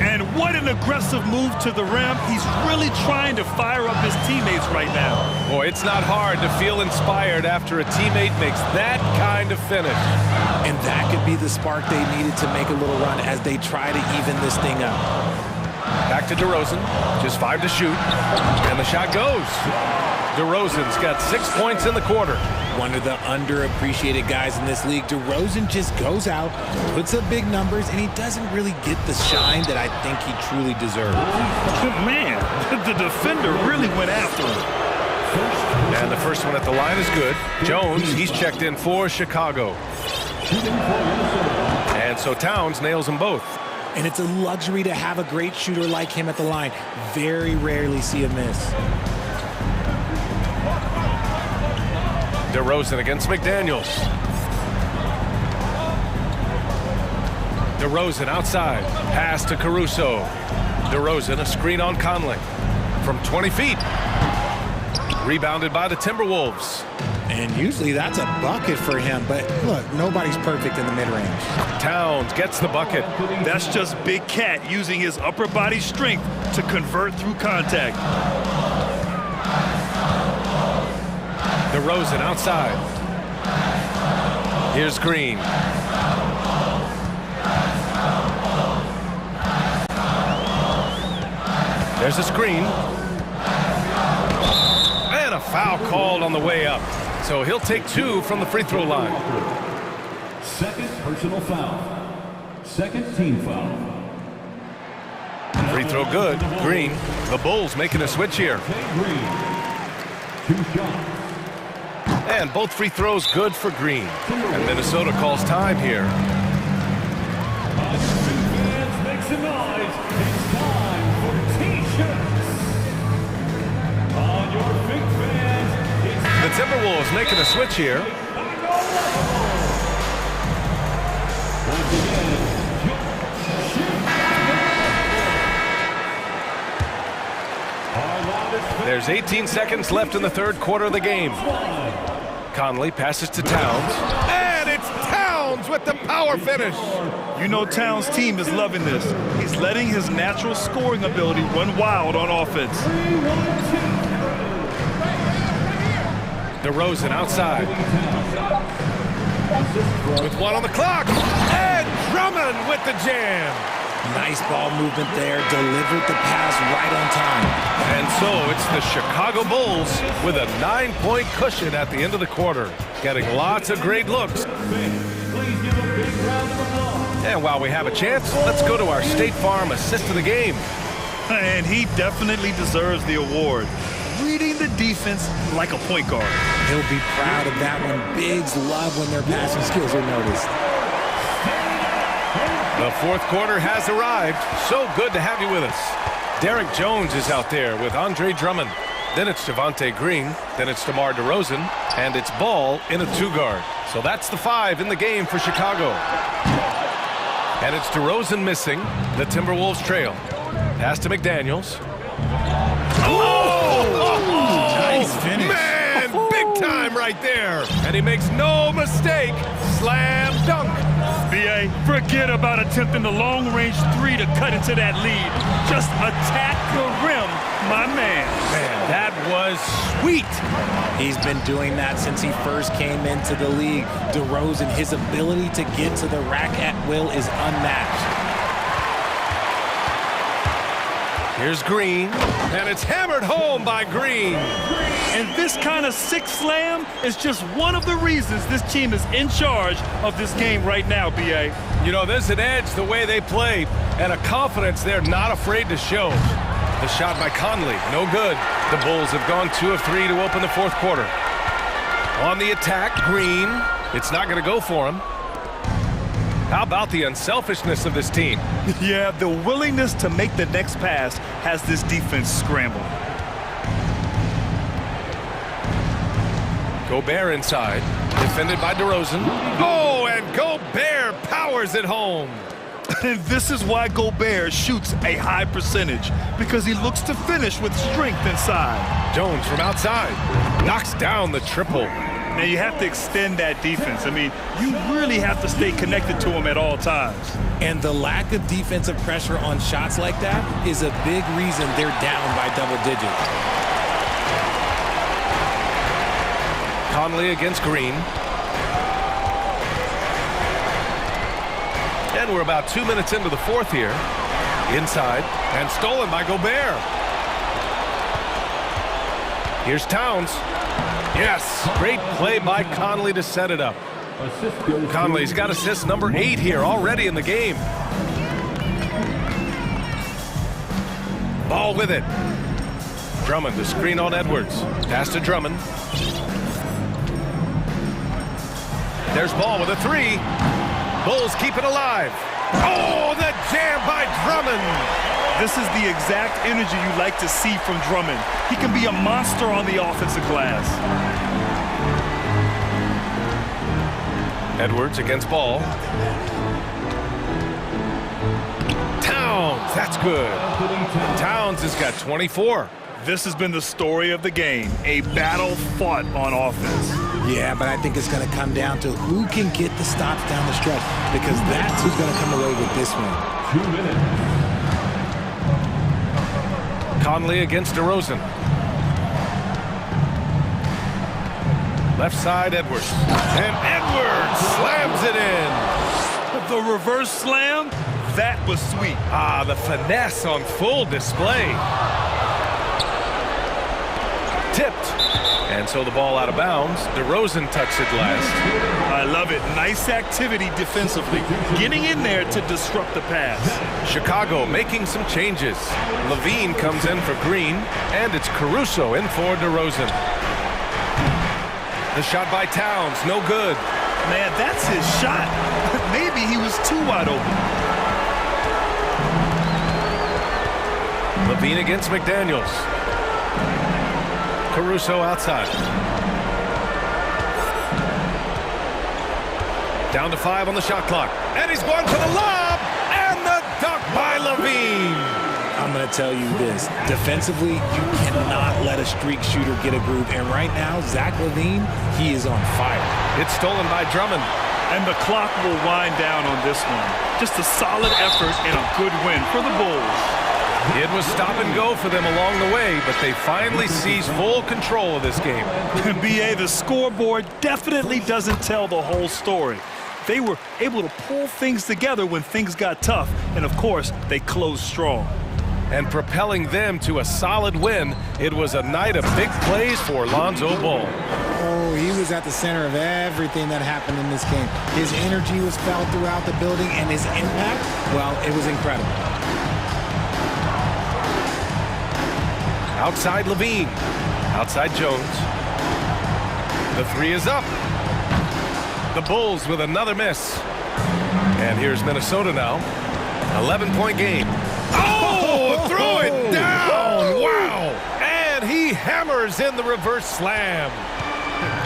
And what an aggressive move to the rim. He's really trying to fire up his teammates right now. Boy, it's not hard to feel inspired after a teammate makes that kind of finish. And that could be the spark they needed to make a little run as they try to even this thing up. Back to DeRozan. Just 5 to shoot. And the shot goes. DeRozan's got 6 points in the quarter. One of the underappreciated guys in this league. DeRozan just goes out, puts up big numbers, and he doesn't really get the shine that I think he truly deserves. Man, the defender really went after him. And the first one at the line is good. Jones, he's checked in for Chicago. And so Towns nails them both. And it's a luxury to have a great shooter like him at the line. Very rarely see a miss. DeRozan against McDaniels. DeRozan outside. Pass to Caruso. DeRozan, a screen on Conley. From 20 feet. Rebounded by the Timberwolves. And usually that's a bucket for him, but look, nobody's perfect in the mid-range. Towns gets the bucket. That's just Big Cat using his upper body strength to convert through contact. DeRozan outside. Here's Green. There's a screen. And a foul called on the way up. So he'll take 2 from the free throw line. Second personal foul. Second team foul. Free throw good. Green. The Bulls making a switch here. Green. 2 shots. And both free throws good for Green. And Minnesota calls time here. Fans, make some noise. It's time for T-shirts. On your big fans, The Timberwolves making a switch here. once again, There's 18 seconds left in the third quarter of the game. Conley passes to Towns. And it's Towns with the power finish. You know Towns' team is loving this. He's letting his natural scoring ability run wild on offense. DeRozan outside. With 1 on the clock. And Drummond with the jam. Nice ball movement there. Delivered the pass right on time. And so it's the Chicago Bulls with a 9-point cushion at the end of the quarter. Getting lots of great looks. And while we have a chance, let's go to our State Farm assist of the game. And he definitely deserves the award. Reading the defense like a point guard. He'll be proud of that one. Bigs love when their passing skills are noticed. The fourth quarter has arrived. So good to have you with us. Derek Jones is out there with Andre Drummond. Then it's Javonte Green. Then it's DeMar DeRozan. And it's Ball in a 2-guard. So that's the 5 in the game for Chicago. And it's DeRozan missing. The Timberwolves trail. Pass to McDaniels. Nice finish. Man, big time right there. And he makes no mistake. Slam dunk. B.A., forget about attempting the long-range 3 to cut into that lead. Just attack the rim, my man. Man, that was sweet. He's been doing that since he first came into the league. DeRozan, his ability to get to the rack at will is unmatched. Here's Green, and it's hammered home by Green. And this kind of sick slam is just one of the reasons this team is in charge of this game right now, B.A. You know, there's an edge the way they play, and a confidence they're not afraid to show. The shot by Conley, no good. The Bulls have gone 2 of 3 to open the fourth quarter. On the attack, Green. It's not going to go for him. How about the unselfishness of this team? Yeah, the willingness to make the next pass has this defense scrambled. Gobert inside, defended by DeRozan. Oh, and Gobert powers it home. And this is why Gobert shoots a high percentage, because he looks to finish with strength inside. Jones from outside knocks down the triple. Now you have to extend that defense. I mean, you really have to stay connected to him at all times. And the lack of defensive pressure on shots like that is a big reason they're down by double digits. Conley against Green. And we're about 2 minutes into the fourth here. Inside, and stolen by Gobert. Here's Towns. Yes, great play by Conley to set it up. Conley's got assist number 8 here already in the game. Ball with it. Drummond, the screen on Edwards. Pass to Drummond. There's Ball with a 3. Bulls keep it alive. Oh, the jam by Drummond. This is the exact energy you like to see from Drummond. He can be a monster on the offensive glass. Edwards against ball. Towns, that's good. Towns has got 24. This has been the story of the game, a battle fought on offense. Yeah, but I think it's going to come down to who can get the stops down the stretch, because that's who's going to come away with this one. 2 minutes. Conley against DeRozan. Left side, Edwards. And Edwards slams it in. The reverse slam, that was sweet. Ah, the finesse on full display. Tipped. And so the ball out of bounds. DeRozan touched it last. I love it. Nice activity defensively. Getting in there to disrupt the pass. Chicago making some changes. Levine comes in for Green, and it's Caruso in for DeRozan. The shot by Towns, no good. Man, that's his shot. Maybe he was too wide open. Levine against McDaniels. Caruso outside. Down to 5 on the shot clock. And he's going for the lob! And the dunk by Levine! I'm going to tell you this. Defensively, you cannot let a streak shooter get a groove. And right now, Zach LaVine, he is on fire. It's stolen by Drummond. And the clock will wind down on this one. Just a solid effort and a good win for the Bulls. It was stop and go for them along the way, but they finally seized full control of this game. BA, the scoreboard definitely doesn't tell the whole story. They were able to pull things together when things got tough, and of course, they closed strong. And propelling them to a solid win, it was a night of big plays for Lonzo Ball. Oh, he was at the center of everything that happened in this game. His energy was felt throughout the building, and his impact, well, it was incredible. Outside Levine. Outside Jones. The three is up. The Bulls with another miss. And here's Minnesota now. 11-point game. Oh, throw it down. Wow. And he hammers in the reverse slam.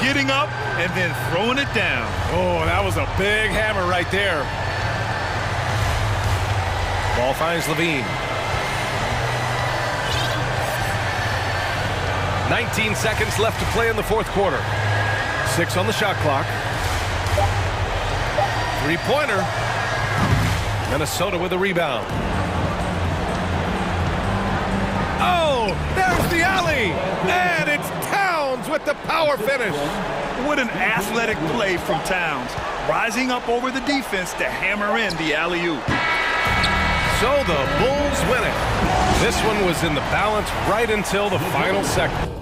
Getting up and then throwing it down. Oh, that was a big hammer right there. Ball finds Levine. 19 seconds left to play in the fourth quarter. 6 on the shot clock. Three-pointer. Minnesota with a rebound. Oh, there's the alley. And it's Towns with the power finish. What an athletic play from Towns. Rising up over the defense to hammer in the alley-oop. So the Bulls win it. This one was in the balance right until the final second.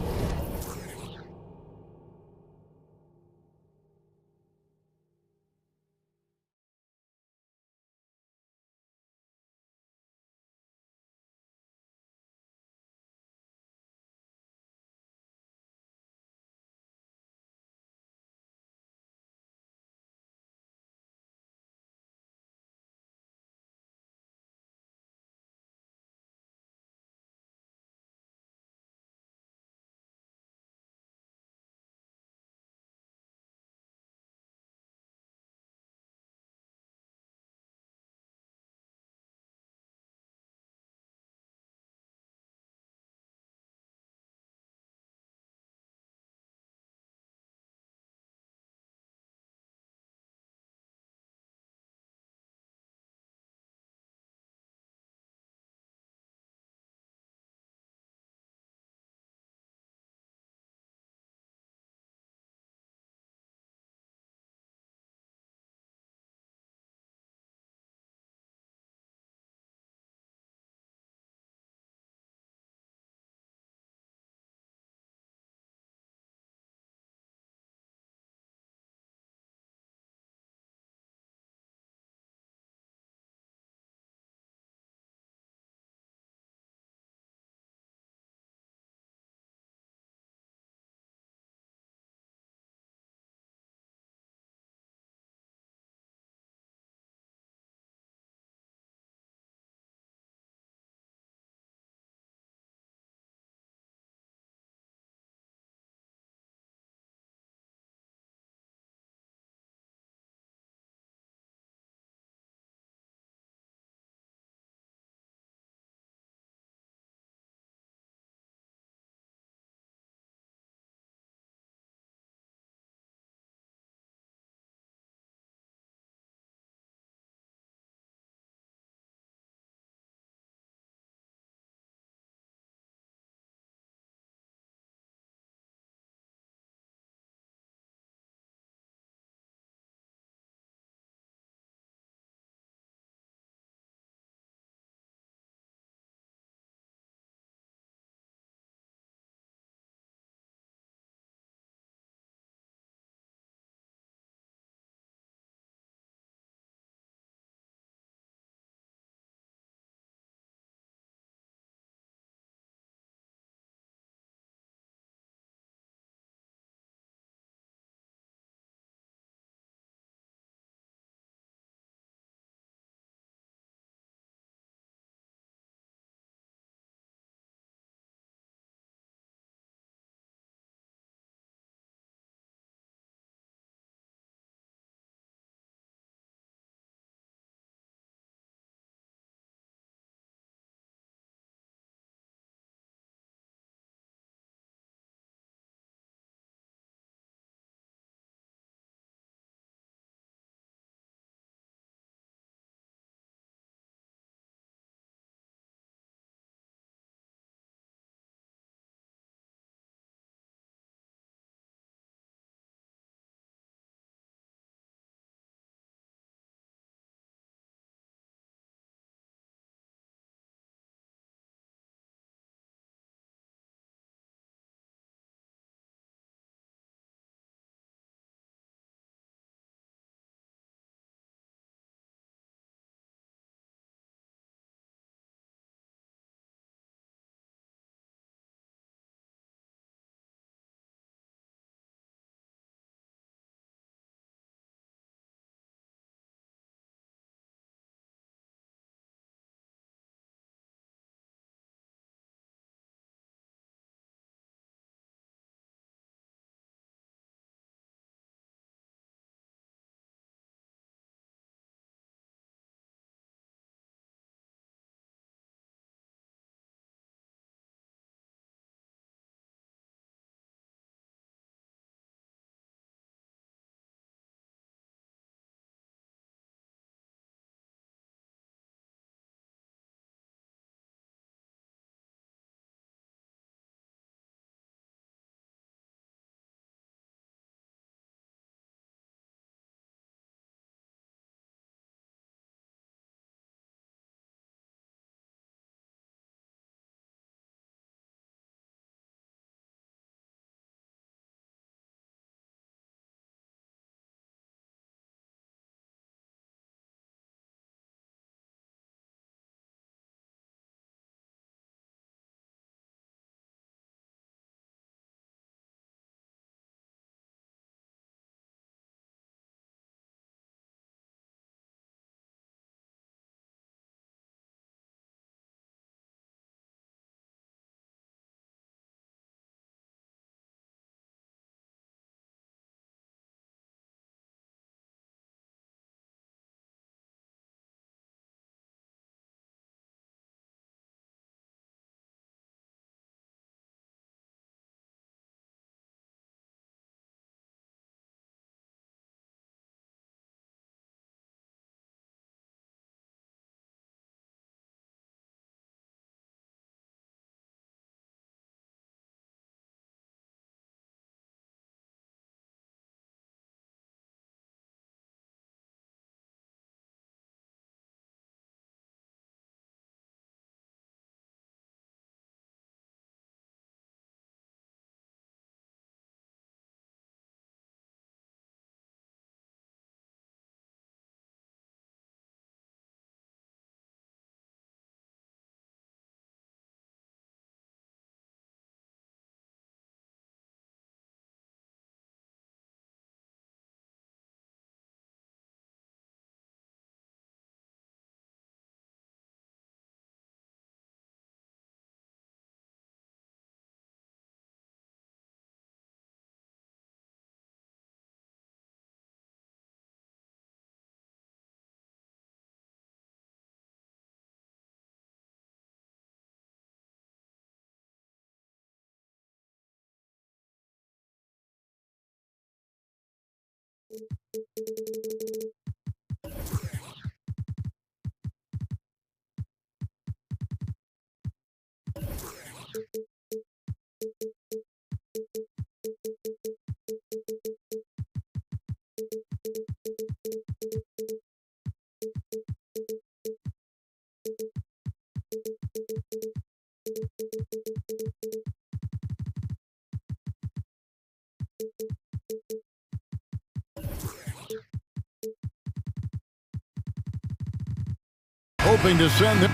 Hoping to send them.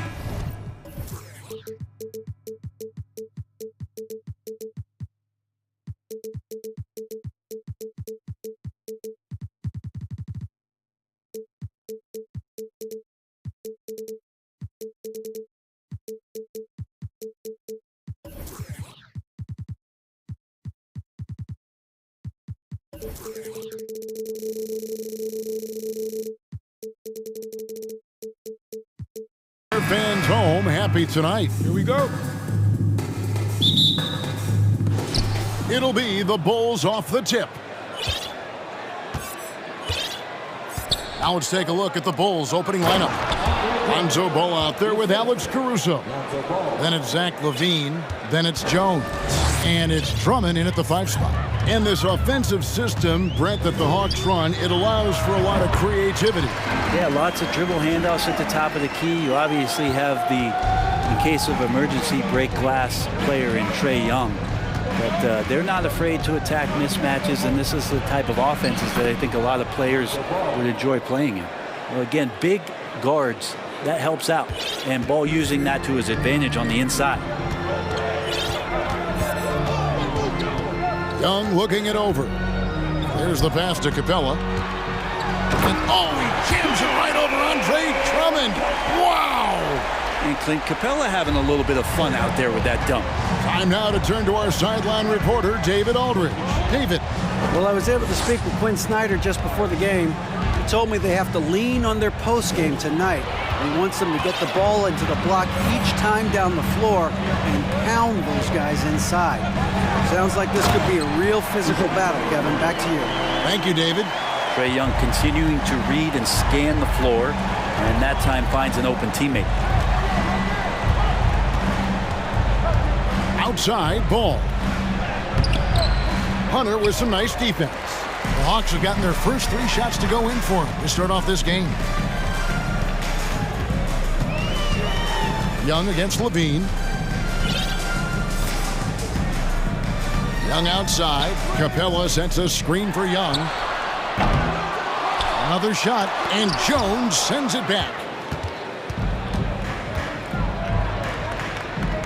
Fans home happy tonight. Here we go. It'll be the Bulls off the tip. Now let's take a look at the Bulls opening lineup. Lonzo Ball out there with Alex Caruso. Then it's Zach LaVine. Then it's Jones. And it's Drummond in at the 5 spot. In this offensive system, Brent, that the Hawks run, it allows for a lot of creativity. Yeah, lots of dribble handoffs at the top of the key. You obviously have the, in case of emergency, break glass player in Trae Young. But they're not afraid to attack mismatches, and this is the type of offenses that I think a lot of players would enjoy playing in. Well, again, big guards, that helps out. And Ball using that to his advantage on the inside. Young looking it over. There's the pass to Capella. And he jams it right over Andre Drummond. Wow! And Clint Capella having a little bit of fun out there with that dunk. Time now to turn to our sideline reporter, David Aldridge. David. Well, I was able to speak with Quinn Snyder just before the game. He told me they have to lean on their post game tonight. He wants them to get the ball into the block each time down the floor and pound those guys inside. Sounds like this could be a real physical battle, Kevin. Back to you. Thank you, David. Trae Young continuing to read and scan the floor, and that time finds an open teammate. Outside, Ball. Hunter with some nice defense. The Hawks have gotten their first 3 shots to go in for him to start off this game. Young against LaVine. Young outside. Capella sets a screen for Young. Another shot, and Jones sends it back.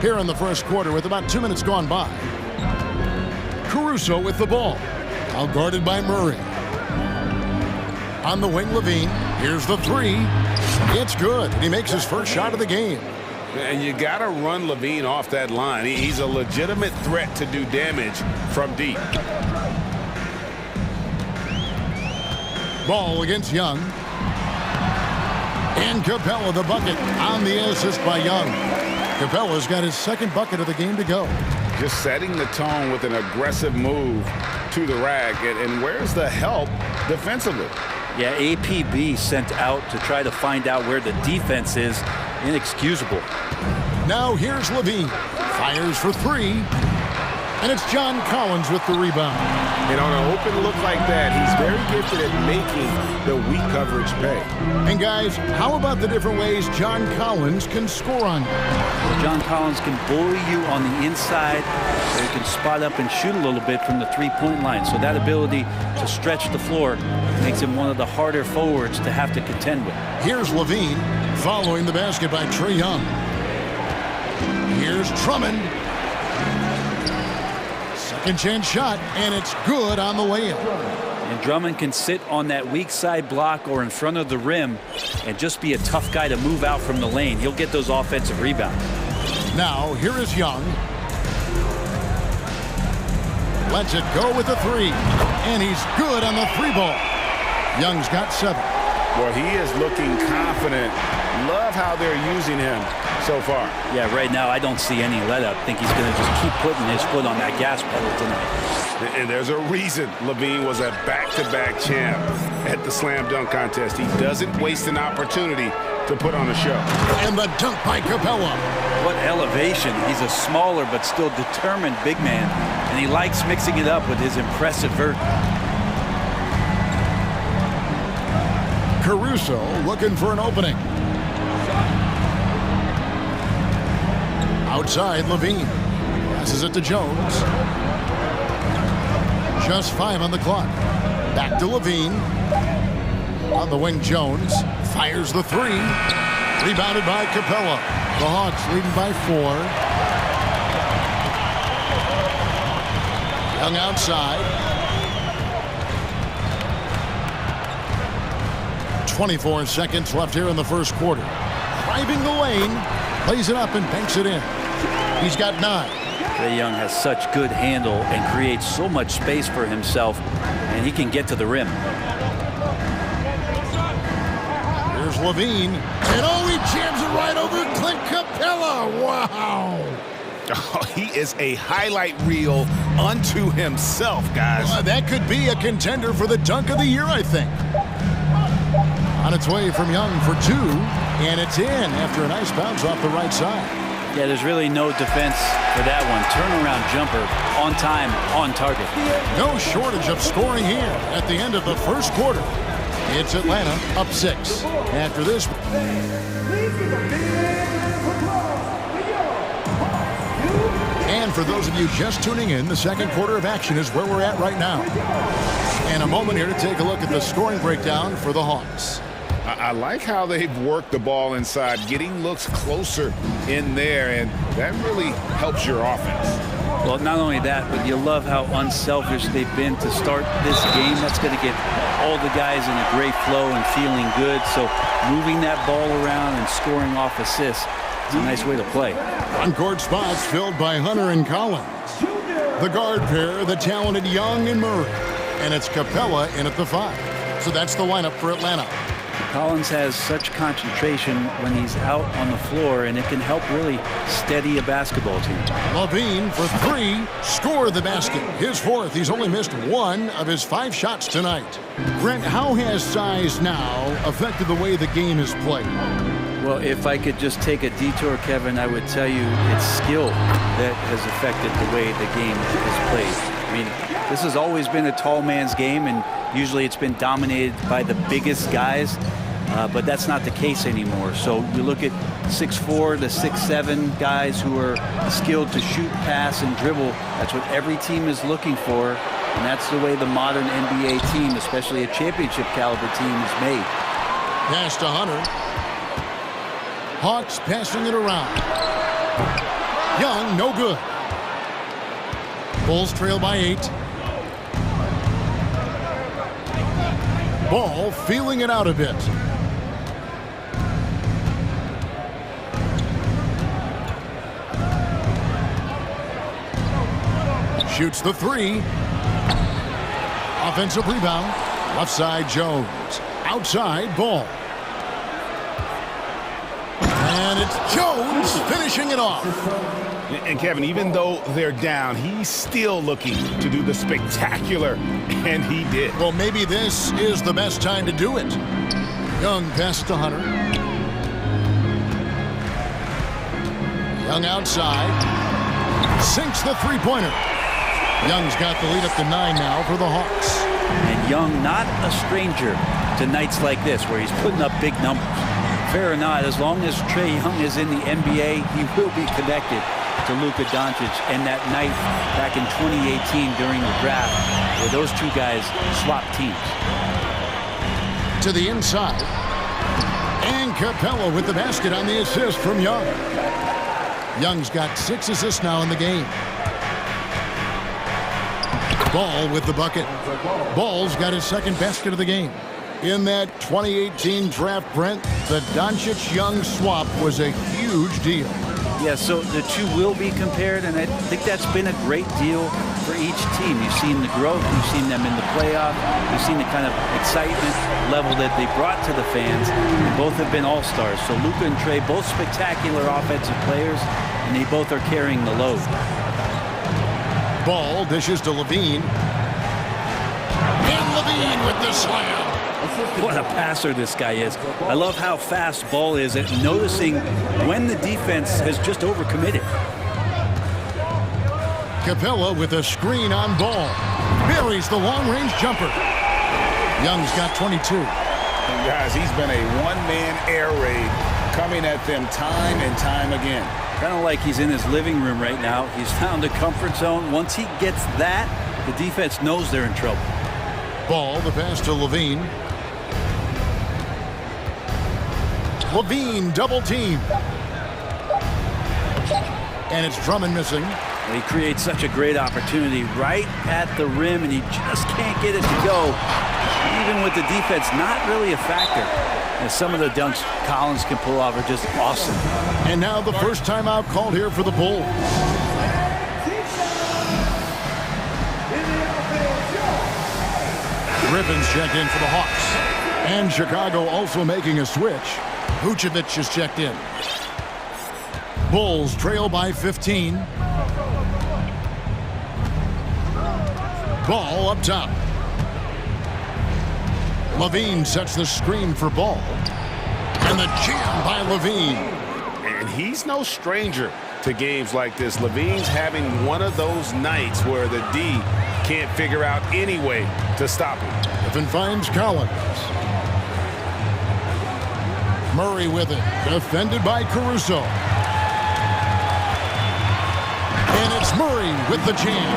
Here in the first quarter with about 2 minutes gone by. Caruso with the ball. Now guarded by Murray. On the wing, LaVine. Here's the 3. It's good. He makes his first shot of the game. And you got to run LaVine off that line. He's a legitimate threat to do damage from deep. Ball against Young. And Capella the bucket on the assist by Young. Capella's got his second bucket of the game to go. Just setting the tone with an aggressive move to the rack. And where's the help defensively? Yeah, APB sent out to try to find out where the defense is. Inexcusable. Now here's LaVine. Fires for 3. And it's John Collins with the rebound. And on an open look like that, he's very gifted at making the weak coverage pay. And guys, how about the different ways John Collins can score on you? John Collins can bully you on the inside, or he can spot up and shoot a little bit from the 3-point line. So that ability to stretch the floor makes him one of the harder forwards to have to contend with. Here's LaVine following the basket by Trae Young. Here's Drummond. Second chance shot, and it's good on the layup. And Drummond can sit on that weak side block or in front of the rim and just be a tough guy to move out from the lane. He'll get those offensive rebounds. Now, here is Young. Lets it go with the 3. And he's good on the 3 ball. Young's got 7. Well, he is looking confident. Love how they're using him so far. Yeah, right now I don't see any let up. I think he's going to just keep putting his foot on that gas pedal tonight. And there's a reason Levine was a back-to-back champ at the slam dunk contest. He doesn't waste an opportunity to put on a show. And the dunk by Capella. What elevation. He's a smaller but still determined big man, and he likes mixing it up with his impressive vert. Caruso looking for an opening. Outside, Levine passes it to Jones. Just 5 on the clock. Back to Levine. On the wing, Jones fires the 3. Rebounded by Capella. The Hawks leading by 4. Young outside. 24 seconds left here in the first quarter. Driving the lane. Plays it up and banks it in. He's got 9. Trae Young has such good handle and creates so much space for himself, and he can get to the rim. Here's Levine, and he jams it right over Clint Capella. Wow. Oh, he is a highlight reel unto himself, guys. That could be a contender for the dunk of the year, I think. On its way from Young for 2, and it's in after a nice bounce off the right side. Yeah, there's really no defense for that one. Turnaround jumper, on time, on target. No shortage of scoring here at the end of the first quarter. It's Atlanta up 6. After this. And for those of you just tuning in, the second quarter of action is where we're at right now. And a moment here to take a look at the scoring breakdown for the Hawks. I like how they've worked the ball inside, getting looks closer in there, and that really helps your offense. Well, not only that, but you love how unselfish they've been to start this game. That's going to get all the guys in a great flow and feeling good. So moving that ball around and scoring off assists is a nice way to play. On-court spots filled by Hunter and Collins. The guard pair, the talented Young and Murray. And it's Capella in at the 5. So that's the lineup for Atlanta. Collins has such concentration when he's out on the floor, and it can help really steady a basketball team. Levine for 3, score the basket. His 4th. He's only missed 1 of his 5 shots tonight. Brent, how has size now affected the way the game is played? Well, if I could just take a detour, Kevin, I would tell you it's skill that has affected the way the game is played. I mean, this has always been a tall man's game, and usually it's been dominated by the biggest guys, but that's not the case anymore. So you look at 6'4" to 6'7" guys who are skilled to shoot, pass, and dribble. That's what every team is looking for, and that's the way the modern NBA team, especially a championship caliber team, is made. Pass to Hunter. Hawks passing it around. Young, no good. Bulls trail by 8. Ball feeling it out a bit. Shoots the 3. Offensive rebound. Left side, Jones. Outside, Ball. And it's Jones finishing it off. And Kevin, even though they're down, he's still looking to do the spectacular, and he did. Well, maybe this is the best time to do it. Young pass to Hunter. Young outside. Sinks the three-pointer. Young's got the lead up to 9 now for the Hawks. And Young not a stranger to nights like this where he's putting up big numbers. Fair or not, as long as Trae Young is in the NBA, he will be connected to Luka Doncic. And that night back in 2018 during the draft where those two guys swapped teams. To the inside. And Capella with the basket on the assist from Young. Young's got 6 assists now in the game. Ball with the bucket. Ball's got his second basket of the game. In that 2018 draft, Brent, the Doncic-Young swap was a huge deal. Yeah, so the two will be compared, and I think that's been a great deal for each team. You've seen the growth, you've seen them in the playoff, you've seen the kind of excitement level that they brought to the fans, and both have been all-stars. So Luka and Trey, both spectacular offensive players, and they both are carrying the load. Ball dishes to Levine. And Levine with the slam. What a passer this guy is. I love how fast Ball is at noticing when the defense has just overcommitted. Capella with a screen on Ball. Buries the long-range jumper. Young's got 22. And guys, he's been a one-man air raid coming at them time and time again. Kind of like he's in his living room right now. He's found a comfort zone. Once he gets that, the defense knows they're in trouble. Ball, the pass to Levine. Levine double team. And it's Drummond missing. He creates such a great opportunity right at the rim, and he just can't get it to go. Even with the defense not really a factor. And some of the dunks Collins can pull off are just awesome. And now the first timeout called here for the Bulls. Griffin's checked in for the Hawks. And Chicago also making a switch. Vucevic is checked in. Bulls trail by 15. Ball up top. Levine sets the screen for Ball. And the jam by Levine. And he's no stranger to games like this. Levine's having one of those nights where the D can't figure out any way to stop him. Griffin finds Collins. Murray with it. Defended by Caruso. And it's Murray with the jam.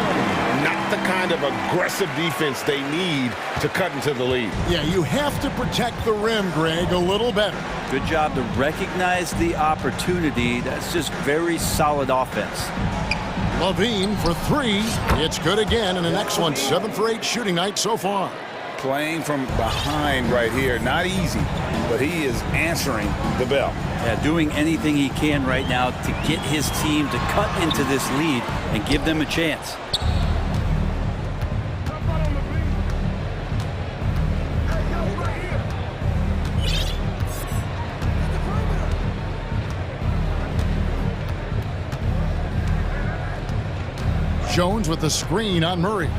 Not the kind of aggressive defense they need to cut into the lead. Yeah, you have to protect the rim, Greg, a little better. Good job to recognize the opportunity. That's just very solid offense. Levine for three. It's good again, and an excellent 7 for 8 shooting night so far. Playing from behind right here, not easy, but he is answering the bell. Yeah, doing anything he can right now to get his team to cut into this lead and give them a chance. Jones with the screen on Murray.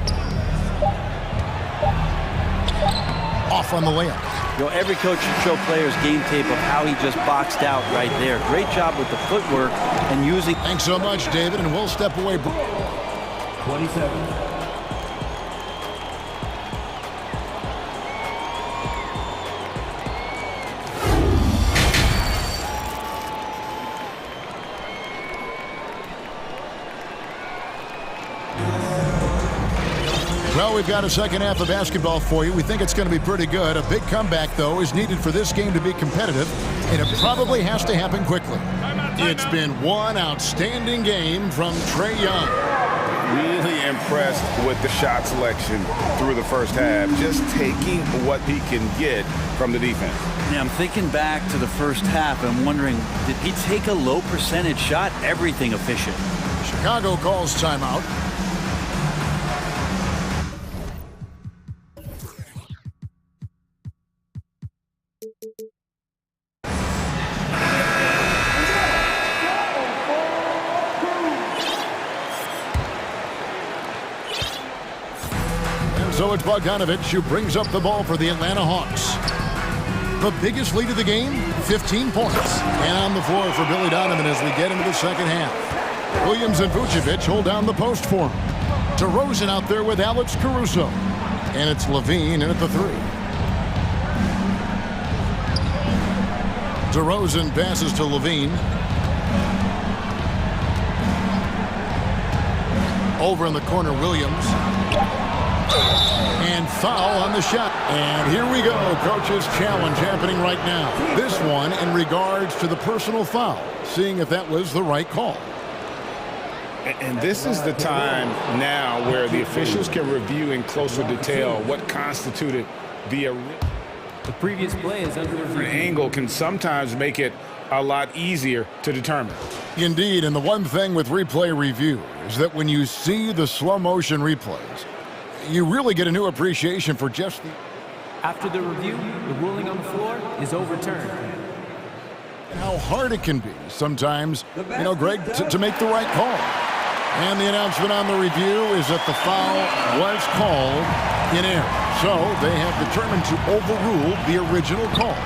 Off on the layup. You know, every coach should show players game tape of how he just boxed out right there. Great job with the footwork and using. Thanks so much, David, and we'll step away. 27. Well, we've got a second half of basketball for you. We think it's going to be pretty good. A big comeback, though, is needed for this game to be competitive, and it probably has to happen quickly. It's been one outstanding game from Trae Young. Really impressed with the shot selection through the first half, just taking what he can get from the defense. Yeah, I'm thinking back to the first half and wondering, did he take a low percentage shot? Everything efficient. Chicago calls timeout. So it's Bogdanovich who brings up the ball for the Atlanta Hawks. The biggest lead of the game, 15 points. And on the floor for Billy Donovan as we get into the second half. Williams and Vucevic hold down the post for him. DeRozan out there with Alex Caruso. And it's Levine in at the three. DeRozan passes to Levine. Over in the corner, Williams. And foul on the shot. And here we go. Coach's challenge happening right now. This one in regards to the personal foul. Seeing if that was the right call. And this is the time now where the officials can review in closer detail what constituted the previous play is under review. angle can sometimes make it a lot easier to determine. Indeed, and the one thing with replay review is that when you see the slow motion replays, you really get a new appreciation for just the... After the review, the ruling on the floor is overturned. And how hard it can be sometimes, Greg, to make the right call. And the announcement on the review is that the foul was called in error. So they have determined to overrule the original call.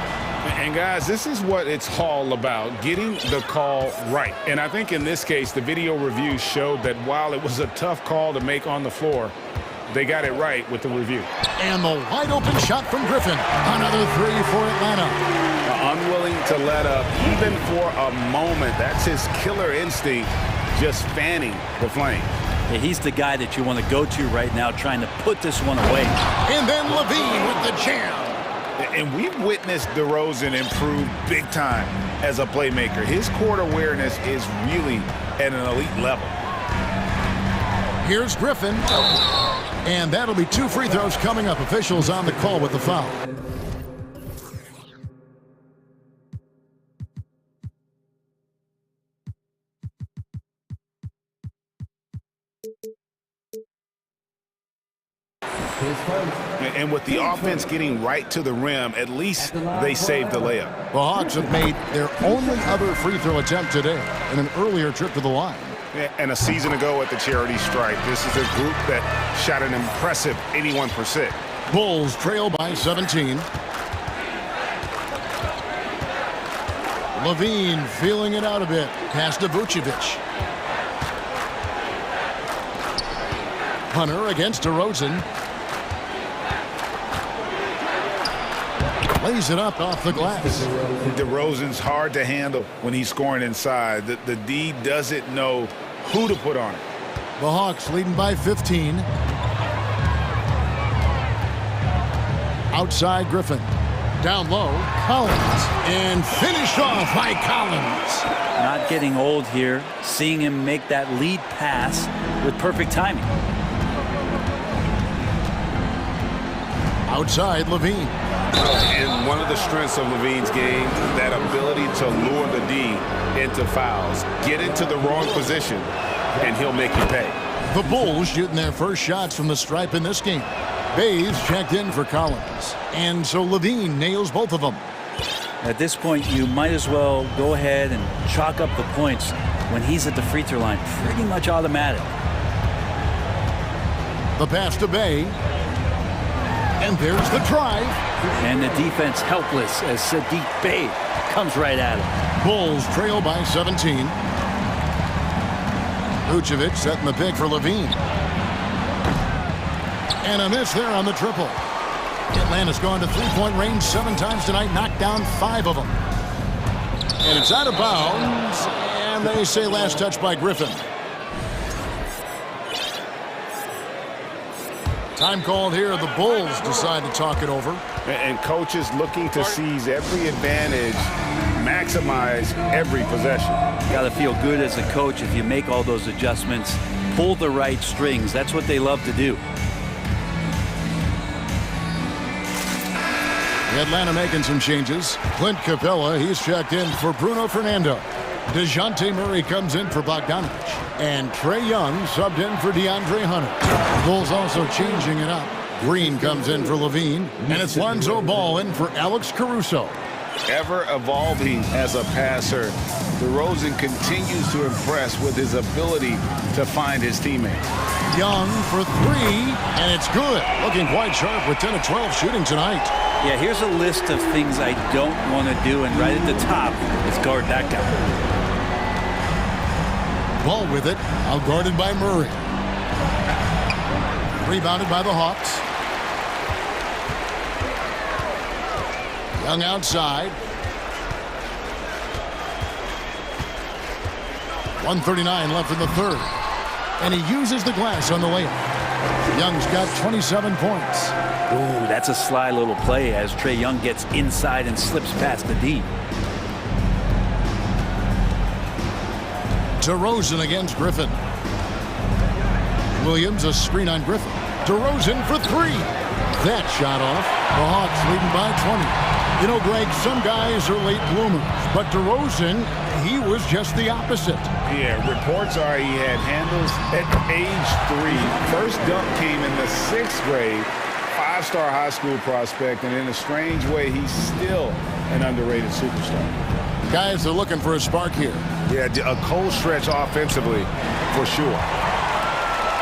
And guys, this is what it's all about, getting the call right. And I think in this case, the video review showed that while it was a tough call to make on the floor, they got it right with the review. And the wide open shot from Griffin. Another three for Atlanta. Unwilling to let up even for a moment. That's his killer instinct, just fanning the flame. Yeah, he's the guy that you want to go to right now, trying to put this one away. And then Levine with the jam. And we've witnessed DeRozan improve big time as a playmaker. His court awareness is really at an elite level. Here's Griffin. And that'll be 2 free throws coming up. Officials on the call with the foul. And with the offense getting right to the rim, at least they saved the layup. The Hawks have made their only other free throw attempt today in an earlier trip to the line. And a season ago at the charity stripe, this is a group that shot an impressive 81%. Bulls trail by 17. Levine feeling it out a bit. Pass to Vucevic. Hunter against DeRozan. Lays it up off the glass. DeRozan's hard to handle when he's scoring inside. The D doesn't know who to put on it. The Hawks leading by 15. Outside Griffin. Down low, Collins. And finished off by Collins. Not getting old here. Seeing him make that lead pass with perfect timing. Outside Levine. And one of the strengths of Levine's game, that ability to lure the D into fouls. Get into the wrong position, and he'll make you pay. The Bulls shooting their first shots from the stripe in this game. Bays checked in for Collins. And so Levine nails both of them. At this point, you might as well go ahead and chalk up the points when he's at the free throw line. Pretty much automatic. The pass to Bay. And there's the drive. And the defense helpless as Sadiq Bey comes right at him. Bulls trail by 17. Vucevic setting the pick for Levine. And a miss there on the triple. Atlanta's gone to three-point range 7 times tonight, knocked down 5 of them. And it's out of bounds. And they say last touch by Griffin. Time called here. The Bulls decide to talk it over. And coaches looking to seize every advantage, maximize every possession. Got to feel good as a coach if you make all those adjustments, pull the right strings. That's what they love to do. Atlanta making some changes. Clint Capella, he's checked in for Bruno Fernando. DeJounte Murray comes in for Bogdanovich. And Trae Young subbed in for DeAndre Hunter. Bulls also changing it up. Green comes in for Levine. And it's Lonzo Ball in for Alex Caruso. Ever evolving as a passer, DeRozan continues to impress with his ability to find his teammates. Young for 3, and it's good. Looking quite sharp with 10 of 12 shooting tonight. Yeah, here's a list of things I don't want to do, and right at the top is guard that guy. Ball with it, outguarded by Murray. Rebounded by the Hawks. Young outside. 1:39 left in the third. And he uses the glass on the layup. Young's got 27 points. Ooh, that's a sly little play as Trae Young gets inside and slips past the D. DeRozan against Griffin. Williams a screen on Griffin. DeRozan for 3. That shot off. The Hawks leading by 20. You know, Greg, some guys are late bloomers, but DeRozan, he was just the opposite. Yeah, reports are he had handles at age 3. First dunk came in the 6th grade. 5-star high school prospect, and in a strange way, he's still an underrated superstar. Guys are looking for a spark here. Yeah, a cold stretch offensively, for sure.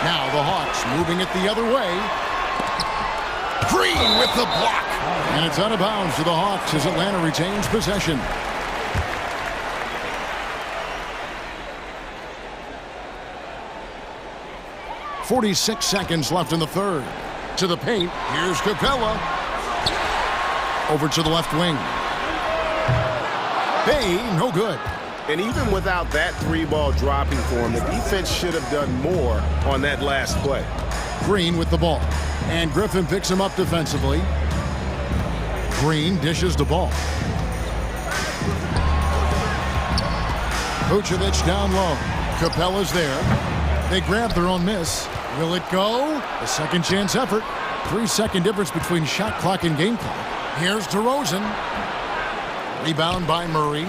Now the Hawks moving it the other way. Green with the block. And it's out of bounds to the Hawks as Atlanta retains possession. .46 seconds left in the third. To the paint. Here's Capella. Over to the left wing. Bay, no good. And even without that 3-ball dropping for him, the defense should have done more on that last play. Green with the ball. And Griffin picks him up defensively. Green dishes the ball. Vucevic down low. Capella's there. They grab their own miss. Will it go? A second chance effort. 3-second difference between shot clock and game clock. Here's DeRozan. Rebound by Murray.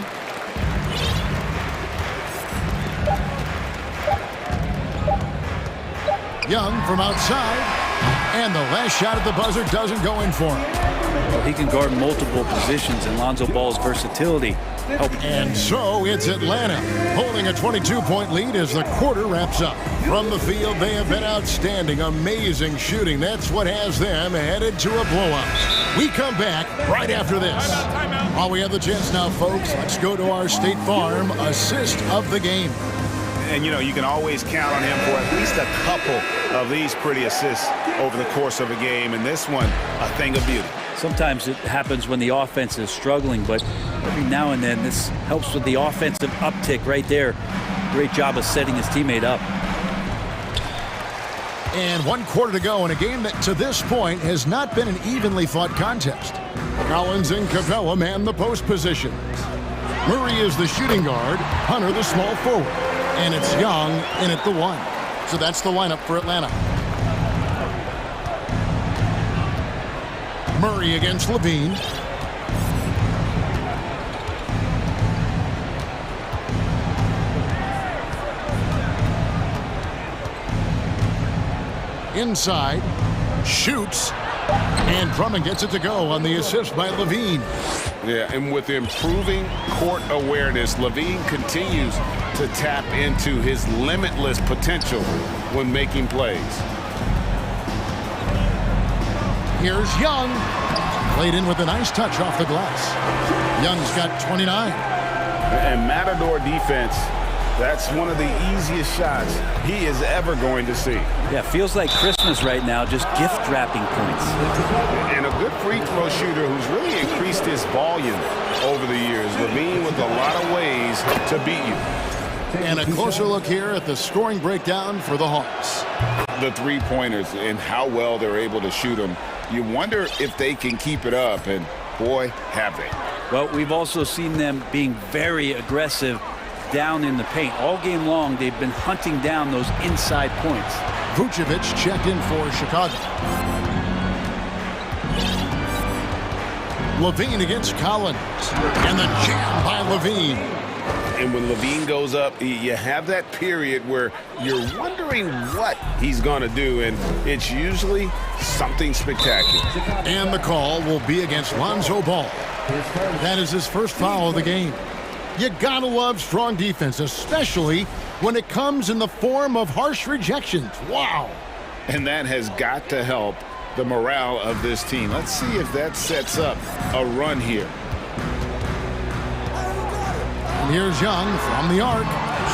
Young from outside. And the last shot at the buzzer doesn't go in for him. Well, he can guard multiple positions, and Lonzo Ball's versatility helped. And so it's Atlanta holding a 22-point lead as the quarter wraps up. From the field, they have been outstanding. Amazing shooting. That's what has them headed to a blowout. We come back right after this. While we have the chance now, folks, let's go to our State Farm assist of the game. And, you know, you can always count on him for at least a couple of these pretty assists over the course of a game. And this one, a thing of beauty. Sometimes it happens when the offense is struggling, but every now and then this helps with the offensive uptick right there. Great job of setting his teammate up. And 1 quarter to go in a game that to this point has not been an evenly fought contest. Collins and Capella man the post positions. Murray is the shooting guard, Hunter the small forward. And it's Young in at the 1. So that's the lineup for Atlanta. Murray against Levine. Inside. Shoots. And Drummond gets it to go on the assist by Levine. Yeah, and with improving court awareness, Levine continues to tap into his limitless potential when making plays. Here's Young. Played in with a nice touch off the glass. Young's got 29. And Matador defense, that's one of the easiest shots he is ever going to see. Yeah, feels like Christmas right now, just gift wrapping points. And a good free throw shooter who's really increased his volume over the years. Levine with a lot of ways to beat you. And a closer look here at the scoring breakdown for the Hawks. The three-pointers and how well they're able to shoot them. You wonder if they can keep it up, and boy, have they. Well, we've also seen them being very aggressive down in the paint. All game long, they've been hunting down those inside points. Vucevic checked in for Chicago. Levine against Collins. And the jam by Levine. And when Levine goes up, you have that period where you're wondering what he's going to do, and it's usually something spectacular. And the call will be against Lonzo Ball. That is his first foul of the game. You gotta love strong defense, especially when it comes in the form of harsh rejections. Wow. And that has got to help the morale of this team. Let's see if that sets up a run here. And here's Young from the arc.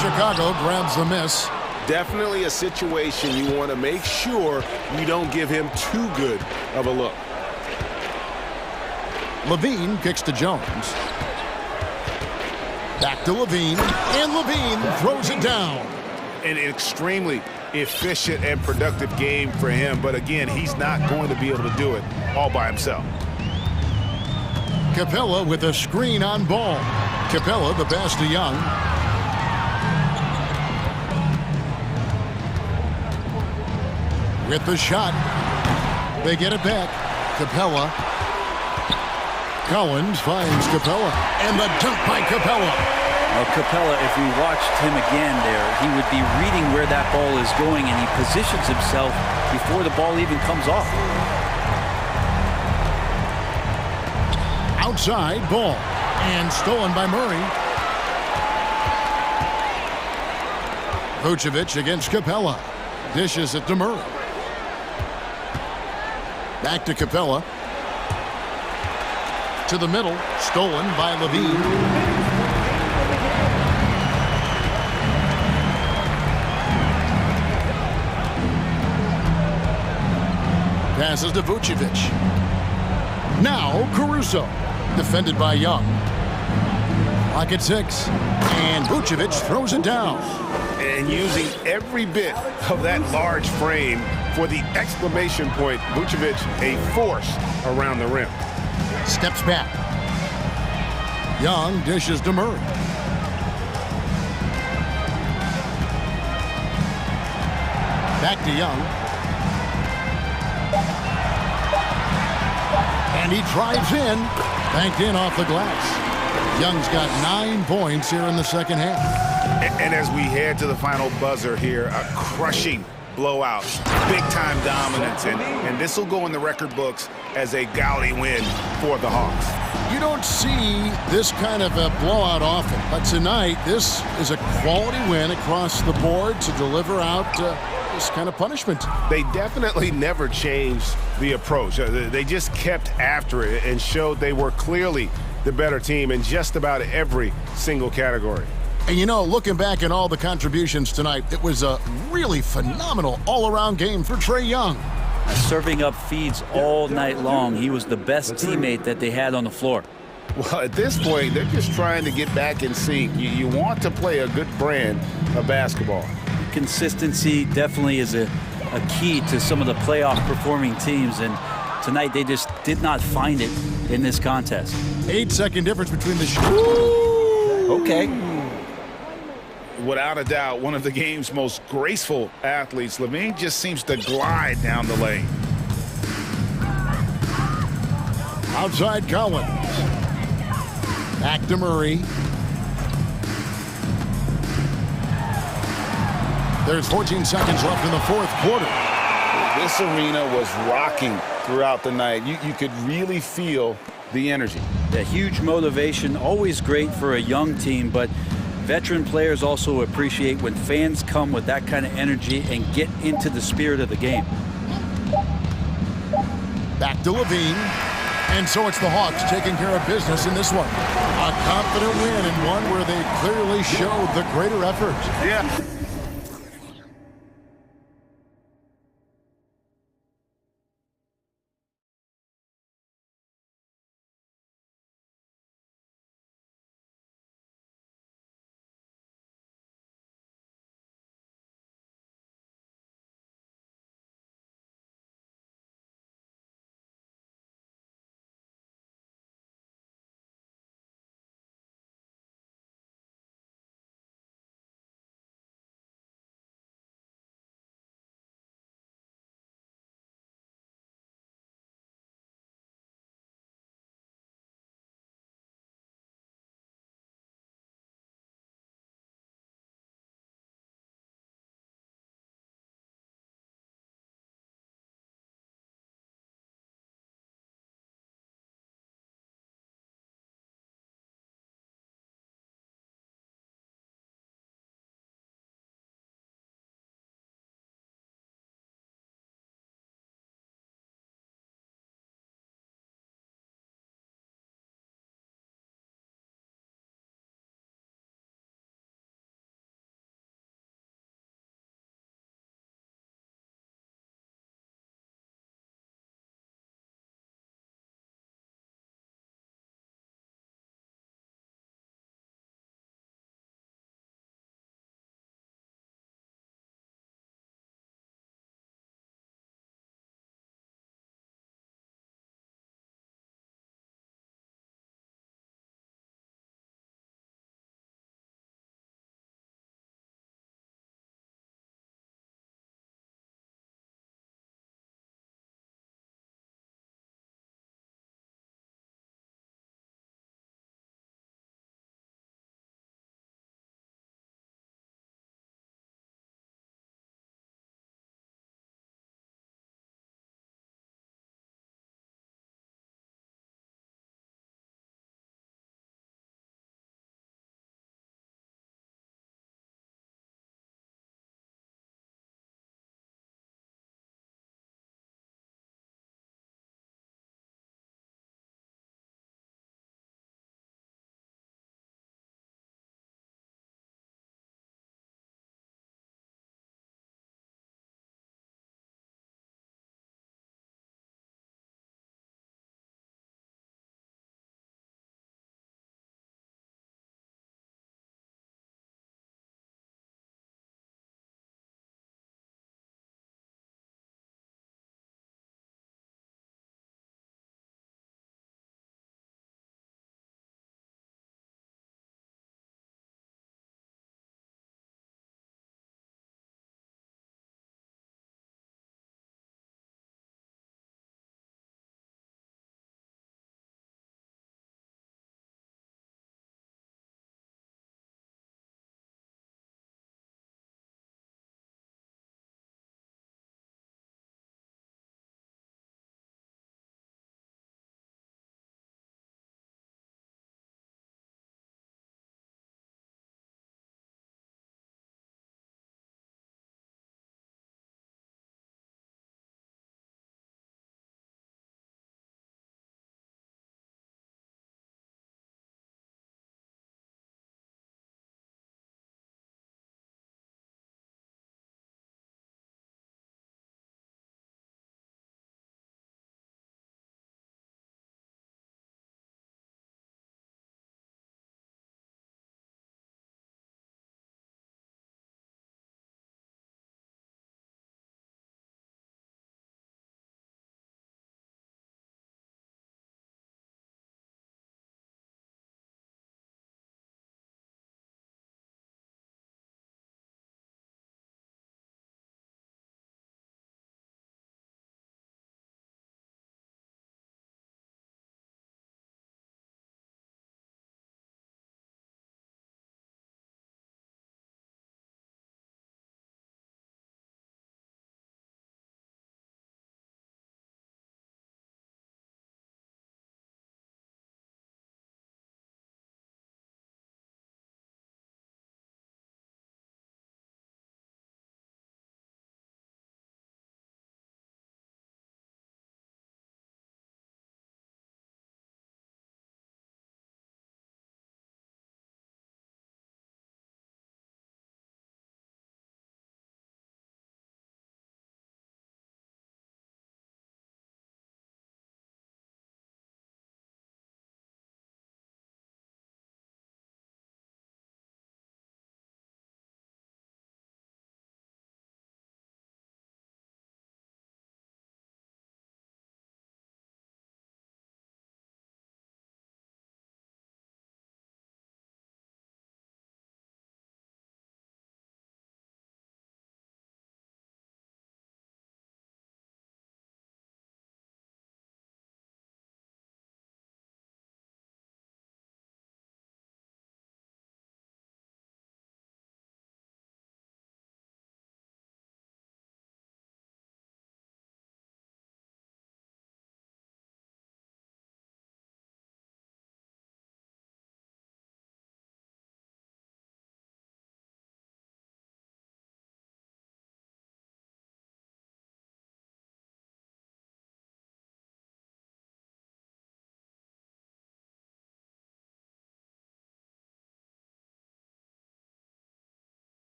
Chicago grabs the miss. Definitely a situation you want to make sure you don't give him too good of a look. Levine kicks to Jones. Back to Levine, and Levine throws it down. An extremely efficient and productive game for him, but again, he's not going to be able to do it all by himself. Capella with a screen on Ball. Capella the pass to Young. With the shot. They get it back. Capella. Collins finds Capella, and the dunk by Capella. Well, Capella, if we watched him again there, he would be reading where that ball is going, and he positions himself before the ball even comes off. Outside ball, and stolen by Murray. Vucevic against Capella. Dishes it to Murray. Back to Capella. To the middle, stolen by Levine. Passes to Vucevic. Now Caruso, defended by Young. Clock at 6, and Vucevic throws it down. And using every bit of that large frame for the exclamation point, Vucevic a force around the rim. Steps back. Young dishes to Murray. Back to Young. And he drives in. Banked in off the glass. Young's got 9 points here in the second half. And as we head to the final buzzer here, a crushing blowout, big-time dominance, and this will go in the record books as a gaudy win for the Hawks. You don't see this kind of a blowout often, but tonight this is a quality win across the board to deliver out this kind of punishment. They definitely never changed the approach. They just kept after it and showed they were clearly the better team in just about every single category. And you know, looking back at all the contributions tonight, it was a really phenomenal all-around game for Trae Young. Serving up feeds all night long. He was the best teammate that they had on the floor. Well, at this point, they're just trying to get back in sync. You want to play a good brand of basketball. Consistency definitely is a key to some of the playoff performing teams, and tonight they just did not find it in this contest. 8-second difference between the shots. Okay. Without a doubt, one of the game's most graceful athletes. Levine just seems to glide down the lane. Outside Collins. Back to Murray. There's 14 seconds left in the fourth quarter. This arena was rocking throughout the night. You could really feel the energy. The huge motivation, always great for a young team, but veteran players also appreciate when fans come with that kind of energy and get into the spirit of the game. Back to Levine. And so it's the Hawks taking care of business in this one. A confident win and one where they clearly showed the greater effort. Yeah.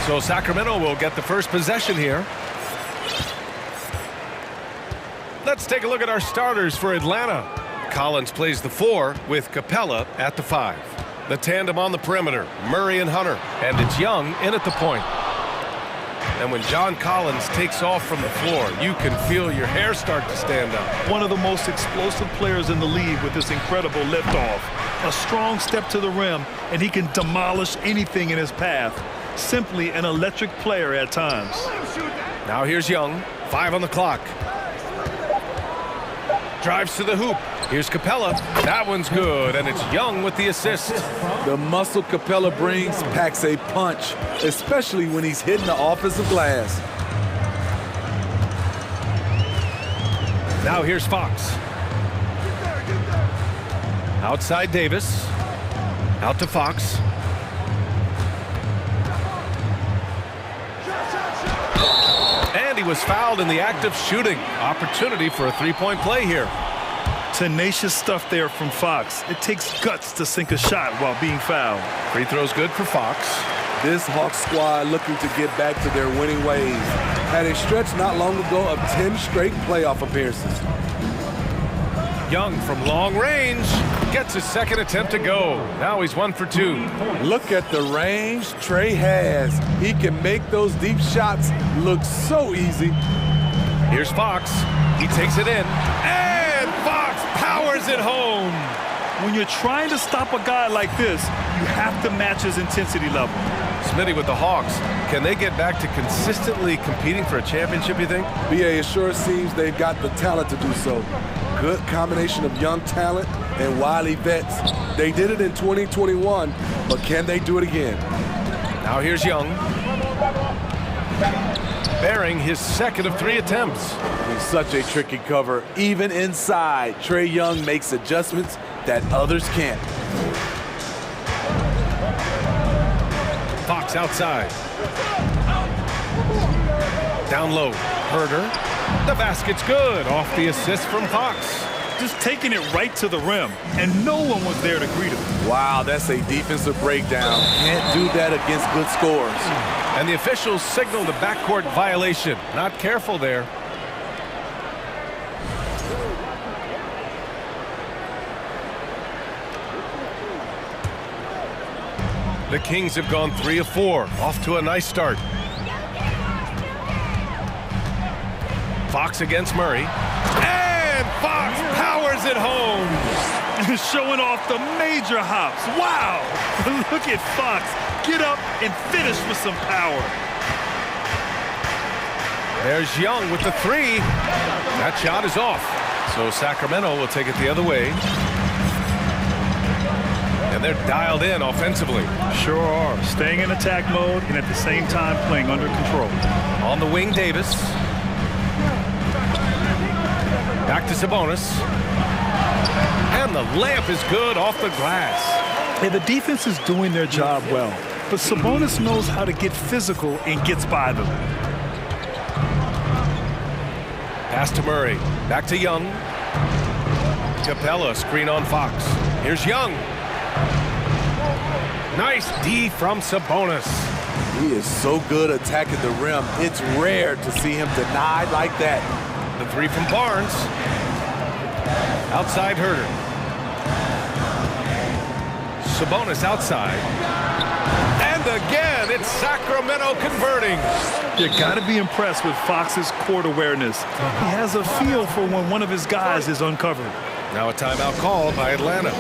So Sacramento will get the first possession here. Let's take a look at our starters for Atlanta. Collins plays the 4 with Capella at the 5. The tandem on the perimeter, Murray and Hunter. And it's Young in at the point. And when John Collins takes off from the floor, you can feel your hair start to stand up. One of the most explosive players in the league with this incredible liftoff. A strong step to the rim, and he can demolish anything in his path. Simply an electric player at times. Now here's Young, 5 on the clock. Drives to the hoop. Here's Capella. That one's good, and it's Young with the assist. The muscle Capella brings packs a punch, especially when he's hitting the offensive glass. Now here's Fox. Outside Davis. Out to Fox. And he was fouled in the act of shooting. Opportunity for a three-point play here. Tenacious stuff there from Fox. It takes guts to sink a shot while being fouled. Free throw's good for Fox. This Hawks squad looking to get back to their winning ways. Had a stretch not long ago of 10 straight playoff appearances. Young from long range gets his second attempt to go. Now he's 1 for 2. Look at the range Trey has. He can make those deep shots look so easy. Here's Fox. He takes it in. And Fox powers it home. When you're trying to stop a guy like this, you have to match his intensity level. Smitty with the Hawks. Can they get back to consistently competing for a championship, you think? BA, it sure seems they've got the talent to do so. Good combination of young talent and wily vets. They did it in 2021, but can they do it again? Now here's Young. Bearing his second of 3 attempts. It's such a tricky cover. Even inside, Trey Young makes adjustments that others can't. Fox outside. Down low. Herder. The basket's good. Off the assist from Fox. Just taking it right to the rim, and no one was there to greet him. Wow, that's a defensive breakdown. Can't do that against good scores. And the officials signaled a backcourt violation. Not careful there. The Kings have gone 3 of 4. Off to a nice start. Fox against Murray. And Fox powers it home. Showing off the major hops. Wow! Look at Fox. Get up and finish with some power. There's Young with the 3. That shot is off. So Sacramento will take it the other way. And they're dialed in offensively. Sure are. Staying in attack mode and at the same time playing under control. On the wing, Davis. Back to Sabonis. And the layup is good off the glass. Yeah, the defense is doing their job well. But Sabonis knows how to get physical and gets by them. Pass to Murray. Back to Young. Capella screen on Fox. Here's Young. Nice D from Sabonis. He is so good attacking the rim. It's rare to see him denied like that. The 3 from Barnes. Outside Herder. Sabonis outside. And again, it's Sacramento converting. You got to be impressed with Fox's court awareness. He has a feel for when one of his guys is uncovered. Now a timeout called by Atlanta.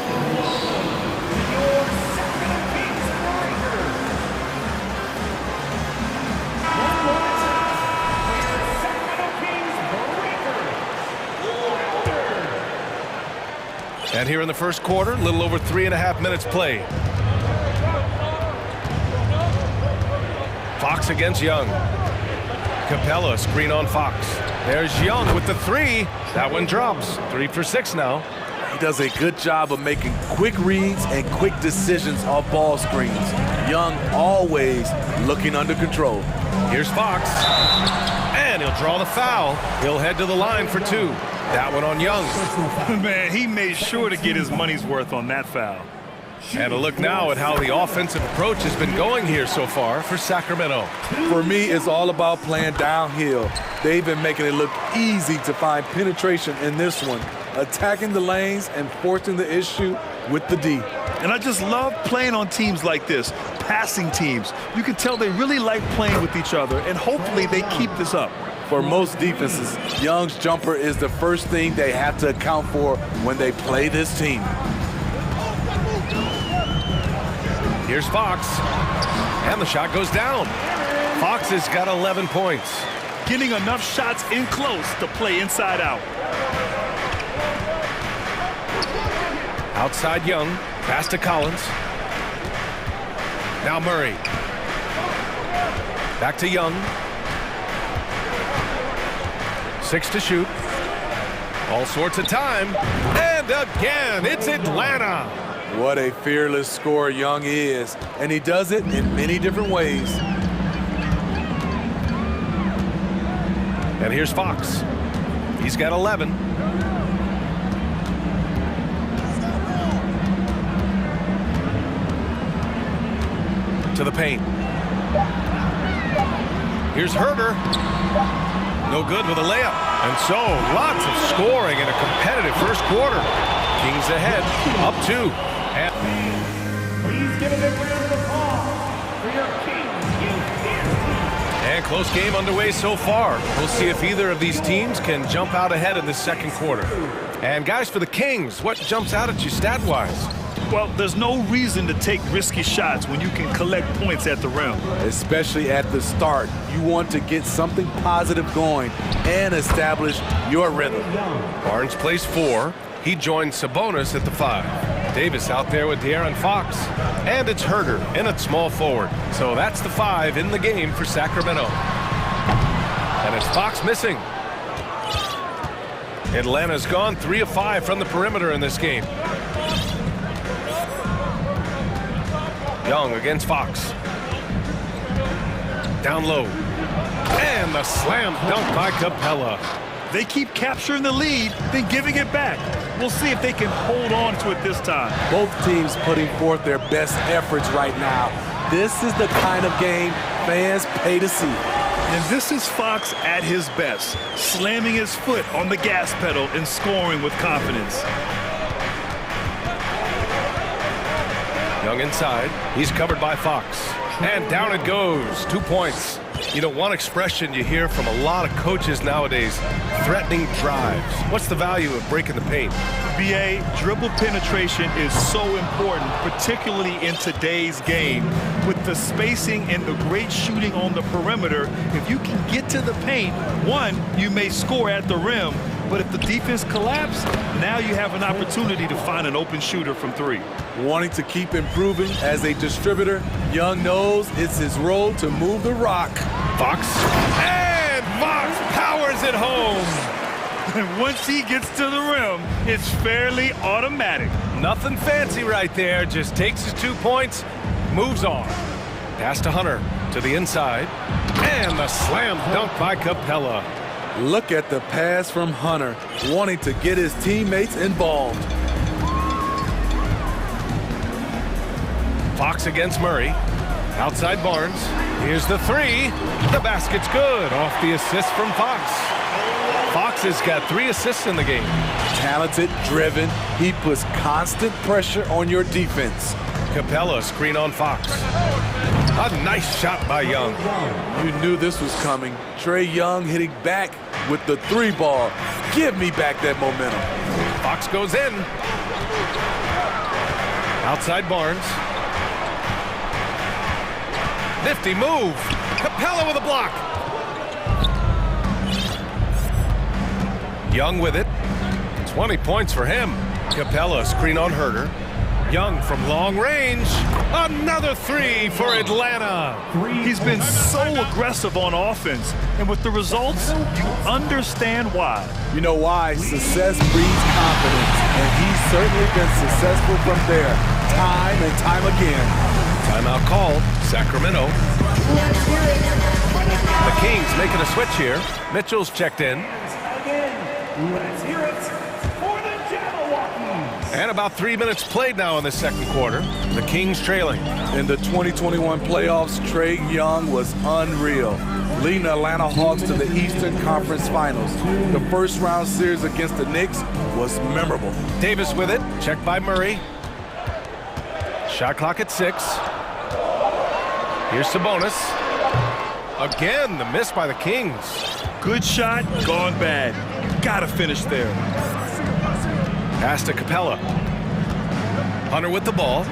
And here in the first quarter, a little over 3.5 minutes played. Fox against Young. Capella screen on Fox. There's Young with the 3. That one drops. 3 for 6 now. He does a good job of making quick reads and quick decisions off ball screens. Young always looking under control. Here's Fox. And he'll draw the foul. He'll head to the line for 2. That one on Young. Man, he made sure to get his money's worth on that foul. And a look now at how the offensive approach has been going here so far for Sacramento. For me, it's all about playing downhill. They've been making it look easy to find penetration in this one, attacking the lanes and forcing the issue with the D. And I just love playing on teams like this, passing teams. You can tell they really like playing with each other, and hopefully they keep this up. For most defenses, Young's jumper is the first thing they have to account for when they play this team. Here's Fox, and the shot goes down. Fox has got 11 points. Getting enough shots in close to play inside out. Outside Young, pass to Collins. Now Murray. Back to Young. 6 to shoot. All sorts of time. And again, it's Atlanta. What a fearless scorer Young is, and he does it in many different ways. And here's Fox. He's got 11. To the paint. Here's Herder. No good with a layup. And so, lots of scoring in a competitive first quarter. Kings ahead, up 2. Please give a big round of applause for your Kings. And close game underway so far. We'll see if either of these teams can jump out ahead in this second quarter. And guys, for the Kings, what jumps out at you stat-wise? Well, there's no reason to take risky shots when you can collect points at the rim. Especially at the start. You want to get something positive going and establish your rhythm. Barnes plays 4. He joins Sabonis at the 5. Davis out there with De'Aaron Fox. And it's Herder in at small forward. So that's the 5 in the game for Sacramento. And it's Fox missing. Atlanta's gone 3 of 5 from the perimeter in this game. Young against Fox. Down low. And the slam dunk by Capella. They keep capturing the lead, then giving it back. We'll see if they can hold on to it this time. Both teams putting forth their best efforts right now. This is the kind of game fans pay to see. And this is Fox at his best, slamming his foot on the gas pedal and scoring with confidence. Young inside. He's covered by Fox. And down it goes. 2 points. You know, one expression you hear from a lot of coaches nowadays, threatening drives. What's the value of breaking the paint? BA, dribble penetration is so important, particularly in today's game. With the spacing and the great shooting on the perimeter, if you can get to the paint, one, you may score at the rim, but if the defense collapses, now you have an opportunity to find an open shooter from 3. Wanting to keep improving as a distributor, Young knows it's his role to move the rock. Fox. And Fox powers it home. And once he gets to the rim, it's fairly automatic. Nothing fancy right there. Just takes his 2 points, moves on. Pass to Hunter to the inside. And the slam dunk by Capella. Look at the pass from Hunter, wanting to get his teammates involved. Fox against Murray. Outside Barnes. Here's the 3. The basket's good off the assist from Fox. Fox has got 3 assists in the game. Talented, driven. He puts constant pressure on your defense. Capella screen on Fox. A nice shot by Young. You knew this was coming. Trae Young hitting back with the 3 ball. Give me back that momentum. Fox goes in. Outside Barnes. Nifty move. Capella with a block. Young with it. 20 points for him. Capella screen on Herder. Young from long range. Another 3 for Atlanta. He's been so aggressive on offense. And with the results, you understand why. You know why? Success breeds confidence. And he's certainly been successful from there. Time and time again. Timeout called. Sacramento. The Kings making a switch here. Mitchell's checked in. Let's hear it for the Jabberwockies. And about 3 minutes played now in the second quarter. The Kings trailing. In the 2021 playoffs, Trae Young was unreal, leading the Atlanta Hawks to the Eastern Conference Finals. The first round series against the Knicks was memorable. Davis with it, checked by Murray. Shot clock at 6. Here's Sabonis. Again, the miss by the Kings. Good shot, gone bad. Gotta finish there. Pass to Capella. Hunter with the ball.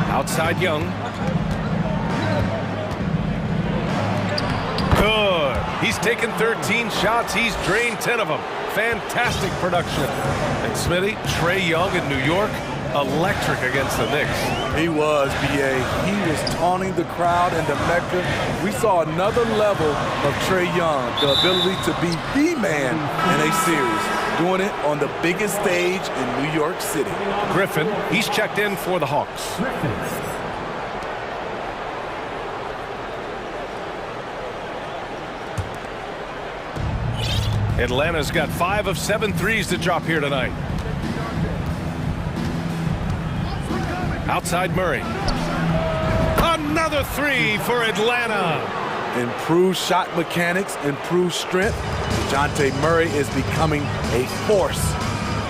Outside Young. Good. He's taken 13 shots. He's drained 10 of them. Fantastic production. And Smitty, Trae Young in New York, electric against the Knicks. He was, B.A. He was taunting the crowd in the Mecca. We saw another level of Trae Young, the ability to be the man in a series, doing it on the biggest stage in New York City. Griffin, he's checked in for the Hawks. Atlanta's got 5 of 7 threes to drop here tonight. Outside Murray. Another 3 for Atlanta. Improved shot mechanics, improved strength. DeJounte Murray is becoming a force.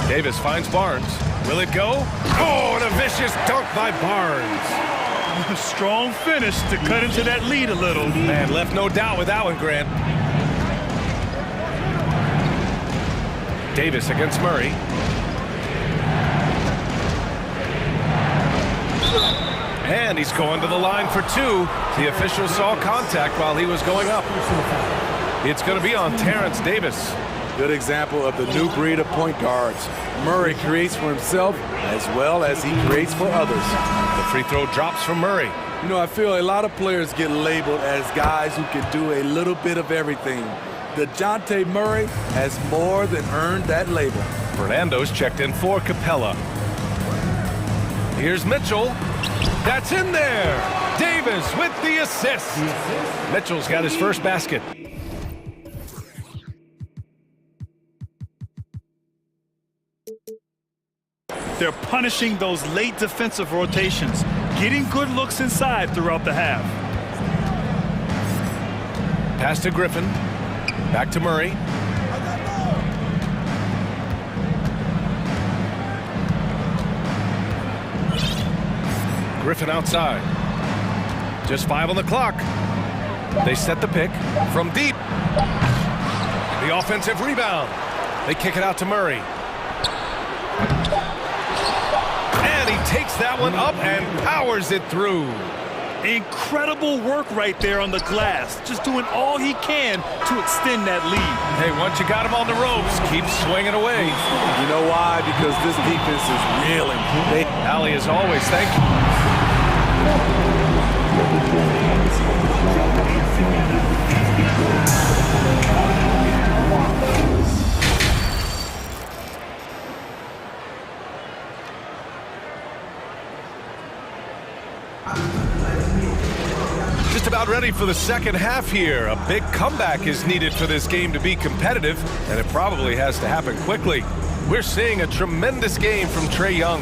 Davis finds Barnes. Will it go? Oh, and a vicious dunk by Barnes. A strong finish to cut into that lead a little. Man, left no doubt with that one, Grant. Davis against Murray. And he's going to the line for 2. The official saw contact while he was going up. It's going to be on Terrence Davis. Good example of the new breed of point guards. Murray creates for himself as well as he creates for others. The free throw drops from Murray. You know, I feel a lot of players get labeled as guys who can do a little bit of everything. DeJounte Murray has more than earned that label. Fernando's checked in for Capella. Here's Mitchell. That's in there. Davis with the assist. Mitchell's got his first basket. They're punishing those late defensive rotations, getting good looks inside throughout the half. Pass to Griffin. Back to Murray. Griffin outside. Just 5 on the clock. They set the pick from deep. The offensive rebound. They kick it out to Murray. And he takes that one up and powers it through. Incredible work right there on the glass. Just doing all he can to extend that lead. Hey, once you got him on the ropes, keep swinging away. You know why? Because this defense is reeling. Allie, as always, thank you. Just about ready for the second half here. A big comeback is needed for this game to be competitive, and it probably has to happen quickly. We're seeing a tremendous game from Trae Young.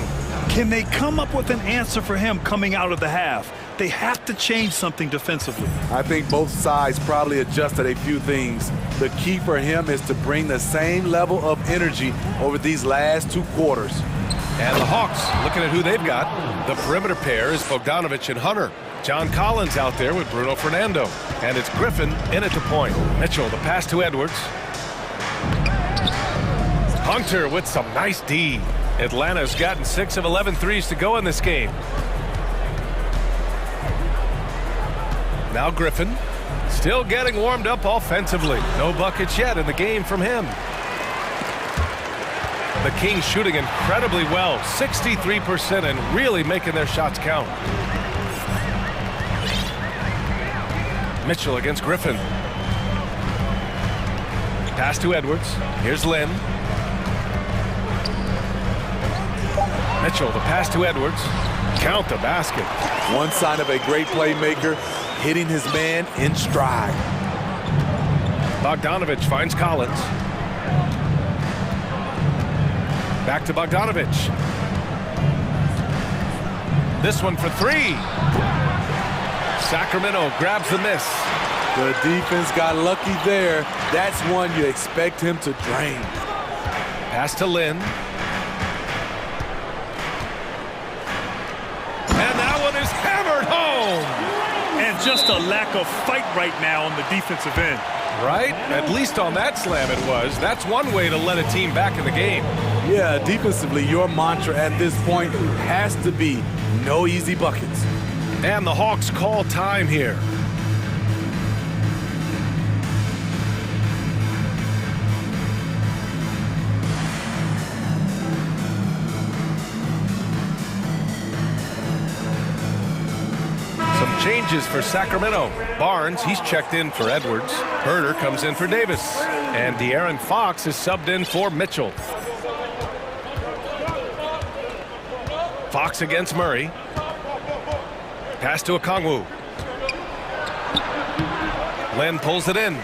Can they come up with an answer for him coming out of the half? They have to change something defensively. I think both sides probably adjusted a few things. The key for him is to bring the same level of energy over these last 2 quarters. And the Hawks, looking at who they've got, the perimeter pair is Bogdanovich and Hunter. John Collins out there with Bruno Fernando. And it's Griffin in at the point. Mitchell, the pass to Edwards. Hunter with some nice D. Atlanta's gotten 6 of 11 threes to go in this game. Now Griffin, still getting warmed up offensively. No buckets yet in the game from him. The Kings shooting incredibly well, 63%, and really making their shots count. Mitchell against Griffin. Pass to Edwards. Here's Lynn. Mitchell, the pass to Edwards. Count the basket. One sign of a great playmaker, hitting his man in stride. Bogdanovich finds Collins. Back to Bogdanovich. This one for three. Sacramento grabs the miss. The defense got lucky there. That's one you expect him to drain. Pass to Lynn. And that one is hammered home. And just a lack of fight right now on the defensive end. Right? At least on that slam it was. That's one way to let a team back in the game. Yeah, defensively, your mantra at this point has to be no easy buckets. And the Hawks call time here. Some changes for Sacramento. Barnes, he's checked in for Edwards. Herder comes in for Davis. And De'Aaron Fox is subbed in for Mitchell. Fox against Murray. Pass to Okongwu. Len pulls it in.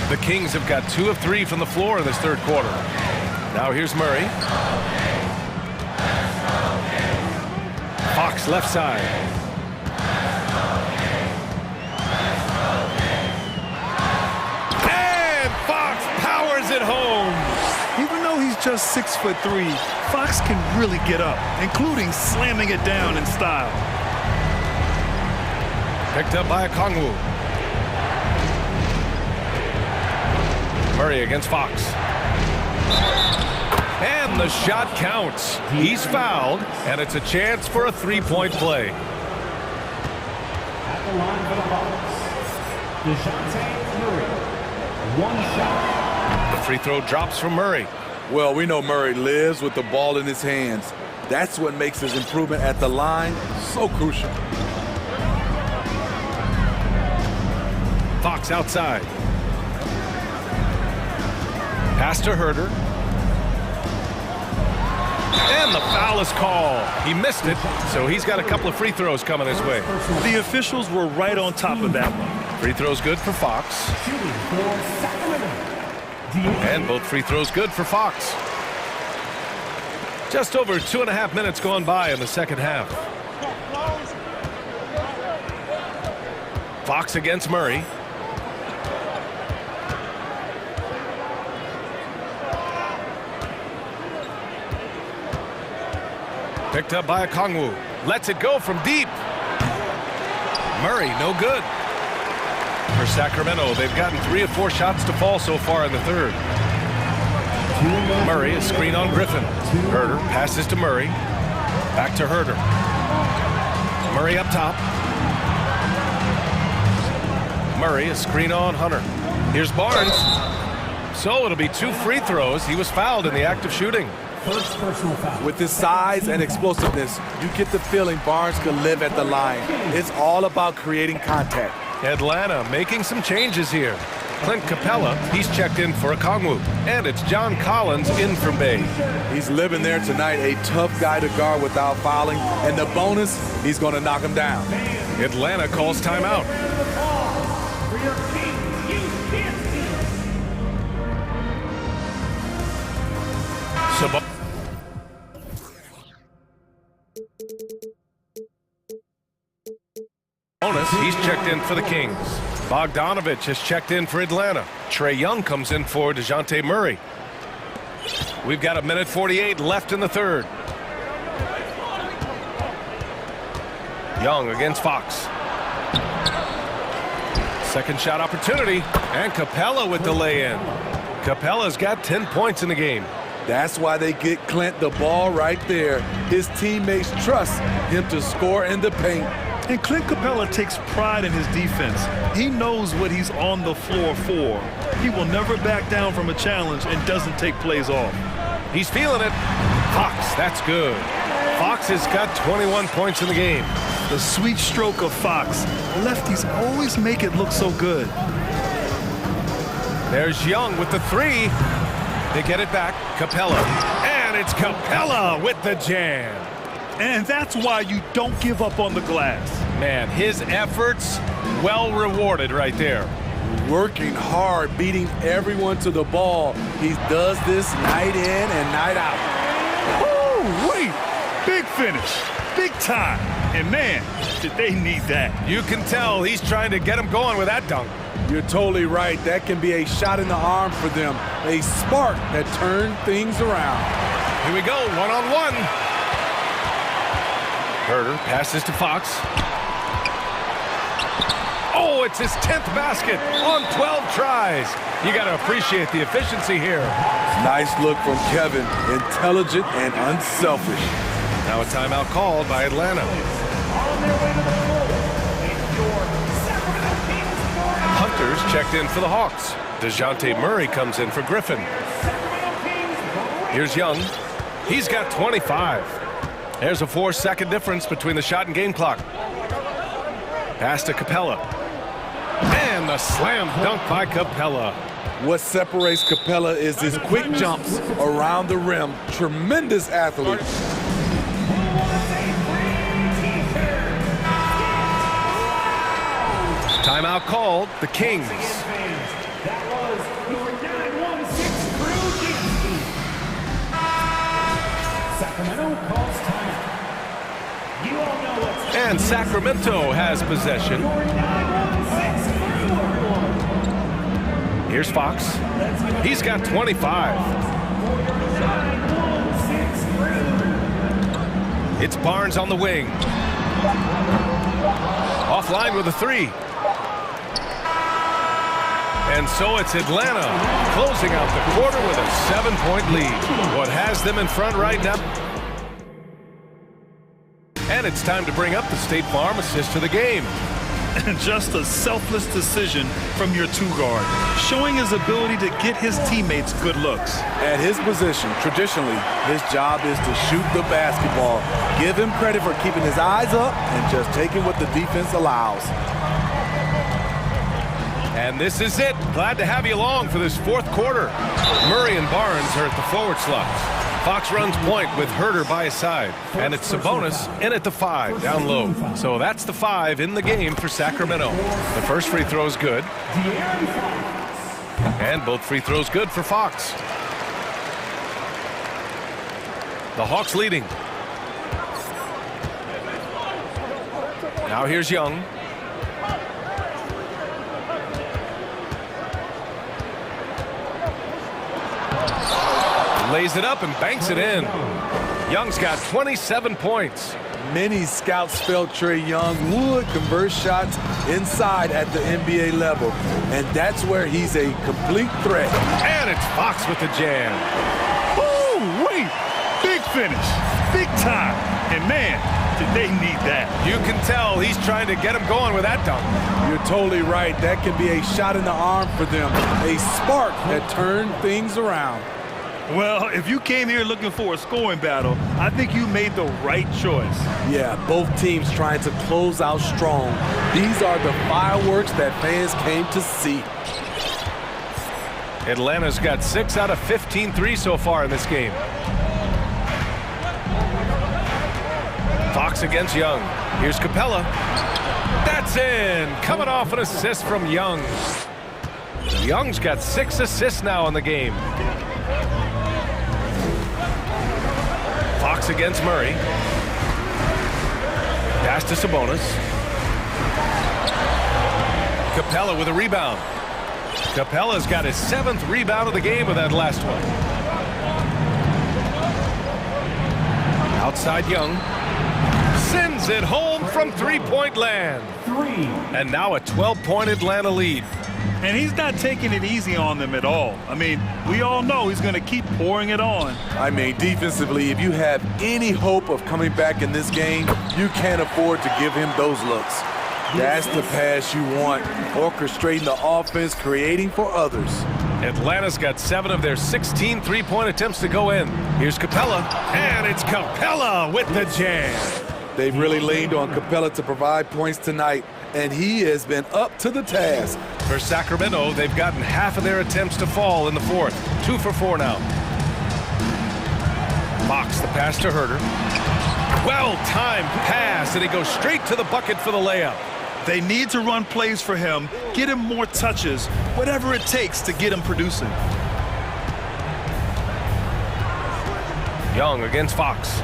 The Kings have got 2 of 3 from the floor in this third quarter. Now here's Murray. Fox left side. And Fox powers it home. Even though he's just 6'3", Fox can really get up, including slamming it down in style. Picked up by Okongwu. Murray against Fox. And the shot counts. He's fouled, and it's a chance for a three-point play. At the line for the Hawks, Murray. One shot. The free throw drops from Murray. Well, we know Murray lives with the ball in his hands. That's what makes his improvement at the line so crucial. Fox outside. Pass to Herder. And the foul is called. He missed it, so he's got a couple of free throws coming his way. The officials were right on top of that one. Free throws good for Fox. And both free throws good for Fox. Just over 2.5 minutes gone by in the second half. Fox against Murray. Picked up by Okongwu. Lets it go from deep. Murray, no good. For Sacramento, they've gotten 3 of 4 shots to fall so far in the third. Murray, a screen on Griffin. Herder passes to Murray. Back to Herder. Murray up top. Murray, a screen on Hunter. Here's Barnes. So it'll be 2 free throws. He was fouled in the act of shooting. First personal foul. With his size and explosiveness, you get the feeling Barnes could live at the line. It's all about creating contact. Atlanta making some changes here. Clint Capella, he's checked in for Okongwu. And it's John Collins in for Bay. He's living there tonight, a tough guy to guard without fouling. And the bonus, he's going to knock him down. Atlanta calls timeout. He's checked in for the Kings. Bogdanovich has checked in for Atlanta. Trae Young comes in for DeJounte Murray. We've got 1:48 left in the third. Young against Fox. Second shot opportunity, and Capella with the lay-in. Capella's got 10 points in the game. That's why they get Clint the ball right there. His teammates trust him to score in the paint. And Clint Capella takes pride in his defense. He knows what he's on the floor for. He will never back down from a challenge and doesn't take plays off. He's feeling it. Fox, that's good. Fox has got 21 points in the game. The sweet stroke of Fox. Lefties always make it look so good. There's Young with the 3. They get it back. Capella. And it's Capella with the jam. And that's why you don't give up on the glass. Man, his efforts well rewarded right there. Working hard, beating everyone to the ball. He does this night in and night out. Oh, wait. Big finish. Big time. And man, did they need that. You can tell he's trying to get him going with that dunk. You're totally right. That can be a shot in the arm for them. A spark that turned things around. Here we go, one-on-one. Herder passes to Fox. Oh, it's his 10th basket on 12 tries. You got to appreciate the efficiency here. Nice look from Kevin. Intelligent and unselfish. Now a timeout called by Atlanta. Hunter's checked in for the Hawks. DeJounte Murray comes in for Griffin. Here's Young. He's got 25. There's a 4-second difference between the shot and game clock. Pass to Capella. And the slam dunk by Capella. What separates Capella is his quick jumps around the rim. Tremendous athlete. Timeout called, the Kings. And Sacramento has possession. Here's Fox. He's got 25. It's Barnes on the wing. Offline with a three. And so it's Atlanta closing out the quarter with a 7-point lead. What has them in front right now? And it's time to bring up the State Farm assist to the game. Just a selfless decision from your two-guard, showing his ability to get his teammates good looks. At his position, traditionally, his job is to shoot the basketball. Give him credit for keeping his eyes up and just taking what the defense allows. And this is it. Glad to have you along for this fourth quarter. Murray and Barnes are at the forward slots. Fox runs point with Herder by his side. And it's Sabonis in at the 5, down low. So that's the 5 in the game for Sacramento. The first free throw is good. And both free throws good for Fox. The Hawks leading. Now here's Young. Lays it up and banks it in. Young's got 27 points. Many scouts felt Trae Young would convert shots inside at the NBA level, and that's where he's a complete threat. And it's Fox with the jam. Oh, wait! Big finish, big time, and man, did they need that. You can tell he's trying to get him going with that dunk. You're totally right. That can be a shot in the arm for them, a spark that turned things around. Well, if you came here looking for a scoring battle, I think you made the right choice. Yeah, both teams trying to close out strong. These are the fireworks that fans came to see. Atlanta's got 6 out of 15 threes so far in this game. Fox against Young. Here's Capella. That's in. Coming off an assist from Young. Young's got 6 assists now in the game. Fox against Murray. Pass to Sabonis. Capella with a rebound. Capella's got his 7th rebound of the game with that last one. Outside Young. Sends it home from three-point land. And now a 12-point Atlanta lead. And he's not taking it easy on them at all. I mean, we all know he's going to keep pouring it on. I mean, defensively, if you have any hope of coming back in this game, you can't afford to give him those looks. That's the pass you want, orchestrating the offense, creating for others. Atlanta's got 7 of their 16 three-point attempts to go in. Here's Capella, and it's Capella with the jam. They've really leaned on Capella to provide points tonight, and he has been up to the task. For Sacramento, they've gotten half of their attempts to fall in the fourth. 2 for 4 now. Fox, the pass to Herder. Well-timed pass, and he goes straight to the bucket for the layup. They need to run plays for him, get him more touches, whatever it takes to get him producing. Young against Fox.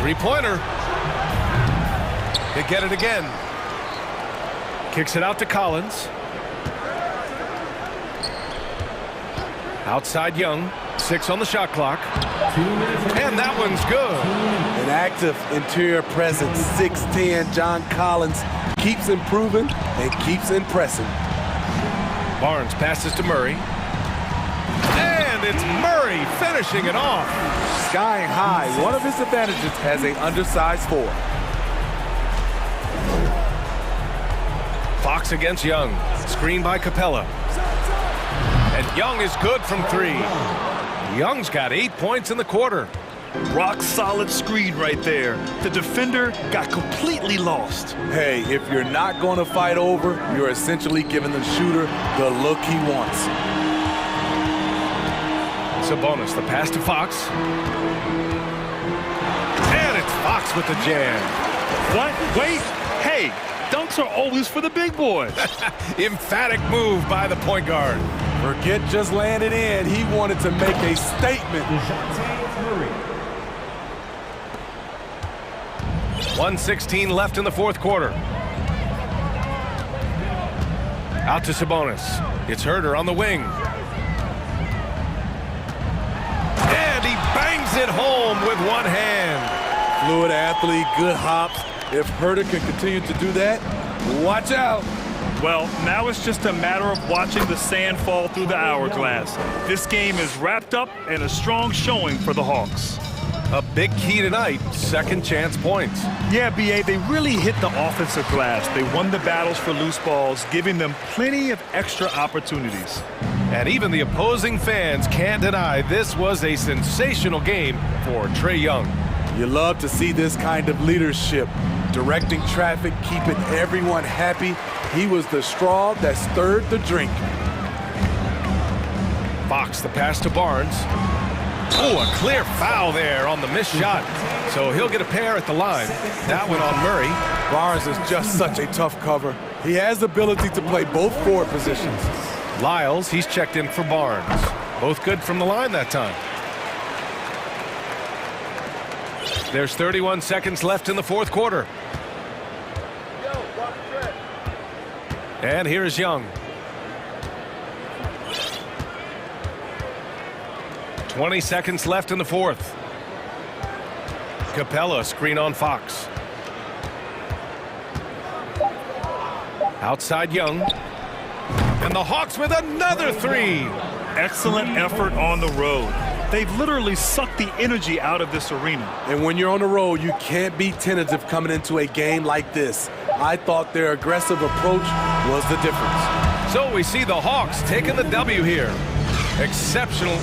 Three-pointer. They get it again. Kicks it out to Collins. Outside Young. 6 on the shot clock. And that one's good. An active interior presence. 6'10" John Collins keeps improving and keeps impressing. Barnes passes to Murray. And it's Murray finishing it off. Skying high. One of his advantages has an undersized forward. Fox against Young. Screen by Capella. And Young is good from 3. Young's got 8 points in the quarter. Rock solid screen right there. The defender got completely lost. Hey, if you're not going to fight over, you're essentially giving the shooter the look he wants. Sabonis, the pass to Fox. And it's Fox with the jam. What? Wait. Hey, dunks are always for the big boys. Emphatic move by the point guard. Forget just laying it in. He wanted to make a statement. 1:16 left in the fourth quarter. Out to Sabonis. It's Herter on the wing. And he bangs it home with one hand. Fluid athlete, good hops. If Herter can continue to do that, watch out. Well, now it's just a matter of watching the sand fall through the hourglass. This game is wrapped up in a strong showing for the Hawks. A big key tonight, second chance points. Yeah, B.A., they really hit the offensive glass. They won the battles for loose balls, giving them plenty of extra opportunities. And even the opposing fans can't deny this was a sensational game for Trae Young. You love to see this kind of leadership. Directing traffic, keeping everyone happy. He was the straw that stirred the drink. Fox, the pass to Barnes. Oh, a clear foul there on the missed shot. So he'll get a pair at the line. That one on Murray. Barnes is just such a tough cover. He has the ability to play both forward positions. Lyles, he's checked in for Barnes. Both good from the line that time. There's 31 seconds left in the fourth quarter. And here's Young. 20 seconds left in the fourth. Capella, screen on Fox. Outside Young. And the Hawks with another 3. Excellent effort on the road. They've literally sucked the energy out of this arena. And when you're on the road, you can't be tentative coming into a game like this. I thought their aggressive approach was the difference. So we see the Hawks taking the W here. Exceptional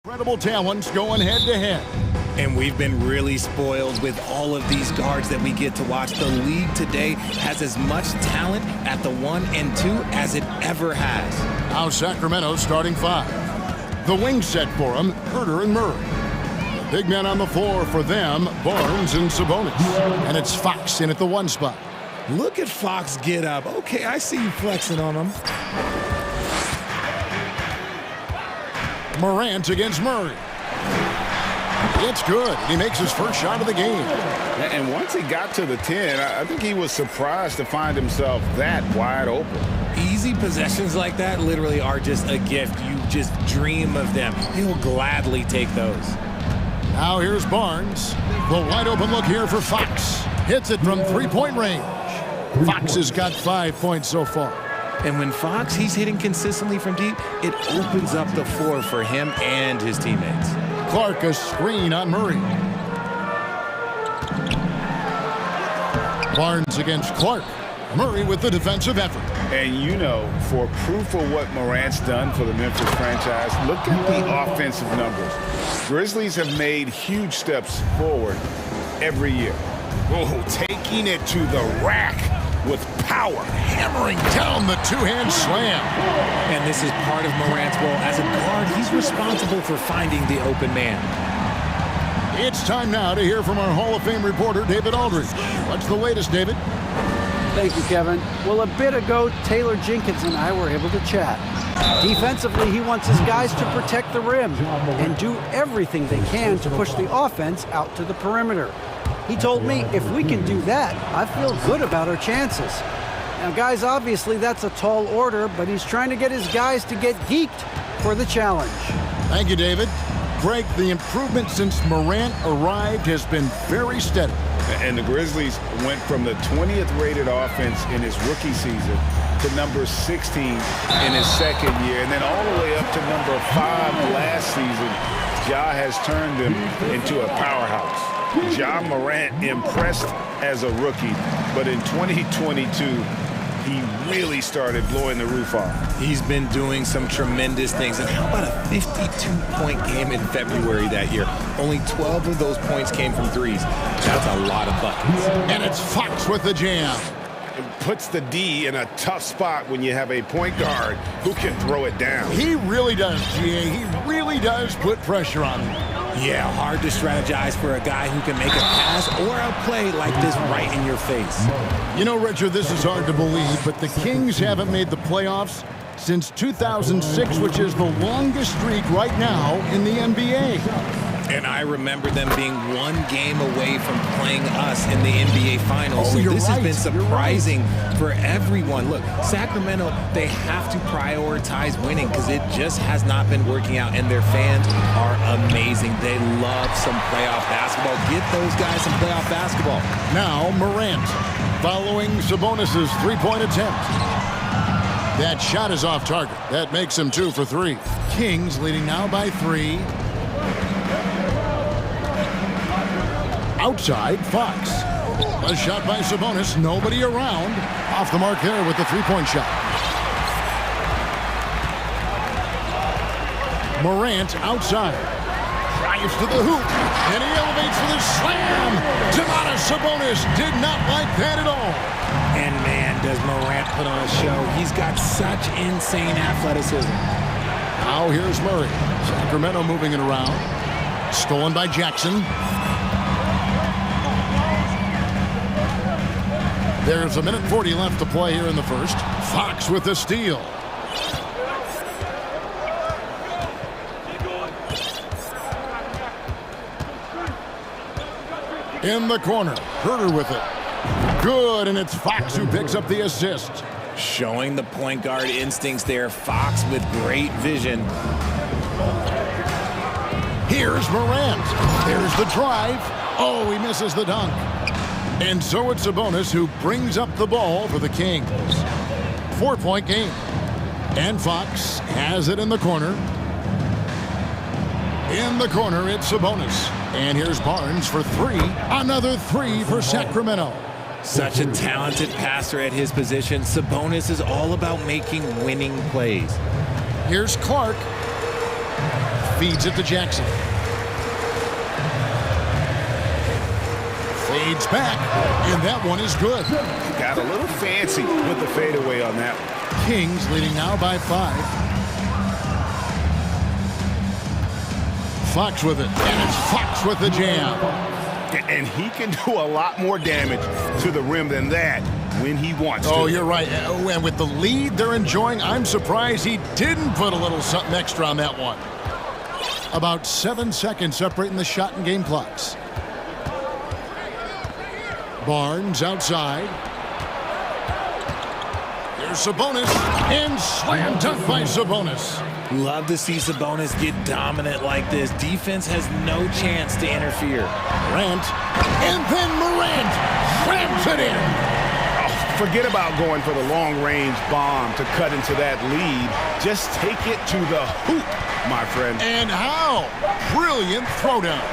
Incredible talents going head-to-head. And we've been really spoiled with all of these guards that we get to watch. The league today has as much talent at the 1 and 2 as it ever has. Now Sacramento starting 5. The wing set for them, Herter and Murray. The big men on the floor for them, Barnes and Sabonis. And it's Fox in at the 1 spot. Look at Fox get up. Okay, I see you flexing on him. Morant against Murray. It's good. He makes his first shot of the game. And once he got to the 10, I think he was surprised to find himself that wide open. Easy possessions like that literally are just a gift. You just dream of them. He'll gladly take those. Now here's Barnes. The wide open look here for Fox. Hits it from 3-point range. Fox has got 5 points so far. And when Fox, he's hitting consistently from deep, it opens up the floor for him and his teammates. Clark a screen on Murray. Barnes against Clark. Murray with the defensive effort. And you know, for proof of what Morant's done for the Memphis franchise, look at the offensive numbers. Grizzlies have made huge steps forward every year. Oh, taking it to the rack with power. Hammering down the two-hand slam. And this is part of Morant's role. As a guard, he's responsible for finding the open man. It's time now to hear from our Hall of Fame reporter, David Aldridge. What's the latest, David? Thank you, Kevin. Well, a bit ago, Taylor Jenkins and I were able to chat. Defensively, he wants his guys to protect the rim and do everything they can to push the offense out to the perimeter. He told me if we can do that, I feel good about our chances. Now, guys, obviously that's a tall order, but he's trying to get his guys to get geeked for the challenge. Thank you, David. Greg, the improvement since Morant arrived has been very steady. And the Grizzlies went from the 20th rated offense in his rookie season to number 16 in his second year, and then all the way up to number 5 last season. Ja has turned them into a powerhouse. Ja Morant impressed as a rookie, but in 2022, he really started blowing the roof off. He's been doing some tremendous things. And how about a 52-point game in February that year? Only 12 of those points came from threes. That's a lot of buckets. And it's Fox with the jam. It puts the D in a tough spot when you have a point guard who can throw it down. He really does, GA. He really does put pressure on him. Yeah, hard to strategize for a guy who can make a pass or a play like this right in your face. You know, Richard, this is hard to believe, but the Kings haven't made the playoffs since 2006, which is the longest streak right now in the NBA. And I remember them being one game away from playing us in the NBA Finals. So this has been surprising for everyone. Look, Sacramento, they have to prioritize winning because it just has not been working out. And their fans are amazing. They love some playoff basketball. Get those guys some playoff basketball. Now Morant following Sabonis' three-point attempt. That shot is off target. That makes him 2 for 3. Kings leading now by 3. Outside, Fox. A shot by Sabonis, nobody around. Off the mark there with the three-point shot. Morant outside. Drives to the hoop, and he elevates for the slam. Domantas Sabonis did not like that at all. And man, does Morant put on a show. He's got such insane athleticism. Now here's Murray. Sacramento moving it around. Stolen by Jackson. There's 1:40 left to play here in the first. Fox with the steal. In the corner, Herter with it. Good, and it's Fox who picks up the assist. Showing the point guard instincts there. Fox with great vision. Here's Morant. There's the drive. Oh, he misses the dunk. And so it's Sabonis who brings up the ball for the Kings. 4-point game. And Fox has it in the corner. In the corner, it's Sabonis. And here's Barnes for 3. Another 3 for Sacramento. Such a talented passer at his position. Sabonis is all about making winning plays. Here's Clark. Feeds it to Jackson. Fades back, and that one is good. Got a little fancy with the fadeaway on that one. Kings leading now by 5. Fox with it, and it's Fox with the jam. And he can do a lot more damage to the rim than that when he wants to. Oh, you're right. And with the lead they're enjoying, I'm surprised he didn't put a little something extra on that one. About 7 seconds separating the shot and game clocks. Barnes outside. There's Sabonis, and slam dunk by Sabonis. Love to see Sabonis get dominant like this. Defense has no chance to interfere. Morant, and then Morant slams it in. Oh, forget about going for the long-range bomb to cut into that lead. Just take it to the hoop, my friend. And how? Brilliant throwdown.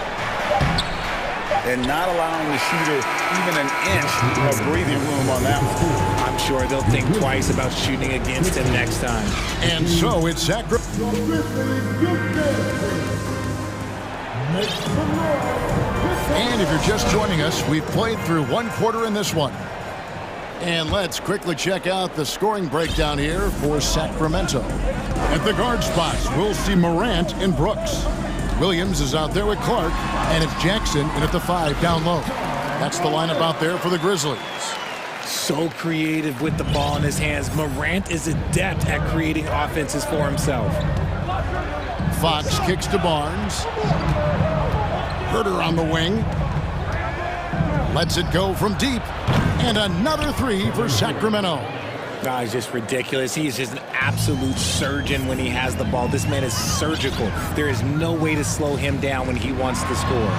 And not allowing the shooter even an inch of breathing room on that one. I'm sure they'll think twice about shooting against him next time. And so it's Sacramento. And if you're just joining us, we've played through 1 quarter in this one. And let's quickly check out the scoring breakdown here for Sacramento. At the guard spots, we'll see Morant and Brooks. Williams is out there with Clark, and it's Jackson in at the 5 down low. That's the lineup out there for the Grizzlies. So creative with the ball in his hands. Morant is adept at creating offenses for himself. Fox kicks to Barnes. Herter on the wing. Lets it go from deep. And another 3 for Sacramento. Oh, he's just ridiculous. He is just an absolute surgeon when he has the ball. This man is surgical. There is no way to slow him down when he wants to score.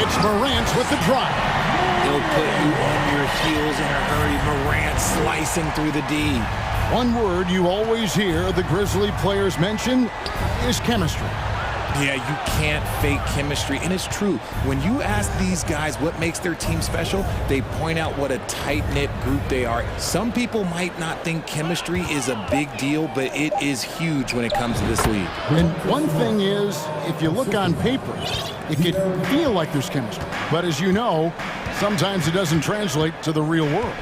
It's Morant with the drive. He'll put you on your heels in a hurry. Morant slicing through the D. One word you always hear the Grizzly players mention is chemistry. Yeah, you can't fake chemistry, and it's true. When you ask these guys what makes their team special, they point out what a tight-knit group they are. Some people might not think chemistry is a big deal, but it is huge when it comes to this league. And one thing is, if you look on paper, it can feel like there's chemistry. But as you know, sometimes it doesn't translate to the real world.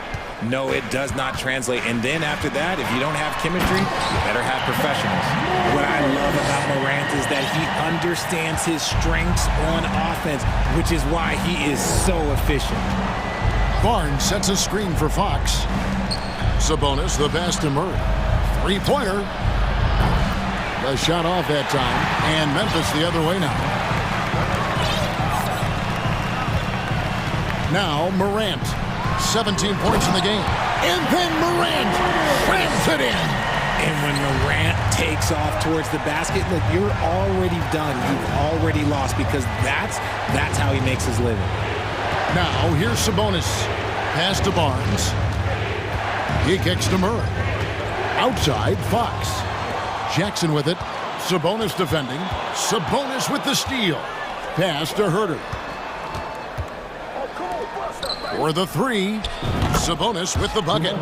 No, it does not translate. And then after that, if you don't have chemistry, you better have professionals. What I love about Morant is that he understands his strengths on offense, which is why he is so efficient. Barnes sets a screen for Fox. Sabonis, the pass to Murray. 3-pointer. The shot off that time. And Memphis the other way now. Now Morant. 17 points in the game. And then Morant slams it in. And when Morant takes off towards the basket, look, you're already done. You've already lost because that's how he makes his living. Now here's Sabonis. Pass to Barnes. He kicks to Murray. Outside, Fox. Jackson with it. Sabonis defending. Sabonis with the steal. Pass to Herter. For the 3, Sabonis with the bucket.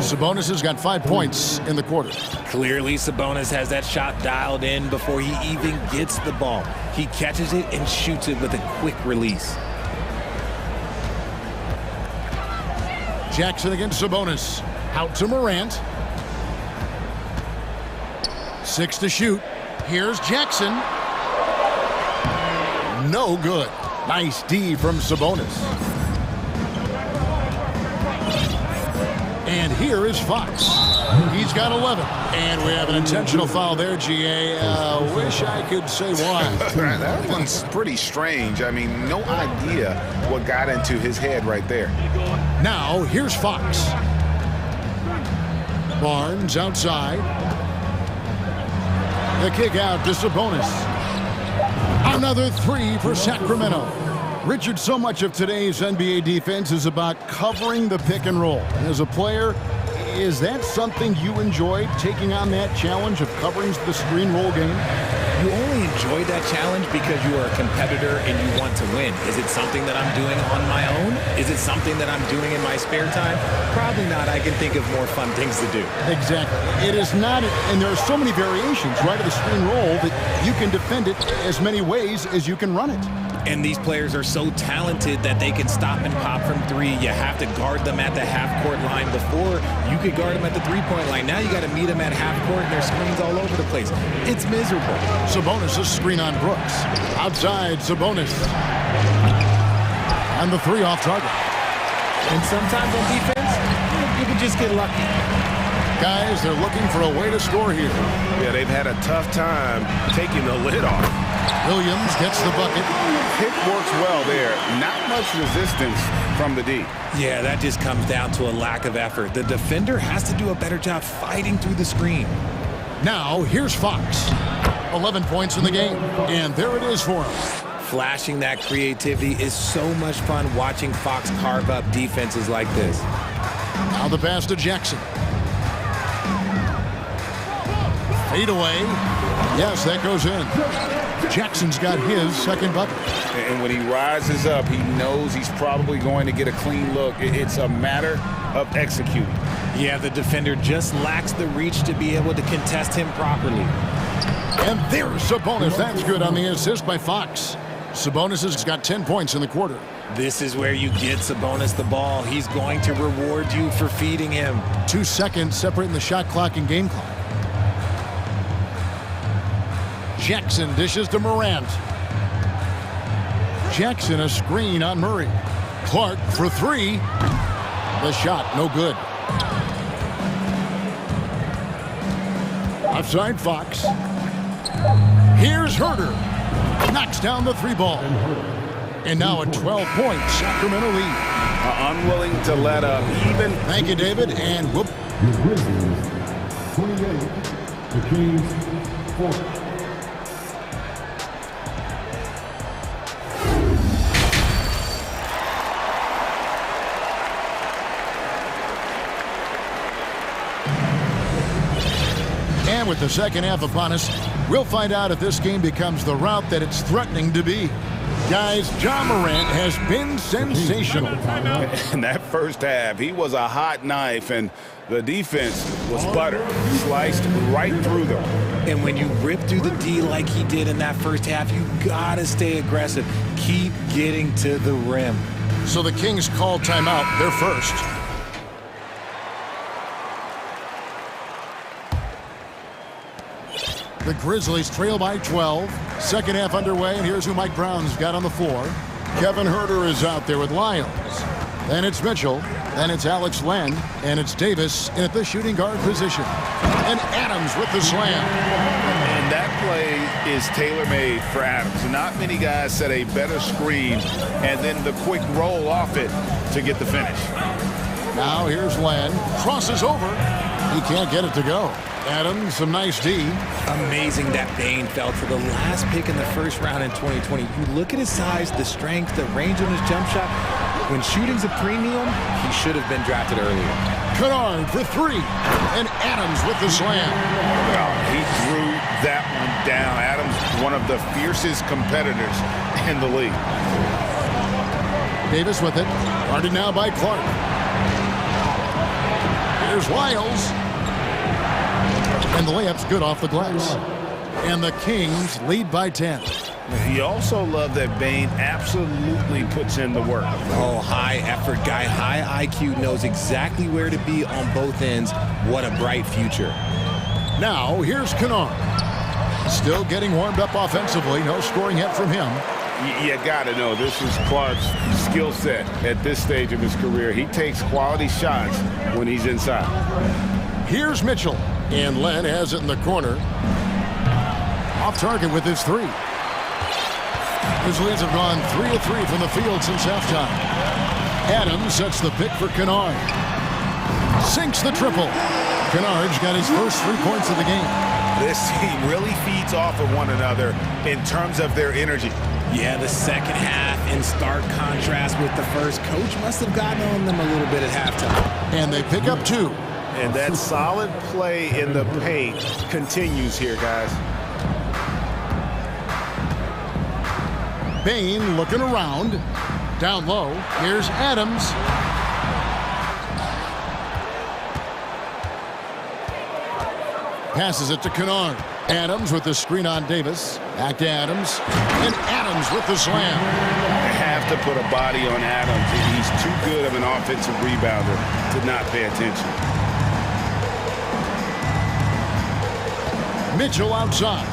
Sabonis has got 5 points in the quarter. Clearly, Sabonis has that shot dialed in before he even gets the ball. He catches it and shoots it with a quick release. Jackson against Sabonis. Out to Morant. 6 to shoot. Here's Jackson. No good. Nice D from Sabonis. And here is Fox. He's got 11. And we have an intentional foul there, GA. Wish I could say why. That one's pretty strange. I mean, no idea what got into his head right there. Now, here's Fox. Barnes outside. The kick out to Sabonis. Another 3 for Sacramento. Richard, so much of today's NBA defense is about covering the pick and roll. And as a player, is that something you enjoyed, taking on that challenge of covering the screen roll game? you only enjoy that challenge because you are a competitor and you want to win. Is it something that I'm doing on my own? Is it something that I'm doing in my spare time? Probably not. I can think of more fun things to do. Exactly. It is not, and there are so many variations, right, of the screen roll that you can defend it as many ways as you can run it. And these players are so talented that they can stop and pop from three. You have to guard them at the half-court line. Before, you could guard them at the three-point line. Now you got to meet them at half-court, and their screens all over the place. It's miserable. Sabonis' screen on Brooks. Outside, Sabonis. And the three off target. And sometimes on defense, you can just get lucky. Guys, they're looking for a way to score here. Yeah, they've had a tough time taking the lid off. Williams gets the bucket. Pick works well there. Not much resistance from the D. Yeah, that just comes down to a lack of effort. The defender has to do a better job fighting through the screen. Now, here's Fox. 11 points in the game, and there it is for him. Flashing that creativity is so much fun watching Fox carve up defenses like this. Now the pass to Jackson. Fade away. Yes, that goes in. Jackson's got his second bucket. And when he rises up, he knows he's probably going to get a clean look. It's a matter of executing. Yeah, the defender just lacks the reach to be able to contest him properly. And there's Sabonis. That's good on the assist by Fox. Sabonis has got 10 points in the quarter. This is where you get Sabonis the ball. He's going to reward you for feeding him. 2 seconds separating the shot clock and game clock. Jackson dishes to Morant. Jackson a screen on Murray. Clark for three. The shot no good. Offside Fox. Here's Herter. Knocks down the three ball. And now a 12-point Sacramento lead. Unwilling to let up even. Thank you, David. And whoop. The Grizzlies 28, the Kings 4. And with the second half upon us, we'll find out if this game becomes the route that it's threatening to be. Guys, John Morant has been sensational. In that first half, he was a hot knife, and the defense was butter, sliced right through them. And when you rip through the D like he did in that first half, you gotta stay aggressive. Keep getting to the rim. So the Kings call timeout. They're first. The Grizzlies trail by 12. Second half underway, and here's who Mike Brown's got on the floor. Kevin Herter is out there with Lyles. Then it's Mitchell. Then it's Alex Len. And it's Davis in at the shooting guard position. And Adams with the slam. And that play is tailor-made for Adams. Not many guys set a better screen and then the quick roll off it to get the finish. Now here's Len. Crosses over. He can't get it to go. Adams, some nice D. Amazing that Bane fell to the last pick in the first round in 2020. You look at his size, the strength, the range on his jump shot. When shooting's a premium, he should have been drafted earlier. Kennard for three. And Adams with the slam. Well, he threw that one down. Adams, one of the fiercest competitors in the league. Davis with it. Guarded now by Clark. Here's Lyles. And the layup's good off the glass. And the Kings lead by 10. You also love that Bane absolutely puts in the work. Oh, high effort guy, high IQ, knows exactly where to be on both ends. What a bright future. Now, here's Kennard. Still getting warmed up offensively. No scoring yet from him. You got to know, this is Clark's skill set at this stage of his career. He takes quality shots when he's inside. Here's Mitchell. And Len has it in the corner. Off target with his three. Grizzlies have gone 3 of 3 from the field since halftime. Adams sets the pick for Kennard. Sinks the triple. Kennard's got his first 3 points of the game. This team really feeds off of one another in terms of their energy. Yeah, the second half in stark contrast with the first. Coach must have gotten on them a little bit at halftime. And they pick up 2. And that solid play in the paint continues here, guys. Bain looking around. Down low, here's Adams. Passes it to Kennard. Adams with the screen on Davis. Back to Adams. And Adams with the slam. They have to put a body on Adams. He's too good of an offensive rebounder to not pay attention. Mitchell outside.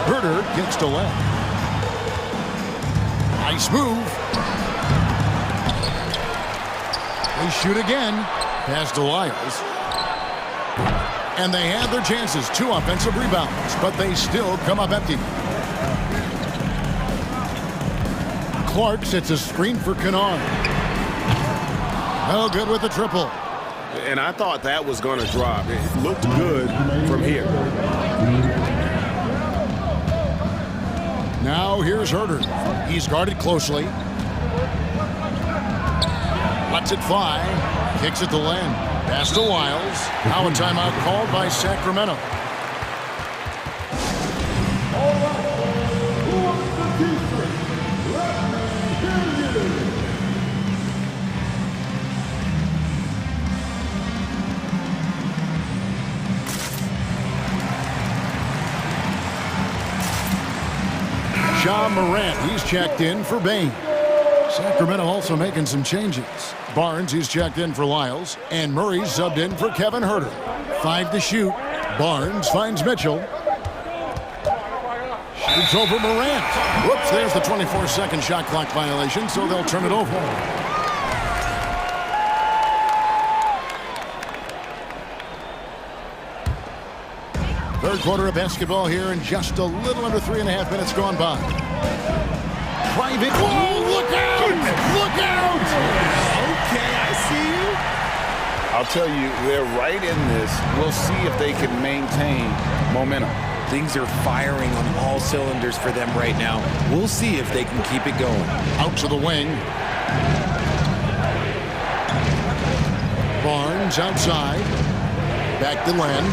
Herter gets to left. Nice move. They shoot again. Pass to Lyles. And they have their chances. 2 offensive rebounds, but they still come up empty. Clark sets a screen for Kennard. No good with the triple. And I thought that was going to drop. It looked good from here. Now here's Herter. He's guarded closely. Lets it fly. Kicks it to Len. Pass to Lyles. Now a timeout called by Sacramento. John Morant, he's checked in for Bain. Sacramento also making some changes. Barnes, he's checked in for Lyles. And Murray's subbed in for Kevin Herter. 5 to shoot. Barnes finds Mitchell. Shoots over Morant. Whoops, there's the 24-second shot clock violation, so they'll turn it over. Third quarter of basketball here, and just a little under 3.5 minutes gone by. Private. Whoa, look out! Look out! Okay, I see you. I'll tell you, they're right in this. We'll see if they can maintain momentum. Things are firing on all cylinders for them right now. We'll see if they can keep it going. Out to the wing. Barnes outside. Back to Len.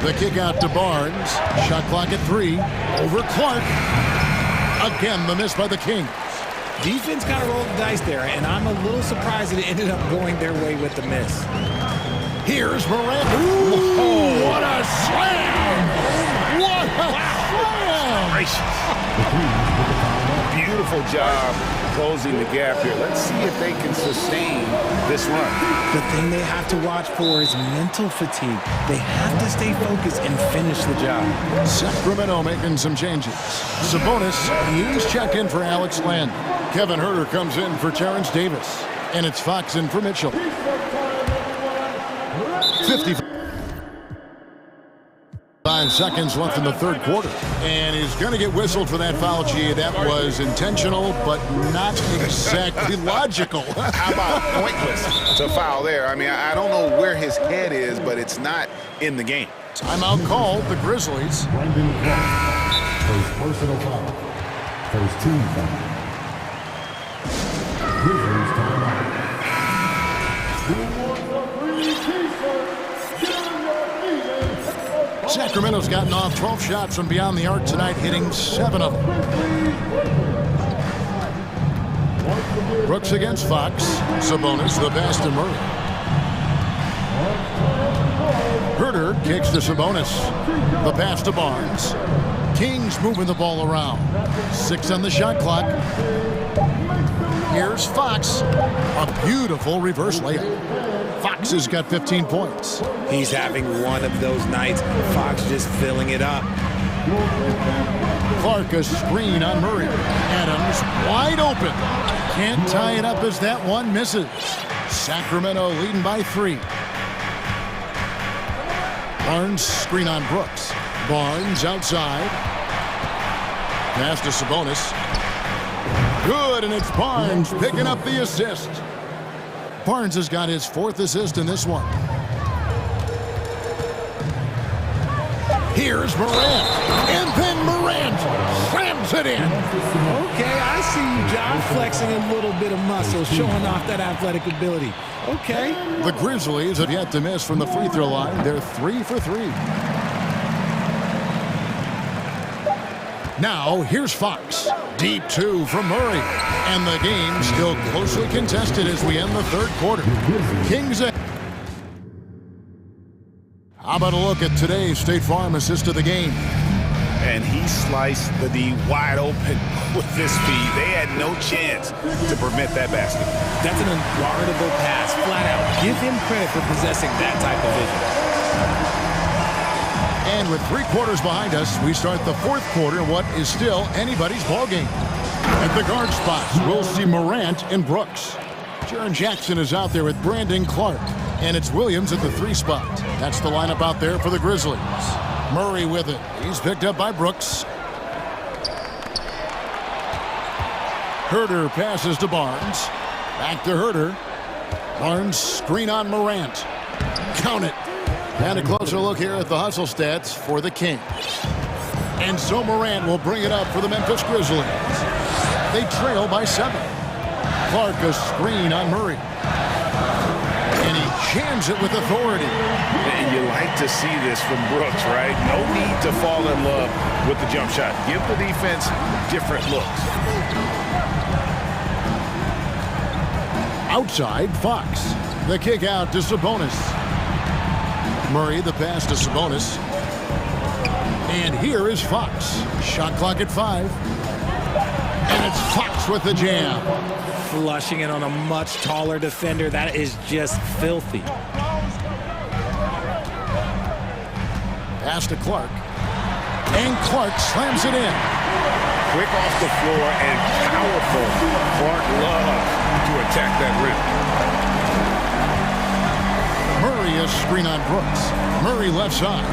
The kick out to Barnes. Shot clock at 3. Over Clark. Again, the miss by the Kings. Defense kind of rolled the dice there, and I'm a little surprised that it ended up going their way with the miss. Here's Morant. Ooh, what a slam! What a slam! Beautiful job closing the gap here. Let's see if they can sustain this run. The thing they have to watch for is mental fatigue. They have to stay focused and finish the job. Sacramento making some changes. Sabonis, he's checked in for Alex Len. Kevin Herter comes in for Terrence Davis. And it's Fox in for Mitchell. 55 seconds left in the third quarter. And he's going to get whistled for that foul, G. That was intentional, but not exactly logical. How about pointless to foul there? I mean, I don't know where his head is, but it's not in the game. Timeout called, the Grizzlies. First personal foul. First team foul. Grizzlies timeout. Sacramento's gotten off 12 shots from beyond the arc tonight, hitting 7 of them. Brooks against Fox. Sabonis, the pass to Murray. Herter kicks to Sabonis. The pass to Barnes. Kings moving the ball around. 6 on the shot clock. Here's Fox. A beautiful reverse layup. Fox has got 15 points. He's having one of those nights. Fox just filling it up. Clark a screen on Murray. Adams wide open. Can't tie it up as that one misses. Sacramento leading by 3. Barnes screen on Brooks. Barnes outside. Pass to Sabonis. Good, and it's Barnes picking up the assist. Barnes has got his 4th assist in this one. Here's Morant. And then Morant slams it in. Okay, I see you, John, flexing a little bit of muscle, showing off that athletic ability. Okay. The Grizzlies have yet to miss from the free throw line. They're 3 for 3. Now, here's Fox. Deep two from Murray. And the game still closely contested as we end the third quarter. Kings ahead. How about a look at today's State Farm assist of the game? And he sliced the D wide open with this speed. They had no chance to prevent that basket. That's an unguardable pass, flat out. Give him credit for possessing that type of vision. And with 3 quarters behind us, we start the fourth quarter in what is still anybody's ballgame. At the guard spots, we'll see Morant and Brooks. Jaren Jackson is out there with Brandon Clark. And it's Williams at the 3 spot. That's the lineup out there for the Grizzlies. Murray with it. He's picked up by Brooks. Herter passes to Barnes. Back to Herter. Barnes screen on Morant. Count it. And a closer look here at the hustle stats for the Kings. And so Morant will bring it up for the Memphis Grizzlies. They trail by 7. Clark a screen on Murray. And he jams it with authority. And you like to see this from Brooks, right? No need to fall in love with the jump shot. Give the defense different looks. Outside, Fox. The kick out to Sabonis. Murray, the pass to Sabonis. And here is Fox. Shot clock at 5. And it's Fox with the jam. Flushing it on a much taller defender. That is just filthy. Pass to Clark. And Clark slams it in. Quick off the floor and powerful. Clark loves to attack that rim. Murray a screen on Brooks. Murray left side.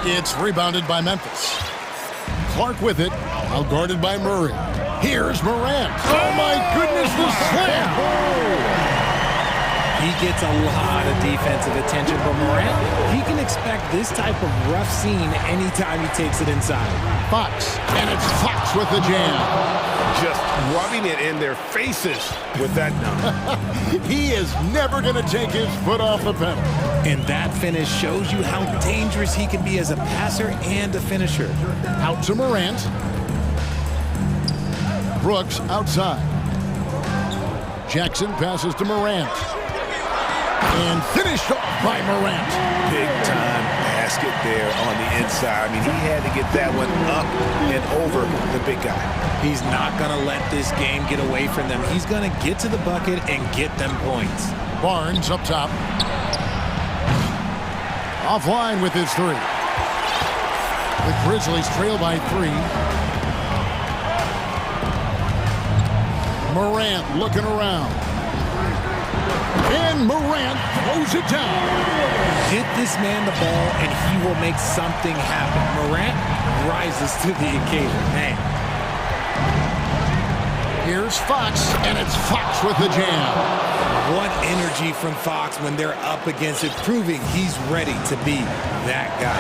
It's rebounded by Memphis. Clark with it, outguarded by Murray. Here's Morant. Oh my goodness, the slam! He gets a lot of defensive attention from Morant. He can expect this type of rough scene anytime he takes it inside. Fox, and it's Fox with the jam. Just rubbing it in their faces with that number. He is never going to take his foot off the pedal. And that finish shows you how dangerous he can be as a passer and a finisher. Out to Morant. Brooks outside. Jackson passes to Morant. And finished off by Morant. Big time basket there on the inside. I mean, he had to get that one up and over the big guy. He's not going to let this game get away from them. He's going to get to the bucket and get them points. Barnes up top. Offline with his 3. The Grizzlies trail by 3. Morant looking around. And Morant throws it down. Get this man the ball and he will make something happen. Morant rises to the occasion. Man. Here's Fox, and it's Fox with the jam. What energy from Fox when they're up against it, proving he's ready to be that guy.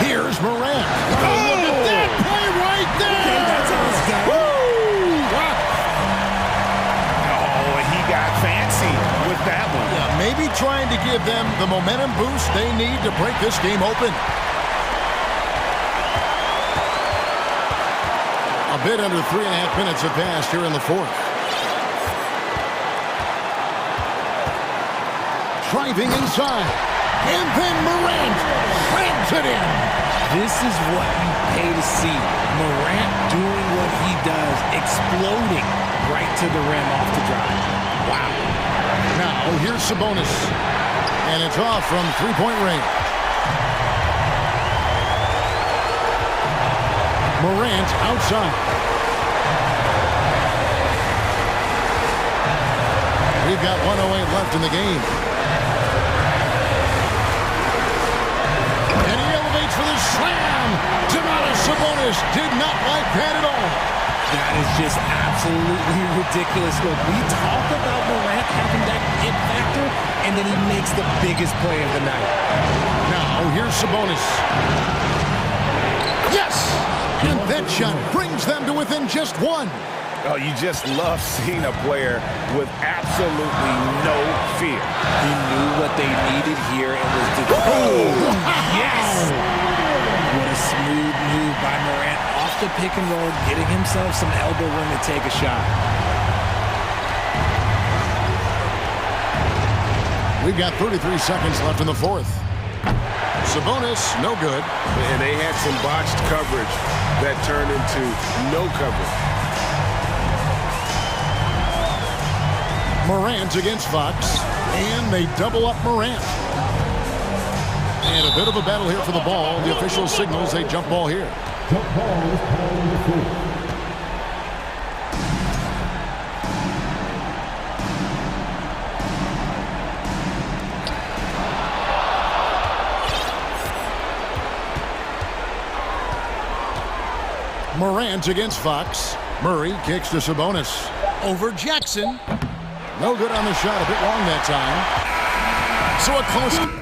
Here's Morant. Oh, look at that play right there. Okay, that's how it's done. Woo! Oh, and he got fancy with that one. Yeah, maybe trying to give them the momentum boost they need to break this game open. A bit under 3.5 minutes have passed here in the fourth. Driving inside. And then Morant slams it in. This is what you pay to see. Morant doing what he does, exploding right to the rim off the drive. Wow. Now, here's Sabonis. And it's off from three-point range. Morant outside. We've got 1:08 left in the game. And he elevates for the slam. Sabonis did not like that at all. That is just absolutely ridiculous. Look, we talk about Morant having that it factor, and then he makes the biggest play of the night. Now, here's Sabonis. Yes! And that shot brings them to within just 1. Oh, you just love seeing a player with absolutely no fear. He knew what they needed here and was determined. the pick and roll, getting himself some elbow room to take a shot. We've got 33 seconds left in the fourth. Sabonis, no good. And they had some botched coverage that turned into no coverage. Morant against Fox, and they double up Morant. And a bit of a battle here for the ball. The official signals a jump ball here. Jump ball is called on the field. Morant against Fox. Murray kicks to Sabonis. Over Jackson. No good on the shot. A bit long that time. So a close...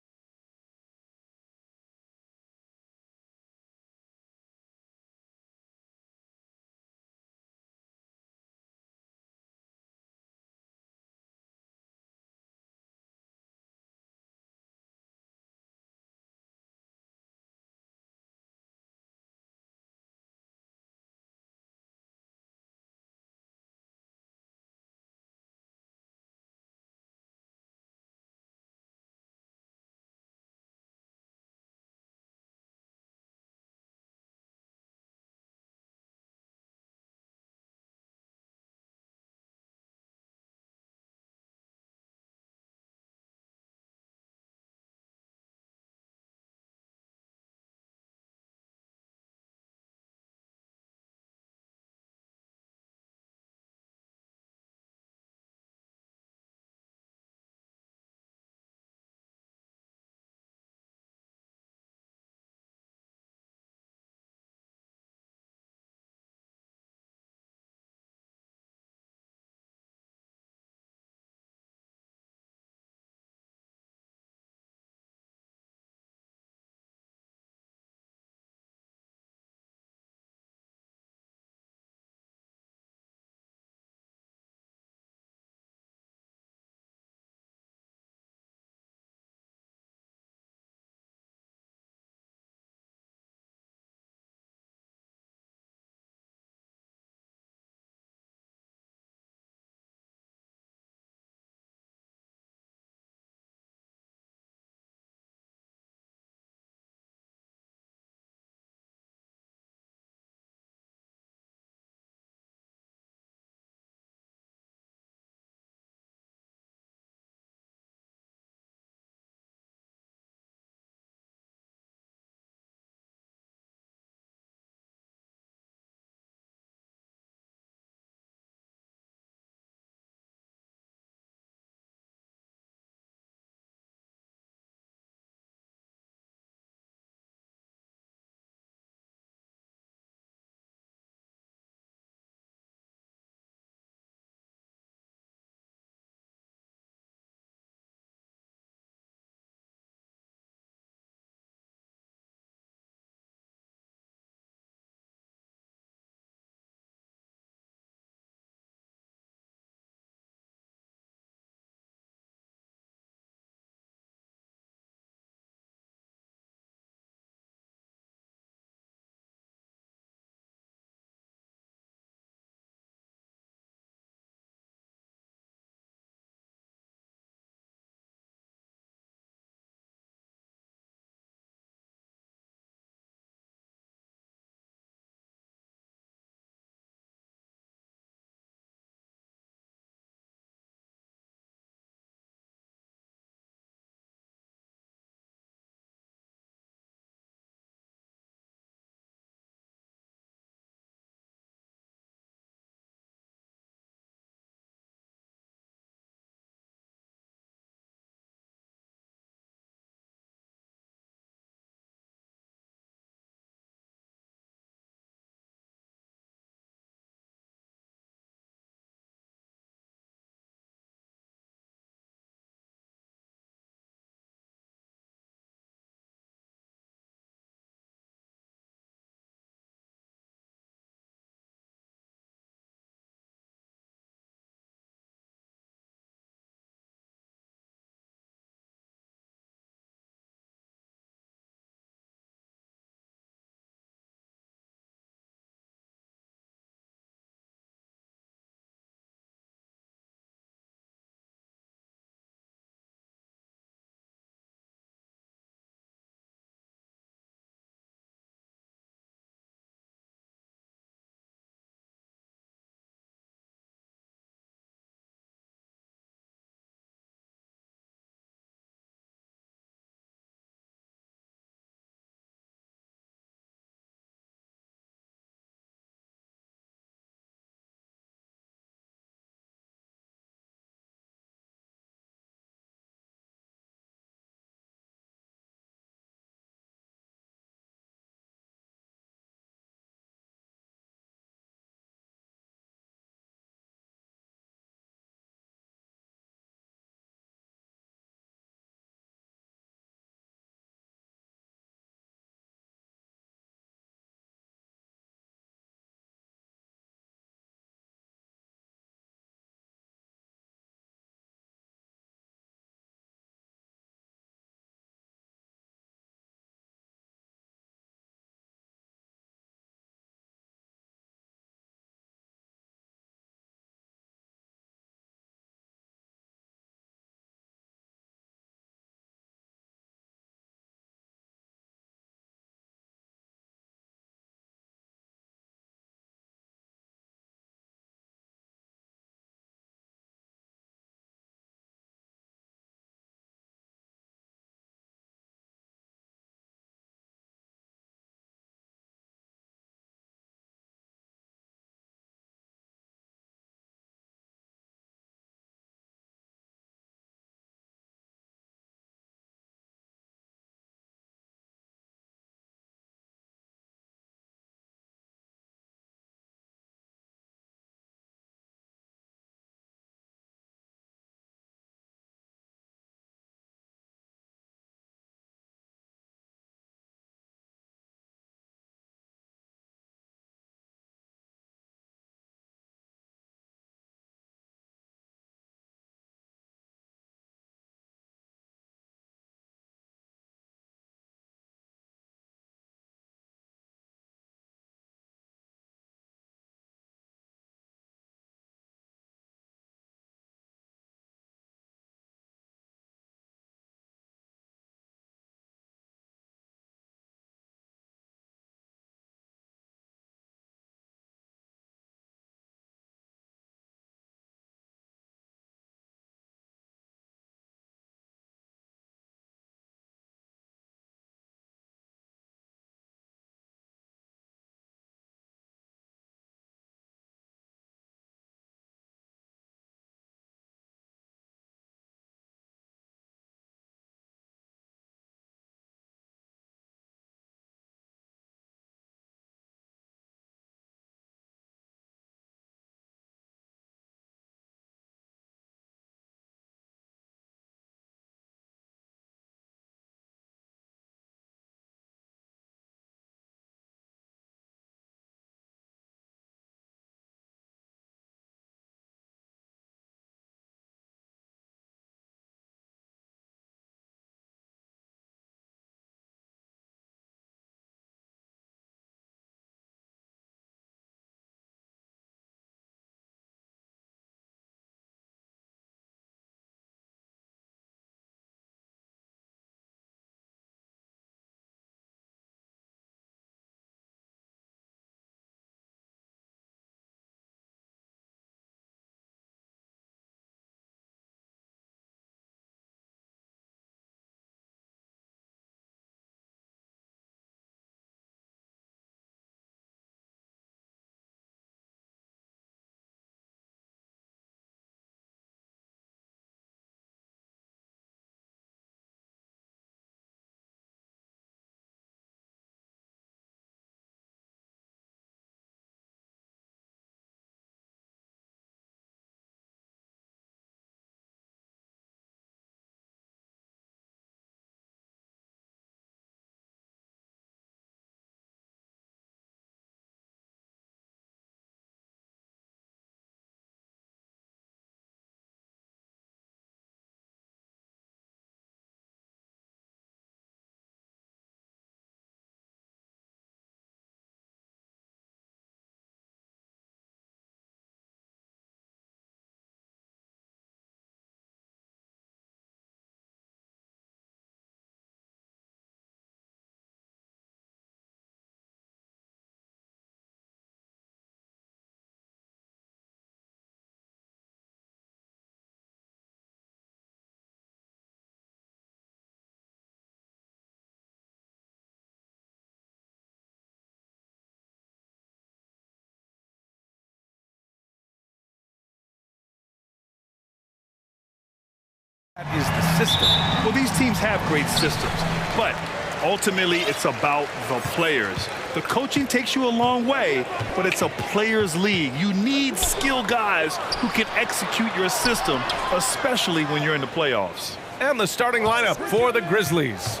Is the system. Well, these teams have great systems, but ultimately it's about the players. The coaching takes you a long way, but it's a players' league. You need skilled guys who can execute your system, especially when you're in the playoffs. And the starting lineup for the Grizzlies.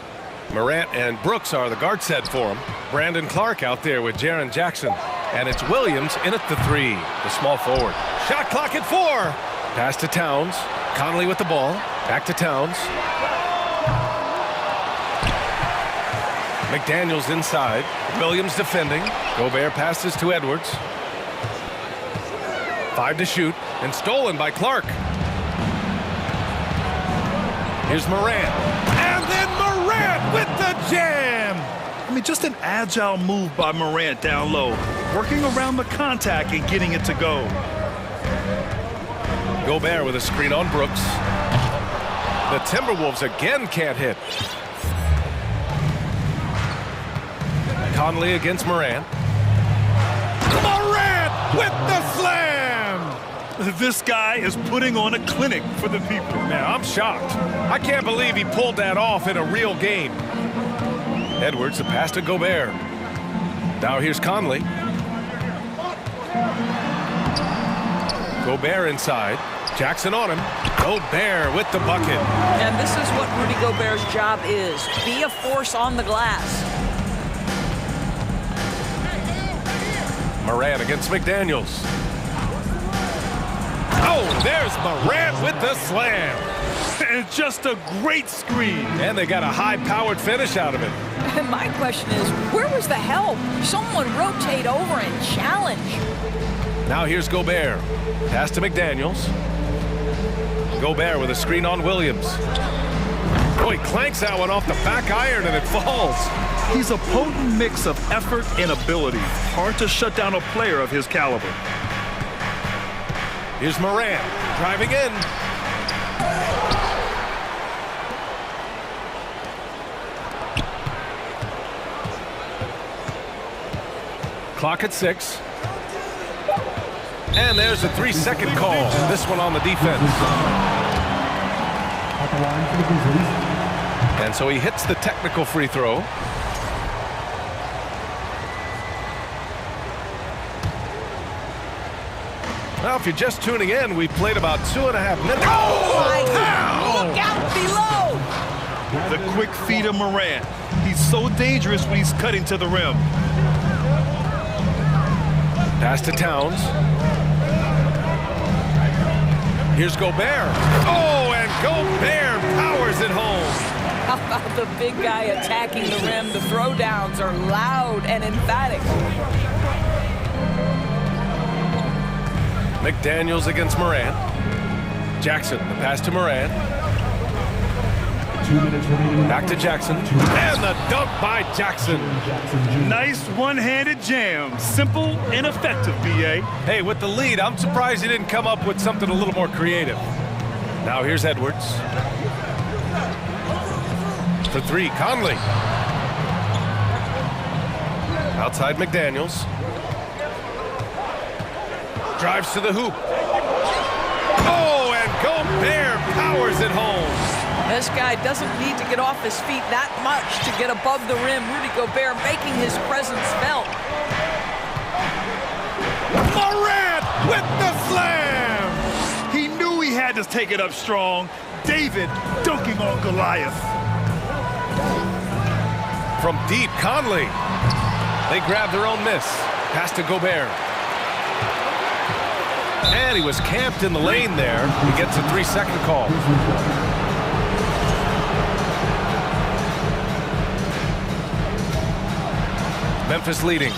Morant and Brooks are the guard set for him. Brandon Clark out there with Jaren Jackson. And it's Williams in at the 3, the small forward. Shot clock at 4. Pass to Towns. Conley with the ball. Back to Towns. McDaniels inside. Williams defending. Gobert passes to Edwards. 5 to shoot. And stolen by Clark. Here's Morant. And then Morant with the jam! I mean, just an agile move by Morant down low, working around the contact and getting it to go. Gobert with a screen on Brooks. The Timberwolves again can't hit. Conley against Morant. Morant with the slam! This guy is putting on a clinic for the people. Man, I'm shocked. I can't believe he pulled that off in a real game. Edwards, the pass to Gobert. Now here's Conley. Gobert inside. Jackson on him. Gobert with the bucket. And this is what Rudy Gobert's job is. Be a force on the glass. Morant against McDaniels. Oh, there's Morant with the slam. And just a great screen. And they got a high-powered finish out of it. And my question is, where was the help? Someone rotate over and challenge. Now here's Gobert. Pass to McDaniels. Gobert with a screen on Williams. Oh, he clanks that one off the back iron and it falls. He's a potent mix of effort and ability. Hard to shut down a player of his caliber. Here's Morant driving in. Clock at 6. And there's a 3-second call. This one on the defense. And so he hits the technical free throw. Well, if you're just tuning in, we've played about 2.5 minutes. Oh! Look out below! The quick feed of Morant. He's so dangerous when he's cutting to the rim. Pass to Towns. Here's Gobert. Oh, and Gobert powers it home. How about the big guy attacking the rim? The throwdowns are loud and emphatic. McDaniels against Morant. Jackson, the pass to Morant. 2 minutes remaining. Back to Jackson. And the dunk by Jackson. Nice one-handed jam. Simple and effective, B.A. Hey, with the lead, I'm surprised he didn't come up with something a little more creative. Now here's Edwards. For 3, Conley. Outside McDaniels. Drives to the hoop. Oh, and Gobert powers it home. This guy doesn't need to get off his feet that much to get above the rim. Rudy Gobert making his presence felt. Morant with the slam! He knew he had to take it up strong. David dunking on Goliath. From deep, Conley. They grab their own miss. Pass to Gobert. And he was camped in the lane there. He gets a 3-second call. Memphis leading.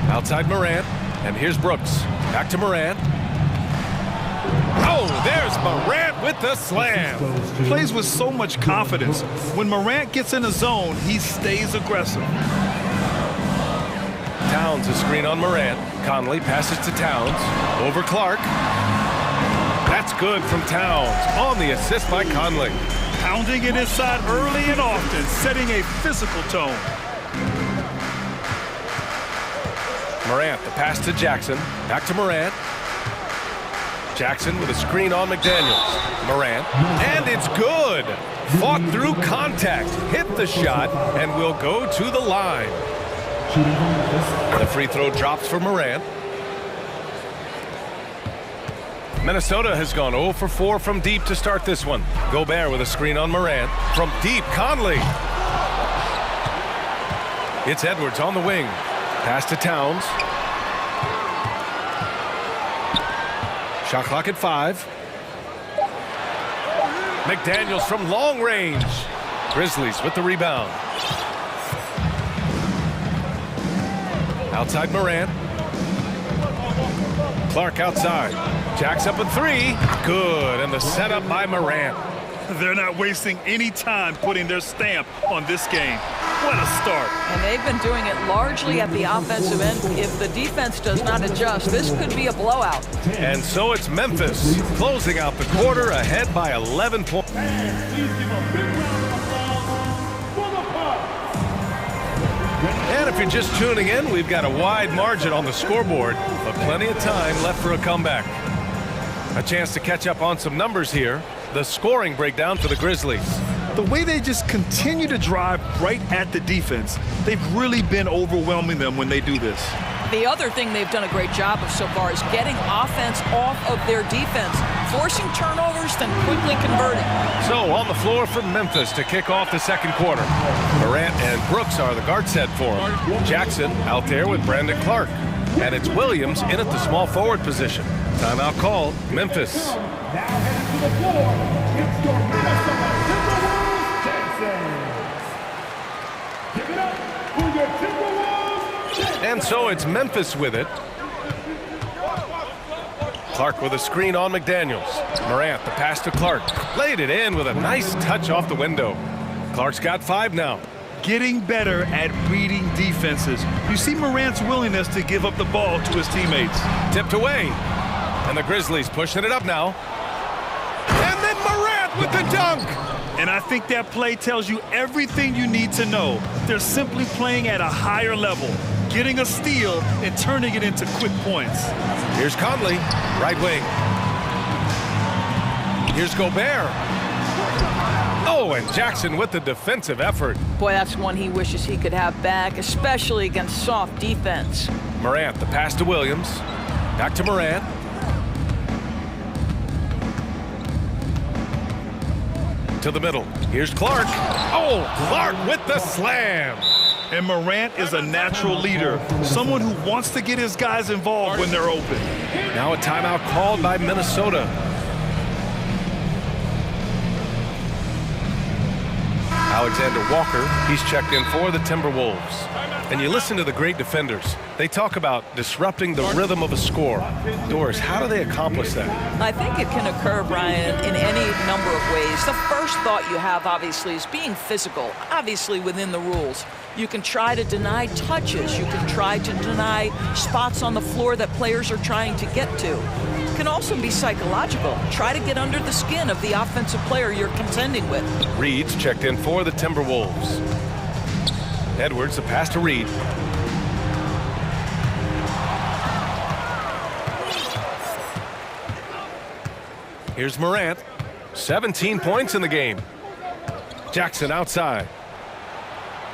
Outside Morant. And here's Brooks. Back to Morant. Oh, there's Morant with the slam. Plays with so much confidence. When Morant gets in the zone, he stays aggressive. Towns a screen on Morant. Conley passes to Towns. Over Clark. That's good from Towns. On the assist by Conley. Pounding it inside early and often, setting a physical tone. Morant, the pass to Jackson. Back to Morant. Jackson with a screen on McDaniels. Morant, and it's good. Fought through contact, hit the shot, and will go to the line. The free throw drops for Morant. Minnesota has gone 0 for 4 from deep to start this one. Gobert with a screen on Morant. From deep, Conley. It's Edwards on the wing. Pass to Towns. Shot clock at 5. McDaniels from long range. Grizzlies with the rebound. Outside Morant. Clark outside. Jacks up a 3. Good, and the setup by Morant. They're not wasting any time putting their stamp on this game. What a start. And they've been doing it largely at the offensive end. If the defense does not adjust, this could be a blowout. And so it's Memphis closing out the quarter ahead by 11 points. And if you're just tuning in, we've got a wide margin on the scoreboard, but plenty of time left for a comeback. A chance to catch up on some numbers here. The scoring breakdown for the Grizzlies. The way they just continue to drive right at the defense, they've really been overwhelming them when they do this. The other thing they've done a great job of so far is getting offense off of their defense, forcing turnovers, then quickly converting. So on the floor for Memphis to kick off the second quarter. Morant and Brooks are the guard set for him. Jackson out there with Brandon Clark. And it's Williams in at the small forward position. Timeout called, Memphis. And so it's Memphis with it. Clark with a screen on McDaniels. Morant, the pass to Clark. Laid it in with a nice touch off the window. Clark's got 5 now. Getting better at reading defenses. You see Morant's willingness to give up the ball to his teammates. Tipped away. And the Grizzlies pushing it up now. And then Morant with the dunk. And I think that play tells you everything you need to know. They're simply playing at a higher level, getting a steal and turning it into quick points. Here's Conley, right wing. Here's Gobert. Oh, and Jackson with the defensive effort. Boy, that's one he wishes he could have back, especially against soft defense. Morant, the pass to Williams. Back to Morant. To the middle. Here's Clark. Oh, Clark with the slam. And Morant is a natural leader, someone who wants to get his guys involved when they're open. Now a timeout called by Minnesota. Alexander Walker, he's checked in for the Timberwolves. And you listen to the great defenders. They talk about disrupting the rhythm of a score. Doris, how do they accomplish that? I think it can occur, Brian, in any number of ways. The first thought you have, obviously, is being physical, obviously within the rules. You can try to deny touches. You can try to deny spots on the floor that players are trying to get to. It can also be psychological. Try to get under the skin of the offensive player you're contending with. Reed's checked in for the Timberwolves. Edwards, the pass to Reed. Here's Morant. 17 points in the game. Jackson outside.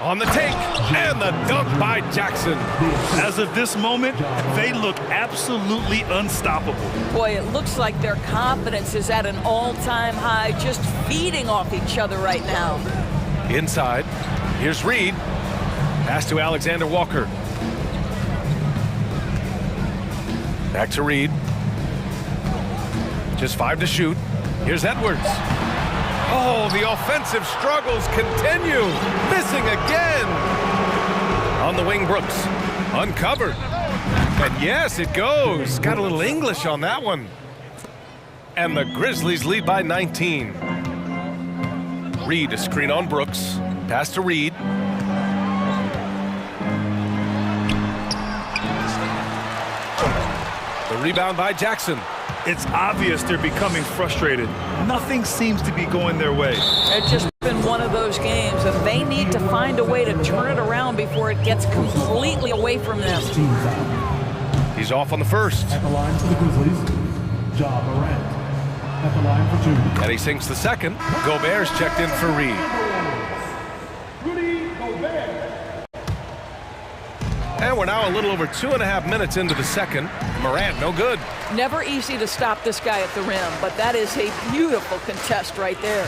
On the take, and the dunk by Jackson. As of this moment, they look absolutely unstoppable. Boy, it looks like their confidence is at an all-time high, just feeding off each other right now. Inside, here's Reed. Pass to Alexander Walker. Back to Reed. Just 5 to shoot. Here's Edwards. Oh, the offensive struggles continue. Missing again. On the wing, Brooks. Uncovered. And yes, it goes. Got a little English on that one. And the Grizzlies lead by 19. Reed, a screen on Brooks. Pass to Reed. The rebound by Jackson. It's obvious they're becoming frustrated. Nothing seems to be going their way. It's just been one of those games, and they need to find a way to turn it around before it gets completely away from them. He's off on the first. At the line for the Grizzlies, Ja Morant. At the line for 2. And he sinks the second. Gobert's checked in for Reed. And we're now a little over 2.5 minutes into the second. Morant, no good. Never easy to stop this guy at the rim, but that is a beautiful contest right there.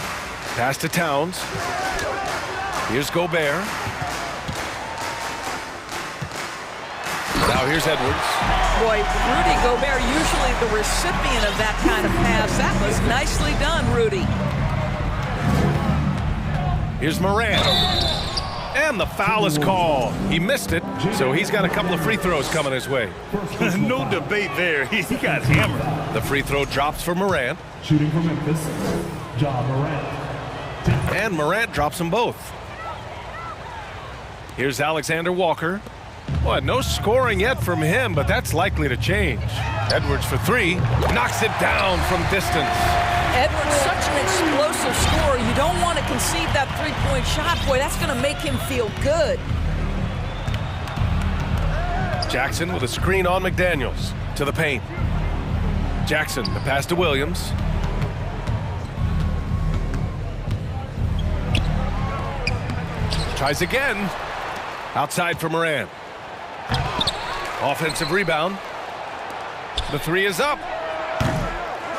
Pass to Towns. Here's Gobert. Now here's Edwards. Boy, Rudy Gobert, usually the recipient of that kind of pass. That was nicely done, Rudy. Here's Morant. And the foul is called. He missed it, so he's got a couple of free throws coming his way. No debate there. He got hammered. The free throw drops for Morant. Shooting for Memphis, Ja Morant. And Morant drops them both. Here's Alexander Walker. Well, no scoring yet from him, but that's likely to change. Edwards for three. Knocks it down from distance. Edwards, such an explosive scorer. You don't want to concede that three-point shot. Boy, that's going to make him feel good. Jackson with a screen on McDaniels. To the paint. Jackson, the pass to Williams. Tries again. Outside for Morant. Offensive rebound. The three is up.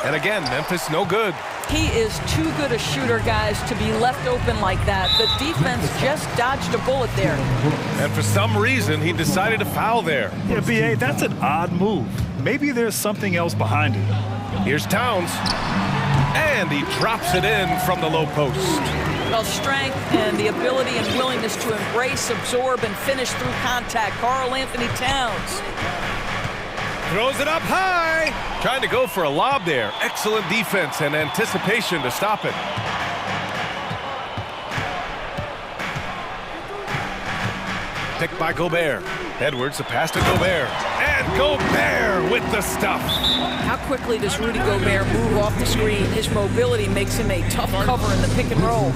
And again, Memphis no good. He is too good a shooter, guys, to be left open like that. The defense just dodged a bullet there. And for some reason, he decided to foul there. Yeah, B.A., that's an odd move. Maybe there's something else behind it. Here's Towns. And he drops it in from the low post. Well, strength and the ability and willingness to embrace, absorb, and finish through contact. Karl Anthony Towns. Throws it up high. Trying to go for a lob there. Excellent defense and anticipation to stop it. Picked by Gobert. Edwards, the pass to Gobert. And Gobert with the stuff. How quickly does Rudy Gobert move off the screen? His mobility makes him a tough cover in the pick and roll.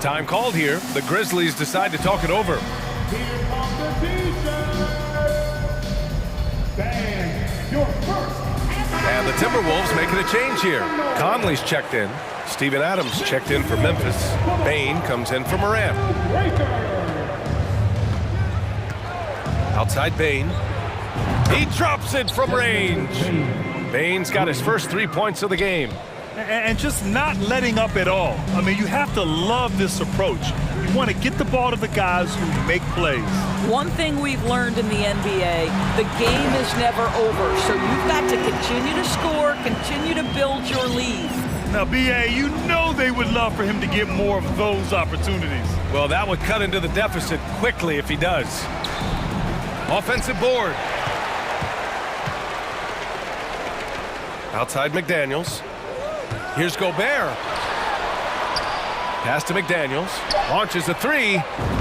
Time called here. The Grizzlies decide to talk it over. And the Timberwolves making a change here. Conley's checked in. Steven Adams checked in for Memphis. Bain comes in for Morant. Outside Bain. He drops it from range. Bain's got his first 3 points of the game. And just not letting up at all. I mean, you have to love this approach. You want to get the ball to the guys who make plays. One thing we've learned in the NBA, the game is never over. So you've got to continue to score, continue to build your lead. Now, B.A., you know they would love for him to get more of those opportunities. Well, that would cut into the deficit quickly if he does. Offensive board. Outside McDaniels. Here's Gobert. Pass to McDaniels. Launches a three.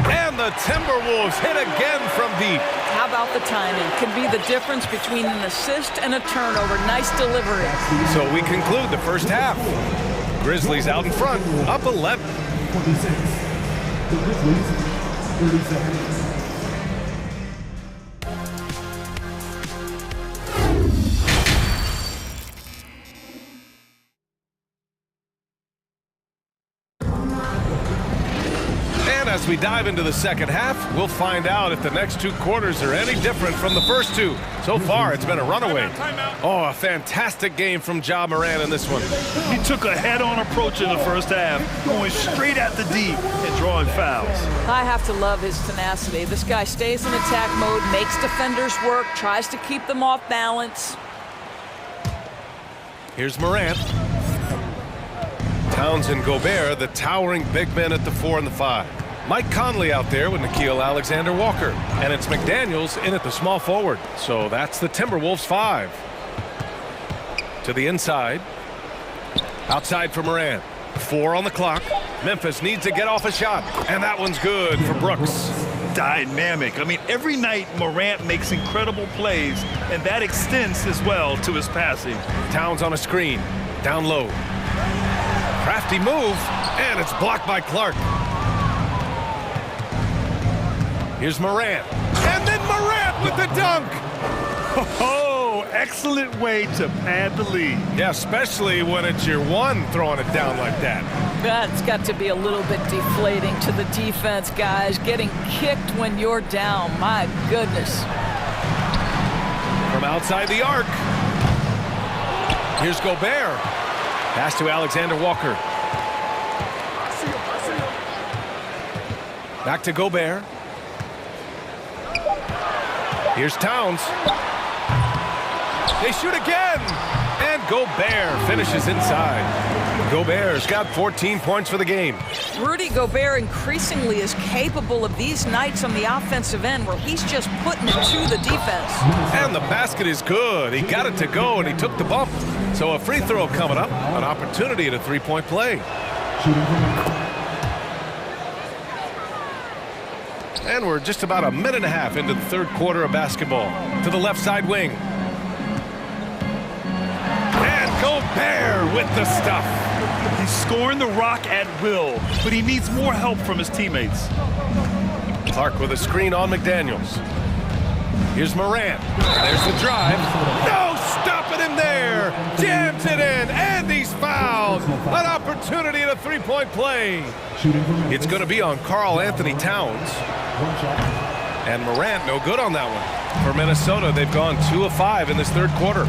And the Timberwolves hit again from deep. How about the timing? Can be the difference between an assist and a turnover. Nice delivery. So we conclude the first half. Grizzlies out in front, up 11. 26. The Grizzlies, 37. As we dive into the second half, we'll find out if the next two quarters are any different from the first two. So far, it's been a runaway. Oh, a fantastic game from Ja Morant in this one. He took a head-on approach in the first half, going straight at the D and drawing fouls. I have to love his tenacity. This guy stays in attack mode, makes defenders work, tries to keep them off balance. Here's Morant. Towns and Gobert, the towering big men at the 4 and the 5. Mike Conley out there with Nickeil Alexander-Walker. And it's McDaniels in at the small forward. So that's the Timberwolves 5. To the inside. Outside for Morant. 4 on the clock. Memphis needs to get off a shot. And that one's good for Brooks. Dynamic. I mean, every night Morant makes incredible plays, and that extends as well to his passing. Towns on a screen. Down low. Crafty move. And it's blocked by Clark. Here's Morant. And then Morant with the dunk. Oh, excellent way to pad the lead. Yeah, especially when it's your one throwing it down like that. That's got to be a little bit deflating to the defense, guys. Getting kicked when you're down. My goodness. From outside the arc. Here's Gobert. Pass to Alexander Walker. Back to Gobert. Here's Towns. They shoot again. And Gobert finishes inside. Gobert's got 14 points for the game. Rudy Gobert increasingly is capable of these nights on the offensive end where he's just putting it to the defense. And the basket is good. He got it to go, and he took the bump. So a free throw coming up, an opportunity at a three-point play. And we're just about a minute and a half into the third quarter of basketball. To the left side wing. And Gobert with the stuff. He's scoring the rock at will, but he needs more help from his teammates. Clark with a screen on McDaniels. Here's Morant. There's the drive. No stopping him there. Jams it in, and he's fouled. An opportunity at a three-point play. It's going to be on Karl Anthony Towns. And Morant no good on that one. For Minnesota, they've gone 2 of 5 in this third quarter.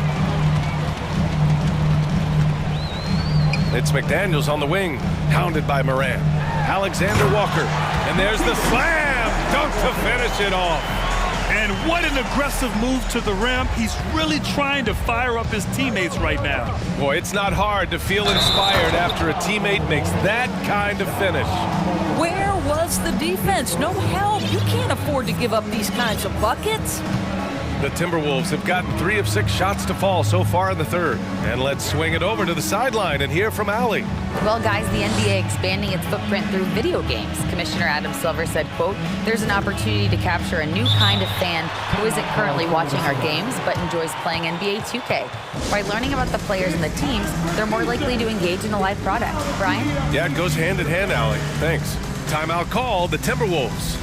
It's McDaniels on the wing, hounded by Morant. Alexander Walker, and there's the slam dunk to finish it off. And what an aggressive move to the rim. He's really trying to fire up his teammates right now. Boy, it's not hard to feel inspired after a teammate makes that kind of finish. Where was the defense? No help. You can't afford to give up these kinds of buckets. The Timberwolves have gotten 3 of 6 shots to fall so far in the third. And let's swing it over to the sideline and hear from Allie. Well, guys, the NBA expanding its footprint through video games. Commissioner Adam Silver said, quote, "There's an opportunity to capture a new kind of fan who isn't currently watching our games but enjoys playing NBA 2K. By learning about the players and the teams, they're more likely to engage in the live product." Brian? Yeah, it goes hand in hand, Allie. Thanks. Timeout call, the Timberwolves.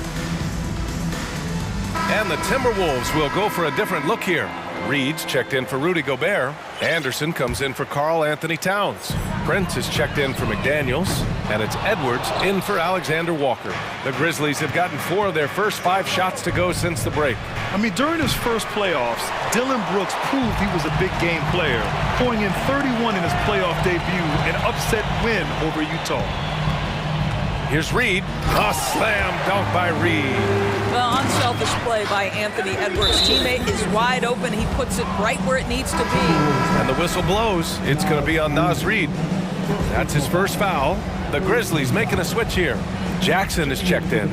And the Timberwolves will go for a different look here. Reed's checked in for Rudy Gobert. Anderson comes in for Karl Anthony Towns. Prince is checked in for McDaniels. And it's Edwards in for Alexander Walker. The Grizzlies have gotten 4 of their first 5 shots to go since the break. I mean, during his first playoffs, Dillon Brooks proved he was a big game player, pouring in 31 in his playoff debut, an upset win over Utah. Here's Reed. A slam dunk by Reed. The unselfish play by Anthony Edwards' teammate is wide open. He puts it right where it needs to be. And the whistle blows. It's going to be on Naz Reid. That's his first foul. The Grizzlies making a switch here. Jackson is checked in.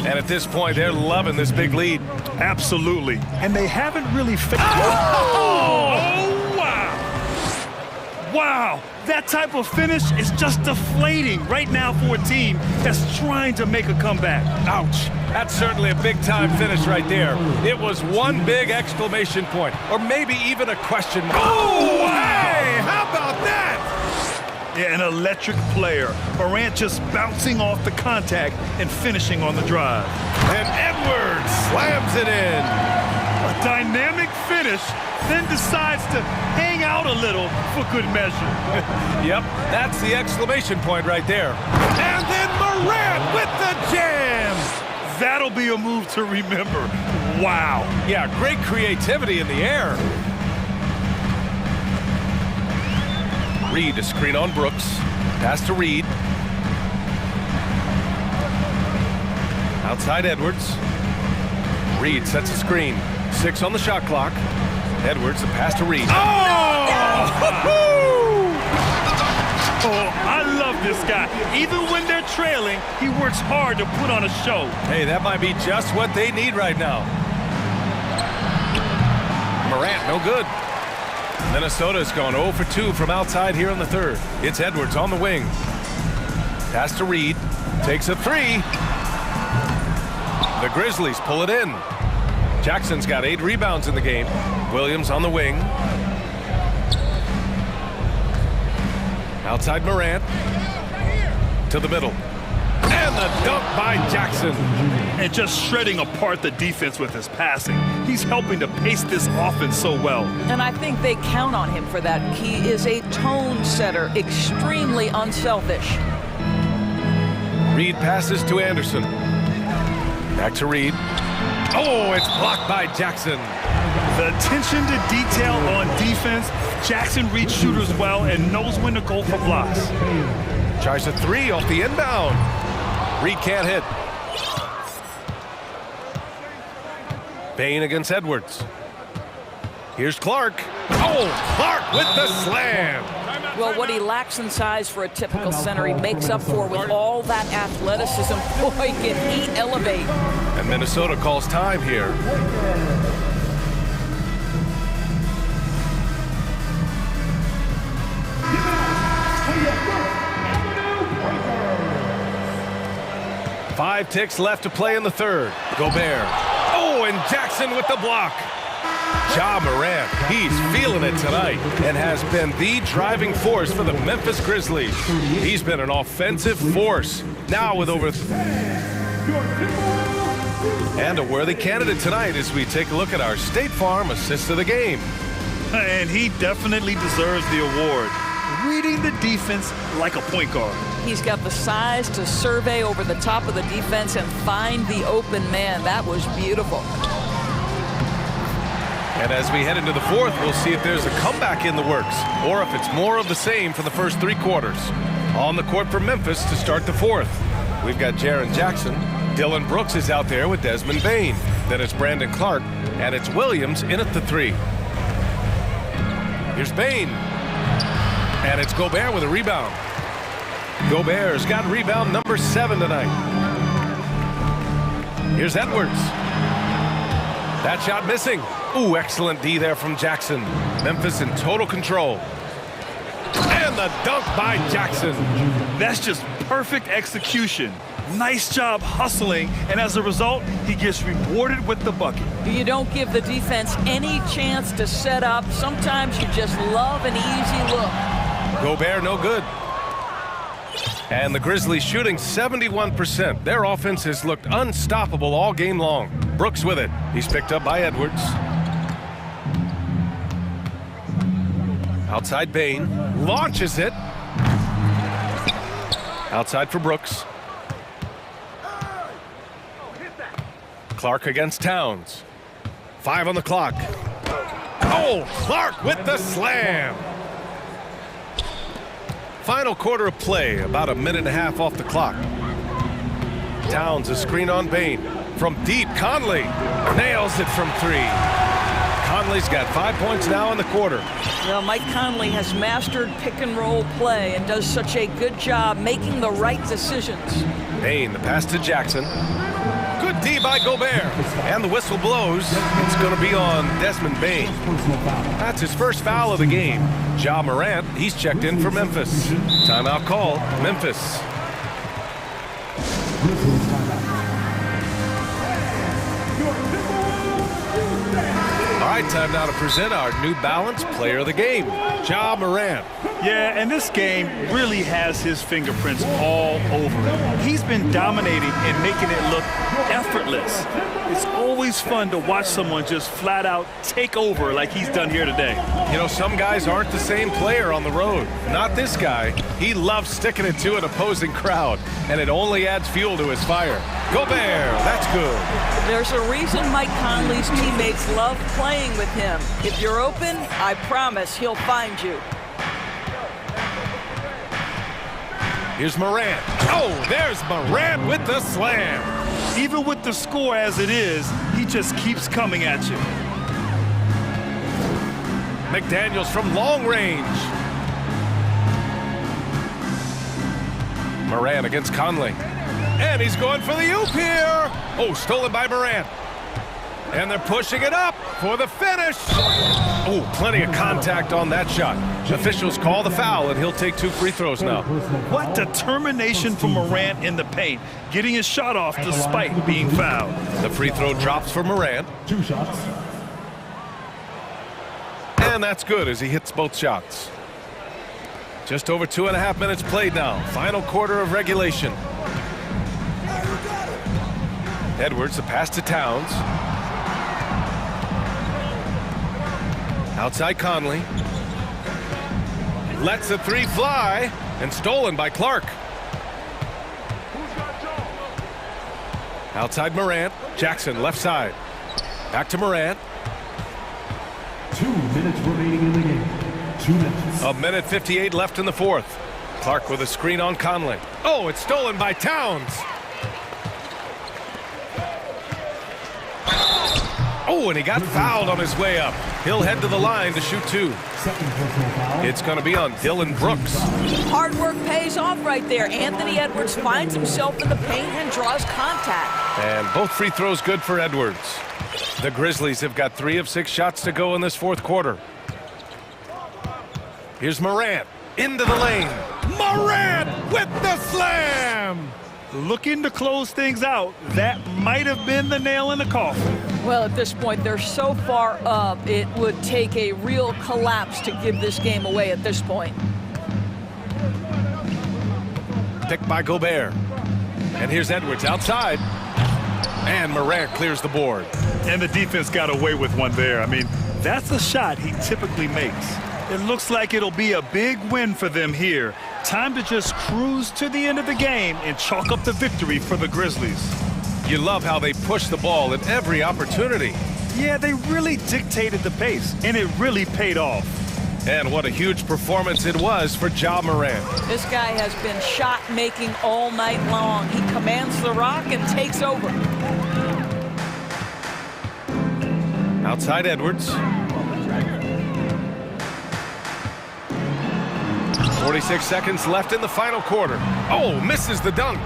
And at this point, they're loving this big lead. Absolutely. And they haven't really... Oh, wow! Wow! That type of finish is just deflating right now for a team that's trying to make a comeback. Ouch. That's certainly a big-time finish right there. It was one big exclamation point, or maybe even a question mark. Oh, hey! How about that? Yeah, an electric player. Morant just bouncing off the contact and finishing on the drive. And Edwards slams it in. A dynamic finish, then decides to hang out a little for good measure. Yep, that's the exclamation point right there. And then Morant with the jam. That'll be a move to remember. Wow. Yeah, great creativity in the air. Reed to screen on Brooks. Pass to Reed. Outside Edwards. Reed sets a screen. 6 on the shot clock. Edwards, the pass to Reed. Oh, I love this guy. Even when they're trailing, he works hard to put on a show. Hey, that might be just what they need right now. Morant, no good. Minnesota's gone 0 for 2 from outside here in the third. It's Edwards on the wing. Pass to Reed. Takes a 3. The Grizzlies pull it in. Jackson's got 8 rebounds in the game. Williams on the wing. Outside Morant. To the middle. And And the dunk by Jackson. And just shredding apart the defense with his passing. He's helping to pace this offense so well. And I think they count on him for that. He is a tone setter, extremely unselfish. Reed passes to Anderson. Back to Reed. Oh, it's blocked by Jackson. The attention to detail on defense. Jackson reads shooters well and knows when to go for blocks. Tries a three off the inbound. Reed can't hit. Bain against Edwards. Here's Clark. Oh, Clark with the slam. Well, what he lacks in size for a typical center, he makes up for with all that athleticism. Boy, can he elevate. And Minnesota calls time here. Five ticks left to play in the third. Gobert. Oh, and Jackson with the block. Ja Morant, he's feeling it tonight and has been the driving force for the Memphis Grizzlies. He's been an offensive force, now with over... And a worthy candidate tonight as we take a look at our State Farm Assist of the Game. And he definitely deserves the award. Reading the defense like a point guard. He's got the size to survey over the top of the defense and find the open man. That was beautiful. And as we head into the fourth, we'll see if there's a comeback in the works or if it's more of the same for the first three quarters. On the court for Memphis to start the fourth. We've got Jaren Jackson. Dylan Brooks is out there with Desmond Bain. Then it's Brandon Clark, and it's Williams in at the three. Here's Bain. And it's Gobert with a rebound. Gobert's got rebound number 7 tonight. Here's Edwards. That shot missing. Ooh, excellent D there from Jackson. Memphis in total control. And the dunk by Jackson. That's just perfect execution. Nice job hustling, and as a result, he gets rewarded with the bucket. You don't give the defense any chance to set up. Sometimes you just love an easy look. Gobert no good. And the Grizzlies shooting 71%. Their offense has looked unstoppable all game long. Brooks with it. He's picked up by Edwards. Outside Bain. Launches it. Outside for Brooks. Clark against Towns. 5 on the clock. Oh, Clark with the slam. Final quarter of play, about a minute and a half off the clock. Towns, a screen on Bain. From deep, Conley nails it from 3. Conley's got 5 points now in the quarter. Well, Mike Conley has mastered pick and roll play and does such a good job making the right decisions. Bain, the pass to Jackson. Good D by Gobert. And the whistle blows. It's going to be on Desmond Bain. That's his first foul of the game. Ja Morant, he's checked in for Memphis. Timeout call, Memphis. All right, time now to present our New Balance Player of the Game, Ja Morant. Yeah, and this game really has his fingerprints all over it. He's been dominating and making it look effortless. It's always fun to watch someone just flat out take over like he's done here today. You know, some guys aren't the same player on the road. Not this guy. He loves sticking it to an opposing crowd, and it only adds fuel to his fire. Gobert, that's good. There's a reason Mike Conley's teammates love playing with him. If you're open, I promise he'll find you. Here's Morant. Oh, there's Morant with the slam. Even with the score as it is, he just keeps coming at you. McDaniels from long range. Morant against Conley. And he's going for the oop here. Oh, stolen by Morant. And they're pushing it up for the finish. Oh, plenty of contact on that shot. Officials call the foul, and he'll take 2 free throws now. What determination from Morant in the paint, getting his shot off despite being fouled. The free throw drops for Morant. 2 shots. And that's good as he hits both shots. Just over 2.5 minutes played now. Final quarter of regulation. Edwards, the pass to Towns. Outside Conley. Lets the three fly, and stolen by Clark. Outside Morant. Jackson, left side. Back to Morant. 2 minutes remaining in the game. 2 minutes. A minute 58 left in the fourth. Clark with a screen on Conley. Oh, it's stolen by Towns. Oh, and he got fouled on his way up. He'll head to the line to shoot two. It's going to be on Dylan Brooks. Hard work pays off right there. Anthony Edwards finds himself in the paint and draws contact. And both free throws good for Edwards. The Grizzlies have got 3 of 6 shots to go in this fourth quarter. Here's Morant into the lane. Morant with the slam! Looking to close things out. That might have been the nail in the coffin. Well, at this point, they're so far up, it would take a real collapse to give this game away at this point. Picked by Gobert. And here's Edwards outside. And Morant clears the board. And the defense got away with one there. I mean, that's a shot he typically makes. It looks like it'll be a big win for them here. Time to just cruise to the end of the game and chalk up the victory for the Grizzlies. You love how they push the ball at every opportunity. Yeah, they really dictated the pace, and it really paid off. And what a huge performance it was for Ja Morant. This guy has been shot-making all night long. He commands the rock and takes over. Outside Edwards. 46 seconds left in the final quarter. Oh, misses the dunk.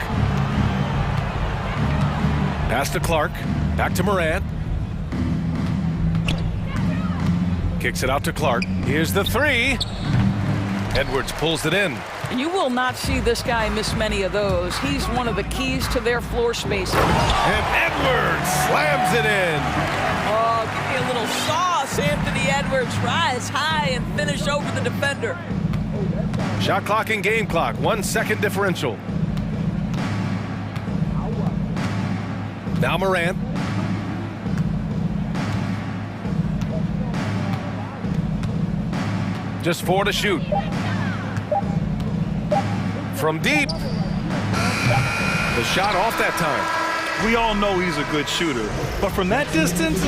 Pass to Clark. Back to Morant. Kicks it out to Clark. Here's the three. Edwards pulls it in. And you will not see this guy miss many of those. He's one of the keys to their floor spacing. And Edwards slams it in. Oh, give me a little sauce, Anthony Edwards. Rise high and finish over the defender. Shot clock and game clock. 1 second differential. Now Morant. Just 4 to shoot. From deep. The shot off that time. We all know he's a good shooter, but from that distance,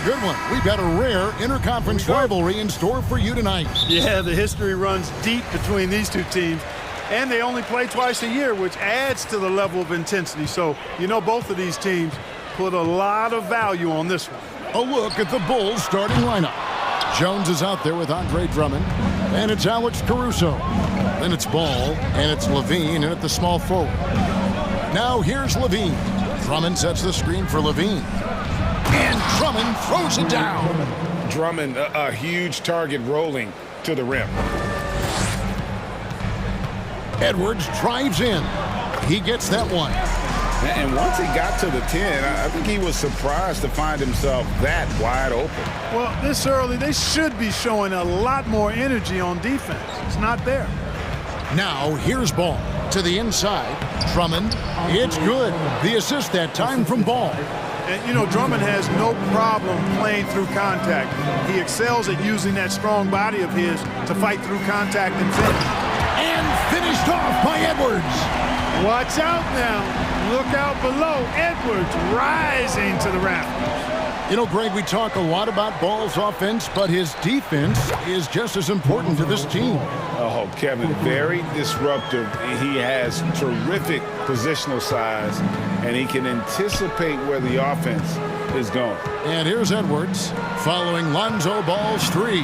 good one. We've got a rare interconference rivalry in store for you tonight. Yeah, the history runs deep between these two teams. And they only play twice a year, which adds to the level of intensity. So, you know, both of these teams put a lot of value on this one. A look at the Bulls starting lineup. Jones is out there with Andre Drummond. And it's Alex Caruso. Then it's Ball, and it's Levine, and at the small forward. Now here's Levine. Drummond sets the screen for Levine. And Drummond throws it down. Drummond, a huge target rolling to the rim. Edwards drives in. He gets that one. And once he got to the 10, I think he was surprised to find himself that wide open. Well, this early, they should be showing a lot more energy on defense. It's not there. Now, here's Ball to the inside. Drummond, it's good. The assist that time from Ball. And, you know, Drummond has no problem playing through contact. He excels at using that strong body of his to fight through contact and finish. And finished off by Edwards. Watch out now. Look out below. Edwards rising to the rafters. You know, Greg, we talk a lot about Ball's offense, but his defense is just as important to this team. Oh, Kevin, very disruptive. He has terrific positional size, and he can anticipate where the offense is going. And here's Edwards following Lonzo Ball's three.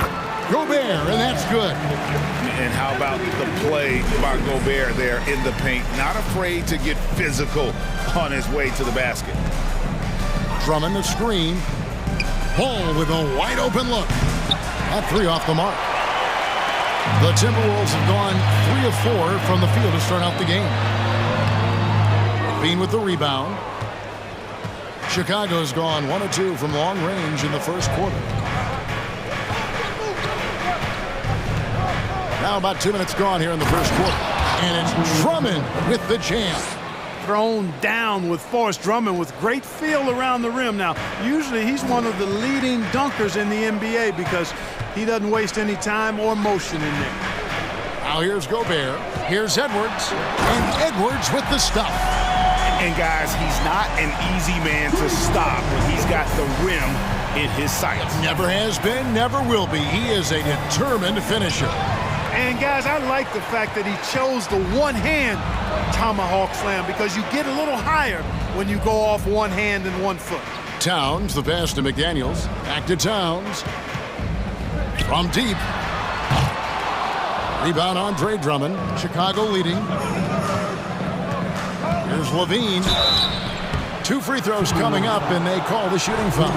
Gobert, and that's good. And how about the play by Gobert there in the paint? Not afraid to get physical on his way to the basket. Drummond the screen. Ball with a wide open look. That three off the mark. The Timberwolves have gone 3 of 4 from the field to start out the game. Bean with the rebound. Chicago's gone 1 of 2 from long range in the first quarter. Now about 2 minutes gone here in the first quarter. And it's Drummond with the jam. Thrown down with Forrest Drummond with great feel around the rim. Now, usually he's one of the leading dunkers in the NBA because he doesn't waste any time or motion in there. Now here's Gobert. Here's Edwards. And Edwards with the stuff. And guys, he's not an easy man to stop when he's got the rim in his sights. Never has been, never will be. He is a determined finisher. And guys, I like the fact that he chose the one-hand tomahawk slam because you get a little higher when you go off one hand and 1 foot. Towns, the pass to McDaniels. Back to Towns. From deep. Rebound Andre Drummond. Chicago leading. Here's Levine. 2 free throws coming up, and they call the shooting foul.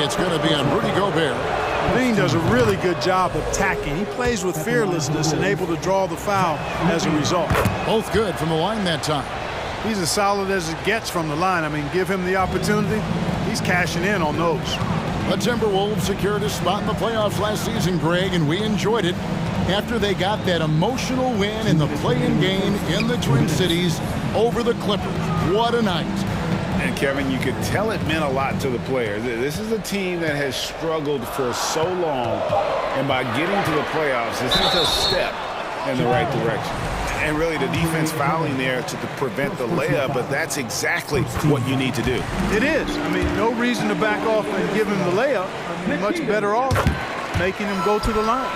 It's going to be on Rudy Gobert. Levine does a really good job of attacking. He plays with fearlessness and able to draw the foul as a result. Both good from the line that time. He's as solid as it gets from the line. I mean, give him the opportunity. He's cashing in on those. The Timberwolves secured a spot in the playoffs last season, Greg, and we enjoyed it after they got that emotional win in the play-in game in the Twin Cities over the Clippers. What a night. And Kevin, you could tell it meant a lot to the players. This is a team that has struggled for so long, and by getting to the playoffs, this is a step in the right direction. And really, the defense fouling there to prevent the layup, but that's exactly what you need to do. It is. I mean, no reason to back off and give him the layup. I mean, much better off making him go to the line.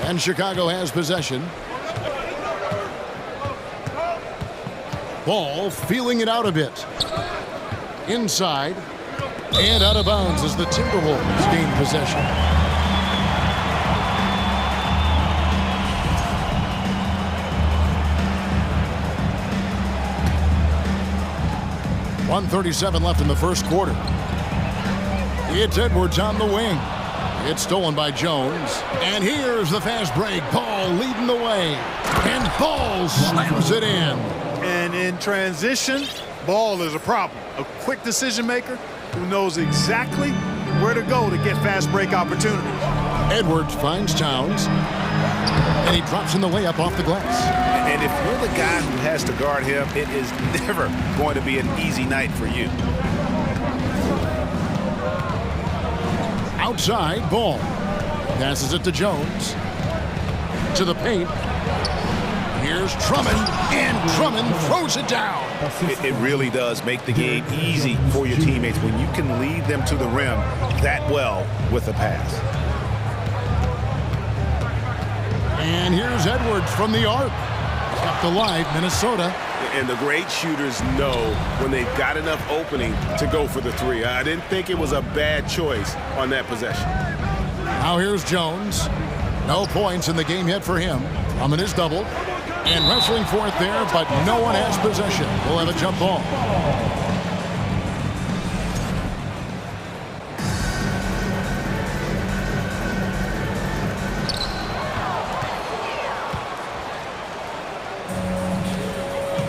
And Chicago has possession. Ball feeling it out a bit. Inside. And out of bounds as the Timberwolves gain possession. .137 left in the first quarter. It's Edwards on the wing. It's stolen by Jones. And here's the fast break. Ball leading the way. And Ball slams it in. And in transition, Ball is a problem. A quick decision maker who knows exactly where to go to get fast break opportunities. Edwards finds Towns. And he drops in the layup off the glass. And if you're the guy who has to guard him, it is never going to be an easy night for you. Outside, Ball passes it to Jones. To the paint. Here's Drummond, and Drummond throws it down. It really does make the game easy for your teammates when you can lead them to the rim that well with a pass. And here's Edwards from the arc. Kept alive, Minnesota. And the great shooters know when they've got enough opening to go for the three. I didn't think it was a bad choice on that possession. Now here's Jones. No points in the game yet for him. Drummond is doubled. And wrestling for it there, but no one has possession. We'll have a jump ball.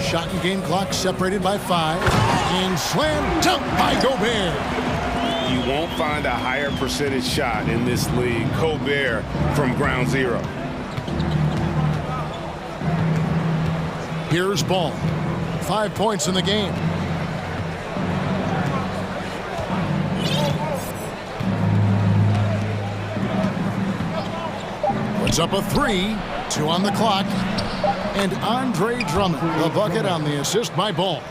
Shot and game clock separated by 5. And slam dunk by Gobert. You won't find a higher percentage shot in this league. Gobert from ground zero. Here's Ball. 5 points in the game. Puts up a 3. 2 on the clock. And Andre Drummond, the bucket on the assist by Ball.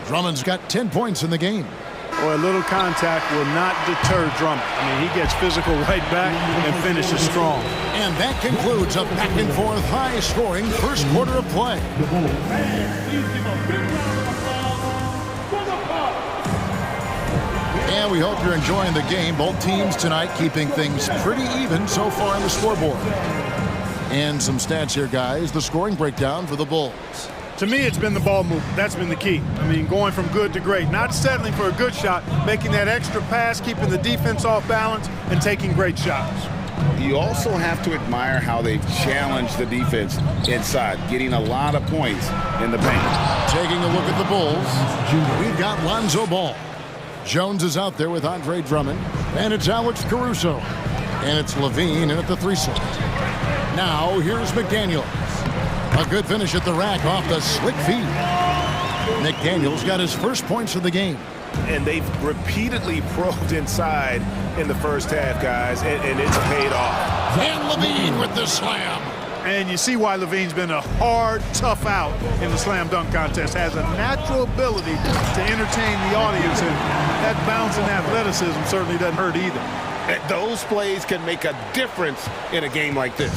Drummond's got 10 points in the game. Boy, a little contact will not deter Drummond. I mean, he gets physical right back and finishes strong. And that concludes a back-and-forth high-scoring first quarter of play. And we hope you're enjoying the game. Both teams tonight keeping things pretty even so far on the scoreboard. And some stats here, guys. The scoring breakdown for the Bulls. To me, it's been the ball movement. That's been the key. I mean, going from good to great. Not settling for a good shot, making that extra pass, keeping the defense off balance, and taking great shots. You also have to admire how they've challenged the defense inside, getting a lot of points in the paint. Taking a look at the Bulls, we've got Lonzo Ball. Jones is out there with Andre Drummond, and it's Alex Caruso. And it's Levine in at the 3 slot. Now, here's McDaniels. A good finish at the rack off the slick feed. McDaniels got his first points of the game. And they've repeatedly probed inside in the first half, guys, and it's paid off. And Levine with the slam. And you see why Levine's been a hard, tough out in the slam dunk contest. Has a natural ability to entertain the audience, and that bounce and athleticism certainly doesn't hurt either. Those plays can make a difference in a game like this.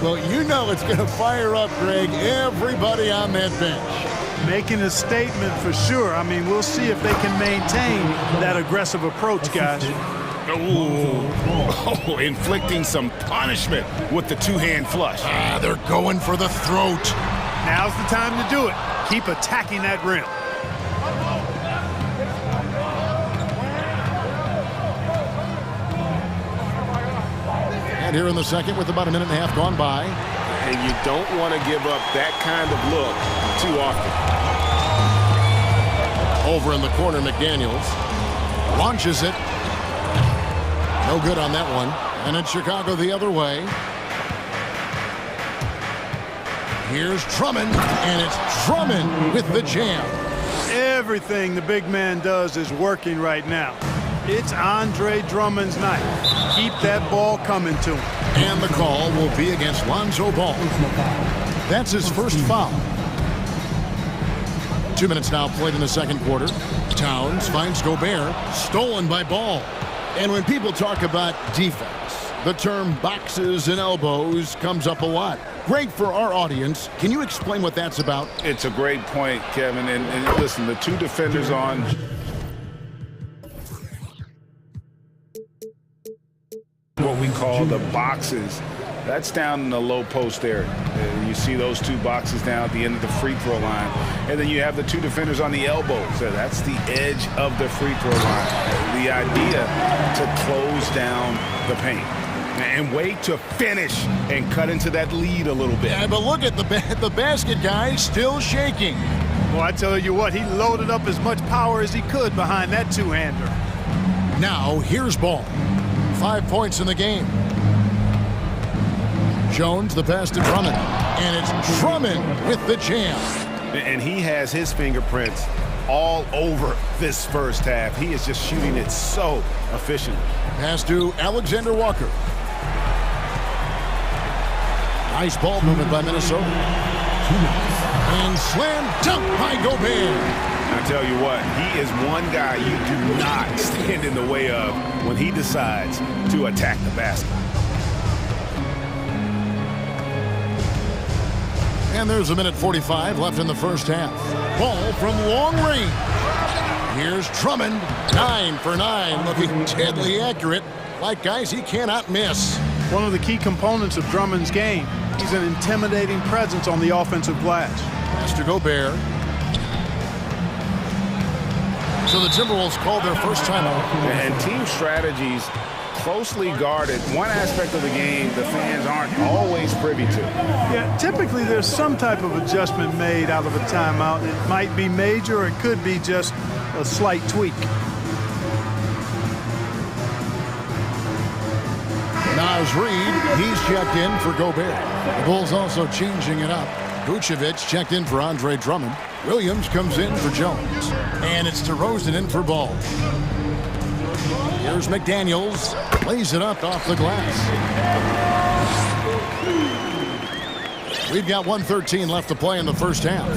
Well, you know it's going to fire up, Greg, everybody on that bench. Making a statement for sure. I mean, we'll see if they can maintain that aggressive approach, guys. Oh, inflicting some punishment with the two-hand flush. They're going for the throat. Now's the time to do it. Keep attacking that rim. And here in the second with about a minute and a half gone by. And you don't want to give up that kind of look too often. Over in the corner, McDaniels launches it. No good on that one. And it's Chicago the other way. Here's Drummond, and it's Drummond with the jam. Everything the big man does is working right now. It's Andre Drummond's night. Keep that ball coming to him. And the call will be against Lonzo Ball. That's his first foul. 2 minutes now played in the second quarter. Towns finds Gobert, stolen by Ball. And when people talk about defense, the term boxes and elbows comes up a lot. Greg, for our audience, can you explain what that's about? It's a great point, Kevin. And listen, the two defenders on... what we call the boxes. That's down in the low post area. You see those two boxes down at the end of the free throw line. And then you have the two defenders on the elbows. So that's the edge of the free throw line. The idea to close down the paint and wait to finish and cut into that lead a little bit. Yeah, but look at the basket guy still shaking. Well, I tell you what, he loaded up as much power as he could behind that two-hander. Now, here's Ball. 5 points in the game. Jones, the pass to Drummond. And it's Drummond with the jam. And he has his fingerprints all over this first half. He is just shooting it so efficiently. Pass to Alexander Walker. Nice ball movement by Minnesota. And slam dunk by Gobert. I tell you what, he is one guy you do not stand in the way of when he decides to attack the basket. And there's a minute 45 left in the first half. Ball from long range. Here's Drummond, 9 for 9, looking deadly accurate, like guys he cannot miss. One of the key components of Drummond's game. He's an intimidating presence on the offensive glass. Pass to Gobert. So the Timberwolves called their first timeout. And team strategies closely guarded. One aspect of the game the fans aren't always privy to. Yeah, typically there's some type of adjustment made out of a timeout. It might be major or it could be just a slight tweak. Naz Reid, he's checked in for Gobert. The Bulls also changing it up. Vucevic checked in for Andre Drummond. Williams comes in for Jones. And it's DeRozan in for Ball. Here's McDaniels. Plays it up off the glass. We've got 1:13 left to play in the first half.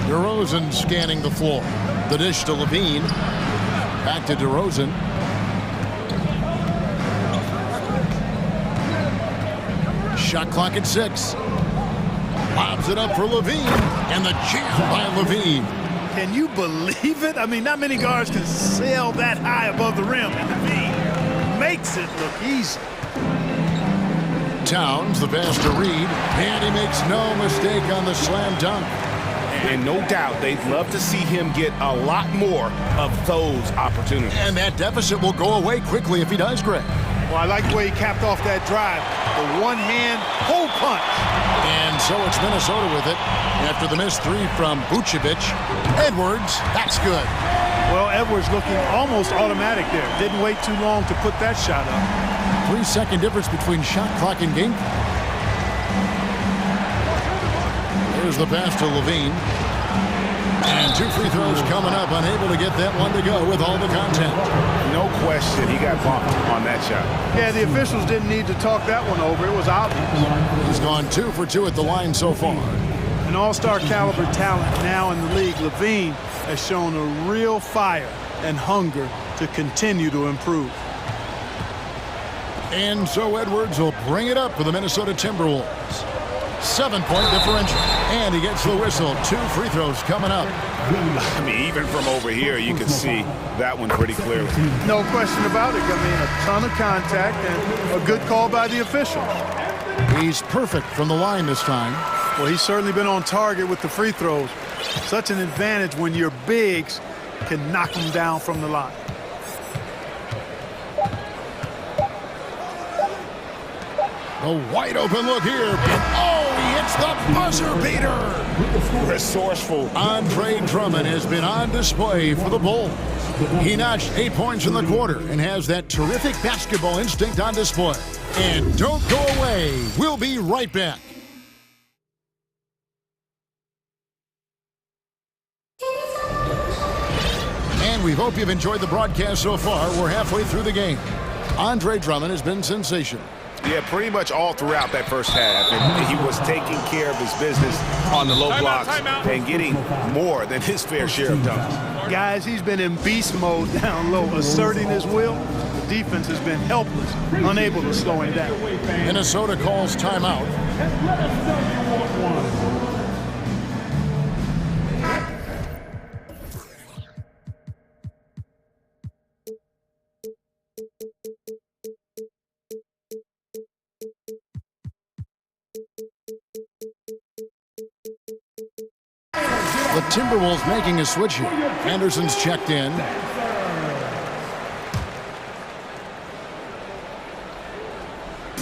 DeRozan scanning the floor. The dish to Levine. Back to DeRozan. Shot clock at 6. Lobs it up for Levine. And the jam by Levine. Can you believe it? I mean, not many guards can sail that high above the rim. And Levine makes it look easy. Towns, the pass to Reid. And he makes no mistake on the slam dunk. And no doubt they'd love to see him get a lot more of those opportunities. And that deficit will go away quickly if he does, Greg. Well, I like the way he capped off that drive. The one-hand hole punch. And so it's Minnesota with it. After the missed 3 from Vucevic. Edwards, that's good. Well, Edwards looking almost automatic there. Didn't wait too long to put that shot up. 3-second difference between shot clock and game. There's the pass to Levine. And 2 free throws coming up. Unable to get that one to go with all the content. No question, he got bumped on that shot. Yeah, the officials didn't need to talk that one over. It was obvious. He's gone 2 for 2 at the line so far. An all-star caliber talent now in the league. Levine has shown a real fire and hunger to continue to improve. And so Edwards will bring it up for the Minnesota Timberwolves. 7-point differential. And he gets the whistle. 2 free throws coming up. I mean, even from over here, you can see that one pretty clearly. No question about it. I mean, a ton of contact and a good call by the official. He's perfect from the line this time. Well, he's certainly been on target with the free throws. Such an advantage when your bigs can knock them down from the line. A wide open look here. Oh, he hits the buzzer beater. Resourceful. Andre Drummond has been on display for the Bulls. He notched 8 points in the quarter and has that terrific basketball instinct on display. And don't go away. We'll be right back. And we hope you've enjoyed the broadcast so far. We're halfway through the game. Andre Drummond has been sensational. Yeah, pretty much all throughout that first half. And he was taking care of his business on the low blocks and getting more than his fair share of dunks. Guys, he's been in beast mode down low, asserting his will. The defense has been helpless, unable to slow him down. Minnesota calls timeout. The Timberwolves making a switch here. Anderson's checked in.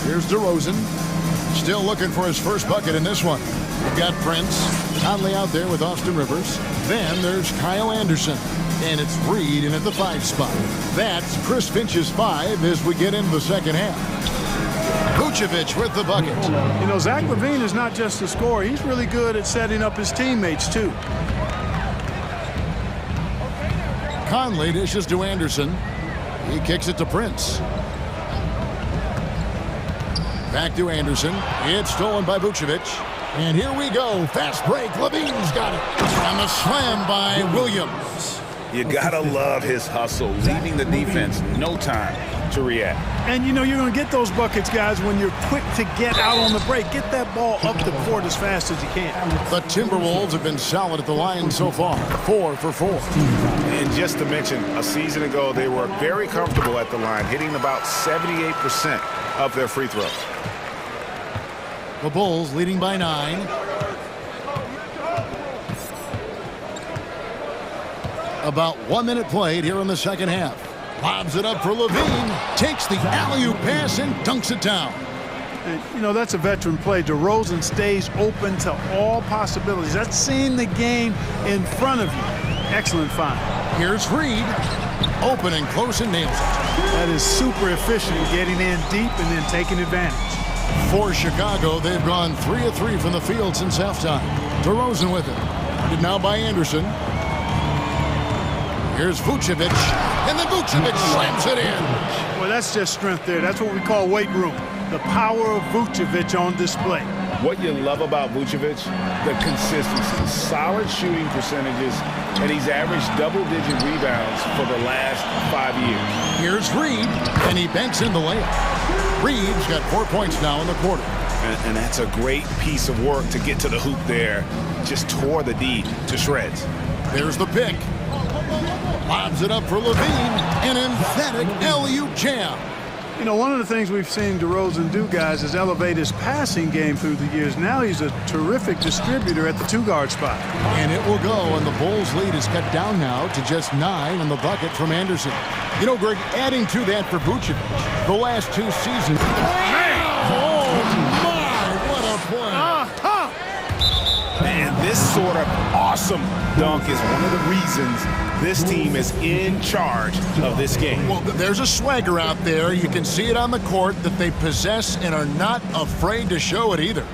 Here's DeRozan. Still looking for his first bucket in this one. We've got Prince. Conley out there with Austin Rivers. Then there's Kyle Anderson. And it's Reid in at the 5 spot. That's Chris Finch's 5 as we get into the second half. Vucevic with the bucket. You know, Zach LaVine is not just a scorer. He's really good at setting up his teammates, too. Conley dishes to Anderson. He kicks it to Prince. Back to Anderson. It's stolen by Vucevic. And here we go. Fast break. Levine's got it. And the slam by Williams. You gotta love his hustle, leaving the defense no time to react. And you know you're going to get those buckets, guys, when you're quick to get out on the break. Get that ball up the court as fast as you can. The Timberwolves have been solid at the line so far. 4 for 4. And just to mention, a season ago, they were very comfortable at the line, hitting about 78% of their free throws. The Bulls leading by 9. About 1 minute played here in the second half. Lobs it up for Levine. Takes the alley-oop pass and dunks it down. And, you know, that's a veteran play. DeRozan stays open to all possibilities. That's seeing the game in front of you. Excellent find. Here's Reed. Open and close and nails it. That is super efficient, getting in deep and then taking advantage. For Chicago, they've gone 3 of 3 from the field since halftime. DeRozan with it. Guarded now by Anderson. Here's Vucevic, and then Vucevic slams it in. Well, that's just strength there. That's what we call weight room. The power of Vucevic on display. What you love about Vucevic, the consistency, solid shooting percentages, and he's averaged double-digit rebounds for the last 5 years. Here's Reed, and he banks in the layup. Reed's got 4 points now in the quarter. And that's a great piece of work to get to the hoop there. Just tore the D to shreds. There's the pick. Lobs it up for Levine. An emphatic alley-oop jam. You know, one of the things we've seen DeRozan do, guys, is elevate his passing game through the years. Now he's a terrific distributor at the 2-guard spot. And it will go, and the Bulls' lead is cut down now to just 9 on the bucket from Anderson. You know, Greg, adding to that for Vucevic, the last 2 seasons. Oh, my, what a play. Man, this sort of awesome dunk is one of the reasons this team is in charge of this game. Well, there's a swagger out there. You can see it on the court that they possess and are not afraid to show it either.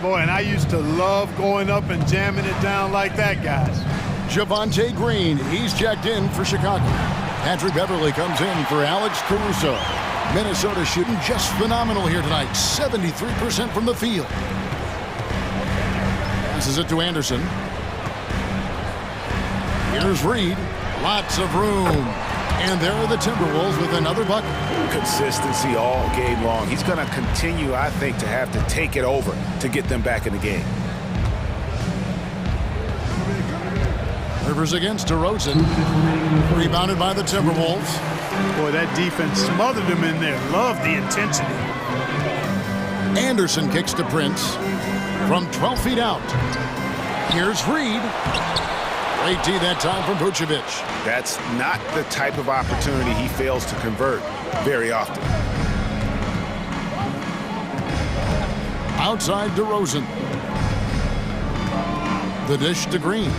Boy, and I used to love going up and jamming it down like that, guys. Javonte Green, he's checked in for Chicago. Patrick Beverly comes in for Alex Caruso. Minnesota shooting just phenomenal here tonight. 73% from the field. Passes it to Anderson. Here's Reed. Lots of room. And there are the Timberwolves with another bucket. Consistency all game long. He's going to continue, I think, to have to take it over to get them back in the game. Rivers against DeRozan. Rebounded by the Timberwolves. Boy, that defense smothered him in there. Love the intensity. Anderson kicks to Prince from 12 feet out. Here's Reed. Great D that time from Vucevic. That's not the type of opportunity he fails to convert very often. Outside DeRozan. The dish to Green.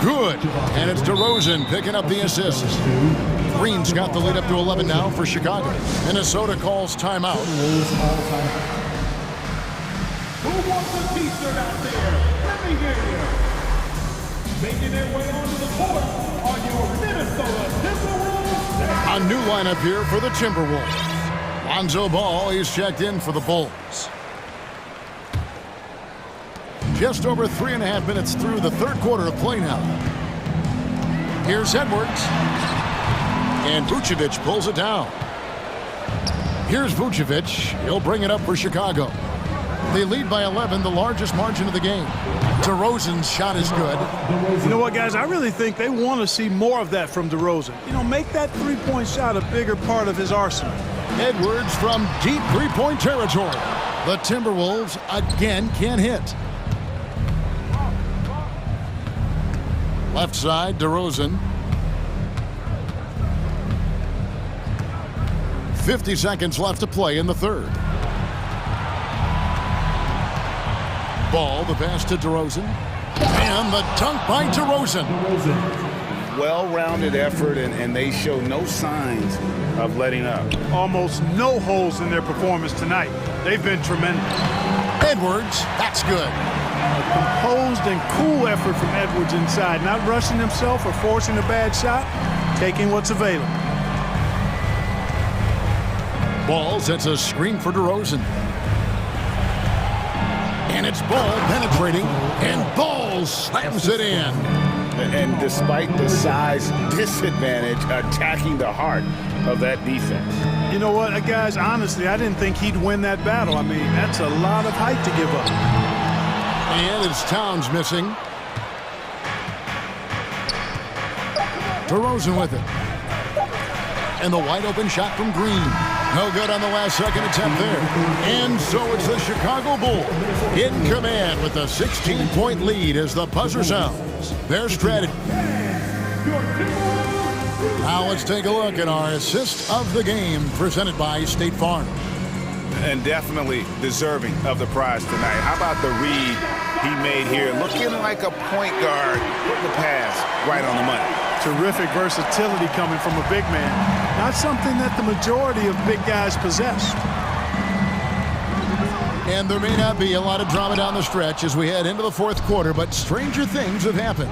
Good. And it's DeRozan picking up the assist. Green's got the lead up to 11 now for Chicago. Minnesota calls timeout. Who wants a t-shirt out there? Let me hear you. Making their way onto the court are your Minnesota Timberwolves. A new lineup here for the Timberwolves. Lonzo Ball is checked in for the Bulls. Just over 3.5 minutes through the third quarter of play now. Here's Edwards. And Vucevic pulls it down. Here's Vucevic. He'll bring it up for Chicago. They lead by 11, the largest margin of the game. DeRozan's shot is good. You know what, guys? I really think they want to see more of that from DeRozan. You know, make that three-point shot a bigger part of his arsenal. Edwards from deep three-point territory. The Timberwolves again can't hit. Left side, DeRozan. 50 seconds left to play in the third. Ball, the pass to DeRozan. And the dunk by DeRozan. Well-rounded effort, and they show no signs of letting up. Almost no holes in their performance tonight. They've been tremendous. Edwards, that's good. A composed and cool effort from Edwards inside. Not rushing himself or forcing a bad shot. Taking what's available. Ball sets a screen for DeRozan. And it's Ball penetrating, and Ball slams it in. And despite the size disadvantage, attacking the heart of that defense. You know what, guys, honestly, I didn't think he'd win that battle. I mean, that's a lot of height to give up. And it's Towns missing. DeRozan with it. And the wide open shot from Green. No good on the last second attempt there. And so it's the Chicago Bulls in command with a 16-point lead as the buzzer sounds. Their strategy. Now let's take a look at our assist of the game presented by State Farm. And definitely deserving of the prize tonight. How about the read he made here? Looking like a point guard, putting the pass right on the money. Terrific versatility coming from a big man. Not something that the majority of big guys possess. And there may not be a lot of drama down the stretch as we head into the fourth quarter, but stranger things have happened.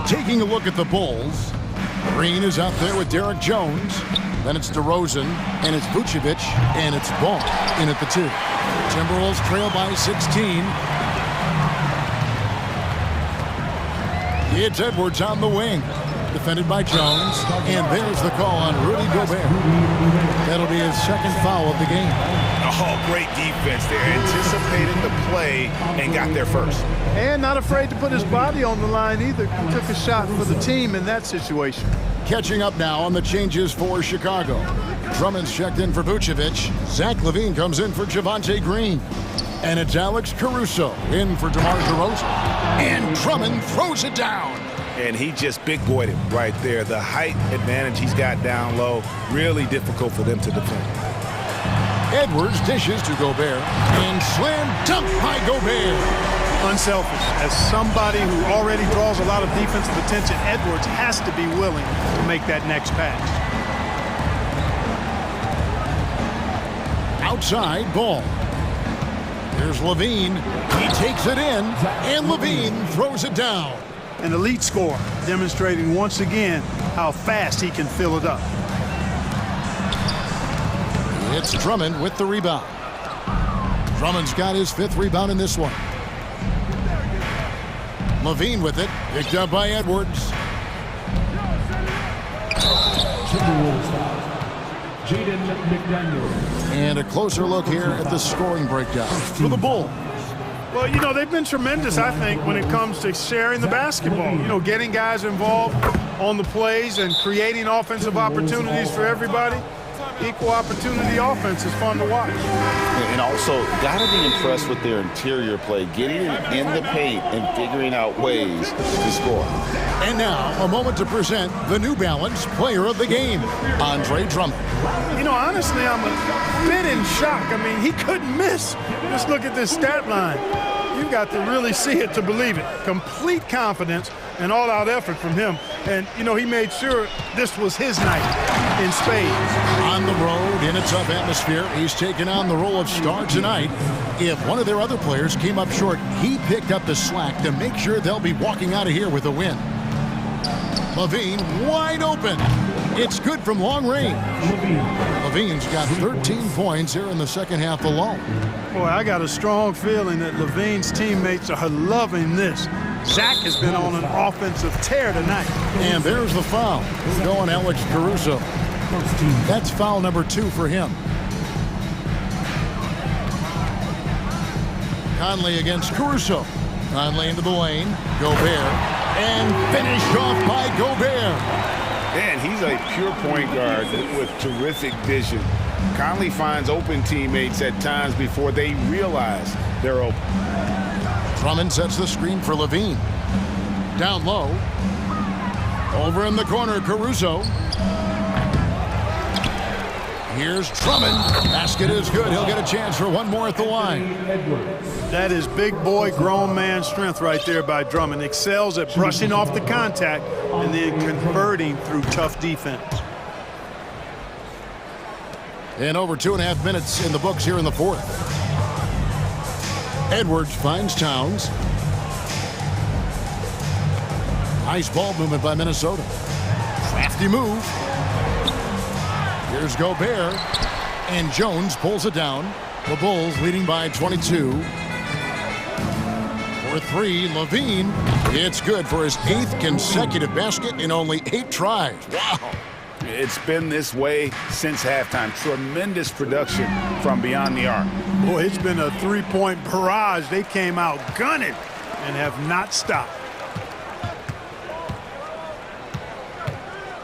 Taking a look at the Bulls, Green is out there with Derek Jones. Then it's DeRozan, and it's Vucevic, and it's Ball in at the 2. Timberwolves trail by 16. It's Edwards on the wing. Defended by Jones, and there's the call on Rudy Gobert. That'll be his second foul of the game. Oh, great defense there. Anticipated the play and got there first. And not afraid to put his body on the line either. Took a shot for the team in that situation. Catching up now on the changes for Chicago. Drummond's checked in for Vucevic. Zach LaVine comes in for Javonte Green. And it's Alex Caruso in for DeMar DeRozan. And Drummond throws it down. And he just big-boyed him right there. The height advantage he's got down low, really difficult for them to defend. Edwards dishes to Gobert, and slam dunk by Gobert. Unselfish. As somebody who already draws a lot of defensive attention, Edwards has to be willing to make that next pass. Outside Ball. Here's LaVine. He takes it in, and LaVine throws it down. An elite scorer, demonstrating once again how fast he can fill it up. It's Drummond with the rebound. Drummond's got his 5th rebound in this one. LaVine with it, picked up by Edwards. And a closer look here at the scoring breakdown for the Bulls. Well, you know, they've been tremendous, I think, when it comes to sharing the basketball. You know, getting guys involved on the plays and creating offensive opportunities for everybody. Equal opportunity offense is fun to watch. And also, got to be impressed with their interior play, getting in the paint and figuring out ways to score. And now, a moment to present the New Balance Player of the Game, Andre Drummond. You know, honestly, I'm a bit in shock. I mean, he couldn't miss. Just look at this stat line. You've got to really see it to believe it. Complete confidence and all-out effort from him. And, you know, he made sure this was his night in spades. On the road, in a tough atmosphere, he's taken on the role of star tonight. If one of their other players came up short, he picked up the slack to make sure they'll be walking out of here with a win. LaVine wide open. It's good from long range. LaVine's got 13 points here in the second half alone. Boy, I got a strong feeling that LaVine's teammates are loving this. Zach has been on an offensive tear tonight. And there's the foul. Going Alex Caruso. That's foul number 2 for him. Conley against Caruso. Conley into the lane. Gobert. And finished off by Gobert. Man, he's a pure point guard with terrific vision. Conley finds open teammates at times before they realize they're open. Drummond sets the screen for LaVine. Down low. Over in the corner, Caruso. Here's Drummond. Basket is good. He'll get a chance for one more at the line. That is big boy, grown man strength right there by Drummond. Excels at brushing off the contact and then converting through tough defense. And over 2.5 minutes in the books here in the fourth. Edwards finds Towns. Nice ball movement by Minnesota. Crafty move. Here's Gobert. And Jones pulls it down. The Bulls leading by 22. For three, Levine. It's good for his 8th consecutive basket in only 8 tries. Wow. It's been this way since halftime. Tremendous production from beyond the arc. Boy, it's been a three-point barrage. They came out gunning and have not stopped.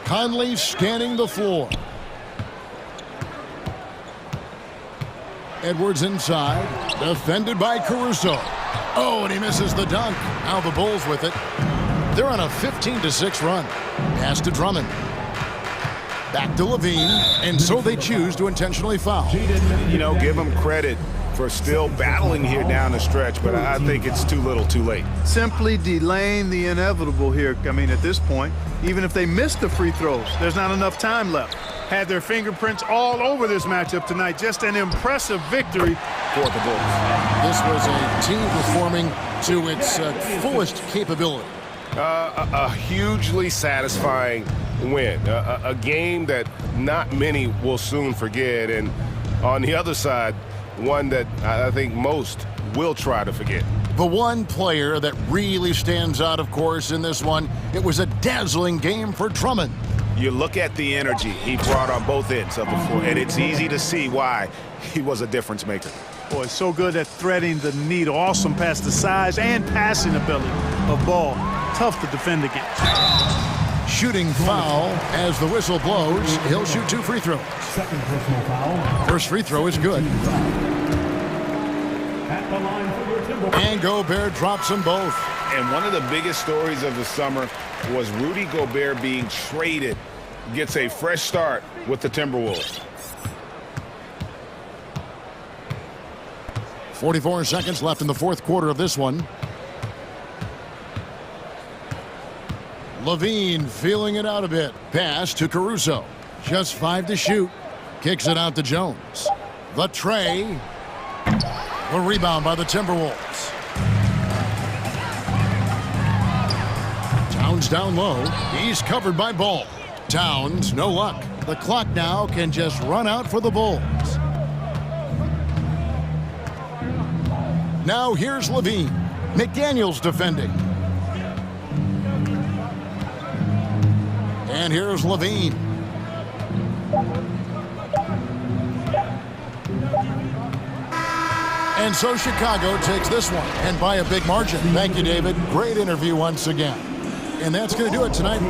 Conley scanning the floor. Edwards inside. Defended by Caruso. Oh, and he misses the dunk. Now the Bulls with it. They're on a 15-6 run. Pass to Drummond. Back to Levine, and so they choose to intentionally foul. You know, give them credit for still battling here down the stretch, but I think it's too little too late. Simply delaying the inevitable here. I mean, at this point, even if they miss the free throws, there's not enough time left. Had their fingerprints all over this matchup tonight. Just an impressive victory for the Bulls. This was a team performing to its fullest capability. A hugely satisfying win. A game that not many will soon forget. And on the other side, one that I think most will try to forget. The one player that really stands out, of course, in this one, it was a dazzling game for Drummond. You look at the energy he brought on both ends of the floor, and it's easy to see why he was a difference maker. Boy, so good at threading the needle. Awesome past the size and passing ability of Ball. Tough to defend against. Shooting foul as the whistle blows. He'll shoot 2 free throws. Second personal foul. First free throw is good. At the line for your Timberwolves. And Gobert drops them both. And one of the biggest stories of the summer was Rudy Gobert being traded. Gets a fresh start with the Timberwolves. 44 seconds left in the fourth quarter of this one. Levine feeling it out a bit. Pass to Caruso. Just 5 to shoot. Kicks it out to Jones. The tray. The rebound by the Timberwolves. Towns down low. He's covered by Ball. Towns, no luck. The clock now can just run out for the Bulls. Now here's Levine. McDaniels defending. And here's Levine. And so Chicago takes this one, and by a big margin. Thank you, David. Great interview once again. And that's going to do it tonight.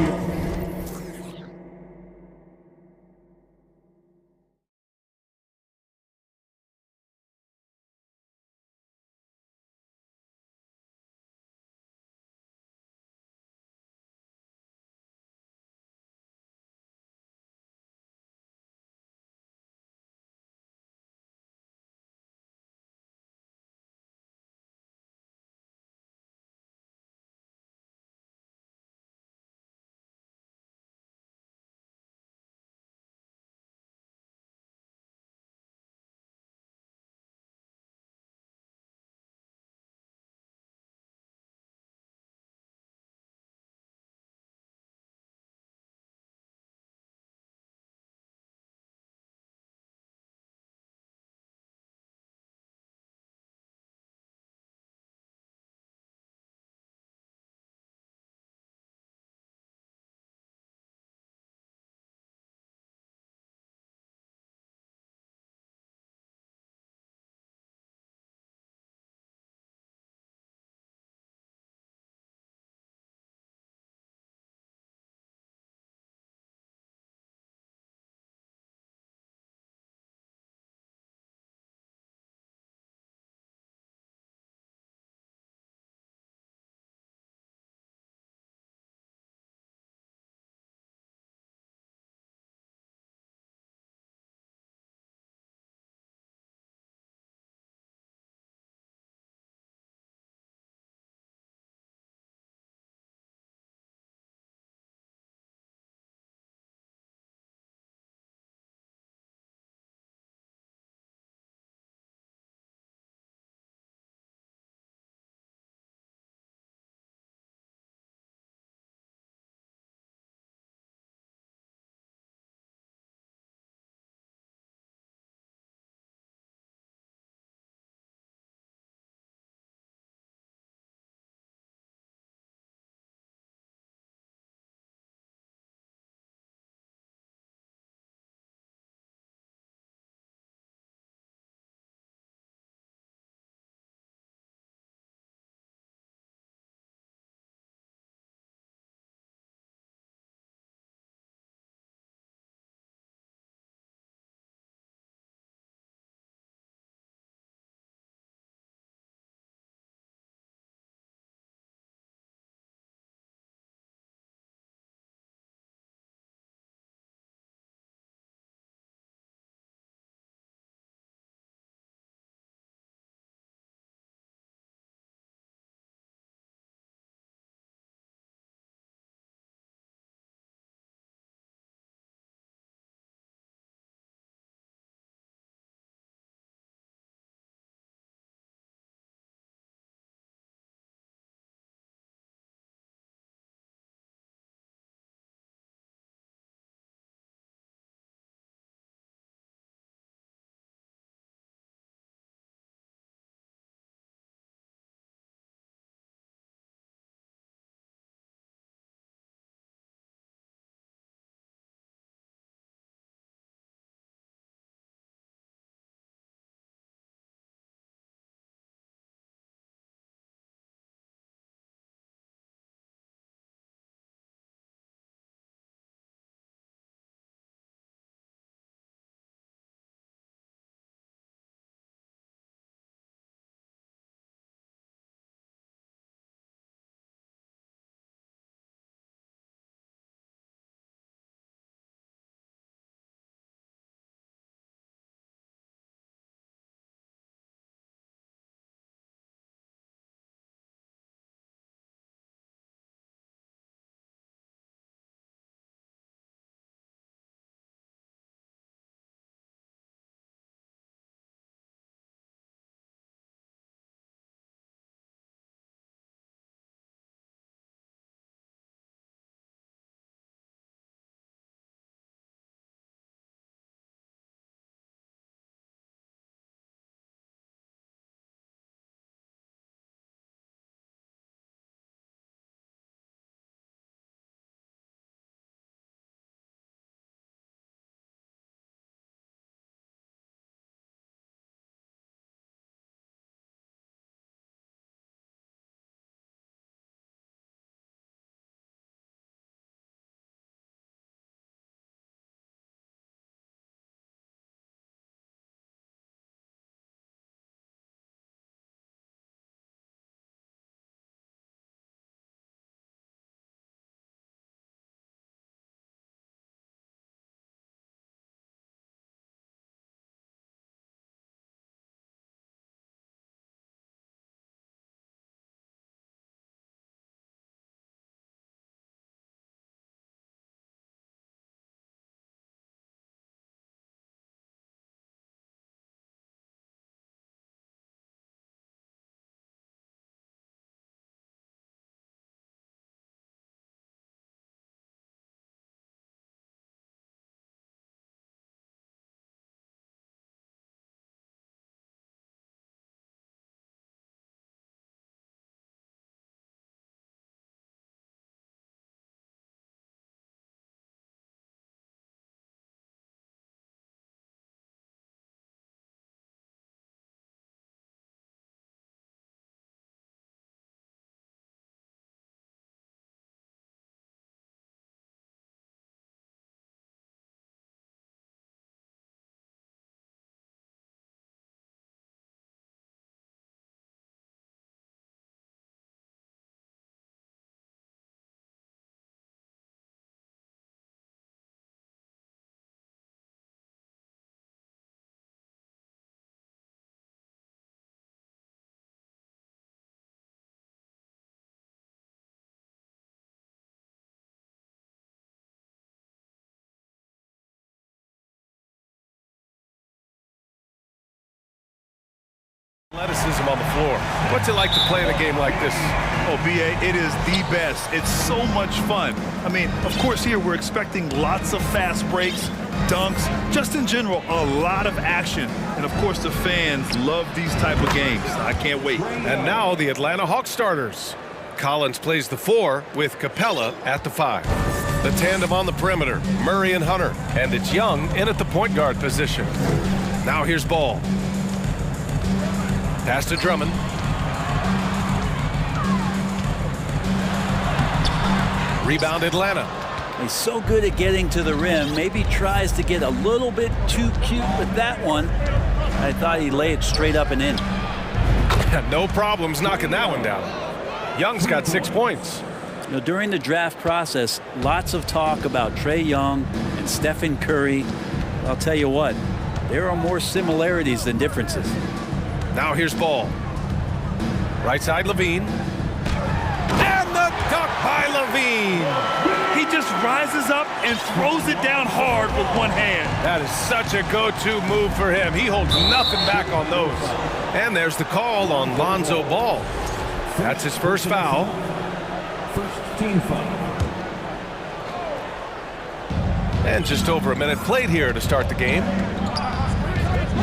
Athleticism on the floor. What's it like to play in a game like this? Oh, B.A., it is the best. It's so much fun. I mean, of course, here we're expecting lots of fast breaks, dunks, just in general, a lot of action. And, of course, the fans love these type of games. I can't wait. And now the Atlanta Hawks starters. Collins plays the 4 with Capella at the 5. The tandem on the perimeter, Murray and Hunter. And it's Young in at the point guard position. Now here's Ball. Pass to Drummond. Rebound Atlanta. He's so good at getting to the rim. Maybe tries to get a little bit too cute with that one. I thought he'd lay it straight up and in. No problems knocking that one down. Young's got 6 points. You know, during the draft process, lots of talk about Trae Young and Stephen Curry. I'll tell you what, there are more similarities than differences. Now here's Ball. Right side, Levine. And the dunk by Levine. He just rises up and throws it down hard with one hand. That is such a go-to move for him. He holds nothing back on those. And there's the call on Lonzo Ball. That's his first foul. First team foul. And just over a minute played here to start the game.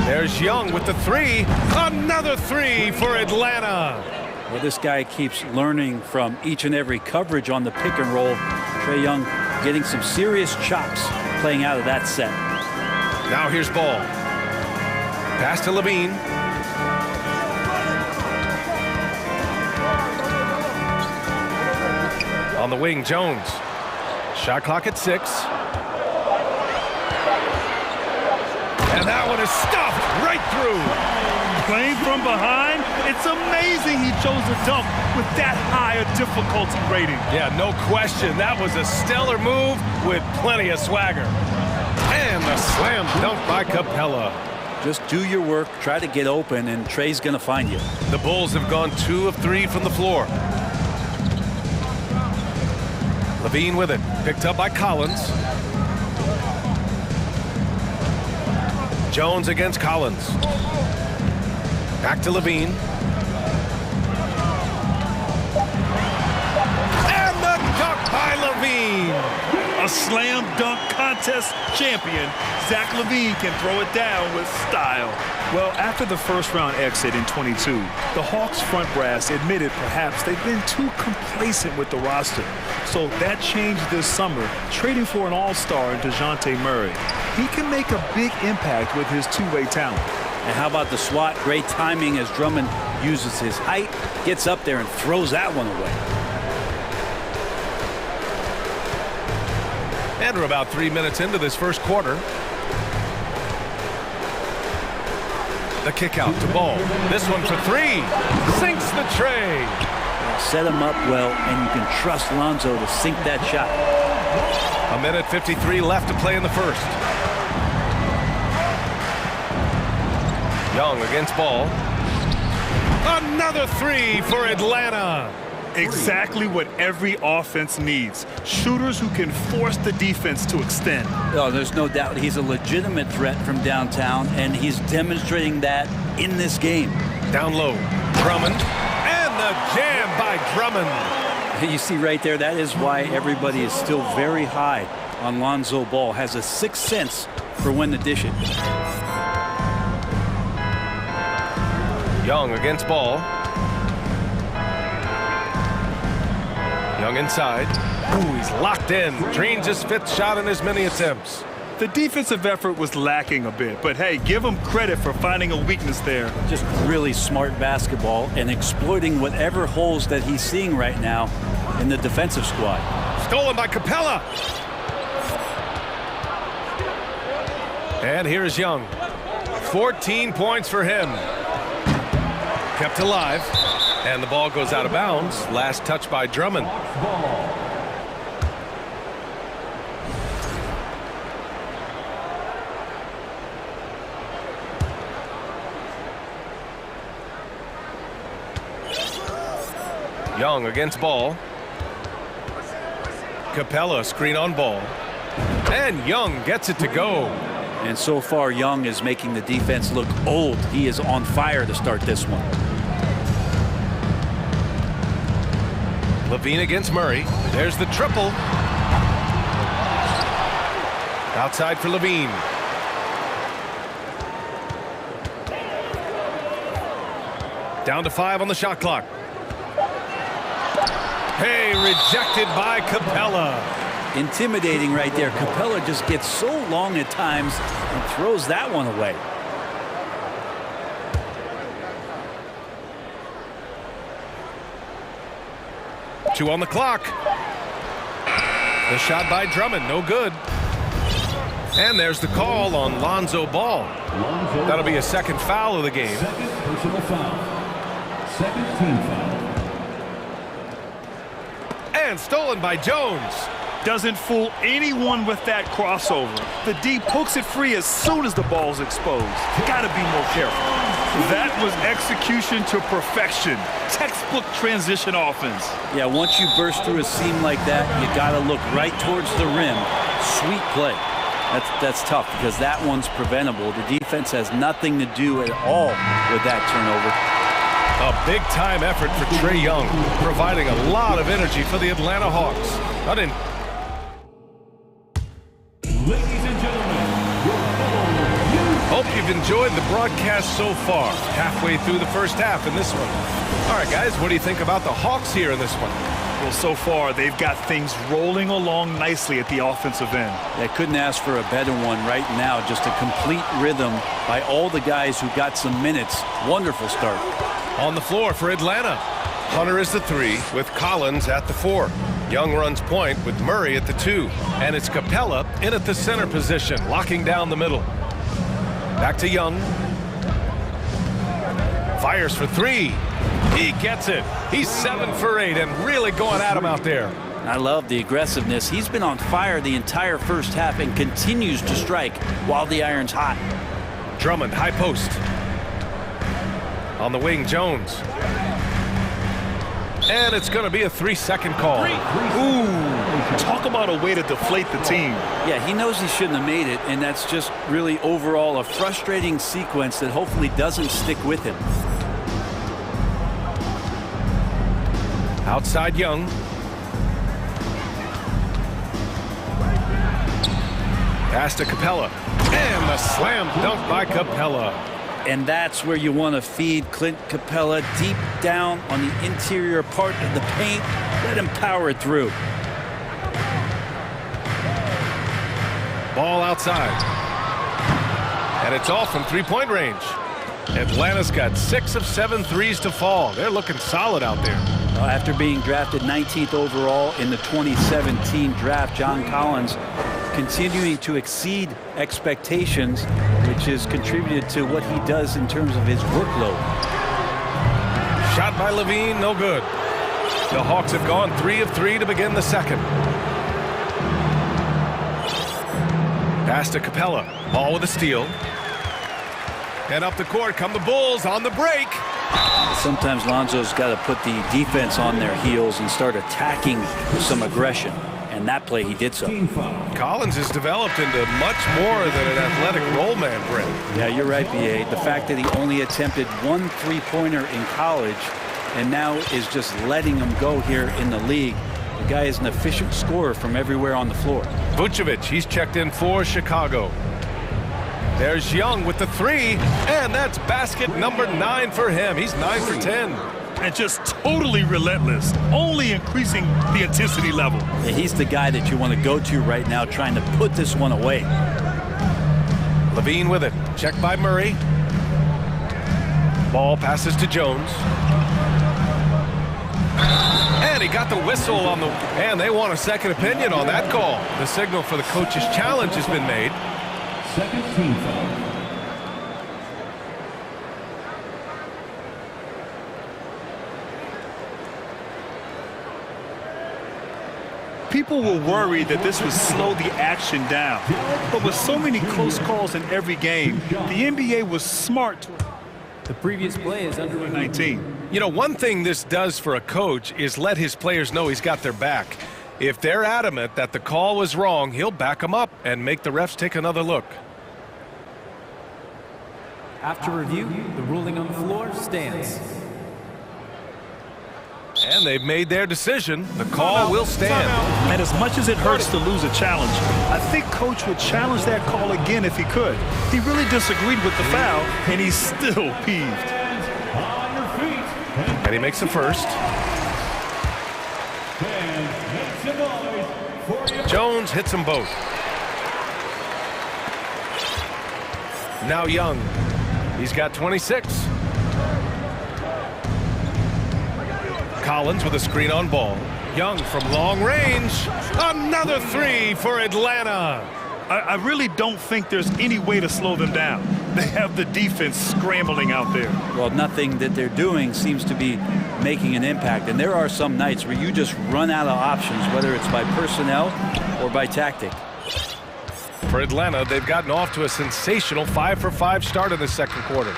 There's Young with the 3. Another 3 for Atlanta. Well, this guy keeps learning from each and every coverage on the pick and roll. Trae Young getting some serious chops playing out of that set. Now here's Ball. Pass to Levine. On the wing, Jones. Shot clock at 6. And that one is stuffed right through. Playing from behind, it's amazing he chose a dunk with that high a difficulty rating. Yeah, no question. That was a stellar move with plenty of swagger. And the slam dunk by Capella. Just do your work, try to get open, and Trae's going to find you. The Bulls have gone 2 of 3 from the floor. Levine with it, picked up by Collins. Jones against Collins. Back to Levine. And the dunk by Levine. A slam dunk contest champion, Zach LaVine can throw it down with style. Well, after the first round exit in 22, the Hawks front brass admitted perhaps they've been too complacent with the roster. So that changed this summer, trading for an all-star in DeJounte Murray. He can make a big impact with his two-way talent. And how about the swat? Great timing as Drummond uses his height, gets up there and throws that one away. And we're about 3 minutes into this first quarter. The kick out to Ball. This one for 3. Sinks the tray. Set him up well, and you can trust Lonzo to sink that shot. 1:53 left to play in the first. Young against Ball. Another 3 for Atlanta. Exactly what every offense needs. Shooters who can force the defense to extend. Oh, there's no doubt he's a legitimate threat from downtown, and he's demonstrating that in this game. Down low, Drummond, and the jam by Drummond. You see right there, that is why everybody is still very high on Lonzo Ball. Has a sixth sense for when to dish it. Young against Ball. Young inside. Ooh, he's locked in. Drains his 5th shot in as many attempts. The defensive effort was lacking a bit, but hey, give him credit for finding a weakness there. Just really smart basketball and exploiting whatever holes that he's seeing right now in the defensive squad. Stolen by Capella. And here's Young. 14 points for him. Kept alive. And the ball goes out of bounds. Last touch by Drummond. Young against Ball. Capella screen on Ball. And Young gets it to go. And so far, Young is making the defense look old. He is on fire to start this one. Levine against Murray. There's the triple. Outside for Levine. Down to 5 on the shot clock. Hey, rejected by Capella. Intimidating right there. Capella just gets so long at times and throws that one away. Two on the clock. The shot by Drummond, no good. And there's the call on Lonzo Ball. That'll be a second foul of the game. Second personal foul. Second team foul. And stolen by Jones. Doesn't fool anyone with that crossover. The D pokes it free as soon as the ball's exposed. Gotta be more careful. That was execution to perfection. Textbook transition offense. Yeah, once you burst through a seam like that, you gotta look right towards the rim. Sweet play. That's tough because that one's preventable. The defense has nothing to do at all with that turnover. A big-time effort for Trae Young, providing a lot of energy for the Atlanta Hawks. Ladies and gentlemen, hope you've enjoyed the broadcast so far. Halfway through the first half in this one. All right, guys, what do you think about the Hawks here in this one? Well, so far, they've got things rolling along nicely at the offensive end. They couldn't ask for a better one right now. Just a complete rhythm by all the guys who got some minutes. Wonderful start. On the floor for Atlanta. Hunter is the 3 with Collins at the 4. Young runs point with Murray at the 2. And it's Capella in at the center position, locking down the middle. Back to Young. Fires for 3. He gets it. He's 7 for 8 and really going at him out there. I love the aggressiveness. He's been on fire the entire first half and continues to strike while the iron's hot. Drummond, high post. On the wing, Jones. And it's going to be a 3-second call. Ooh, talk about a way to deflate the team. Yeah, he knows he shouldn't have made it, and that's just really overall a frustrating sequence that hopefully doesn't stick with him. Outside Young. Pass to Capella. And the slam dunk by Capella. And that's where you want to feed Clint Capella, deep down on the interior part of the paint. Let him power it through. Ball outside. And it's off from three-point range. Atlanta's got 6 of 7 threes to fall. They're looking solid out there. After being drafted 19th overall in the 2017 draft, John Collins continuing to exceed expectations, which has contributed to what he does in terms of his workload. Shot by Levine, no good. The Hawks have gone 3 of 3 to begin the second. Pass to Capella. Ball with a steal. And up the court come the Bulls on the break. Sometimes Lonzo's got to put the defense on their heels and start attacking with some aggression. And that play, he did so. Collins has developed into much more than an athletic roll man, Brent. Yeah, you're right, B.A. The fact that he only attempted 1 3-pointer in college and now is just letting him go here in the league. The guy is an efficient scorer from everywhere on the floor. Vucevic, he's checked in for Chicago. There's Young with the 3, and that's basket number 9 for him. He's 9 for 10. And just totally relentless, only increasing the intensity level. Yeah, he's the guy that you want to go to right now, trying to put this one away. Levine with it. Checked by Murray. Ball passes to Jones. And he got the whistle on the... And they want a second opinion on that call. The signal for the coach's challenge has been made. Second team foul. People were worried that this would slow the action down. But with so many close calls in every game, the NBA was smart. The previous play is under 19. You know, one thing this does for a coach is let his players know he's got their back. If they're adamant that the call was wrong, he'll back them up and make the refs take another look. After review, the ruling on the floor stands. And they've made their decision. The call will stand. And as much as it hurts to lose a challenge, I think Coach would challenge that call again if he could. He really disagreed with the foul, and he's still peeved. And he makes the first. Jones hits them both. Now Young. He's got 26. Collins with a screen on ball. Young from long range. Another three for Atlanta. I really don't think there's any way to slow them down. They have the defense scrambling out there. Well, nothing that they're doing seems to be making an impact. And there are some nights where you just run out of options, whether it's by personnel or by tactic. For Atlanta, they've gotten off to a sensational 5-for-5 start in the second quarter.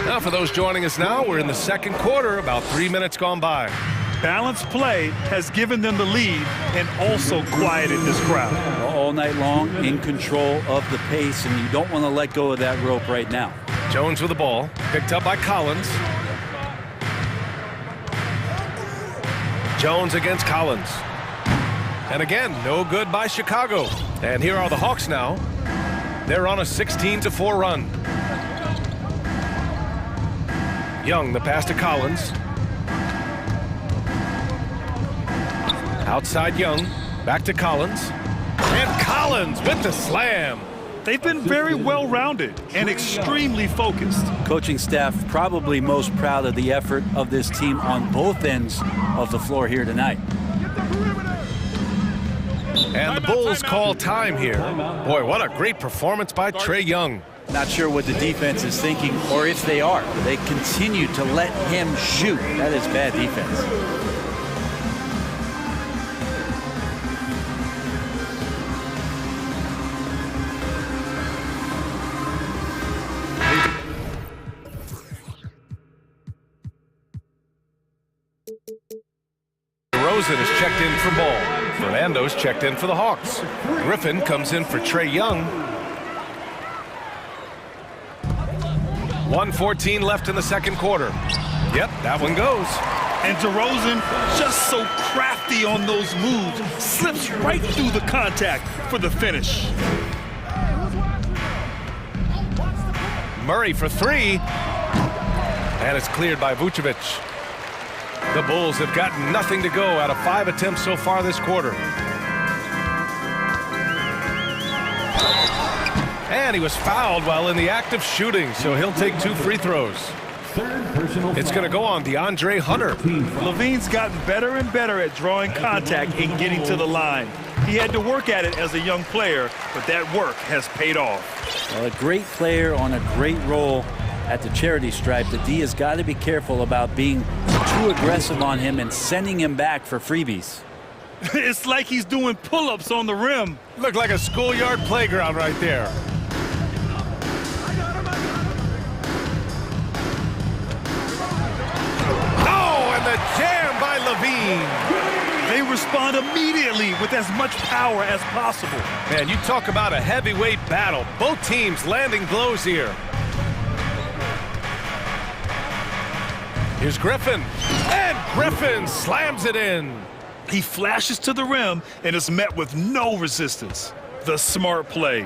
Now, for those joining us now, we're in the second quarter, about 3 minutes gone by. Balanced play has given them the lead and also quieted this crowd. All night long, in control of the pace, and you don't want to let go of that rope right now. Jones with the ball, picked up by Collins. Jones against Collins. And again, no good by Chicago. And here are the Hawks now. They're on a 16-4 run. Young, the pass to Collins. Outside Young, back to Collins. And Collins with the slam. They've been very well-rounded and extremely focused. Coaching staff probably most proud of the effort of this team on both ends of the floor here tonight. And the Bulls call time here. Boy, what a great performance by Trae Young. Not sure what the defense is thinking, or if they are. They continue to let him shoot. That is bad defense. Rosen is checked in for ball. Fernando's checked in for the Hawks. Griffin comes in for Trae Young. 1:14 left in the second quarter. Yep, that one goes. And DeRozan, just so crafty on those moves, slips right through the contact for the finish. Murray for three. And it's cleared by Vucevic. The Bulls have gotten nothing to go out of 5 attempts so far this quarter. And he was fouled while in the act of shooting, so he'll take 2 free throws. It's going to go on DeAndre Hunter. Levine's gotten better and better at drawing contact and getting to the line. He had to work at it as a young player, but that work has paid off. Well, a great player on a great role at the charity stripe. The D has got to be careful about being too aggressive on him and sending him back for freebies. It's like he's doing pull-ups on the rim. Looked like a schoolyard playground right there. Oh, and the jam by Levine. They respond immediately with as much power as possible. Man, you talk about a heavyweight battle. Both teams landing blows here. Here's Griffin, and Griffin slams it in. He flashes to the rim and is met with no resistance. The smart play.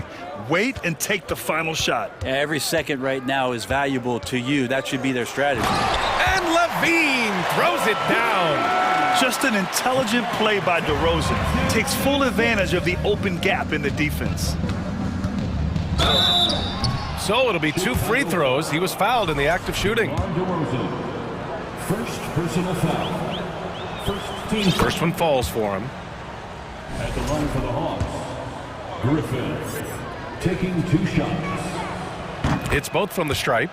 Wait and take the final shot. Every second right now is valuable to you. That should be their strategy. And Levine throws it down. Just an intelligent play by DeRozan. Takes full advantage of the open gap in the defense. So it'll be 2 free throws. He was fouled in the act of shooting. First personal foul. First one falls for him. At the line for the Hawks, Griffin taking 2 shots. It's both from the stripe.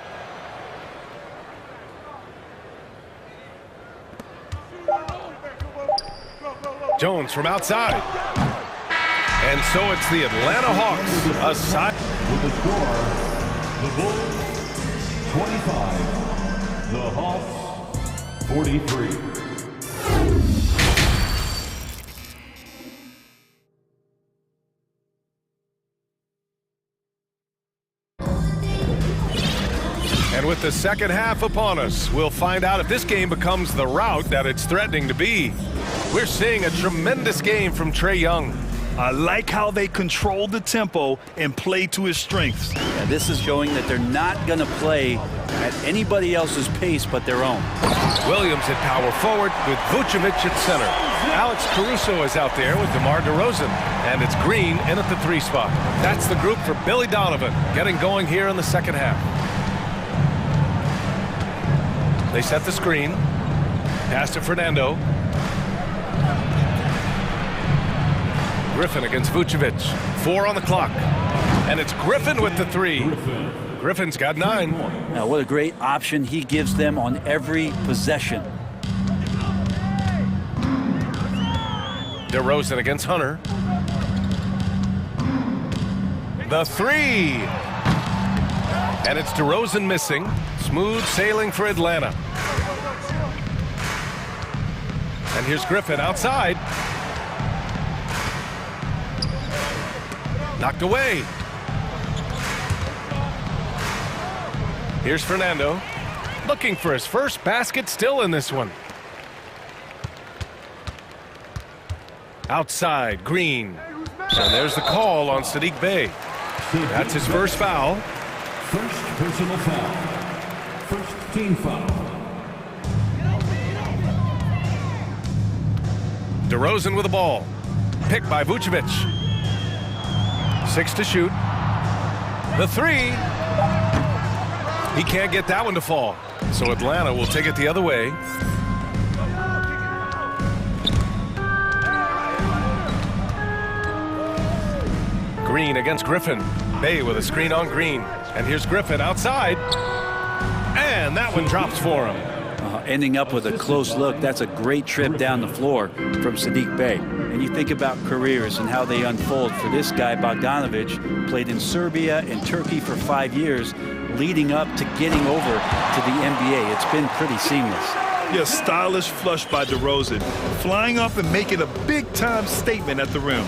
Jones from outside. And so it's the Atlanta Hawks aside. With the score, the Bulls 25, the Hawks 43. with the second half upon us. We'll find out if this game becomes the rout that it's threatening to be. We're seeing a tremendous game from Trae Young. I like how they control the tempo and play to his strengths. Yeah, this is showing that they're not going to play at anybody else's pace but their own. Williams at power forward with Vucevic at center. Alex Caruso is out there with DeMar DeRozan. And it's Green in at the 3 spot. That's the group for Billy Donovan getting going here in the second half. They set the screen. Pass to Fernando. Griffin against Vucevic. 4 on the clock. And it's Griffin with the 3. Griffin's got 9. Now, what a great option he gives them on every possession. DeRozan against Hunter. The 3. And it's DeRozan missing. Smooth sailing for Atlanta. And here's Griffin outside. Knocked away. Here's Fernando. Looking for his first basket still in this one. Outside, Green. And there's the call on Saddiq Bey. That's his first foul. First personal foul. First team foul. DeRozan with the ball. Picked by Vucevic. 6 to shoot. The 3. He can't get that one to fall. So Atlanta will take it the other way. Green against Griffin. Bey with a screen on Green. And here's Griffin outside. And that one drops for him. Ending up with a close look. That's a great trip down the floor from Saddiq Bey. And you think about careers and how they unfold. For this guy, Bogdanovic, played in Serbia and Turkey for 5 years, leading up to getting over to the NBA. It's been pretty seamless. Yeah, stylish flush by DeRozan, flying up and making a big-time statement at the rim.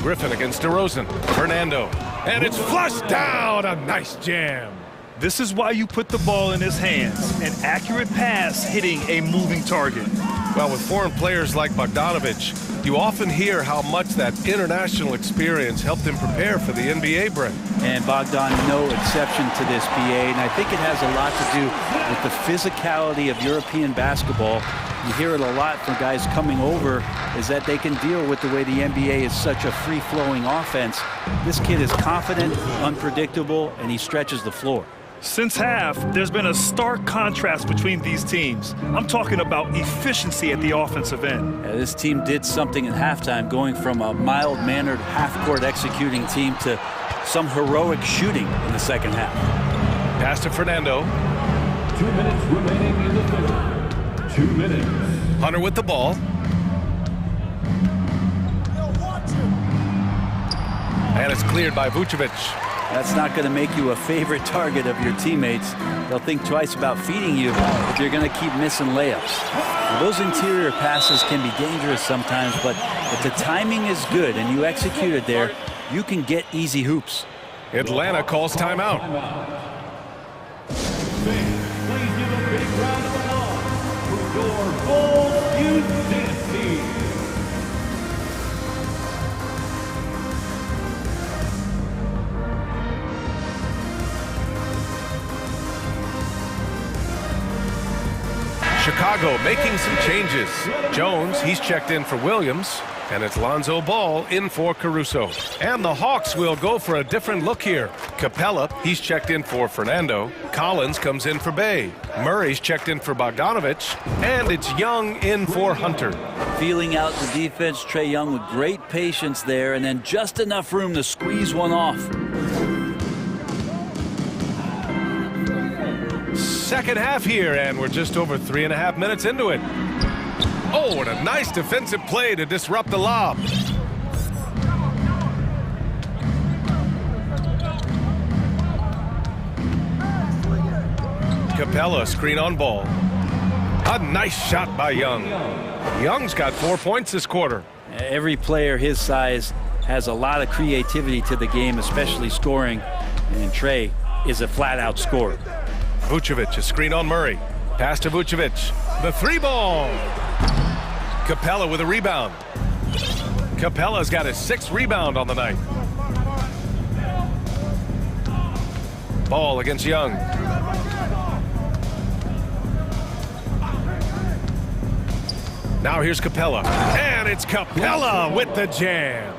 Griffin against DeRozan. Fernando. And it's flushed down. A nice jam. This is why you put the ball in his hands. An accurate pass hitting a moving target. Well, with foreign players like Bogdanovic, you often hear how much that international experience helped him prepare for the NBA, Brent. And Bogdan, no exception to this, BA. And I think it has a lot to do with the physicality of European basketball. You hear it a lot from guys coming over, is that they can deal with the way the NBA is such a free-flowing offense. This kid is confident, unpredictable, and he stretches the floor. Since half, there's been a stark contrast between these teams. I'm talking about efficiency at the offensive end. Yeah, this team did something at halftime, going from a mild-mannered half-court executing team to some heroic shooting in the second half. Pass to Fernando. 2 minutes remaining in the third. 2 minutes. Hunter with the ball. And it's cleared by Vucevic. That's not going to make you a favorite target of your teammates. They'll think twice about feeding you if you're going to keep missing layups. Now, those interior passes can be dangerous sometimes, but if the timing is good and you execute it there, you can get easy hoops. Atlanta calls timeout. Please give a big round of applause for your Bulls Youth Dance Team. Chicago making some changes. Jones, he's checked in for Williams. And it's Lonzo Ball in for Caruso. And the Hawks will go for a different look here. Capella, he's checked in for Fernando. Collins comes in for Bey. Murray's checked in for Bogdanovic. And it's Young in for Hunter. Feeling out the defense, Trae Young with great patience there, and then just enough room to squeeze one off. Second half here, and we're just over 3.5 minutes into it. Oh, and a nice defensive play to disrupt the lob. Capella, screen on ball. A nice shot by Young. Young's got 4 points this quarter. Every player his size has a lot of creativity to the game, especially scoring, and Trey is a flat-out scorer. Vucevic, a screen on Murray. Pass to Vucevic. The three ball. Capella with a rebound. Capella's got his 6th rebound on the night. Ball against Young. Now here's Capella. And it's Capella with the jam.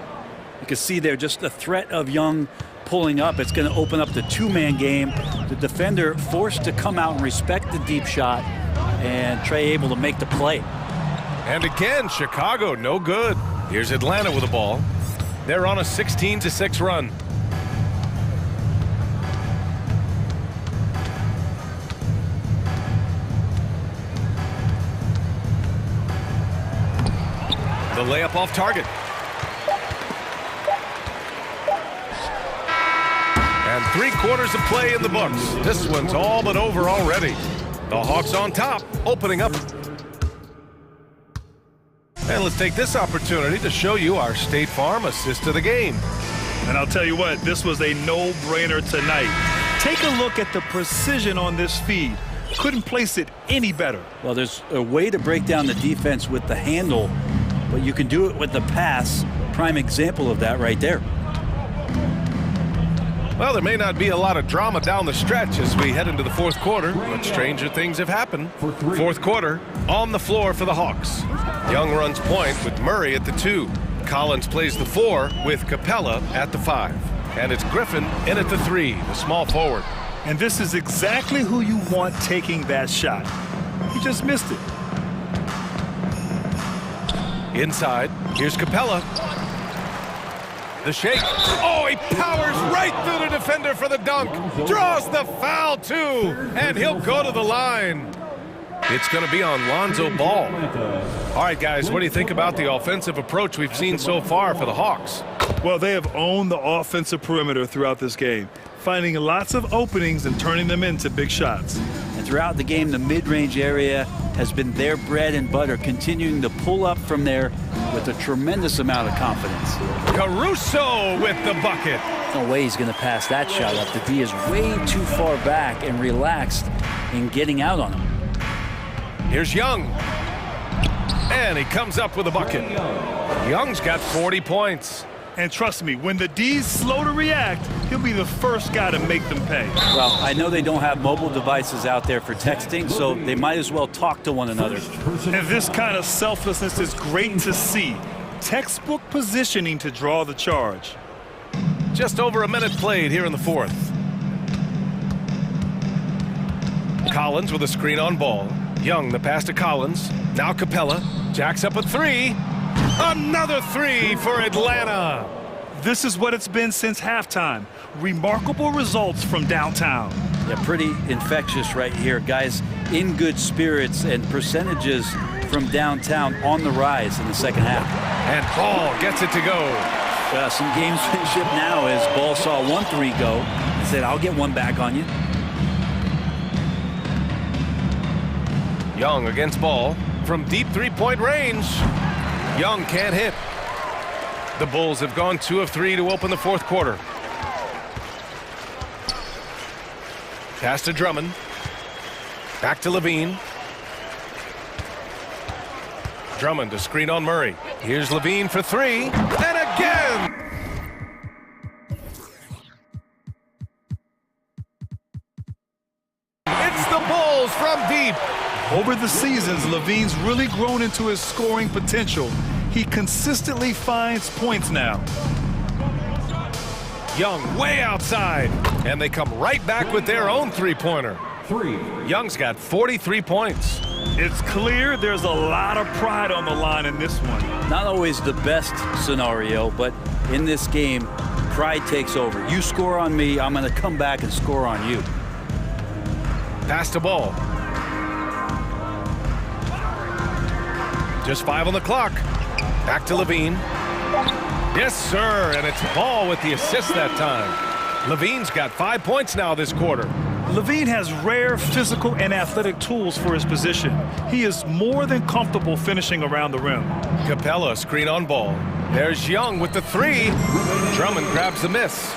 You can see there just the threat of Young pulling up. It's going to open up the two-man game. The defender forced to come out and respect the deep shot, and Trey able to make the play. And again, Chicago no good. Here's Atlanta with the ball. They're on a 16-6 run. The layup off target. And 3/4 of play in the books. This one's all but over already. The Hawks on top, opening up. And let's take this opportunity to show you our State Farm assist of the game. And I'll tell you what, this was a no-brainer tonight. Take a look at the precision on this feed. Couldn't place it any better. Well, there's a way to break down the defense with the handle, but you can do it with the pass. Prime example of that right there. Well, there may not be a lot of drama down the stretch as we head into the 4th quarter, but stranger things have happened. 4th quarter, on the floor for the Hawks. Young runs point with Murray at the 2. Collins plays the 4 with Capella at the 5. And it's Griffin in at the 3, the small forward. And this is exactly who you want taking that shot. He just missed it. Inside, here's Capella. The shake. Oh, he powers right through the defender for the dunk. Draws the foul, too. And he'll go to the line. It's going to be on Lonzo Ball. All right, guys, what do you think about the offensive approach we've seen so far for the Hawks? Well, they have owned the offensive perimeter throughout this game, finding lots of openings and turning them into big shots. And throughout the game, the mid-range area has been their bread and butter, continuing to pull up from there with a tremendous amount of confidence. Caruso with the bucket. No way he's going to pass that shot up. The D is way too far back and relaxed in getting out on him. Here's Young. And he comes up with a bucket. Young's got 40 points. And trust me, when the D's slow to react, he'll be the first guy to make them pay. Well, I know they don't have mobile devices out there for texting, so they might as well talk to one another. And this kind of selflessness is great to see. Textbook positioning to draw the charge. Just over a minute played here in the 4th. Collins with a screen on Ball. Young, the pass to Collins. Now Capella. Jacks up a 3. Another 3 for Atlanta. This is what it's been since halftime. Remarkable results from downtown. Yeah, pretty infectious right here. Guys in good spirits and percentages from downtown on the rise in the second half. And Ball gets it to go. Some gamesmanship now as Ball saw 1-3 go and said, I'll get one back on you. Young against Ball from deep three-point range. Young can't hit. The Bulls have gone 2 of 3 to open the 4th quarter. Pass to Drummond. Back to Levine. Drummond, a screen on Murray. Here's Levine for 3. And again! It's the Bulls from deep. Over the seasons, Levine's really grown into his scoring potential. He consistently finds points now. Young way outside, and they come right back with their own three-pointer. Young's got 43 points. It's clear there's a lot of pride on the line in this one. Not always the best scenario, but in this game, pride takes over. You score on me, I'm going to come back and score on you. Pass to Ball. Just 5 on the clock. Back to Levine. Yes, sir, and it's Ball with the assist that time. Levine's got 5 points now this quarter. Levine has rare physical and athletic tools for his position. He is more than comfortable finishing around the rim. Capella, screen on Ball. There's Young with the three. Drummond grabs the miss.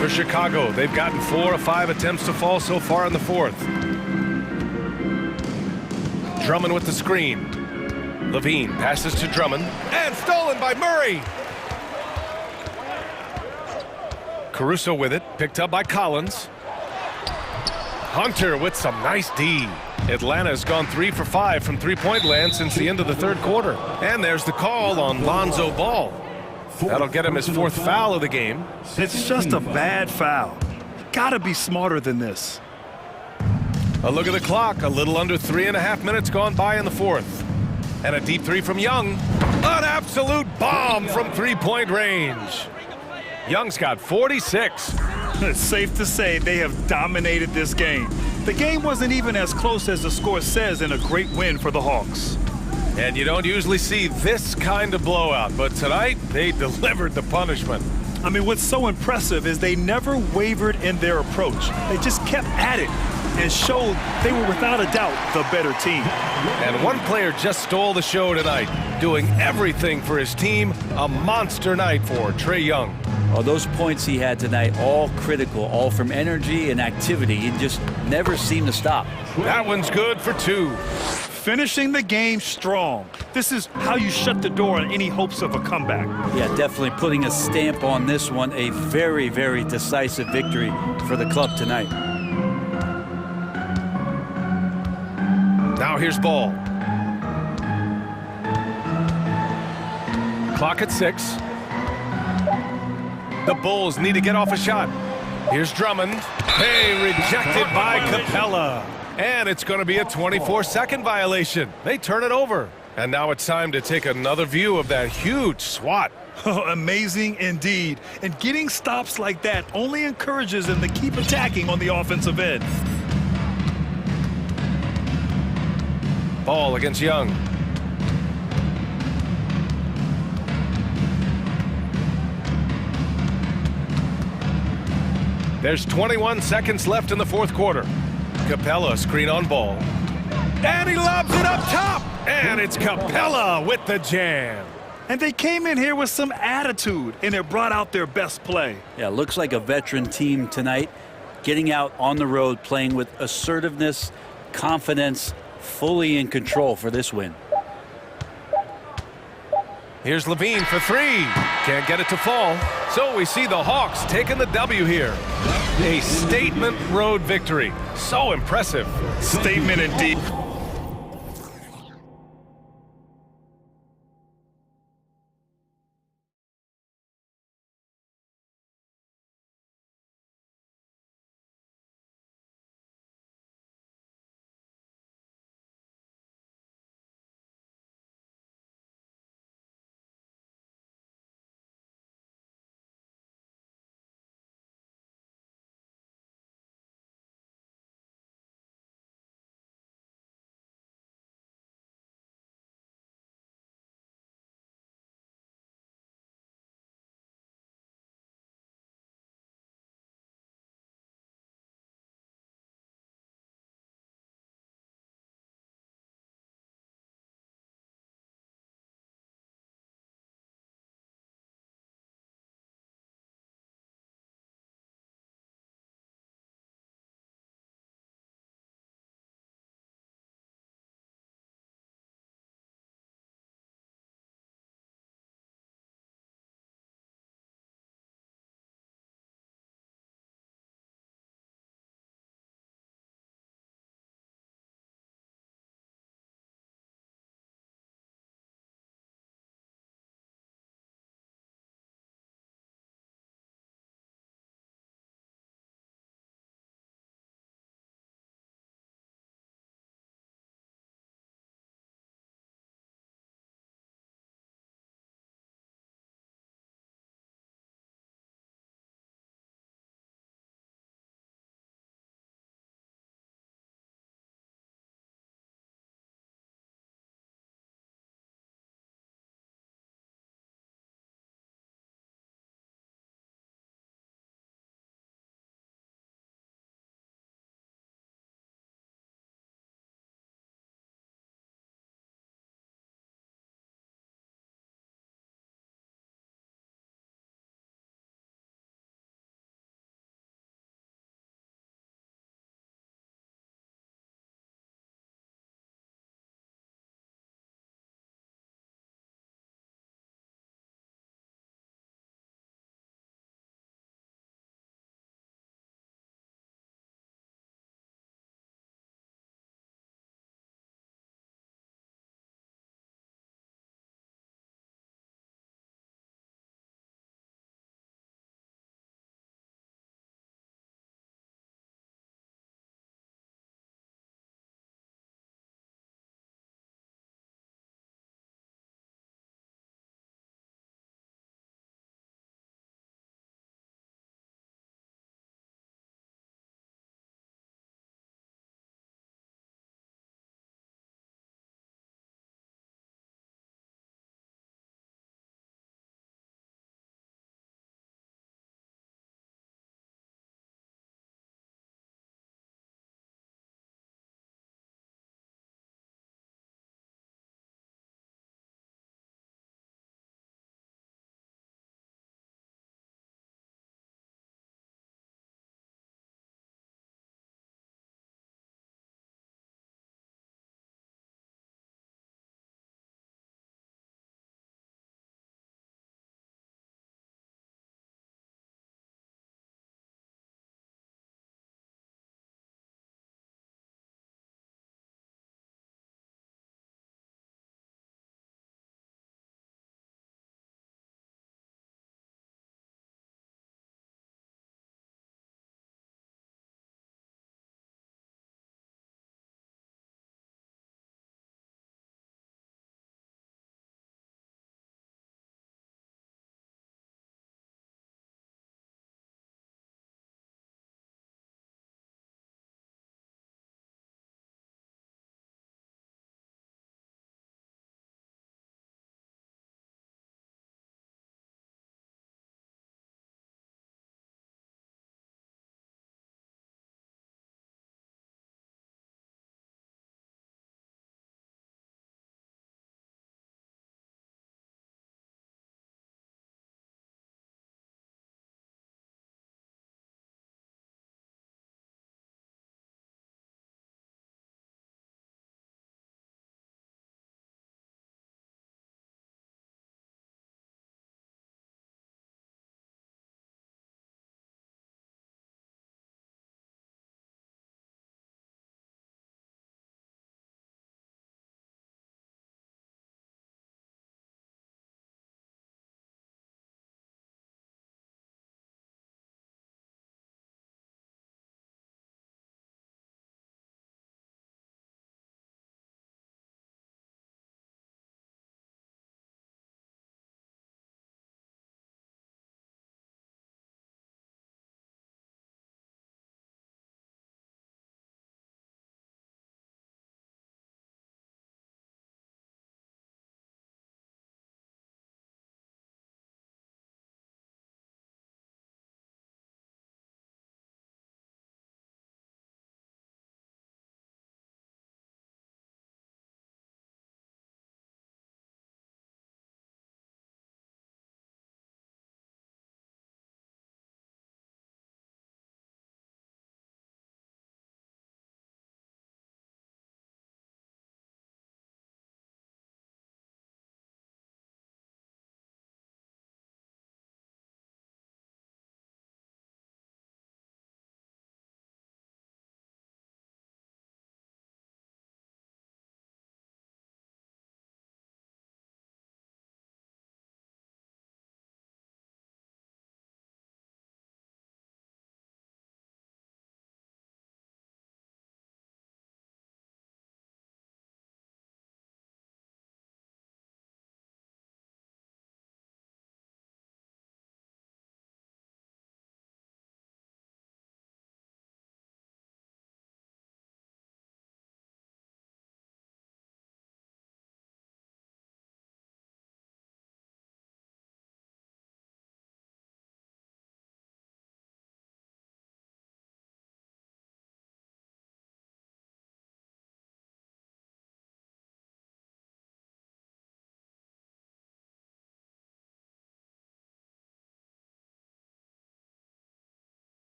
For Chicago, they've gotten 4 of 5 attempts to fall so far in the fourth. Drummond with the screen. Levine passes to Drummond, and stolen by Murray. Caruso with it, picked up by Collins. Hunter with some nice D. Atlanta's gone 3 for 5 from three-point land since the end of the third quarter. And there's the call on Lonzo Ball. That'll get him his 4th foul of the game. It's just a bad foul. Gotta be smarter than this. A look at the clock. A little under 3.5 minutes gone by in the fourth. And a deep three from Young. An absolute bomb from three-point range. Young's got 46. It's safe to say they have dominated this game. The game wasn't even as close as the score says in a great win for the Hawks. And you don't usually see this kind of blowout, but tonight they delivered the punishment. I mean, what's so impressive is they never wavered in their approach. They just kept at it and showed they were without a doubt the better team. And one player just stole the show tonight, doing everything for his team. A monster night for Trae Young. Oh, those points he had tonight, all critical, all from energy and activity. He just never seemed to stop. That one's good for 2. Finishing the game strong. This is how you shut the door on any hopes of a comeback. Yeah, definitely putting a stamp on this one. A very, very decisive victory for the club tonight. Now here's Ball. Clock at 6. The Bulls need to get off a shot. Here's Drummond. Hey, rejected by Capella. And it's going to be a 24-second violation. They turn it over. And now it's time to take another view of that huge swat. Oh, amazing indeed. And getting stops like that only encourages them to keep attacking on the offensive end. Ball against Young. There's 21 seconds left in the fourth quarter. Capella screen on Ball. And he lobs it up top. And it's Capella with the jam. And they came in here with some attitude, and it brought out their best play. Yeah, looks like a veteran team tonight, getting out on the road, playing with assertiveness, confidence, fully in control for this win. Here's Levine for 3. Can't get it to fall. So we see the Hawks taking the W here. A statement road victory. So impressive. Statement indeed.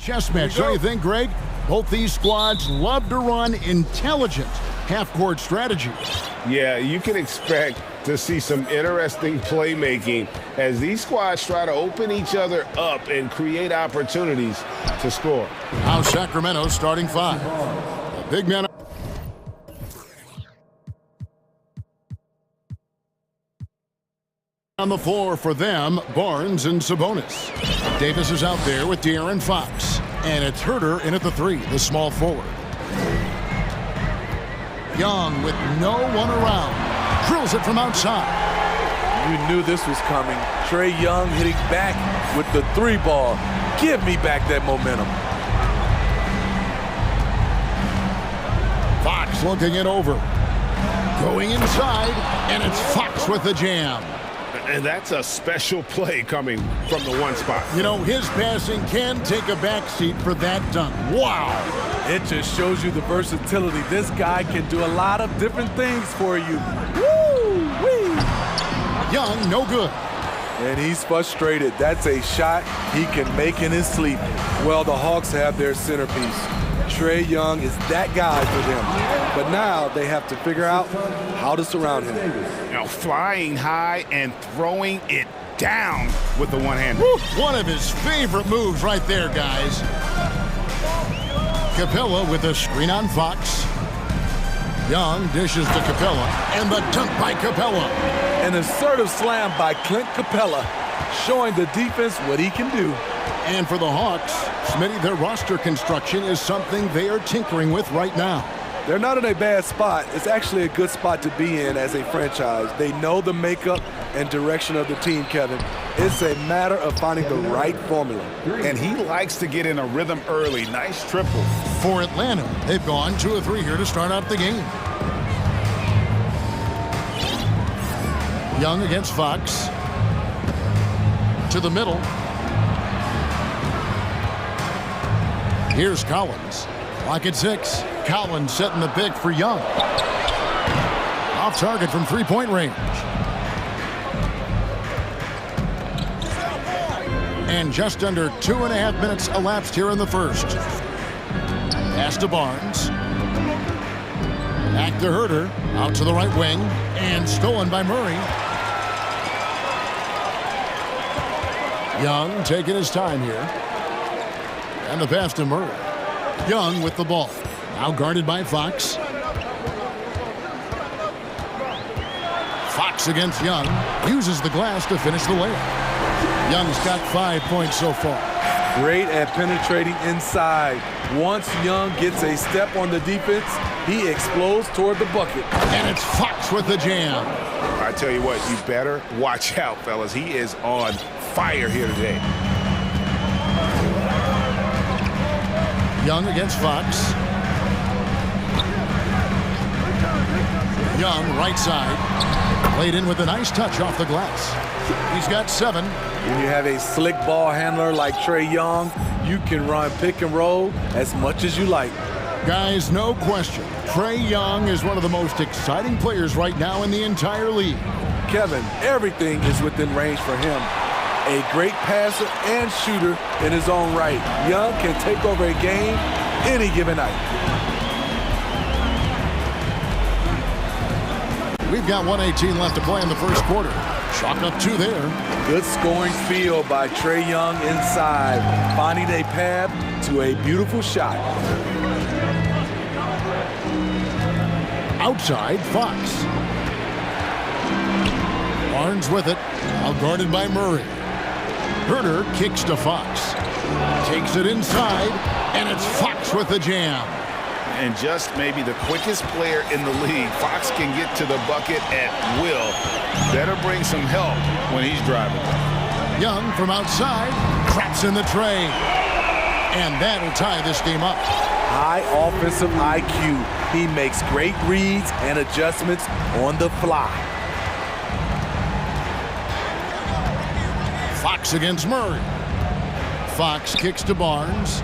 Chess match, don't you think, Greg? Both these squads love to run intelligent half-court strategy. Yeah, you can expect to see some interesting playmaking as these squads try to open each other up and create opportunities to score. Now Sacramento starting five. A big man on the floor for them, Barnes and Sabonis. Davis is out there with De'Aaron Fox. And it's Herter in at the three, the small forward. Young with no one around. Drills it from outside. You knew this was coming. Trae Young hitting back with the three ball. Give me back that momentum. Fox looking it over. Going inside, and it's Fox with the jam. And that's a special play coming from the one spot. You know, his passing can take a backseat for that dunk. Wow. It just shows you the versatility. This guy can do a lot of different things for you. Woo-wee. Young, no good. And he's frustrated. That's a shot he can make in his sleep. Well, the Hawks have their centerpiece. Trae Young is that guy for them. But now they have to figure out how to surround him. You know, flying high and throwing it down with the one-hander. One of his favorite moves right there, guys. Capella with a screen on Fox. Young dishes to Capella, and the dunk by Capella. An assertive slam by Clint Capella, showing the defense what he can do. And for the Hawks, Smitty, their roster construction is something they are tinkering with right now. They're not in a bad spot. It's actually a good spot to be in as a franchise. They know the makeup and direction of the team, Kevin. It's a matter of finding the right formula. And he likes to get in a rhythm early. Nice triple. For Atlanta, they've gone 2 of 3 here to start out the game. Young against Fox. To the middle. Here's Collins. Clock at 6. Collins setting the pick for Young. Off target from three-point range. And just under 2.5 minutes elapsed here in the first. Pass to Barnes. Back to Herter. Out to the right wing. And stolen by Murray. Young taking his time here. And the pass to Murray. Young with the ball. Now guarded by Fox. Fox against Young. Uses the glass to finish the layup. Young's got 5 points so far. Great at penetrating inside. Once Young gets a step on the defense, he explodes toward the bucket. And it's Fox with the jam. I tell you what, you better watch out, fellas. He is on fire here today. Young against Fox. Young, right side. Played in with a nice touch off the glass. He's got 7. When you have a slick ball handler like Trae Young, you can run pick and roll as much as you like. Guys, no question. Trae Young is one of the most exciting players right now in the entire league. Kevin, everything is within range for him. A great passer and shooter in his own right. Young can take over a game any given night. We've got 1:18 left to play in the first quarter. Chalk up 2 there. Good scoring field by Trae Young inside, finding a path to a beautiful shot. Outside, Fox. Barnes with it, now guarded by Murray. Herter kicks to Fox. Takes it inside, and it's Fox with the jam. And just maybe the quickest player in the league. Fox can get to the bucket at will. Better bring some help when he's driving. Young from outside, traps in the tray. And that'll tie this game up. High offensive IQ. He makes great reads and adjustments on the fly. Fox against Murray. Fox kicks to Barnes.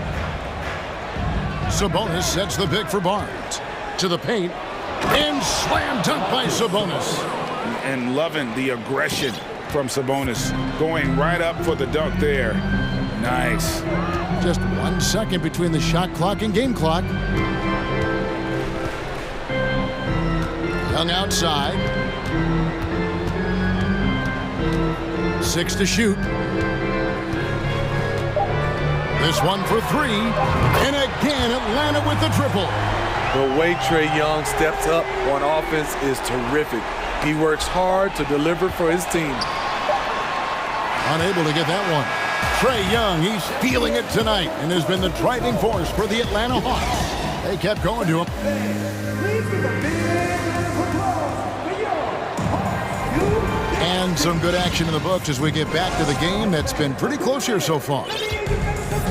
Sabonis sets the pick for Barnes. To the paint. And slam dunk by Sabonis. And loving the aggression from Sabonis. Going right up for the dunk there. Nice. Just 1 second between the shot clock and game clock. Young outside. 6 to shoot. This one for 3. And again, Atlanta with the triple. The way Trae Young steps up on offense is terrific. He works hard to deliver for his team. Unable to get that one. Trae Young, he's feeling it tonight and has been the driving force for the Atlanta Hawks. They kept going to him. And some good action in the books as we get back to the game that's been pretty close here so far.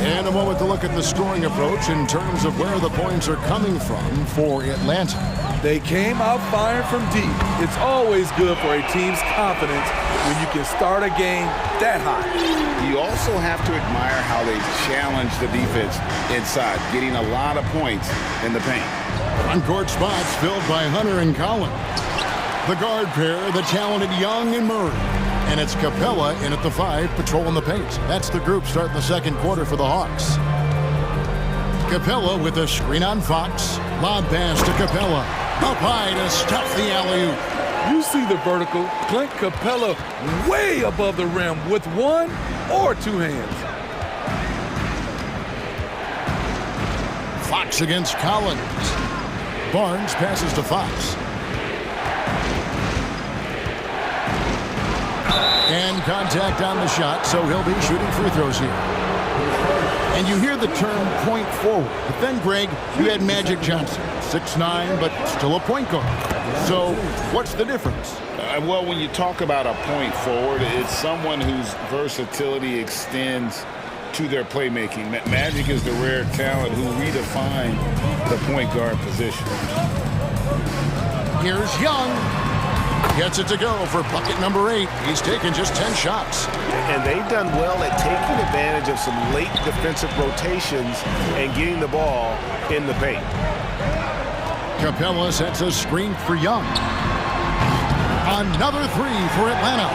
And a moment to look at the scoring approach in terms of where the points are coming from for Atlanta. They came out firing from deep. It's always good for a team's confidence when you can start a game that high. You also have to admire how they challenge the defense inside, getting a lot of points in the paint. On-court spots filled by Hunter and Collins. The guard pair, the talented Young and Murray. And it's Capella in at the 5, patrolling the paint. That's the group starting the second quarter for the Hawks. Capella with a screen on Fox. Lob pass to Capella. Up high to stuff the alley-oop. You see the vertical. Clint Capella way above the rim with 1 or 2 hands. Fox against Collins. Barnes passes to Fox. And contact on the shot, so he'll be shooting free throws here. And you hear the term point forward. But then, Greg, you had Magic Johnson, 6'9", but still a point guard. So what's the difference? Well, when you talk about a point forward, it's someone whose versatility extends to their playmaking. Magic is the rare talent who redefined the point guard position. Here's Young. Gets it to go for bucket number 8. He's taken just 10 shots. And they've done well at taking advantage of some late defensive rotations and getting the ball in the paint. Capella sets a screen for Young. Another 3 for Atlanta.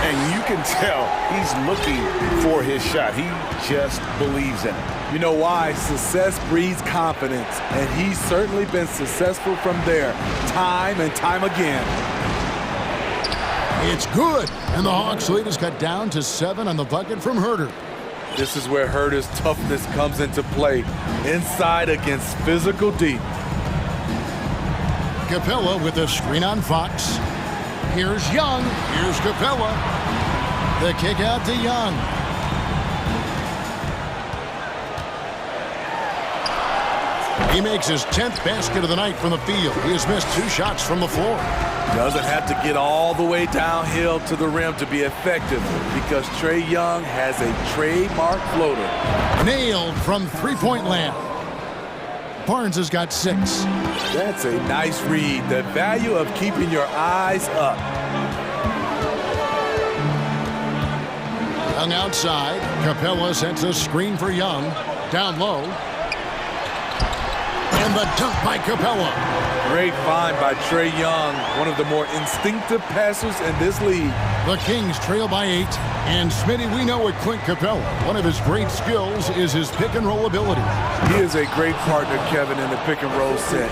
And you can tell he's looking for his shot. He just believes in it. You know why? Success breeds confidence, and he's certainly been successful from there, time and time again. It's good, and the Hawks lead is cut down to 7 on the bucket from Herter. This is where Herter's toughness comes into play, inside against physical deep. Capella with a screen on Fox. Here's Young. Here's Capella. The kick out to Young. He makes his 10th basket of the night from the field. He has missed 2 shots from the floor. Doesn't have to get all the way downhill to the rim to be effective because Trae Young has a trademark floater. Nailed from three-point land. Barnes has got 6. That's a nice read. The value of keeping your eyes up. Young outside. Capella sets a screen for Young. Down low. And the dunk by Capella. Great find by Trae Young, one of the more instinctive passers in this league. The Kings trail by 8. And Smitty, we know with Clint Capella, one of his great skills is his pick-and-roll ability. He is a great partner, Kevin, in the pick-and-roll set.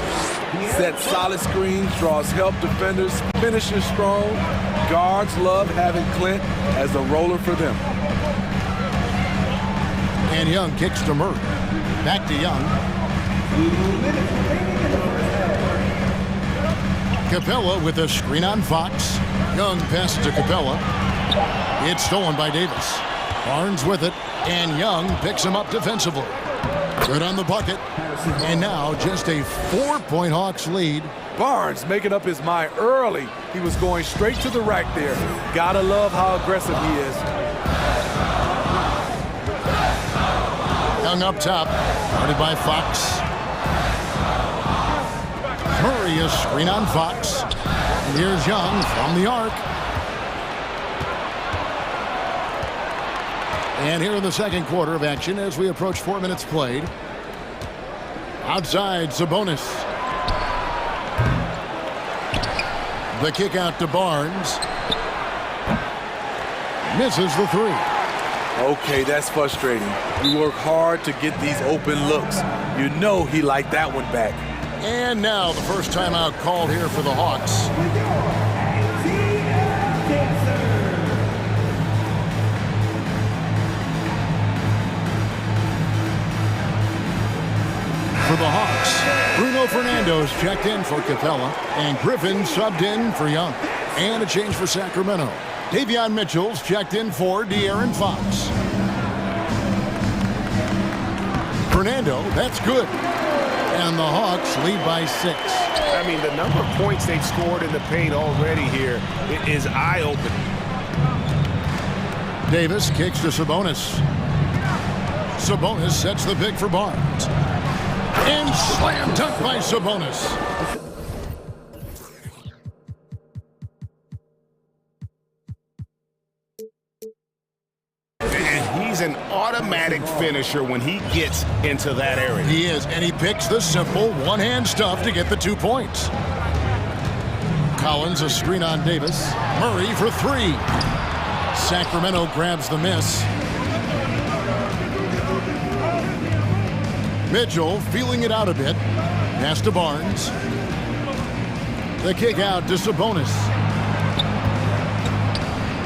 Sets solid screens, draws help defenders, finishes strong. Guards love having Clint as a roller for them. And Young kicks to Murray. Back to Young. Capella with a screen on Fox. Young passes to Capella. It's stolen by Davis. Barnes with it, and Young picks him up defensively. Good on the bucket. And now just a 4-point Hawks lead. Barnes making up his mind early. He was going straight to the rack there. Gotta love how aggressive he is. Young up top, guarded by Fox. Murray a screen on Fox. And here's Young from the arc. And here in the second quarter of action as we approach 4 minutes played. Outside, Sabonis. The kick out to Barnes. Misses the 3. Okay, that's frustrating. We work hard to get these open looks. You know he liked that one back. And now the first timeout called here for the Hawks. For the Hawks, Bruno Fernando's checked in for Capella, and Griffin subbed in for Young. And a change for Sacramento. Davion Mitchell's checked in for De'Aaron Fox. Fernando, that's good. And the Hawks lead by 6. I mean, the number of points they've scored in the paint already here is eye-opening. Davis kicks to Sabonis. Sabonis sets the pick for Barnes. And slam dunk by Sabonis. And he's an automatic finisher when he gets into that area. He is, and he picks the simple one-hand stuff to get the 2 points. Collins a screen on Davis. Murray for 3. Sacramento grabs the miss. Mitchell feeling it out a bit. Pass to Barnes. The kick out to Sabonis.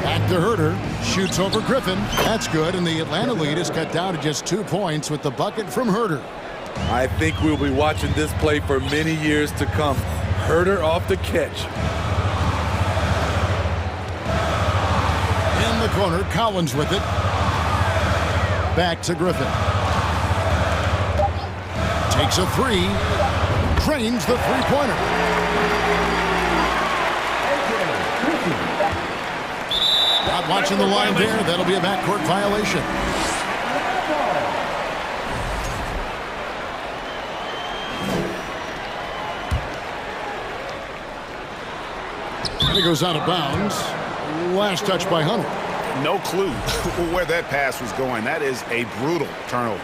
Back to Herter. Shoots over Griffin. That's good, and the Atlanta lead is cut down to just 2 points with the bucket from Herter. I think we'll be watching this play for many years to come. Herter off the catch. In the corner, Collins with it. Back to Griffin. Takes a 3. Drains the three-pointer. Not watching the line there. That'll be a backcourt violation. And it goes out of bounds. Last touch by Hunter. No clue where that pass was going. That is a brutal turnover.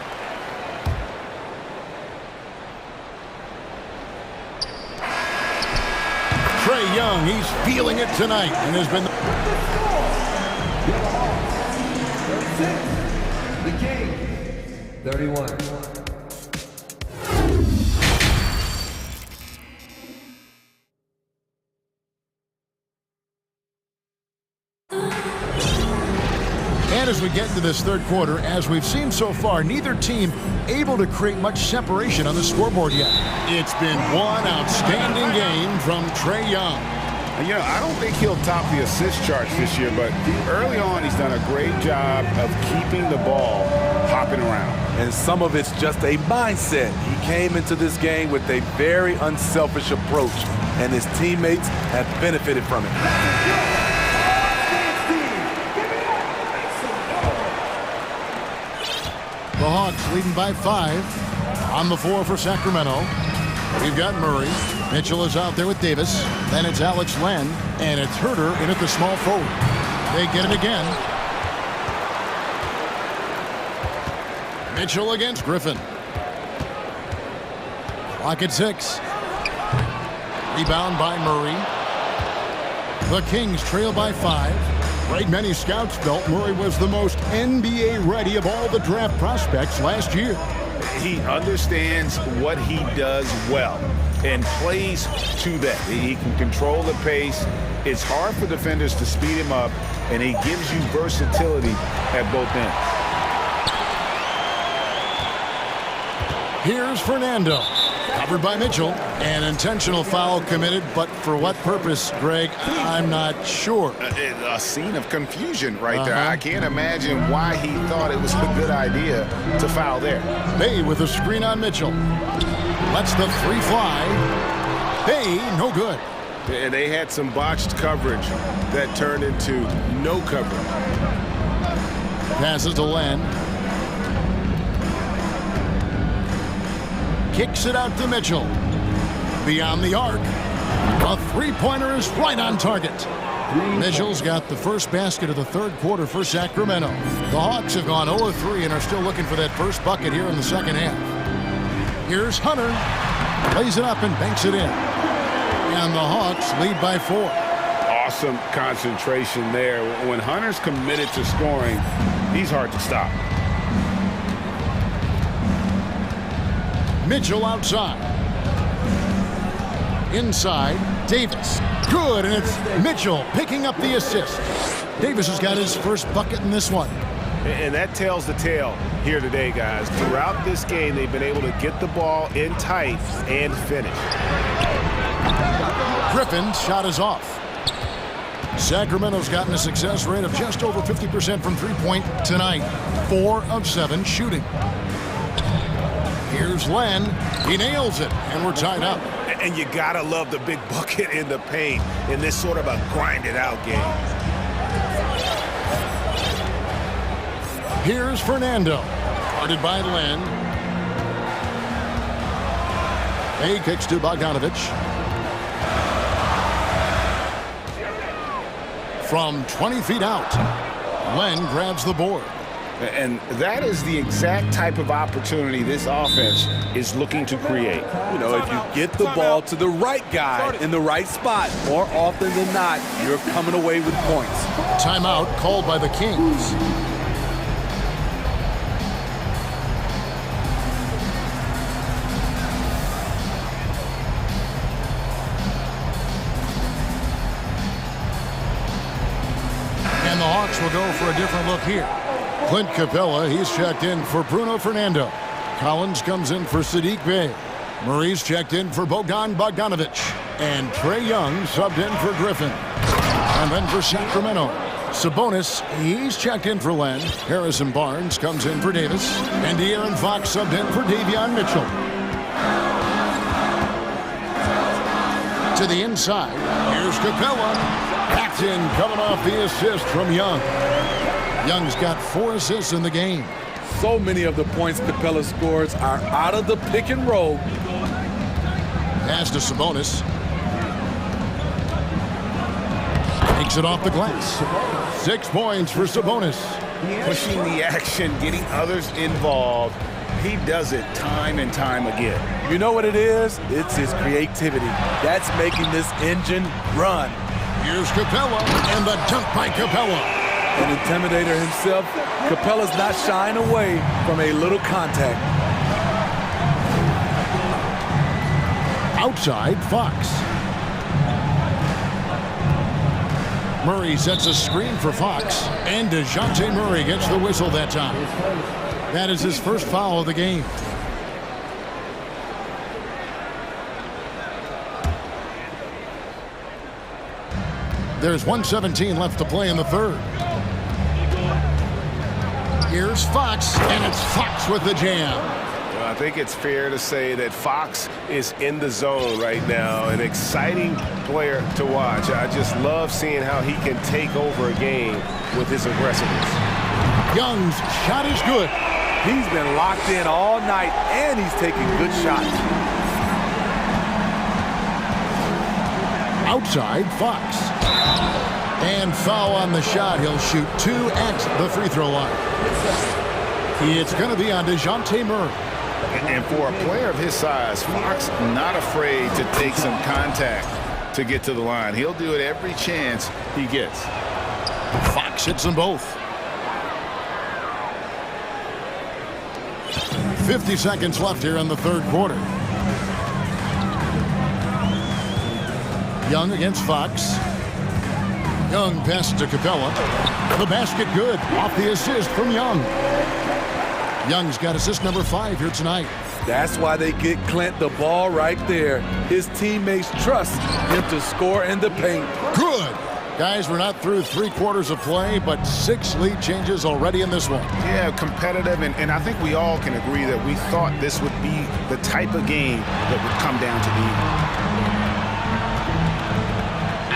Trae Young, he's feeling it tonight and has been... The King, 31. And as we get into this third quarter, as we've seen so far, neither team able to create much separation on the scoreboard yet. It's been one outstanding game from Trae Young. You know, I don't think he'll top the assist charts this year, but early on he's done a great job of keeping the ball hopping around. And some of it's just a mindset. He came into this game with a very unselfish approach, and his teammates have benefited from it. The Hawks leading by 5. On the floor for Sacramento, we've got Murray. Mitchell is out there with Davis. Then it's Alex Len, and it's Herter in at the small forward. They get it again. Mitchell against Griffin. Clock at 6. Rebound by Murray. The Kings trail by 5. Right, many scouts felt Murray was the most NBA ready of all the draft prospects last year. He understands what he does well and plays to that. He can control the pace. It's hard for defenders to speed him up, and he gives you versatility at both ends. Here's Fernando. Covered by Mitchell. An intentional foul committed, but for what purpose, Greg, I'm not sure. A scene of confusion right there. I can't imagine why he thought it was a good idea to foul there. Bay with a screen on Mitchell. Lets the 3 fly. Bay, no good. And they had some botched coverage that turned into no coverage. Passes to Len. Kicks it out to Mitchell. Beyond the arc. A three-pointer is right on target. Mitchell's got the first basket of the third quarter for Sacramento. The Hawks have gone 0-3 and are still looking for that first bucket here in the second half. Here's Hunter. Plays it up and banks it in. And the Hawks lead by 4. awesome concentration there. When Hunter's committed to scoring, he's hard to stop. Mitchell outside. Inside, Davis. Good, and it's Mitchell picking up the assist. Davis has got his first bucket in this one. And that tells the tale here today, guys. Throughout this game, they've been able to get the ball in tight and finish. Griffin's shot is off. Sacramento's gotten a success rate of just over 50% from three-point tonight. 4 of 7 shooting. Here's Len. He nails it, and we're tied up. And you gotta love the big bucket in the paint in this sort of a grind-it-out game. Here's Fernando. Guarded by Len. He kicks to Bogdanovich. From 20 feet out, Len grabs the board. And that is the exact type of opportunity this offense is looking to create. You know, if you get the ball to the right guy in the right spot, more often than not, you're coming away with points. Timeout called by the Kings. And the Hawks will go for a different look here. Clint Capella, he's checked in for Bruno Fernando. Collins comes in for Sadiq Bey. Murray's checked in for Bogdan Bogdanovich. And Trae Young subbed in for Griffin. And then for Sacramento, Sabonis, he's checked in for Len. Harrison Barnes comes in for Davis. And De'Aaron Fox subbed in for Davion Mitchell. To the inside, here's Capella. Backed in, coming off the assist from Young. Young's got 4 assists in the game. So many of the points Capella scores are out of the pick and roll. Pass to Sabonis. Takes it off the glass. 6 points for Sabonis. Pushing the action, getting others involved. He does it time and time again. You know what it is? It's his creativity. That's making this engine run. Here's Capella, and the dunk by Capella. An intimidator himself, Capella's not shying away from a little contact. Outside, Fox. Murray sets a screen for Fox, and DeJounte Murray gets the whistle that time. That is his first foul of the game. There's 1:17 left to play in the third. Here's Fox, and it's Fox with the jam. Well, I think it's fair to say that Fox is in the zone right now. An exciting player to watch. I just love seeing how he can take over a game with his aggressiveness. Young's shot is good. He's been locked in all night, and he's taking good shots. Outside, Fox. And foul on the shot. He'll shoot 2 at the free throw line. It's going to be on DeJounte Murray. And for a player of his size, Fox not afraid to take some contact to get to the line. He'll do it every chance he gets. Fox hits them both. 50 seconds left here in the third quarter. Young against Fox. Young passes to Capella. The basket good. Off the assist from Young. Young's got assist number 5 here tonight. That's why they get Clint the ball right there. His teammates trust him to score in the paint. Good. Guys, we're not through 3 quarters of play, but 6 lead changes already in this one. Yeah, competitive, and I think we all can agree that we thought this would be the type of game that would come down to the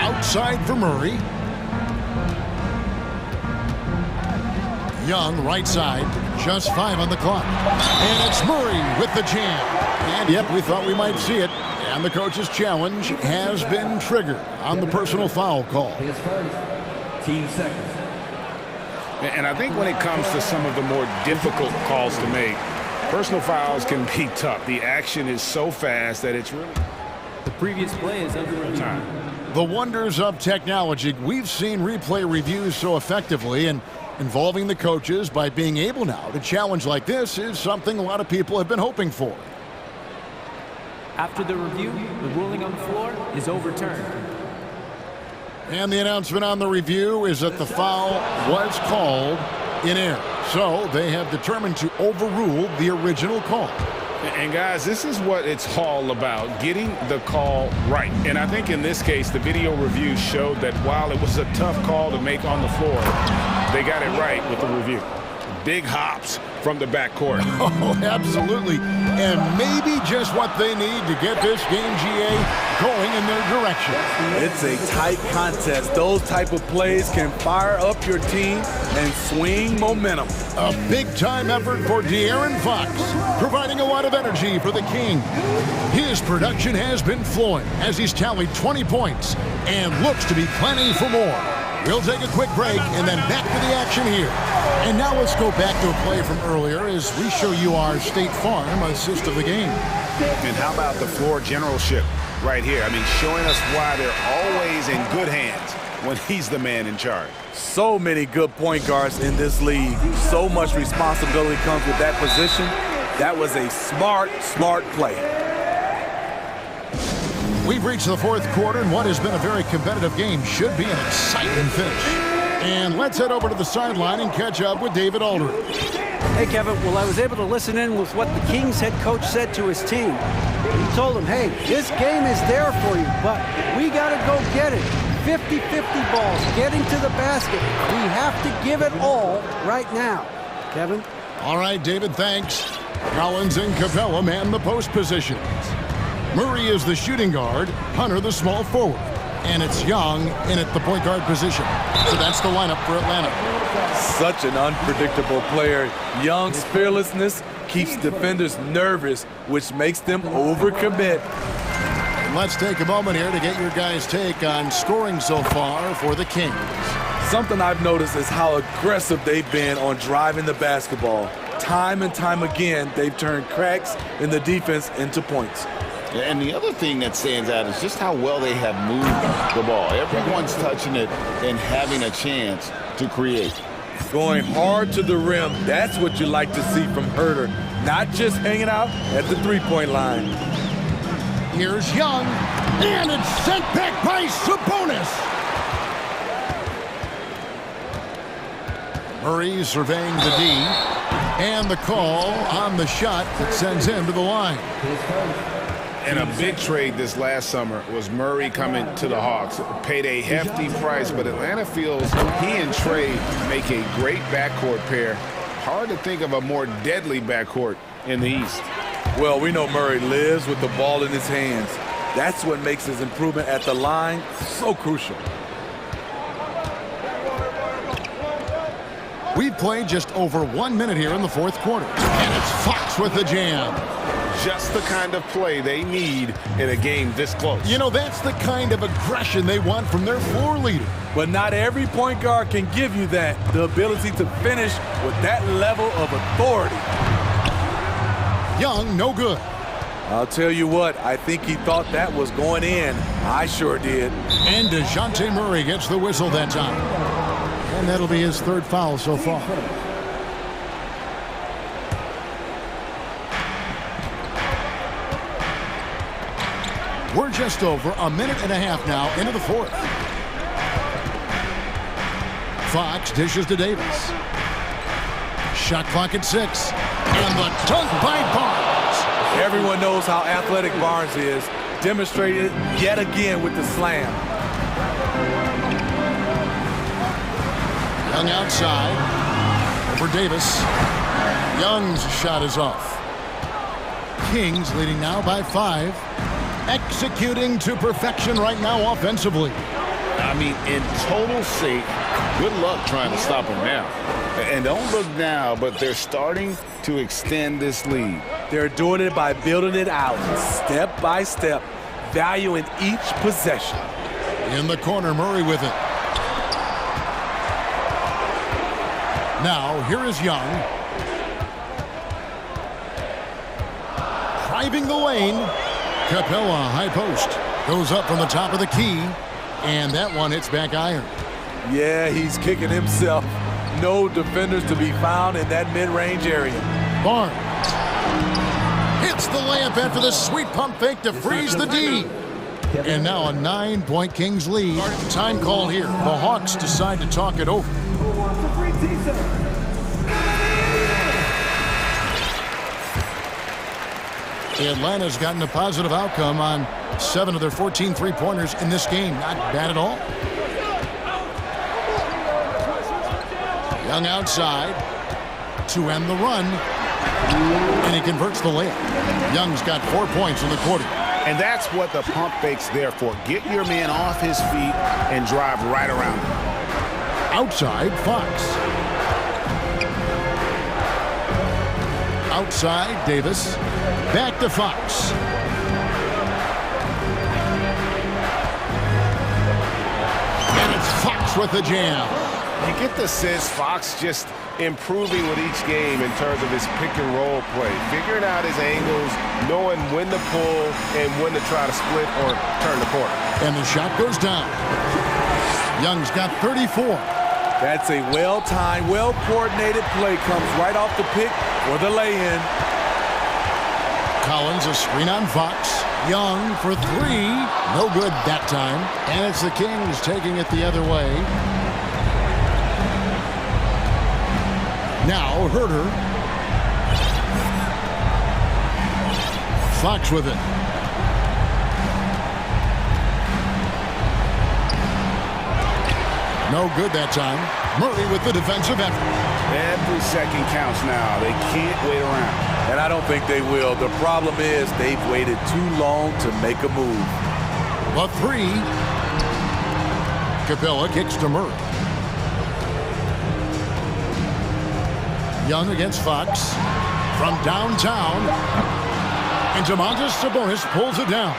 end. Outside for Murray. Young, right side, just 5 on the clock. And it's Murray with the jam. And yep, we thought we might see it. And the coach's challenge has been triggered on the personal foul call. 10 seconds. And I think when it comes to some of the more difficult calls to make, personal fouls can be tough. The action is so fast that it's really... The previous play is under review. Time. The wonders of technology. We've seen replay reviews so effectively, and involving the coaches by being able now to challenge like this is something a lot of people have been hoping for. After the review, the ruling on the floor is overturned. And the announcement on the review is that the foul was called in error. So they have determined to overrule the original call. And guys, this is what it's all about, getting the call right. And I think in this case, the video review showed that while it was a tough call to make on the floor, they got it right with the review. Big hops from the backcourt. Oh, absolutely. And maybe just what they need to get this game, GA, going in their direction. It's a tight contest. Those type of plays can fire up your team and swing momentum. A big-time effort for De'Aaron Fox, providing a lot of energy for the King. His production has been flowing as he's tallied 20 points and looks to be planning for more. We'll take a quick break and then back to the action here. And now let's go back to a play from earlier as we show you our State Farm assist of the game. And how about the floor generalship right here? I mean, showing us why they're always in good hands when he's the man in charge. So many good point guards in this league. So much responsibility comes with that position. That was a smart play. We've reached the fourth quarter, and what has been a very competitive game should be an exciting finish. And let's head over to the sideline and catch up with David Aldridge. Hey, Kevin. Well, I was able to listen in with what the Kings head coach said to his team. He told them, hey, this game is there for you, but we got to go get it. 50-50 balls, getting to the basket. We have to give it all right now. Kevin? All right, David, thanks. Collins and Capella man the post positions. Murray is the shooting guard, Hunter the small forward. And it's Young in at the point guard position. So that's the lineup for Atlanta. Such an unpredictable player. Young's fearlessness keeps defenders nervous, which makes them overcommit. And let's take a moment here to get your guys' take on scoring so far for the Kings. Something I've noticed is how aggressive they've been on driving the basketball. Time and time again, they've turned cracks in the defense into points. And the other thing that stands out is just how well they have moved the ball. Everyone's touching it and having a chance to create. Going hard to the rim, that's what you like to see from Herter. Not just hanging out at the three-point line. Here's Young, and it's sent back by Sabonis. Murray surveying the D, and the call on the shot that sends him to the line. And a big trade this last summer was Murray coming to the Hawks. Paid a hefty price, but Atlanta feels he and Trey make a great backcourt pair. Hard to think of a more deadly backcourt in the East. Well, we know Murray lives with the ball in his hands. That's what makes his improvement at the line so crucial. We've played just over 1 minute here in the fourth quarter. And it's Fox with the jam. Just the kind of play they need in a game this close. You know, that's the kind of aggression they want from their floor leader. But not every point guard can give you that. The ability to finish with that level of authority. Young, no good. I'll tell you what, I think he thought that was going in. I sure did. And DeJounte Murray gets the whistle that time. And that'll be his third foul so far. We're just over a minute and a half now into the fourth. Fox dishes to Davis. Shot clock at 6. And the dunk by Barnes. Everyone knows how athletic Barnes is. Demonstrated yet again with the slam. Young outside. Over Davis. Young's shot is off. Kings leading now by 5. Executing to perfection right now offensively. I mean, in total sync. Good luck trying to stop him now. And don't look now, but they're starting to extend this lead. They're doing it by building it out, step by step, valuing each possession. In the corner, Murray with it. Now, here is Young. Driving the lane. Capella, high post. Goes up from the top of the key. And that one hits back iron. Yeah, he's kicking himself. No defenders to be found in that mid-range area. Barnes hits the layup after the sweet pump fake to freeze the D. And now a 9-point Kings lead. Time call here. The Hawks decide to talk it over. Atlanta's gotten a positive outcome on 7 of their 14 three-pointers in this game. Not bad at all. Young outside to end the run. And he converts the layup. Young's got 4 points in the quarter. And that's what the pump fake's there for. Get your man off his feet and drive right around him. Outside, Fox. Outside, Davis. Back to Fox. And it's Fox with the jam. You get the sense Fox just improving with each game in terms of his pick and roll play, figuring out his angles, knowing when to pull and when to try to split or turn the corner. And the shot goes down. Young's got 34. That's a well-timed, well-coordinated play. Comes right off the pick or the lay-in. Collins, a screen on Fox. Young for 3. No good that time. And it's the Kings taking it the other way. Now Herter. Fox with it. No good that time. Murray with the defensive effort. Every second counts now. They can't wait around. And I don't think they will. The problem is they've waited too long to make a move. A 3. Capella kicks to Murray. Young against Fox from downtown. And Domantas Sabonis pulls it down.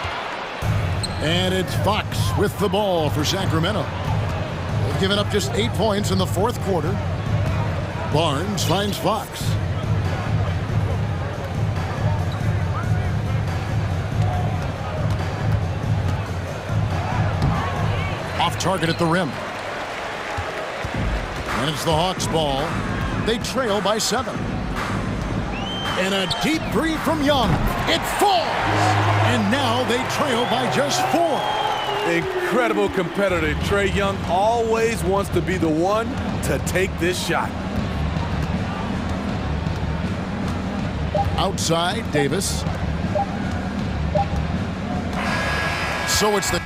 And it's Fox with the ball for Sacramento. They've given up just 8 points in the fourth quarter. Barnes finds Fox. Off target at the rim. And it's the Hawks' ball. They trail by 7. And a deep three from Young. It falls! And now they trail by just 4. Incredible competitor. Trae Young always wants to be the one to take this shot. Outside, Davis. So it's the